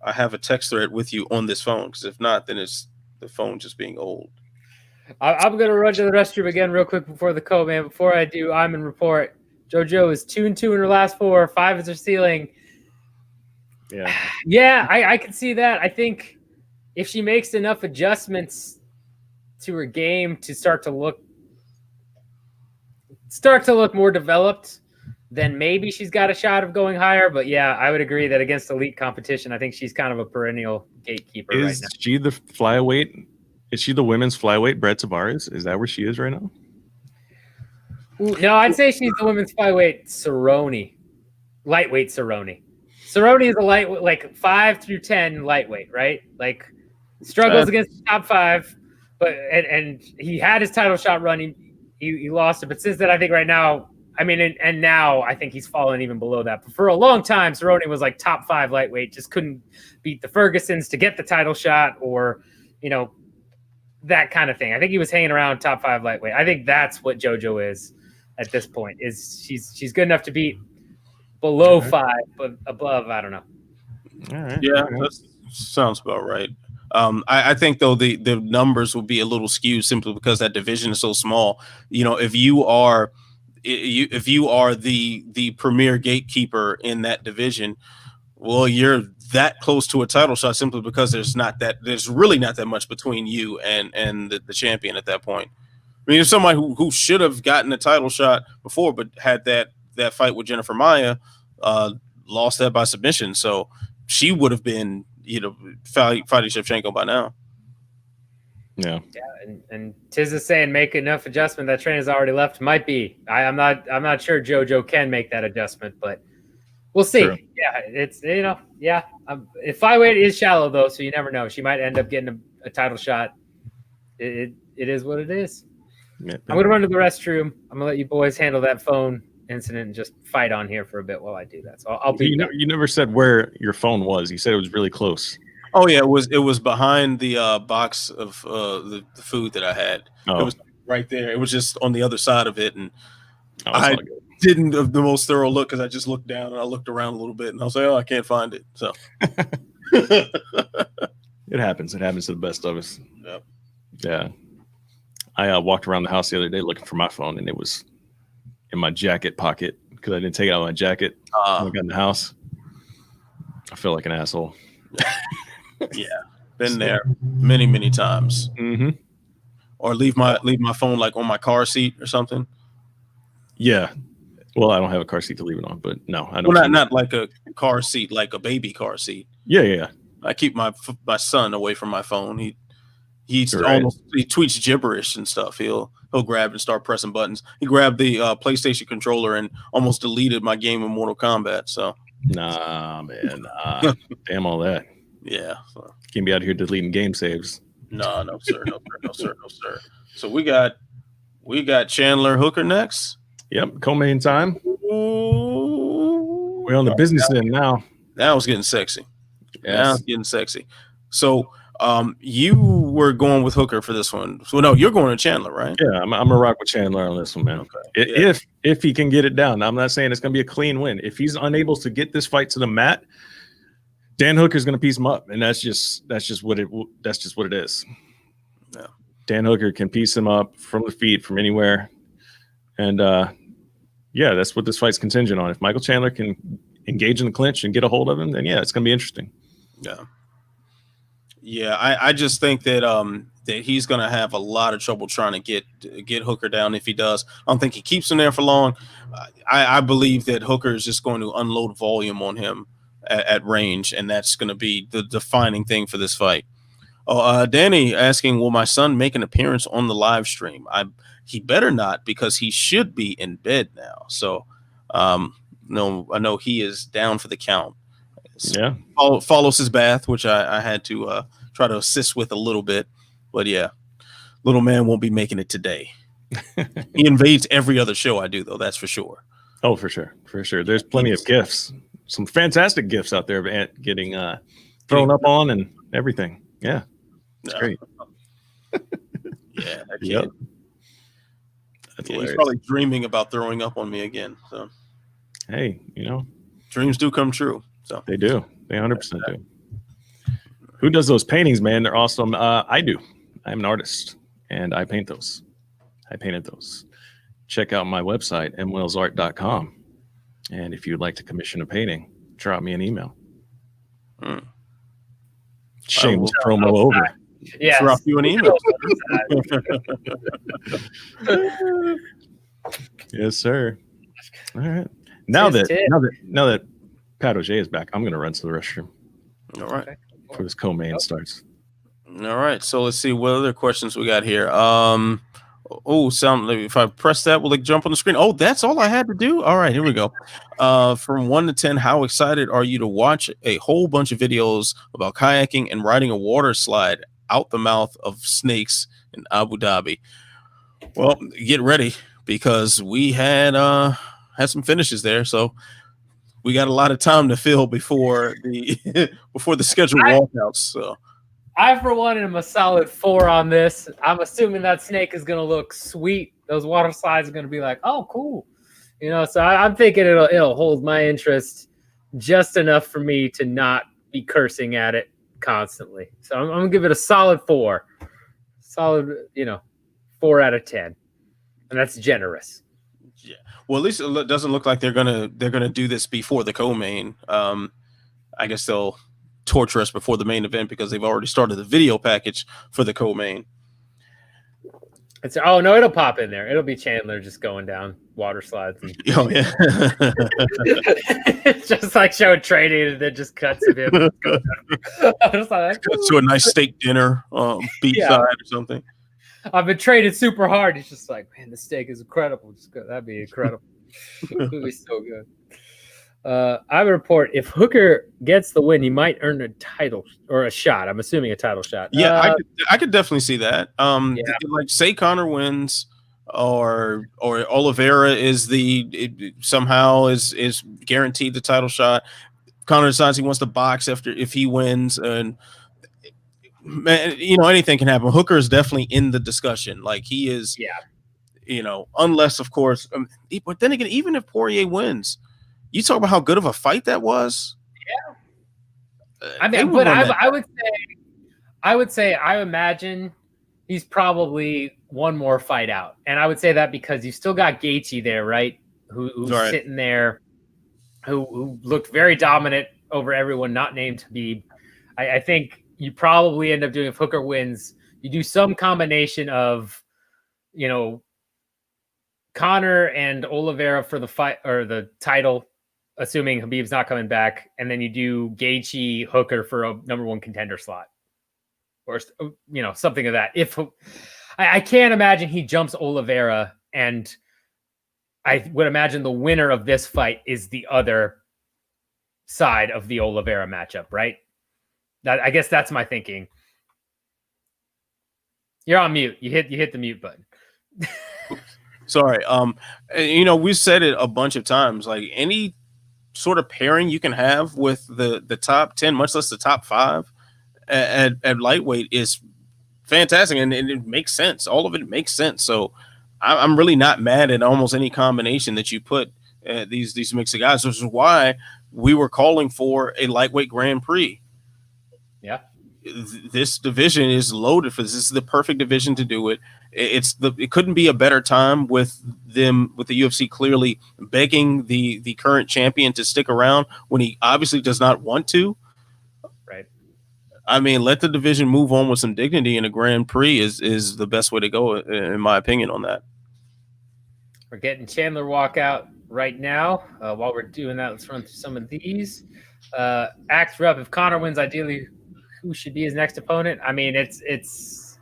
have a text thread with you on this phone, because if not, then it's the phone just being old. I'm going to run to the restroom again real quick before the call, man. Before I do, I'm in report. JoJo is 2-2 in her last 4. 5 is her ceiling. Yeah. Yeah, I can see that. I think if she makes enough adjustments to her game to start to look more developed, then maybe she's got a shot of going higher. But yeah, I would agree that against elite competition, I think she's kind of a perennial gatekeeper right now. Is she the flyweight? Is she the women's flyweight Brett Tavares? Is that where she is right now? No, I'd say she's the women's flyweight Cerrone. Lightweight Cerrone. Cerrone is a lightweight, like 5 through 10 lightweight, right? Like struggles against the top 5, but and he had his title shot run. He lost it, but since then, I think right now, I mean, and now I think he's fallen even below that. But for a long time, Cerrone was like top 5 lightweight, just couldn't beat the Fergusons to get the title shot, or that kind of thing. I think he was hanging around top 5 lightweight. I think that's what JoJo is at this point. Is she's good enough to beat below 5, but above, I don't know. All right. Yeah, that sounds about right. I think though the numbers will be a little skewed simply because that division is so small. If you are the premier gatekeeper in that division, well, you're that close to a title shot simply because there's really not that much between you and the champion at that point. I mean, if somebody who should have gotten a title shot before but had that fight with Jennifer Maia, lost that by submission, so she would have been fighting Shevchenko by now. Yeah, and Tiz is saying make enough adjustment. That train has already left. Might be. I'm not sure JoJo can make that adjustment, but we'll see. True. Yeah, it's if flyweight is shallow though, so you never know. She might end up getting a title shot. It is what it is. Yeah. I'm gonna run to the restroom. I'm gonna let you boys handle that phone incident and just fight on here for a bit while I do that. So I'll be. You never said where your phone was. You said it was really close. Oh yeah, it was behind the box of the food that I had. Oh. It was right there. It was just on the other side of it, and I didn't have the most thorough look because I just looked down and I looked around a little bit, and I was like, oh, I can't find it. So it happens. It happens to the best of us. Yep. Yeah. I walked around the house the other day looking for my phone, and it was in my jacket pocket because I didn't take it out of my jacket when I got in the house. I feel like an asshole. Yeah, been there many, many times. Mm-hmm. Or leave my phone like on my car seat or something. Yeah. Well, I don't have a car seat to leave it on, but no, I don't. Well, not like a car seat, like a baby car seat. Yeah. I keep my son away from my phone. He Right. he tweets gibberish and stuff. He'll grab and start pressing buttons. He grabbed the PlayStation controller and almost deleted my game of Mortal Kombat. So nah, man, nah. Damn all that. Yeah, so. Can't be out here deleting game saves. No, sir. So we got Chandler Hooker next. Yep, co-main time. We're on the business end now. Now it's getting sexy. Yes. Now it's getting sexy. So you were going with Hooker for this one. So no, you're going to Chandler, right? Yeah, I'm a rock with Chandler on this one, man. Okay. If he can get it down. I'm not saying it's going to be a clean win. If he's unable to get this fight to the mat, Dan Hooker's going to piece him up, and that's just what it is. Yeah. Dan Hooker can piece him up from the feet, from anywhere, and that's what this fight's contingent on. If Michael Chandler can engage in the clinch and get a hold of him, then it's going to be interesting. Yeah. I just think that that he's going to have a lot of trouble trying to get Hooker down. If he does, I don't think he keeps him there for long. I believe that Hooker is just going to unload volume on him at range, and that's going to be the defining thing for this fight. Danny asking, will my son make an appearance on the live stream? He better not, because he should be in bed now. So no, I know he is down for the count. Yeah, follows his bath, which I had to try to assist with a little bit, but yeah, little man won't be making it today. He invades every other show I do, though, that's for sure. Oh, for sure. There's plenty of gifts, some fantastic gifts out there getting thrown up on and everything. Yeah, it's great. Yeah, that kid. Yep. That's he's probably dreaming about throwing up on me again. So, hey, dreams do come true. So they do. They 100% do. Who does those paintings, man? They're awesome. I do. I'm an artist, and I paint those. I painted those. Check out my website, mwellsart.com. And if you'd like to commission a painting, drop me an email. Shameless promo over. Yeah, drop you an email. Yes, sir. All right. Now that Pat Auger is back, I'm going to run to the restroom. All right. Before this co-main starts. All right. So let's see what other questions we got here. Oh, sound. If I press that, will it jump on the screen? Oh, that's all I had to do. All right, here we go. From 1 to 10, how excited are you to watch a whole bunch of videos about kayaking and riding a water slide out the mouth of snakes in Abu Dhabi? Well, get ready because we had some finishes there, so we got a lot of time to fill before the before the scheduled walkouts. So. I, for one, am a solid 4 on this. I'm assuming that snake is going to look sweet. Those water slides are going to be like, oh, cool. So I'm thinking it'll hold my interest just enough for me to not be cursing at it constantly. So I'm going to give it a solid 4. Solid, 4 out of 10. And that's generous. Yeah. Well, at least it doesn't look like they're gonna do this before the co-main. I guess they'll torture us before the main event because they've already started the video package for the co-main. No, it'll pop in there. It'll be Chandler just going down water slides. Oh yeah, it's just like showing training and then just cuts of him. To a nice steak dinner, beachside or something. I've been training super hard. He's just like, man, the steak is incredible. That'd be incredible. It would be so good. I would report if Hooker gets the win, he might earn a title or a shot. I'm assuming a title shot. Yeah, I could definitely see that. Like say Conor wins, or Oliveira is somehow is guaranteed the title shot. Conor decides he wants to box if he wins, and man, anything can happen. Hooker is definitely in the discussion. Like he is. Yeah. Unless of course, but then again, even if Poirier wins. You talk about how good of a fight that was. Yeah, I would say I imagine he's probably one more fight out, and I would say that because you still got Gaethje there, right? Who's right. Sitting there, who looked very dominant over everyone not named Khabib. I think you probably end up doing if Hooker wins, you do some combination of, Conor and Oliveira for the fight or the title. Assuming Khabib's not coming back, and then you do Gaethje Hooker for a number 1 contender slot, or something of that. If I can't imagine he jumps Oliveira, and I would imagine the winner of this fight is the other side of the Oliveira matchup, right? I guess that's my thinking. You're on mute. You hit the mute button. Sorry. We said it a bunch of times. Like any sort of pairing you can have with the top 10, much less the top 5 at lightweight is fantastic, and it makes sense. All of it makes sense. So I'm really not mad at almost any combination that you put these mix of guys, which is why we were calling for a lightweight Grand Prix. Yeah, this division is loaded for this. This is the perfect division to do it. It couldn't be a better time with the UFC clearly begging the current champion to stick around when he obviously does not want to. Right. I mean, let the division move on with some dignity, and a Grand Prix is the best way to go, in my opinion, on that. We're getting Chandler walkout right now. While we're doing that, let's run through some of these. Axe Rep, if Conor wins, ideally, who should be his next opponent? I mean, it's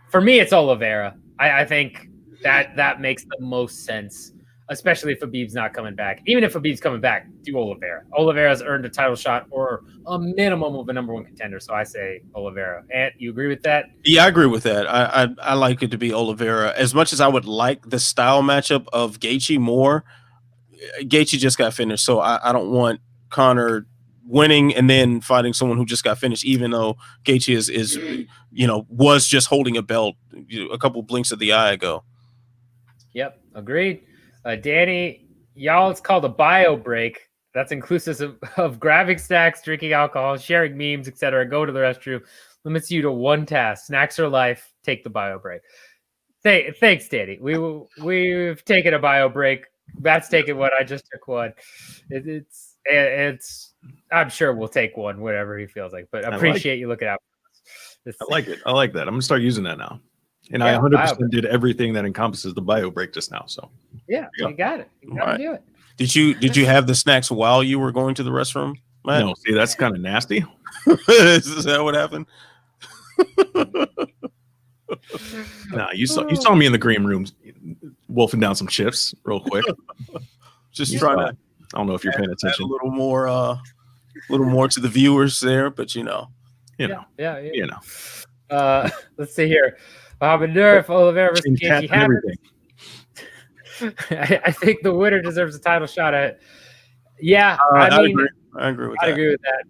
for me, it's Oliveira. I think that makes the most sense, especially if Khabib's not coming back. Even if Khabib's coming back, do Oliveira. Oliveira's earned a title shot or a minimum of a number 1 contender, so I say Oliveira. Ant, you agree with that? Yeah, I agree with that. I like it to be Oliveira. As much as I would like the style matchup of Gaethje more, Gaethje just got finished, so I don't want Conor winning and then fighting someone who just got finished, even though Gaethje is was just holding a belt a couple blinks of the eye ago. Yep, agreed. Danny, y'all, it's called a bio break. That's inclusive of grabbing snacks, drinking alcohol, sharing memes, etc. Go to the restroom. Limits you to 1 task. Snacks or life. Take the bio break. Thanks, Danny. We've taken a bio break. Matt's taken one. I just took one. It's. I'm sure we'll take one, whatever he feels like. But I appreciate you looking out for us. I like it. I like that. I'm gonna start using that now. And I 100% did everything that encompasses the bio break just now. So yeah, you got it. You got to do it. Did you have the snacks while you were going to the restroom, Matt? No, see, that's kind of nasty. Is that what happened? Nah, you saw me in the green room wolfing down some chips real quick. Just trying to. I don't know if you're paying attention. A little more to the viewers there, but you know. Yeah. You know. Let's see here. Mohamed Oliveira versus Casey everything. I think the winner deserves a title shot at it. Yeah, I agree with that. I agree with that.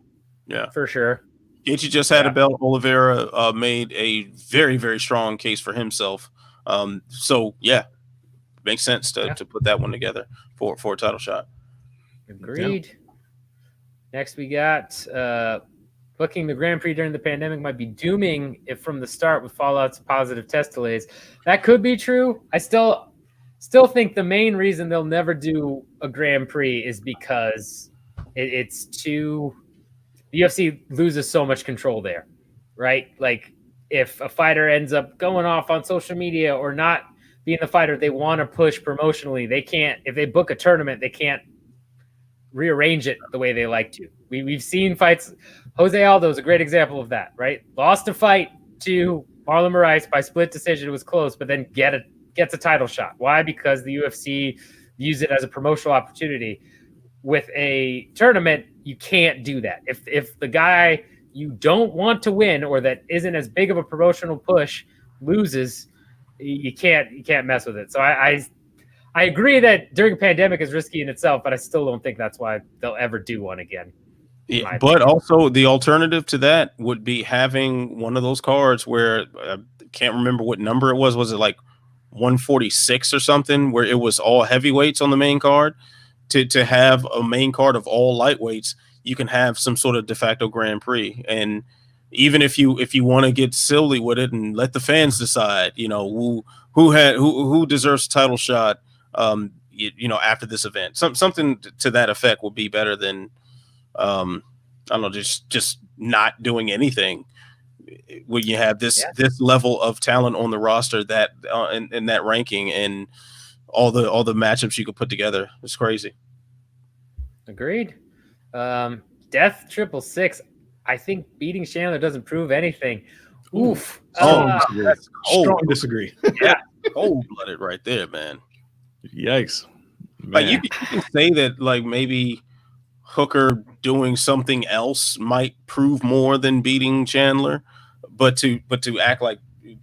Yeah, for sure. Gaethje just had a belt. Oliveira made a very, very strong case for himself. So yeah, makes sense to put that one together for a title shot. Agreed. Yeah. Next, we got booking the Grand Prix during the pandemic might be dooming it from the start with fallouts of positive test delays. That could be true. I still think the main reason they'll never do a Grand Prix is because it's too. The UFC loses so much control there, right? Like if a fighter ends up going off on social media or not being the fighter they want to push promotionally, they can't. If they book a tournament, they can't rearrange it the way they like to. We've seen fights. Jose Aldo is a great example of that, right? Lost a fight to Marlon Moraes by split decision. It was close, but then gets a title shot. Why? Because the UFC views it as a promotional opportunity. With a tournament, you can't do that. If the guy you don't want to win or that isn't as big of a promotional push loses, you can't mess with it. So I agree that during a pandemic is risky in itself, but I still don't think that's why they'll ever do one again. Yeah, but also the alternative to that would be having one of those cards where I can't remember what number it was. Was it like 146 or something, where it was all heavyweights on the main card? To have a main card of all lightweights, you can have some sort of de facto Grand Prix. And even if you want to get silly with it and let the fans decide, you know, who deserves a title shot, you know, after this event, something to that effect would be better than, I don't know, just not doing anything when you have this level of talent on the roster that in that ranking and all the matchups you could put together. It's crazy. Agreed. Death 666. I think beating Chandler doesn't prove anything. Oof. Strong disagree. Yeah, cold-blooded right there, man. Yikes. Man. Like you can say that, like maybe Hooker doing something else might prove more than beating Chandler, but to act like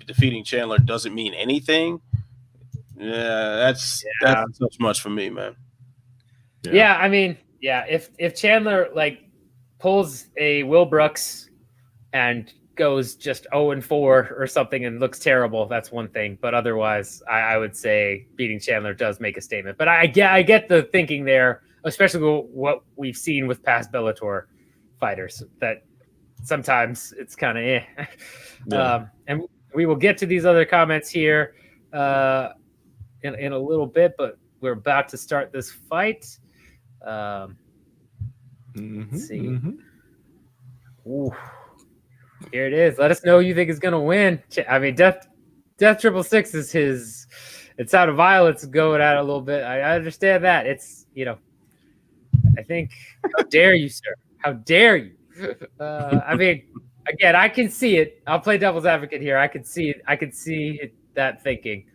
defeating Chandler doesn't mean anything. Yeah, that's so much for me, man. Yeah, I mean, if Chandler like pulls a Will Brooks and goes just 0-4 or something and looks terrible, that's one thing. But otherwise, I would say beating Chandler does make a statement. But I get the thinking there, especially what we've seen with past Bellator fighters, that sometimes it's kind of and we will get to these other comments here in a little bit, but we're about to start this fight. Let's see. Ooh. Here it is. Let us know who you think is going to win. I mean, Death 666 is his. It's out of violence going at it a little bit. I understand that. It's, you know, I think, how dare you, sir? How dare you? I mean, again, I can see it. I'll play devil's advocate here. I can see it. I can see that thinking.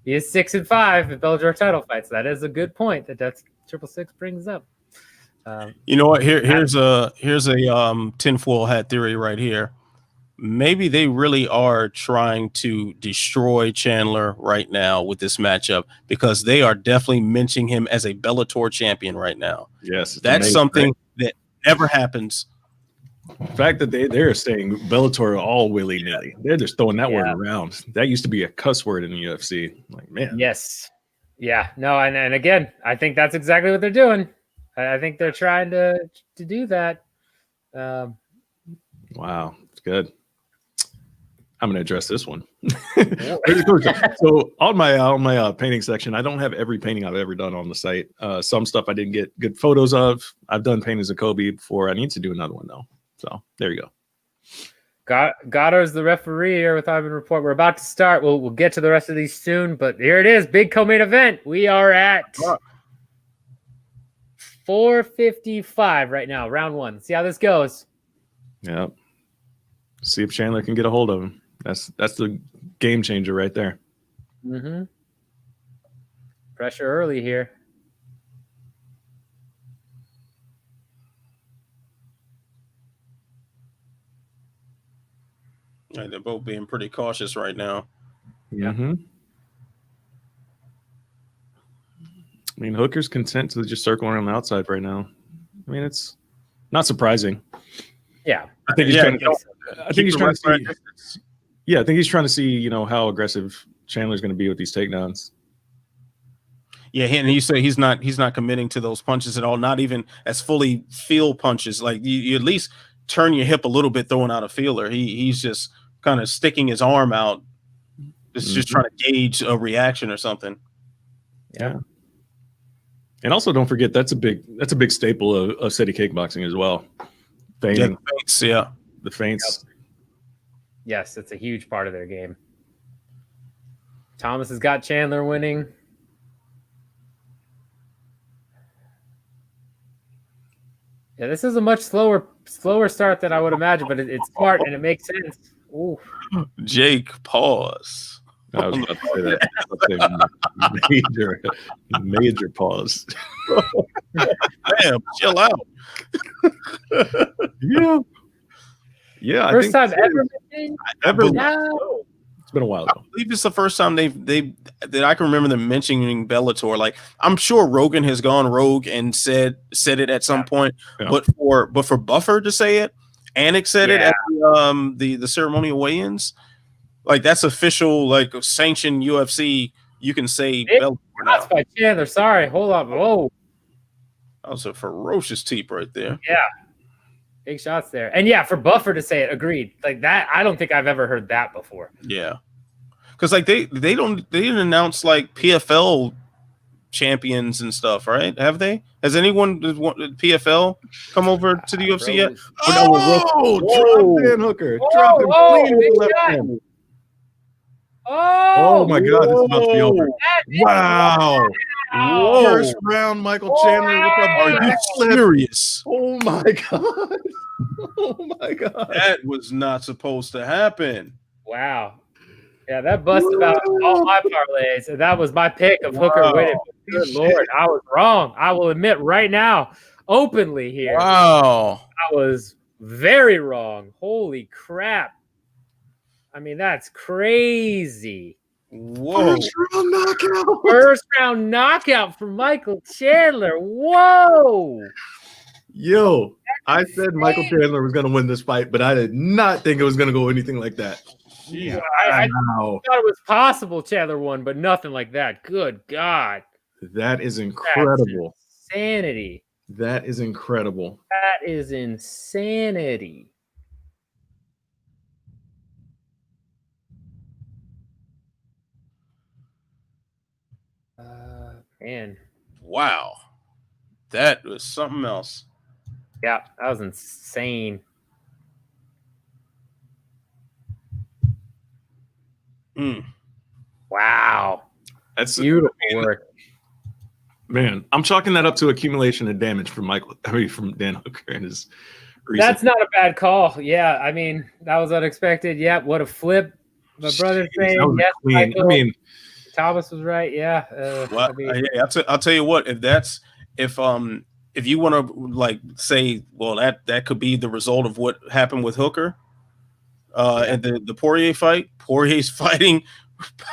He is 6-5 in Bellator title fights. That is a good point that Death 666 brings up. You know what? Here's a tinfoil hat theory right here. Maybe they really are trying to destroy Chandler right now with this matchup, because they are definitely mentioning him as a Bellator champion right now. Yes, that's amazing, something right? that never happens. The fact that they're saying Bellator all willy-nilly. They're just throwing that word around. That used to be a cuss word in the UFC. Like, man. Yes. Yeah. No, and again, I think that's exactly what they're doing. I think they're trying to do that. Wow, it's good. I'm going to address this one. So on my painting section, I don't have every painting I've ever done on the site. Some stuff I didn't get good photos of. I've done paintings of Kobe before. I need to do another one though. So there you go. Gatto's the referee here with Arman Report. We're about to start. We'll get to the rest of these soon, but here it is. Big co-main event. We are at 4:55 right now, round one. See how this goes. Yeah. See if Chandler can get a hold of him. That's the game changer right there. Mm-hmm. Pressure early here. Yeah, they're both being pretty cautious right now. Mm-hmm. I mean, Hooker's content to just circle around the outside right now. I mean, it's not surprising. Yeah. I think he's trying to. I think he's trying to see. Distance. Yeah, I think he's trying to see, how aggressive Chandler's going to be with these takedowns. Yeah, and you say he's not committing to those punches at all, not even as fully feel punches. Like you at least turn your hip a little bit throwing out a feeler. He's just kind of sticking his arm out. It's just trying to gauge a reaction or something. Yeah. And also don't forget that's a big staple of city kickboxing as well. Feinting. Yeah, the feints. Yep. Yes, it's a huge part of their game. Thomas has got Chandler winning. Yeah, this is a much slower start than I would imagine, but it's smart and it makes sense. Ooh. Jake, pause. I was about to say that. Major pause. Damn, chill out. Yeah. First time ever. No. It's been a while I though. believe it's the first time that I can remember them mentioning Bellator. Like, I'm sure Rogan has gone rogue and said it at some point, but for Buffer to say it, Anik said it at the ceremonial weigh-ins. Like, that's official, like, sanctioned UFC. You can say Bellator now. That's by Chandler. Sorry, hold on. Whoa, that was a ferocious teep right there. Yeah, big shots there. And yeah, for Buffer to say it, agreed. Like that, I don't think I've ever heard that before. Yeah, because like they didn't announce like PFL champions and stuff, right? Have they? Has anyone PFL come over to the UFC yet? Drop Dan Hooker. Drop him clean in the left hand. Oh my God, this is about to be over. Wow. Whoa. First round, Michael Chandler. What the Are you serious? Oh my God. Oh my God. That was not supposed to happen. Wow. Yeah, that busted about all my parlays. And that was my pick of Hooker winning. Good Lord, I was wrong. I will admit right now, openly here. Wow. I was very wrong. Holy crap. I mean, that's crazy. Whoa. First round knockout for Michael Chandler. Whoa. Yo, I said Michael Chandler was going to win this fight, but I did not think it was going to go anything like that. Yeah, I thought it was possible Chandler won, but nothing like that. Good God. That is incredible. That's insanity. That is incredible. That is insanity. Man. Wow. That was something else. Yeah, that was insane. Wow. That's beautiful work. Man, I'm chalking that up to accumulation of damage from from Dan Hooker and his recent. That's not a bad call. Yeah, I mean, that was unexpected. Yeah, what a flip. My brother saying yes. I mean, Thomas was right. Yeah. I'll tell you what. If you want to like say, well, that could be the result of what happened with Hooker, and the Poirier fight. Poirier's fighting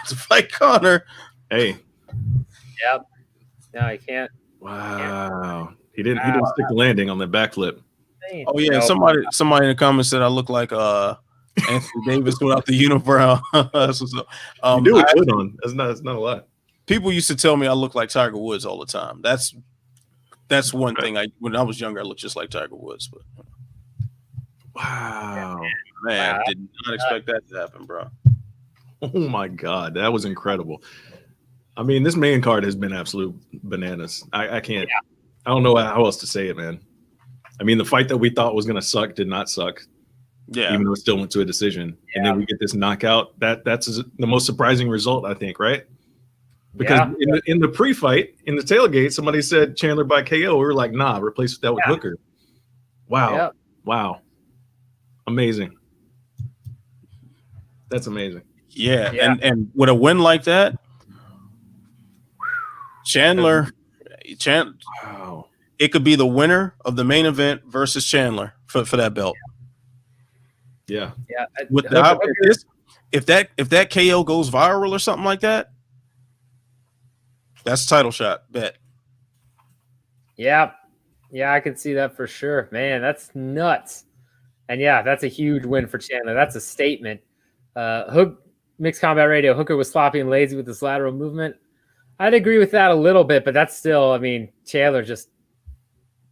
to fight Conor. Hey. Yep. No, I can't. Wow. He didn't stick the landing on that backflip. Oh yeah, somebody in the comments said I look like Anthony Davis without the unibrow. You do it good on. That's not a lot. People used to tell me I look like Tiger Woods all the time. That's one thing. When I was younger, I looked just like Tiger Woods. But wow, man, I did not expect that to happen, bro. Oh my God, that was incredible. I mean, this main card has been absolute bananas. I can't. Yeah. I don't know how else to say it, man. I mean, the fight that we thought was going to suck did not suck. Yeah. Even though it still went to a decision. Yeah. And then we get this knockout. That's the most surprising result, I think, right? Because in the pre-fight, in the tailgate, somebody said Chandler by KO. We were like, nah, replace that with Hooker. Wow. Yeah. Wow. Amazing. That's amazing. Yeah. And with a win like that, Chandler, Wow. it could be the winner of the main event versus Chandler for that belt. Yeah. Yeah. If that KO goes viral or something like that, that's a title shot. Bet. Yeah. Yeah, I can see that for sure. Man, that's nuts. And yeah, that's a huge win for Chandler. That's a statement. Mixed Combat Radio, Hooker was sloppy and lazy with his lateral movement. I'd agree with that a little bit, but that's still, I mean, Chandler just,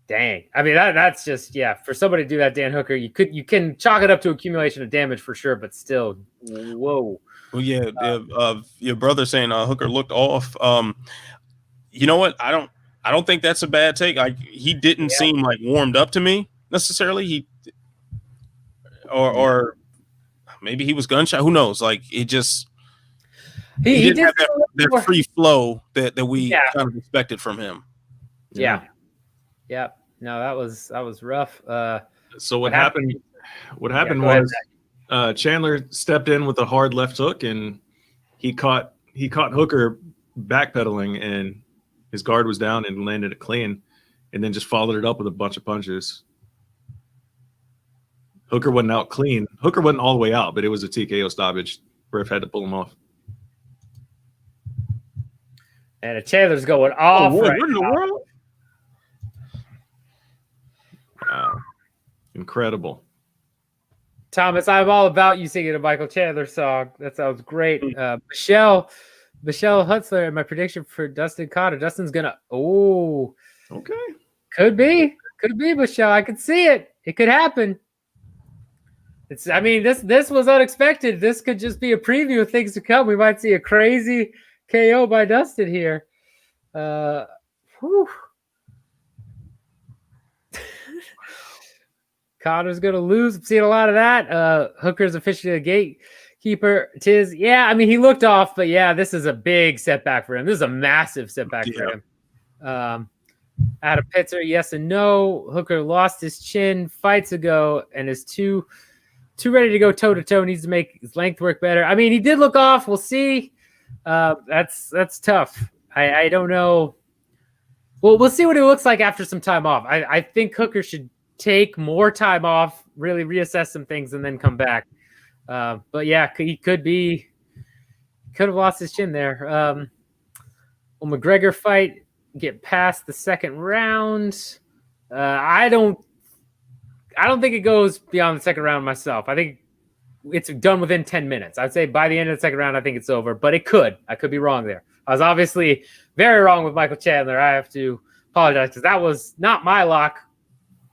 dang. I mean, that's just, yeah, for somebody to do that, Dan Hooker, you can chalk it up to accumulation of damage for sure, but still, whoa. Well, yeah, your brother saying Hooker looked off. You know what? I don't think that's a bad take. He didn't seem like warmed up to me necessarily. Or maybe he was gunshot. Who knows? Like it just he didn't have that free flow that we kind of expected from him. Yeah. No, that was rough. So what happened? What happened was Chandler stepped in with a hard left hook, and he caught Hooker backpedaling, and his guard was down and landed it clean, and then just followed it up with a bunch of punches. Hooker wasn't out clean. Hooker wasn't all the way out, but it was a TKO stoppage. Ref had to pull him off. And Chandler's going off. What in the world? Wow. Incredible. Thomas, I'm all about you singing a Michael Chandler song. That sounds great. Michelle Hutzler, my prediction for Dustin Conor. Dustin's going to, okay. Could be, Michelle. I could see it. It could happen. This was unexpected. This could just be a preview of things to come. We might see a crazy KO by Dustin here. Conor's going to lose. I'm seeing a lot of that. Hooker's officially a gatekeeper. He looked off, but this is a big setback for him. This is a massive setback for him. Adam Pitzer, yes and no. Hooker lost his chin fights ago and is too ready to go toe-to-toe. Needs to make his length work better. I mean, he did look off. We'll see. That's tough. I don't know. Well, we'll see what it looks like after some time off. I think Hooker should take more time off, really reassess some things, and then come back. But yeah, he could have lost his chin there. Will McGregor fight get past the second round? I don't think it goes beyond the second round myself. I think it's done within 10 minutes. I'd say by the end of the second round, I think it's over, but it could. I could be wrong there. I was obviously very wrong with Michael Chandler. I have to apologize because that was not my lock.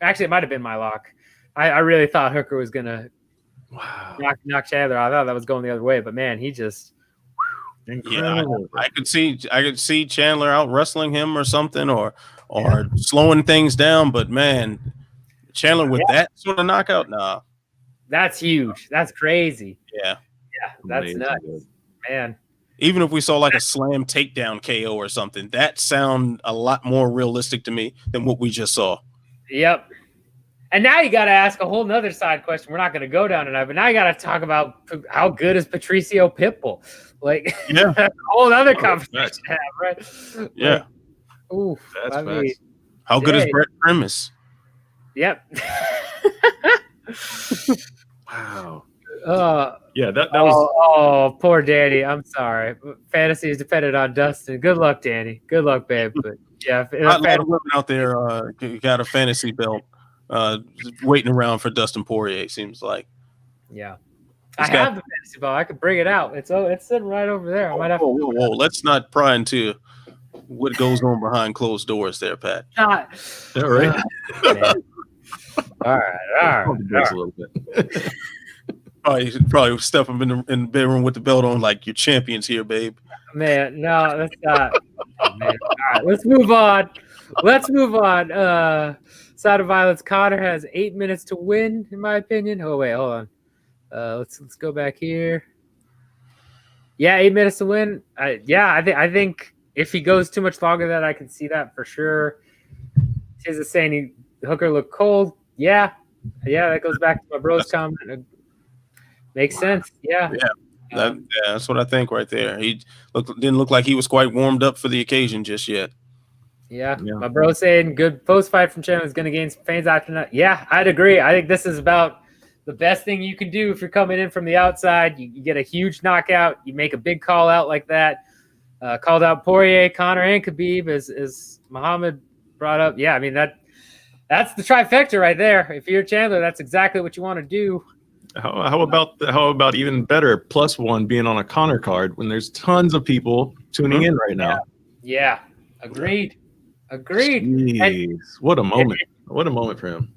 Actually, it might have been my lock. I really thought Hooker was going to knock Chandler. I thought that was going the other way, but man, he just incredible. I could see Chandler out wrestling him or something or slowing things down, but man, Chandler with that sort of knockout, nah. That's huge. That's crazy. Yeah, that's amazing. Nuts, man. Even if we saw like a slam takedown KO or something, that sound a lot more realistic to me than what we just saw. Yep. And now you got to ask a whole nother side question. We're not going to go down tonight, but now you got to talk about how good is Patricio Pitbull? Like, a whole other conversation to have, right? Yeah. Ooh, how good is Brett Primus? Yep. Wow. That was. Oh, poor Danny. I'm sorry. Fantasy is dependent on Dustin. Good luck, Danny. Good luck, babe. But yeah, a lot of women out there got a fantasy belt, waiting around for Dustin Poirier. Seems like. Yeah, I have the fantasy belt. I could bring it out. It's sitting right over there. I might have. Whoa! Let's not pry into what goes on behind closed doors, there, Pat. All right. All right. A little bit. Probably step up in the bedroom with the belt on, like, you're champions here, babe. Man, no, that's not. Oh, man. All right, let's move on. Side of Violence. Conor has 8 minutes to win, in my opinion. Oh wait, hold on. Let's go back here. Yeah, 8 minutes to win. I think if he goes too much longer, that I can see that for sure. Tiz is saying Hooker looked cold. Yeah, that goes back to my bro's comment. Makes sense. Yeah. That's what I think right there. He didn't look like he was quite warmed up for the occasion just yet. Yeah. My bro saying good post fight from Chandler is going to gain some fans after that. Yeah, I'd agree. I think this is about the best thing you can do if you're coming in from the outside. You get a huge knockout. You make a big call out like that. Called out Poirier, Conor, and Khabib, as Muhammad brought up. Yeah, I mean that's the trifecta right there. If you're Chandler, that's exactly what you want to do. How about even better +1 being on a Conor card when there's tons of people tuning in right now? Yeah. Agreed. Jeez, And, what a moment! What a moment for him.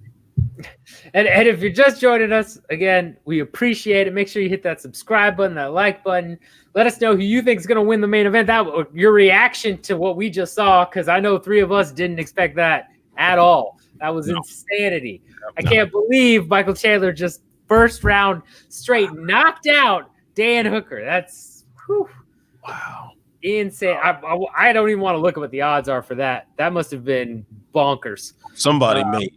And if you're just joining us, again, we appreciate it. Make sure you hit that subscribe button, that like button. Let us know who you think is going to win the main event. Your reaction to what we just saw, because I know 3 of us didn't expect that at all. That was insanity. I can't believe Michael Chandler just first round straight knocked out Dan Hooker. That's wow. Insane. I don't even want to look at what the odds are for that. That must have been bonkers. Somebody made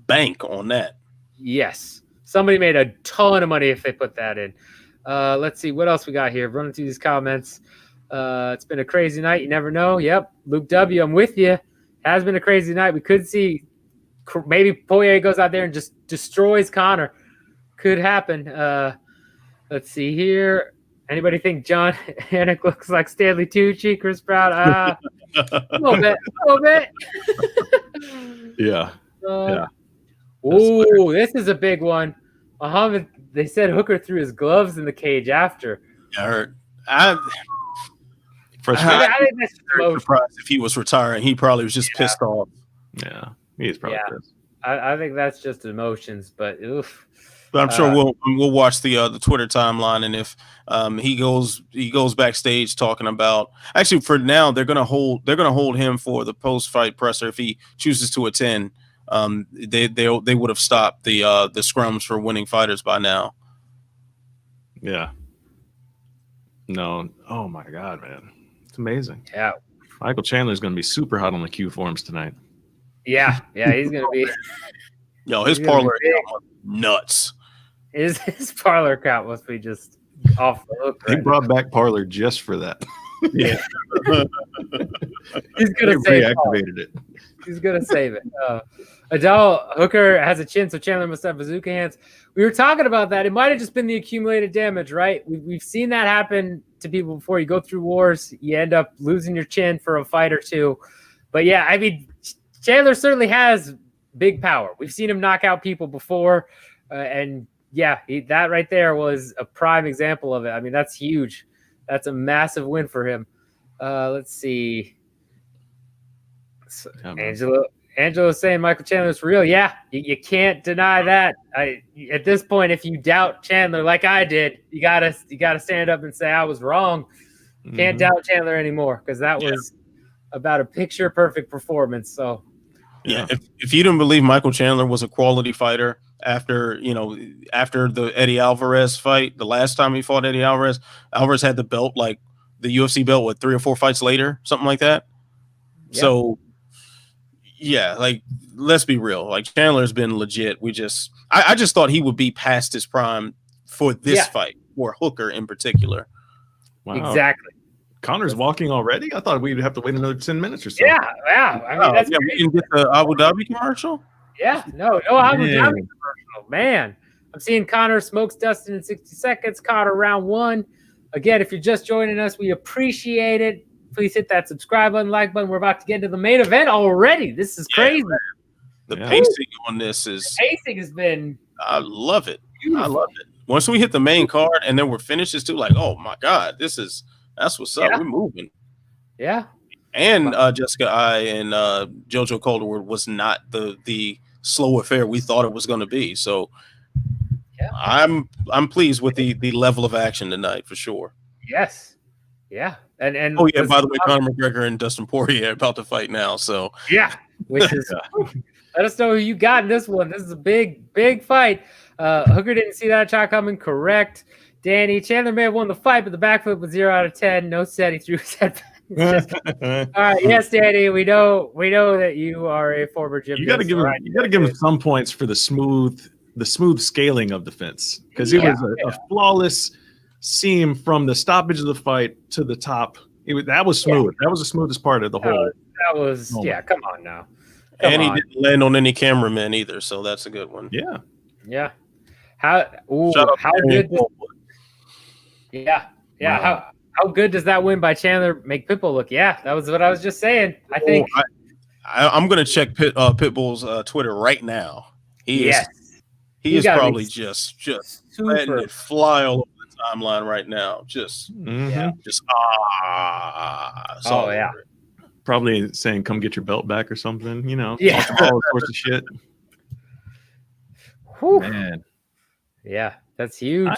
bank on that. Yes. Somebody made a ton of money if they put that in. Let's see what else we got here. Running through these comments. It's been a crazy night. You never know. Yep. Luke W., I'm with you. Has been a crazy night. We could see maybe Poirier goes out there and just destroys Conor. Could happen. Let's see here. Anybody think John Anik looks like Stanley Tucci? Chris Proud? A little bit. Yeah. Ooh, this is a big one. Muhammad, they said Hooker threw his gloves in the cage after. I think that's surprised if he was retiring. He probably was just pissed off. Yeah, he's probably pissed. I think that's just emotions, but oof. But I'm sure we'll watch the Twitter timeline, and if he goes backstage talking about, actually for now they're gonna hold him for the post fight presser if he chooses to attend. They would have stopped the scrums for winning fighters by now. Yeah. No. Oh my God, man, it's amazing. Yeah. Michael Chandler's gonna be super hot on the Q forums tonight. Yeah, he's gonna be. Yo, his parlor account nuts. His parlor account must be just off the hook. He brought back Parlor just for that. Yeah. He's gonna reactivated it. He's gonna save it. Adele Hooker has a chin, so Chandler must have bazooka hands. We were talking about that. It might have just been the accumulated damage, right? We've seen that happen to people before. You go through wars, you end up losing your chin for a fight or two. But yeah, I mean, Chandler certainly has big power. We've seen him knock out people before, and yeah, that right there was a prime example of it. I mean, that's huge. That's a massive win for him. Let's see. So, Angela's saying Michael Chandler's real. Yeah, you can't deny that. At this point, if you doubt Chandler like I did, you gotta stand up and say I was wrong. Can't doubt Chandler anymore because that was about a picture perfect performance. So yeah, if you didn't believe Michael Chandler was a quality fighter after the Eddie Alvarez fight, the last time he fought Eddie Alvarez had the belt, like the UFC belt, 3 or 4 fights later, something like that. Yeah. So yeah, like let's be real. Like Chandler's been legit. I just thought he would be past his prime for this fight, or Hooker in particular. Wow. Exactly. Connor's walking already? I thought we'd have to wait another 10 minutes or so. Yeah. I mean, that's we can get the Abu Dhabi commercial. Yeah, no Abu Dhabi commercial. Man, I'm seeing Conor smokes Dustin in 60 seconds. Conor round 1. Again, if you're just joining us, we appreciate it. Please hit that subscribe button, like button. We're about to get into the main event already. This is crazy. The pacing on this is. The pacing has been. I love it. Beautiful. I love it. Once we hit the main card and then we're finishes too, like, oh my God, that's what's up. We're moving. Yeah. And Jessica I and JoJo Calderwood was not the slow affair we thought it was going to be. So I'm pleased with the level of action tonight for sure. Yes. Yeah. And oh yeah, by the way, Conor McGregor and Dustin Poirier are about to fight now. So yeah, which is let us know who you got in this one. This is a big fight. Hooker didn't see that shot coming. Correct. Danny Chandler may have won the fight, but the backflip was 0 out of 10. No said he threw his head back. All right, yes, Danny. We know that you are a former gymnast. You got to give him some points for the smooth the smooth scaling of the fence, because it was a flawless seam from the stoppage of the fight to the top. That was smooth. That was the smoothest part of the whole. That was come on now. And he didn't land on any cameramen either, so that's a good one. Yeah. How good? Wow. How good does that win by Chandler make Pitbull look? Yeah, that was what I was just saying. I think I'm going to check Pitbull's Twitter right now. He is probably just letting it fly all over the timeline right now. Probably saying, "Come get your belt back" or something. You know, all sorts of shit. Whew. Man, yeah, that's huge.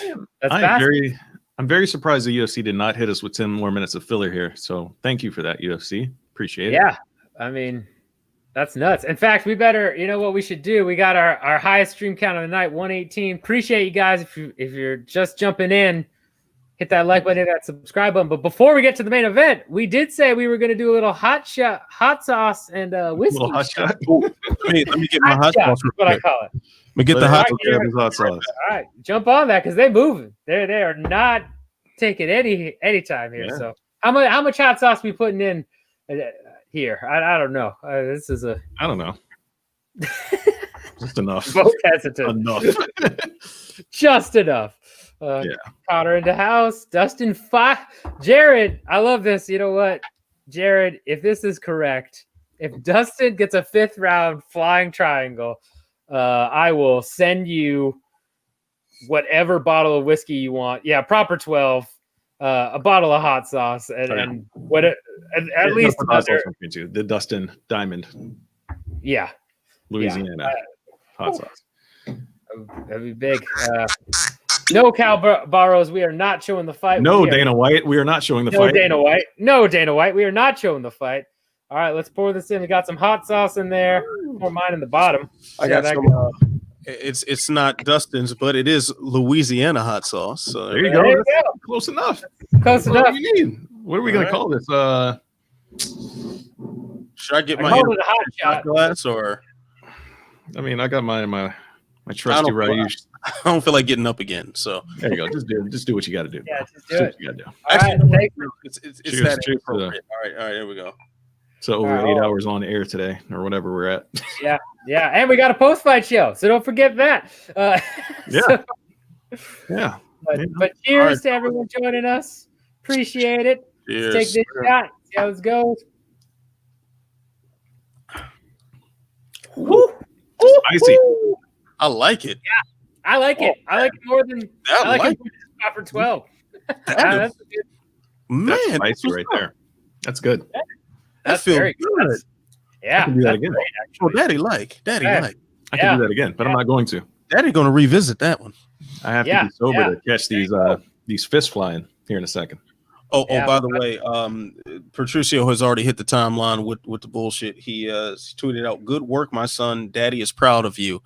I'm very surprised the UFC did not hit us with 10 more minutes of filler here. So thank you for that, UFC. Appreciate it. Yeah, I mean, that's nuts. In fact, we better, you know what we should do? We got our highest stream count of the night, 118. Appreciate you guys. If you're just jumping in, hit that like button, hit that subscribe button. But before we get to the main event, we did say we were going to do a little hot sauce and whiskey. Hot shot. Let me get my hot sauce. That's what I call it. Let me get the hot sauce. All right, jump on that because they're moving. They are not taking any time here. Yeah. So how much hot sauce we putting in here? I don't know. I don't know. Just enough. Both hesitant. Enough. Just enough. Conor into house. Dustin 5. Jared, I love this. You know what, Jared? If this is correct, if Dustin gets a 5th round flying triangle, I will send you whatever bottle of whiskey you want. Yeah, proper 12, a bottle of hot sauce, and what at least another, the Dustin Diamond. Yeah, Louisiana hot sauce. That'd be big. No Cal Barrows. We are not showing the fight. No Dana White. We are not showing the fight. No Dana White. We are not showing the fight. All right, let's pour this in. We got some hot sauce in there. Pour mine in the bottom. I got some. It's not Dustin's, but it is Louisiana hot sauce. So there you go. Close enough. Close enough. What do you need? What are we gonna call this? Should I get my hot shot glass or? I mean, I got my trusty Rayush. I don't feel like getting up again. So there you go. Just do what you got to do. Yeah, just do it. You got to do. Actually, it's that appropriate. All right, there we go. So over 8 hours on air today, or whatever we're at. Yeah, and we got a post-fight show, so don't forget that. But cheers to everyone joining us. Appreciate it. Cheers. Let's take this shot. See how it goes. Spicy. I like it. Yeah, I like it. I like it more than I like it for 12. That's good. Man, that's spicy right there. That's good. That feels good. Yeah, I can do that again. Daddy like. I can do that again, but I'm not going to. Daddy going to revisit that one. I have to be sober to catch these fists flying here in a second. Oh, by the way, Patricio has already hit the timeline with the bullshit. He tweeted out, "Good work, my son. Daddy is proud of you."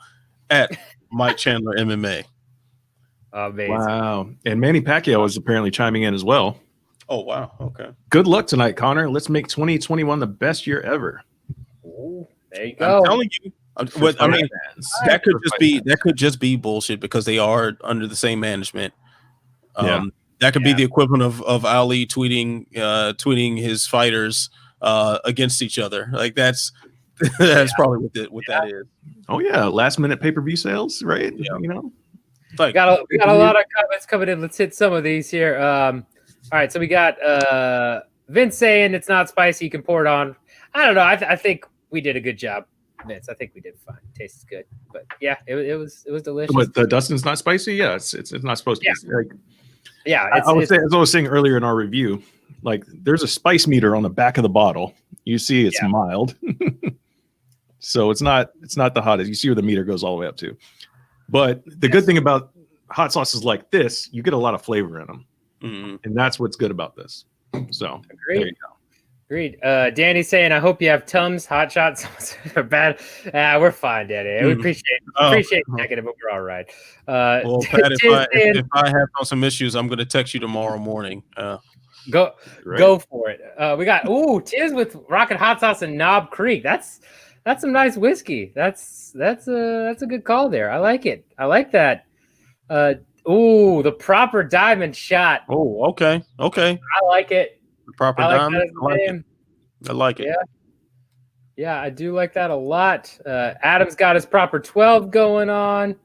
At Mike Chandler MMA. Amazing. Wow. And Manny Pacquiao is apparently chiming in as well. Oh, wow. Okay. Good luck tonight, Conor. Let's make 2021 the best year ever. Ooh, there you go. I'm telling you. That could just be bullshit because they are under the same management. That could be the equivalent of Ali tweeting his fighters against each other. Like that's probably what that is. Oh yeah, last minute pay-per-view sales, right? Yeah. You know, we got a lot of comments coming in. Let's hit some of these here. All right, so we got Vince saying it's not spicy. You can pour it on. I don't know. I think we did a good job, Vince. I think we did fine. Tastes good, but yeah, it was delicious. But the Dustin's not spicy. Yeah, it's not supposed to be. Like, yeah, as I was saying earlier in our review, like there's a spice meter on the back of the bottle. You see, it's mild. So it's not the hottest. You see where the meter goes all the way up to. But the good thing about hot sauces like this, you get a lot of flavor in them. Mm-hmm. And that's what's good about this. So agreed. There you go. Agreed. Danny's saying, I hope you have Tums. Hot shots are bad. We're fine, Danny. We appreciate negative, but we're all right. Well, Pat, if I have some issues, I'm going to text you tomorrow morning. Go for it. We got Tiz with Rocket Hot Sauce and Knob Creek. That's That's some nice whiskey. That's a good call there. I like it. I like that. The proper diamond shot. Oh, okay. I like it. The proper I like diamond. that as a name. I like it. Yeah, I do like that a lot. Adam's got his proper 12 going on.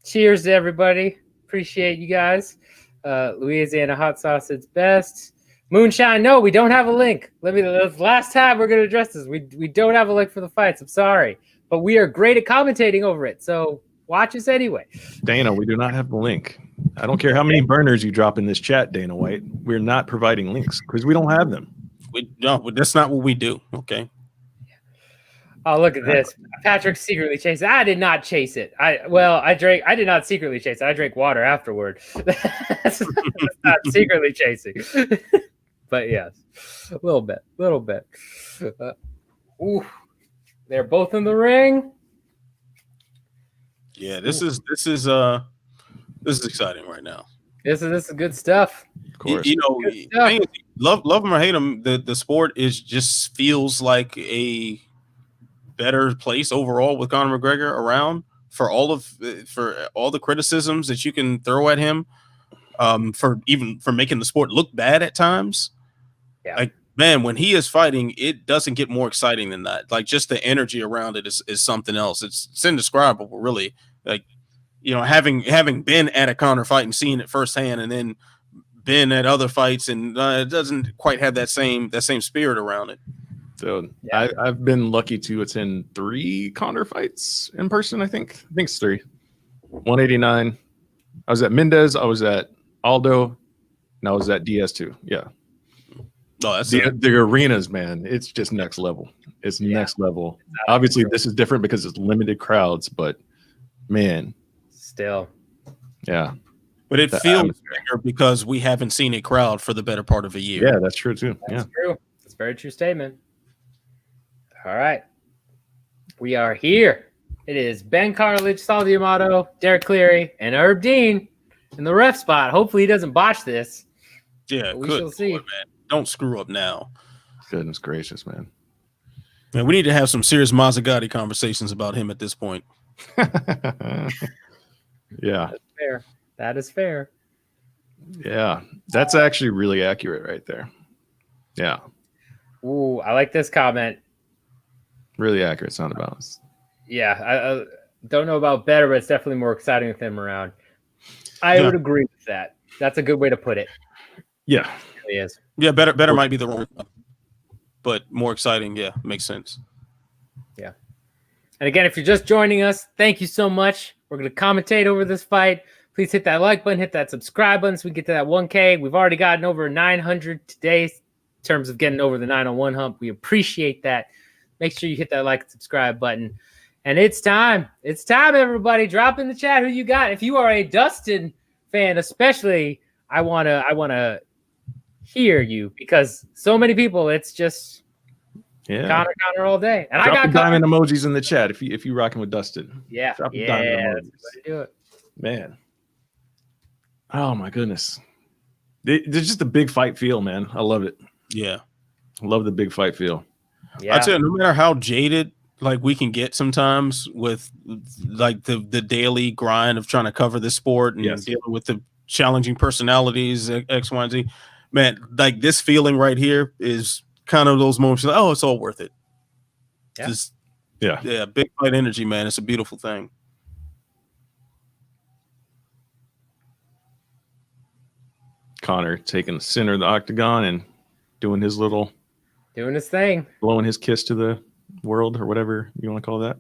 Cheers to everybody. Appreciate you guys. Louisiana hot sauce, it's best. Moonshine, no, we don't have a link. The last time we're going to address this. We don't have a link for the fights. I'm sorry. But we are great at commentating over it. So watch us anyway. Dana, we do not have the link. I don't care how many burners you drop in this chat, Dana White. We're not providing links because we don't have them. That's not what we do. Okay. Oh, look at this. Patrick secretly chased it. I did not chase it. I did not secretly chase it. I drank water afterward. That's not secretly chasing. But yes, a little bit. They're both in the ring. Yeah, this is exciting right now. This is good stuff. Of course. Love him or hate him, the sport just feels like a better place overall with Conor McGregor around for all the criticisms that you can throw at him, for making the sport look bad at times. Yeah. Like, man, when he is fighting, it doesn't get more exciting than that. Like, just the energy around it is something else. It's indescribable, really. Like, having been at a Conor fight and seeing it firsthand, and then been at other fights, and it doesn't quite have that same spirit around it. So I've been lucky to attend 3 Conor fights in person. I think it's 3. 189. I was at Mendez. I was at Aldo, and I was at DS2. Yeah. Oh, that's the arenas, man. It's just next level. It's next level. Obviously, this is different because it's limited crowds, but man, still, yeah. But it feels bigger because we haven't seen a crowd for the better part of a year. Yeah, that's true too. That's true. That's a very true statement. All right, we are here. It is Ben Cartledge, Saul D'Amato, Derek Cleary, and Herb Dean in the ref spot. Hopefully, he doesn't botch this. Yeah, we shall see. Man. Don't screw up now. Goodness gracious, man. Man, we need to have some serious Mazzagatti conversations about him at this point. Yeah. That's fair. That is fair. Yeah. That's actually really accurate right there. Yeah. Ooh, I like this comment. Really accurate. Sound balance. Yeah. I don't know about better, but it's definitely more exciting with him around. I would agree with that. That's a good way to put it. Yeah. It really is. Yeah, better might be the wrong, but more exciting. Yeah, makes sense. Yeah. And again, if you're just joining us, thank you so much. We're going to commentate over this fight. Please hit that like button, hit that subscribe button so we get to that 1K. We've already gotten over 900 today in terms of getting over the 901 hump. We appreciate that. Make sure you hit that like and subscribe button. And it's time. It's time, everybody. Drop in the chat who you got. If you are a Dustin fan, especially, I wanna hear you, because so many people, it's just Conor all day. And drop I got the diamond emojis in the chat if you rocking with Dustin. Yeah, drop the diamond emojis. Do it, man. Oh my goodness, there's just a big fight feel, man. I love it. Yeah, I love the big fight feel. Yeah, I tell you, no matter how jaded like we can get sometimes with like the daily grind of trying to cover this sport and dealing with the challenging personalities, X, Y, and Z. Man, like this feeling right here is kind of those moments like, oh, it's all worth it. Yeah. Just, yeah, big fight energy, man. It's a beautiful thing. Conor taking the center of the octagon and doing his thing, blowing his kiss to the world, or whatever you want to call that.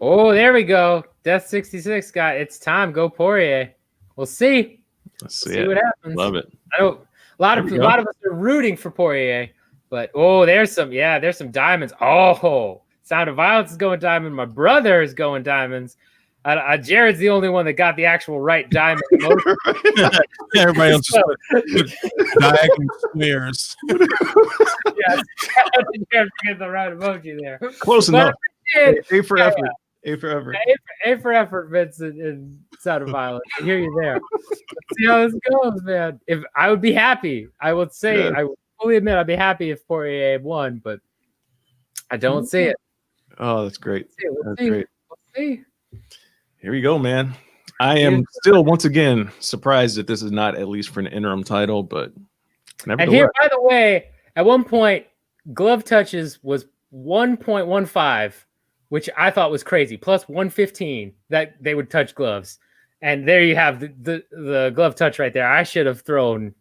Oh, there we go. Death 66 got it's time. Go Poirier. We'll see. Let's see what happens. Love it. I know a lot of us are rooting for Poirier, but there's some diamonds. Oh, Sound of Violence is going diamond. My brother is going diamonds. Jared's the only one that got the actual right diamond. Everybody else just diagonal squares. Yeah, Jared get the right emoji there. Close enough. A for effort. A for effort. A for effort, Vince, and Sound of Violence. I hear you there. Let's see how this goes, man. If I would be happy, I would say I would fully admit I'd be happy if Poirier won, but I don't see it. Oh, that's great. That's great. Let's see. Here we go, man. I am still once again surprised that this is not at least for an interim title, but and here, by the way, at one point, glove touches was 1.15, which I thought was crazy. Plus 115 that they would touch gloves, and there you have the glove touch right there. I should have thrown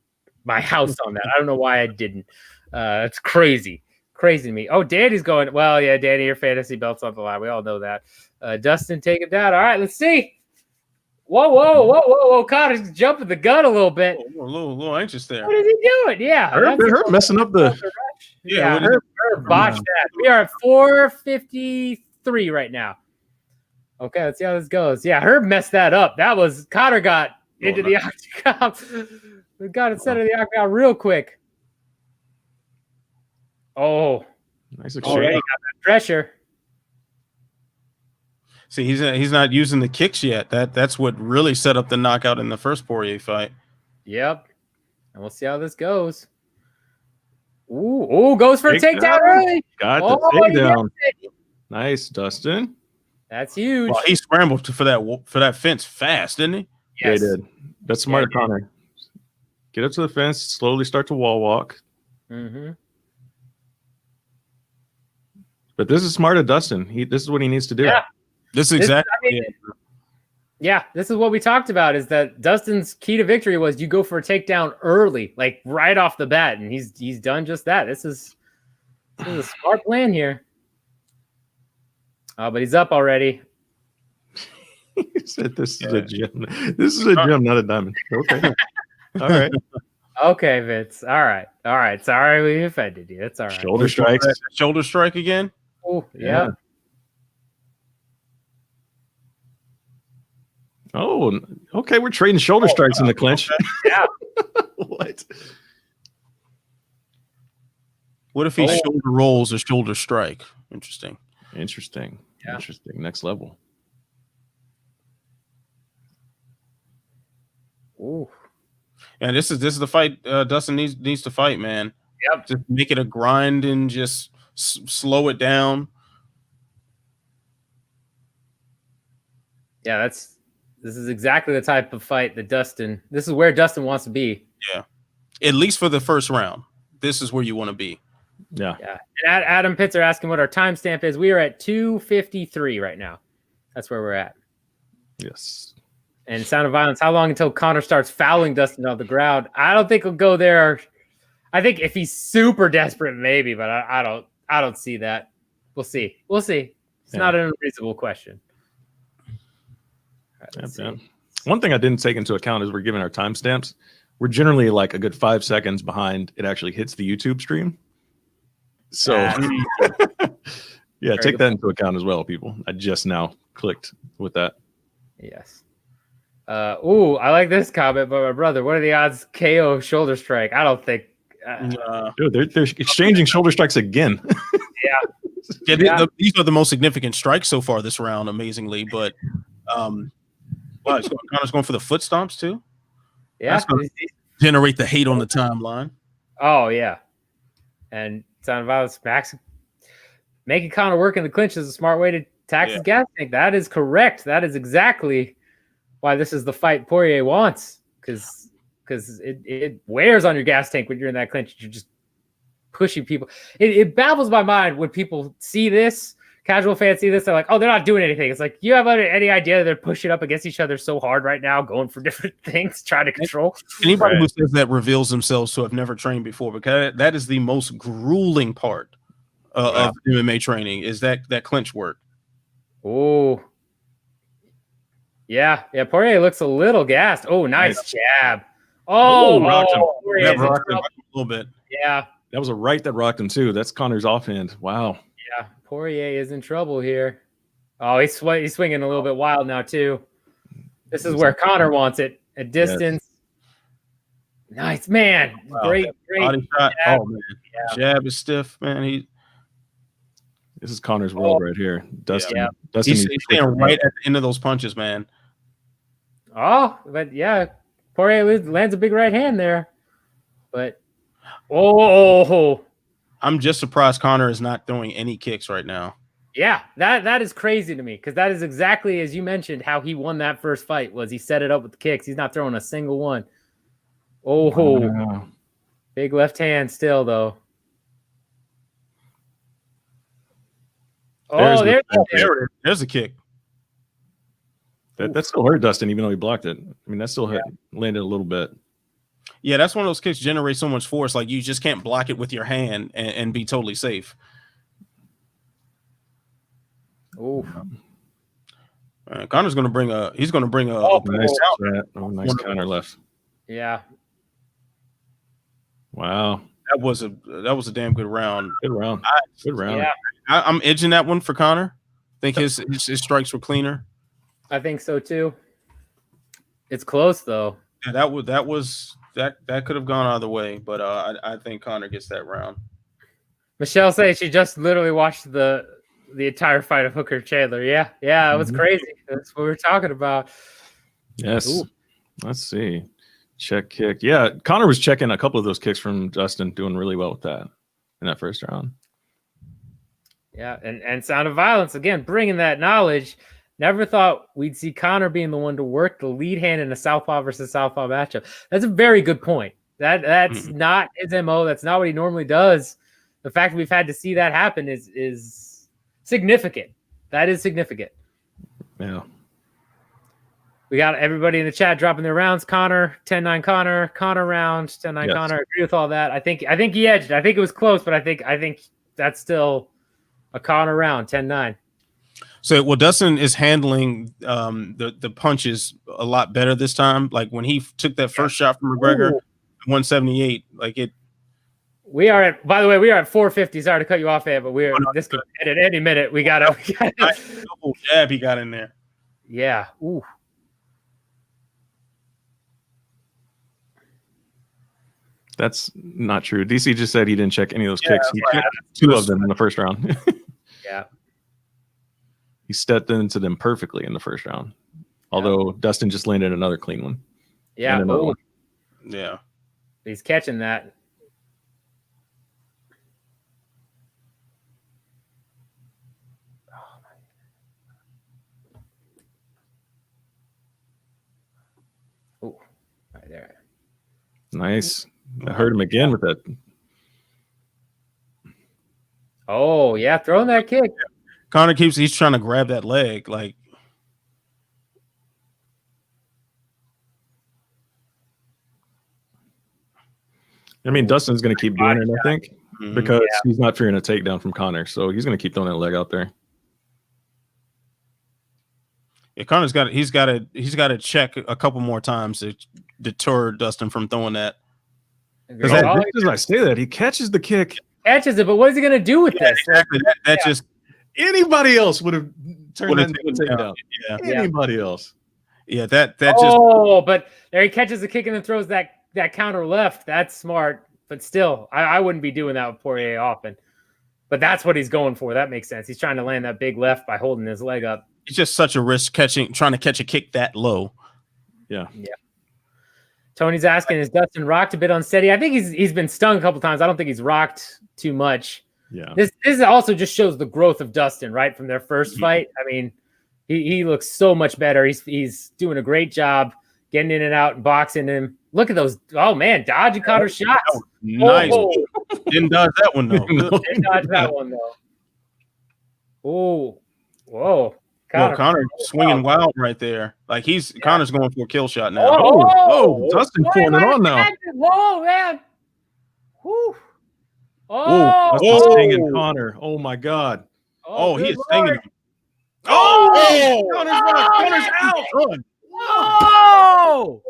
my house on that. I don't know why I didn't. It's crazy to me. Oh, Danny's going. Well, yeah, Danny, your fantasy belt's on the line. We all know that. Dustin, take him down. All right, let's see. Whoa. Connor's jumping the gun a little bit. A little anxious there. What is he doing? Yeah. Herb messing up the. Yeah, Herb botched that. We are at 453 right now. Okay, let's see how this goes. Yeah, Herb messed that up. That was Conor got into the octagon. We got it center of the octagon real quick. Oh, nice already got that pressure. See, he's not using the kicks yet. That's what really set up the knockout in the first Poirier fight. Yep. And we'll see how this goes. Ooh, goes for a takedown early. Got the takedown. Nice, Dustin. That's huge. Well, he scrambled for that fence fast, didn't he? Yes. Yeah, he did. That's smart, Conor. Get up to the fence, slowly start to wall walk. Mm-hmm. But this is smart of Dustin. This is what he needs to do. Yeah. This is exactly. Yeah, this is what we talked about, is that Dustin's key to victory was you go for a takedown early, like right off the bat, and he's done just that. This is a smart plan here. Oh, but he's up already. He said this is a gym. This is a gym, not a diamond. Okay. All right. Okay, Vince. All right. Sorry we offended you. It's all right. Shoulder strikes. Shoulder strike again? Oh, yeah. Oh, okay. We're trading shoulder strikes in the clinch. Yeah. What? What if he shoulder rolls a shoulder strike? Interesting. Yeah. Interesting. Next level. Ooh. And this is the fight Dustin needs to fight, man. Yep. Just make it a grind and just slow it down. Yeah, this is exactly the type of fight that this is where Dustin wants to be. Yeah. At least for the first round. This is where you want to be. Yeah. And Adam Pitzer asking what our timestamp is. We are at 2:53 right now. That's where we're at. Yes. And Sound of Violence, how long until Conor starts fouling Dustin on the ground? I don't think he'll go there. I think if he's super desperate, maybe, but I don't see that. We'll see. It's not an unreasonable question. Right, one thing I didn't take into account is we're giving our timestamps. We're generally like a good 5 seconds behind it actually hits the YouTube stream. So yeah, take that into account as well, people. I just now clicked with that. Yes. I like this comment by my brother. What are the odds KO shoulder strike? I don't think. Dude, they're exchanging shoulder strikes again. These are the most significant strikes so far this round, amazingly. But Conor's going for the foot stomps too. Yeah, that's going to generate the hate on the timeline. Oh yeah, and Sound of Violence, Max making Conor work in the clinch is a smart way to tax his gas tank. That is correct. That is exactly why this is the fight Poirier wants, because it wears on your gas tank when you're in that clinch. You're just pushing people. It baffles my mind when people see this, casual fans see this, they're like, oh, they're not doing anything. It's like, you have any idea they're pushing up against each other so hard right now, going for different things, trying to control? Anybody who says that reveals themselves to have never trained before, because that is the most grueling part of MMA training, is that clinch work. Oh, yeah. Poirier looks a little gassed. Oh, nice jab. Rocked him. That rocked him a little bit. Yeah. That was a right that rocked him too. That's Conor's offhand. Wow. Yeah, Poirier is in trouble here. Oh, he's swinging a little bit wild now too. This is where Conor wants it at distance. Yes. Nice, man. Wow. Great body shot. Jab. Oh man, jab is stiff, man. This is Conor's world right here. Dustin. He's staying right at the end of those punches, man. Oh, but yeah, Poirier lands a big right hand there. But I'm just surprised Conor is not throwing any kicks right now. Yeah, that is crazy to me because that is exactly as you mentioned how he won that first fight. Was he set it up with the kicks? He's not throwing a single one. Oh, big left hand still though. Oh, there's a kick. That still hurt Dustin, even though he blocked it. I mean, that still landed a little bit. Yeah, that's one of those kicks generate so much force, like you just can't block it with your hand and be totally safe. Oh, Conor's going to bring a. He's going to bring a. Nice counter left. Yeah. Wow. That was a damn good round. Good round. Good round. Yeah. I'm edging that one for Conor. I think his strikes were cleaner. I think so too. It's close though. Yeah, that could have gone either way, but I think Conor gets that round. Michelle says she just literally watched the entire fight of Hooker Chandler. Yeah, it was crazy. That's what we were talking about. Yes. Ooh. Let's see. Check kick. Yeah, Conor was checking a couple of those kicks from Dustin, doing really well with that in that first round. Yeah, and Sound of Violence again, bringing that knowledge. Never thought we'd see Conor being the one to work the lead hand in a southpaw versus southpaw matchup. That's a very good point. That's not his MO. That's not what he normally does. The fact that we've had to see that happen is significant. That is significant. Yeah. We got everybody in the chat dropping their rounds. Conor, 10-9 Conor round, 10-9 yes. Conor. I agree with all that. I think he edged. I think it was close, but I think that's still a Conor round, 10-9. So, Dustin is handling the punches a lot better this time. Like when he took that first shot from McGregor, 178, like it. We are at 450. Sorry to cut you off, Ed, but this could end at any minute. We got a double jab he got in there. Yeah. Ooh. That's not true. DC just said he didn't check any of those kicks. He checked 2 of them in the first round. Yeah. He stepped into them perfectly in the first round. Although Dustin just landed another clean one. Yeah. One. Yeah. He's catching that. Oh, right there. Nice. I heard him again with that. Oh, yeah, throwing that kick. Conor he's trying to grab that leg. Like, I mean, Dustin's going to keep doing it, I think, because he's not fearing a takedown from Conor. So he's going to keep throwing that leg out there. Yeah, Conor's he's got to check a couple more times to deter Dustin from throwing that. Because as I say that, he catches the kick. Catches it, but what is he going to do with this? Exactly. That just anybody else would have turned that into a takedown. Yeah. Anybody else. Yeah, that just. But there he catches the kick and then throws that counter left. That's smart, but still, I wouldn't be doing that with Poirier often. But that's what he's going for. That makes sense. He's trying to land that big left by holding his leg up. It's just such a risk trying to catch a kick that low. Yeah. Tony's asking, is Dustin rocked a bit unsteady? I think he's been stung a couple times. I don't think he's rocked too much. Yeah. This also just shows the growth of Dustin, right? From their first fight. I mean, he looks so much better. He's doing a great job getting in and out and boxing him. Look at those. Oh, man, dodging Conor's shots. Nice. Didn't dodge that one, though. Didn't dodge that one, though. Oh, whoa. Conor swinging wild right there. Like Conor's going for a kill shot now. Oh, Dustin pulling it on now. Whoa, man. Whew. Dustin's stinging Conor. Oh, my God. Oh, he is stinging him. Conor's out. Whoa!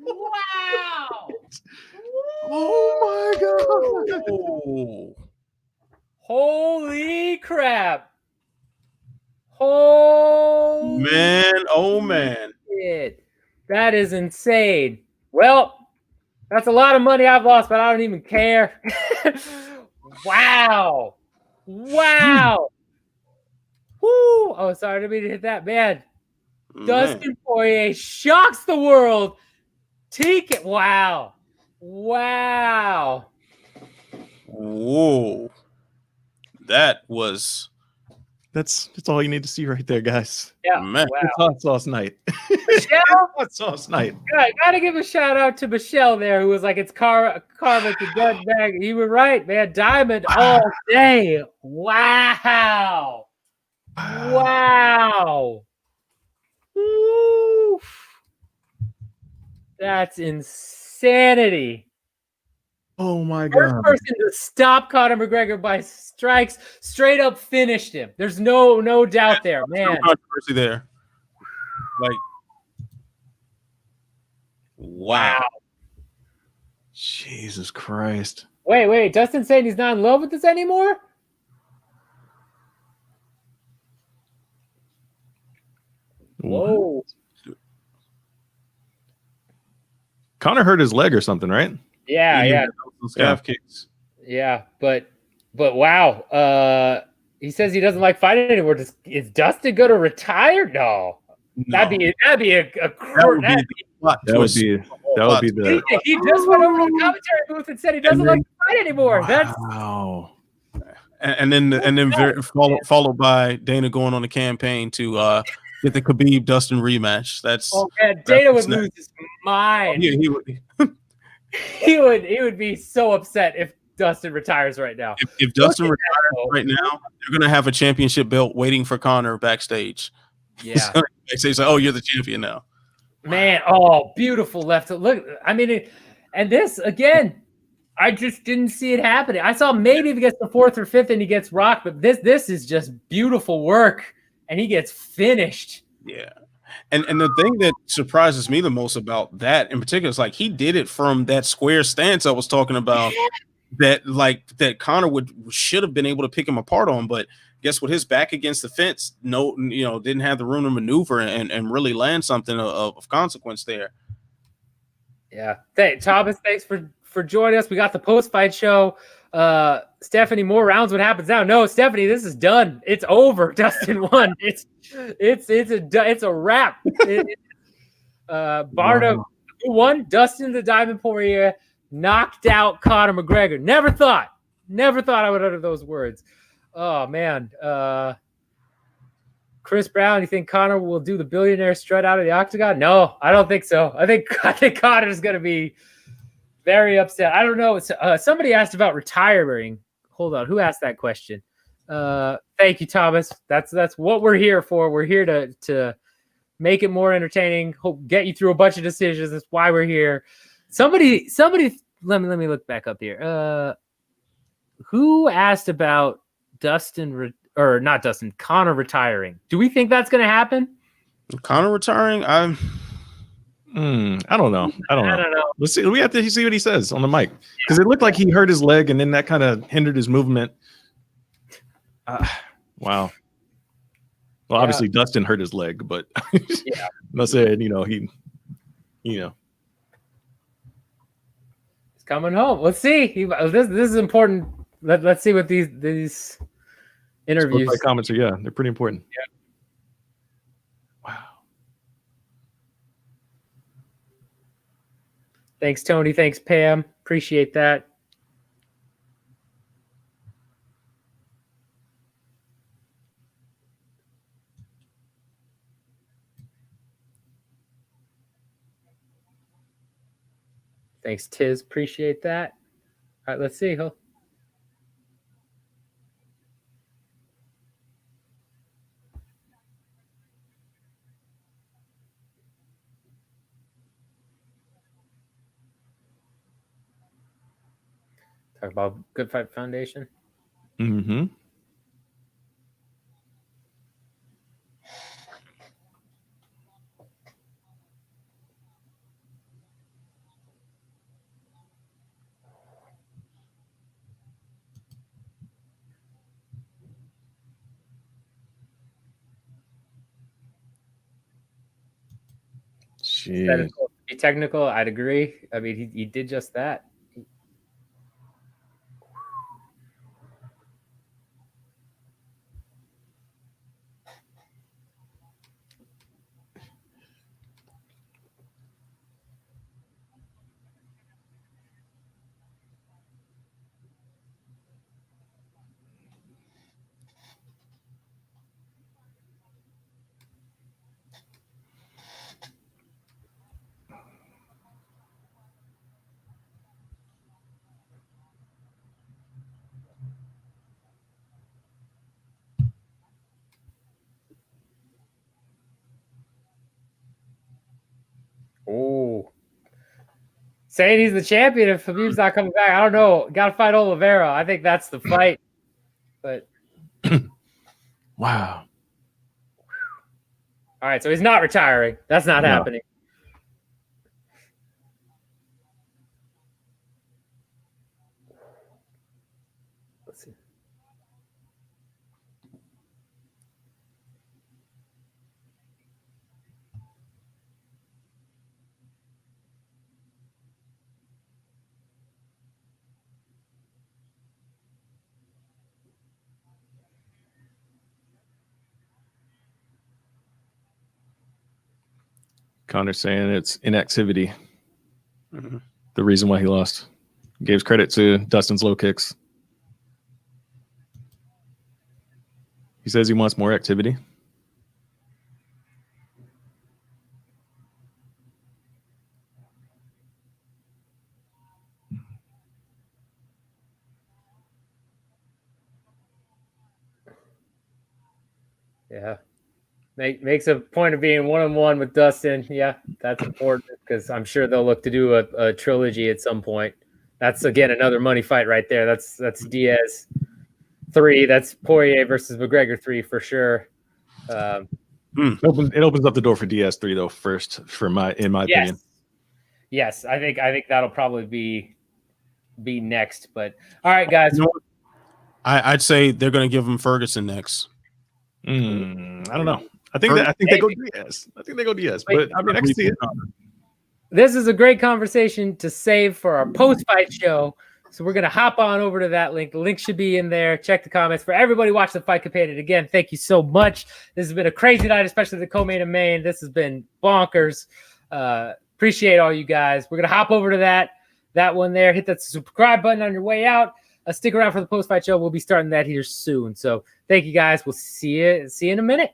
Wow! Oh, my God. Holy crap. Oh man. That is insane. Well, that's a lot of money I've lost, but I don't even care. Wow. Woo. Oh, sorry, I didn't mean to hit that. Man. Dustin Poirier shocks the world. Wow. Whoa. That was That's all you need to see right there, guys. Yeah. Man. Wow. It's hot sauce night. Michelle? Hot sauce night. Gotta give a shout out to Michelle there, who was like, it's karma to dead bag. You were right, man. Diamond all day. Wow. Wow. Oof. That's insanity. Oh my First god. person to stop Conor McGregor by strikes, straight up finished him. There's no doubt there, man. No controversy there. Like, wow. Jesus Christ. Wait. Dustin saying he's not in love with this anymore? Whoa. Conor hurt his leg or something, right? Yeah. Calf kicks. Yeah, but wow. He says he doesn't like fighting anymore. Is Dustin going to retire? No. No. That'd be a That would be the plot twist. That would be the He just went over to the commentary booth and said he doesn't like to fight anymore. wow. And then followed by Dana going on a campaign to get the Khabib Dustin rematch. That's man, Dana would lose his mind. Yeah, he would. He would be so upset if Dustin retires right now. If Dustin retires right now, they're gonna have a championship belt waiting for Conor backstage. Yeah. Backstage, like, oh, you're the champion now. Man, beautiful left hook. Look, I mean, and this again, I just didn't see it happening. I saw maybe if he gets the fourth or fifth and he gets rocked, but this is just beautiful work, and he gets finished. Yeah. And the thing that surprises me the most about that in particular is like he did it from that square stance I was talking about that Conor should have been able to pick him apart on, but guess what? His back against the fence, didn't have the room to maneuver and really land something of consequence there. Yeah. Thomas, thanks for joining us. We got the post-fight show. Stephanie, more rounds. What happens now? No, Stephanie, this is done. It's over. Dustin won. It's a wrap. Barda who won? Dustin the Diamond Poirier knocked out Conor McGregor. Never thought I would utter those words. Oh man. Chris Brown, you think Conor will do the billionaire strut out of the octagon? No, I don't think so. I think Conor is going to be very upset. I don't know. Somebody asked about retiring. Hold on. Who asked that question? Thank you, Thomas. That's what we're here for. We're here to make it more entertaining. Get you through a bunch of decisions. That's why we're here. Somebody. Let me look back up here. Who asked about Conor retiring? Do we think that's going to happen? Conor retiring? I don't know. Let's see. We have to see what he says on the mic because it looked like he hurt his leg and then that kind of hindered his movement. Wow. Well, obviously Dustin hurt his leg, but yeah, I said, he's coming home. Let's see. This is important. Let's see what these interviews. Comments are they're pretty important. Yeah. Wow. Thanks, Tony. Thanks, Pam. Appreciate that. Thanks, Tiz. Appreciate that. All right, let's see. Talk about Good Fight Foundation. Mm-hmm. That is supposed to be technical. I'd agree. I mean, he did just that. saying he's the champion if Khabib's not coming back. I don't know. Got to fight Oliveira. I think that's the fight. But wow. All right, so he's not retiring. That's not happening. Let's see. Conor saying it's inactivity. Mm-hmm. The reason why he lost. Gives credit to Dustin's low kicks. He says he wants more activity. Yeah. Makes a point of being 1-on-1 with Dustin. Yeah, that's important because I'm sure they'll look to do a trilogy at some point. That's, again, another money fight right there. That's Diaz 3. That's Poirier versus McGregor 3 for sure. It opens up the door for Diaz 3 though. First, in my opinion. Yes, I think that'll probably be next. But all right, guys. I'd say they're going to give him Ferguson next. I don't know. I think they go Diaz. I think they go Diaz. But I mean, I can see it. This is a great conversation to save for our post-fight show. So we're going to hop on over to that link. The link should be in there. Check the comments. For everybody watching the fight companion, again, thank you so much. This has been a crazy night, especially the co-main and main. This has been bonkers. Appreciate all you guys. We're going to hop over to that one there. Hit that subscribe button on your way out. Stick around for the post-fight show. We'll be starting that here soon. So thank you guys. We'll see you in a minute.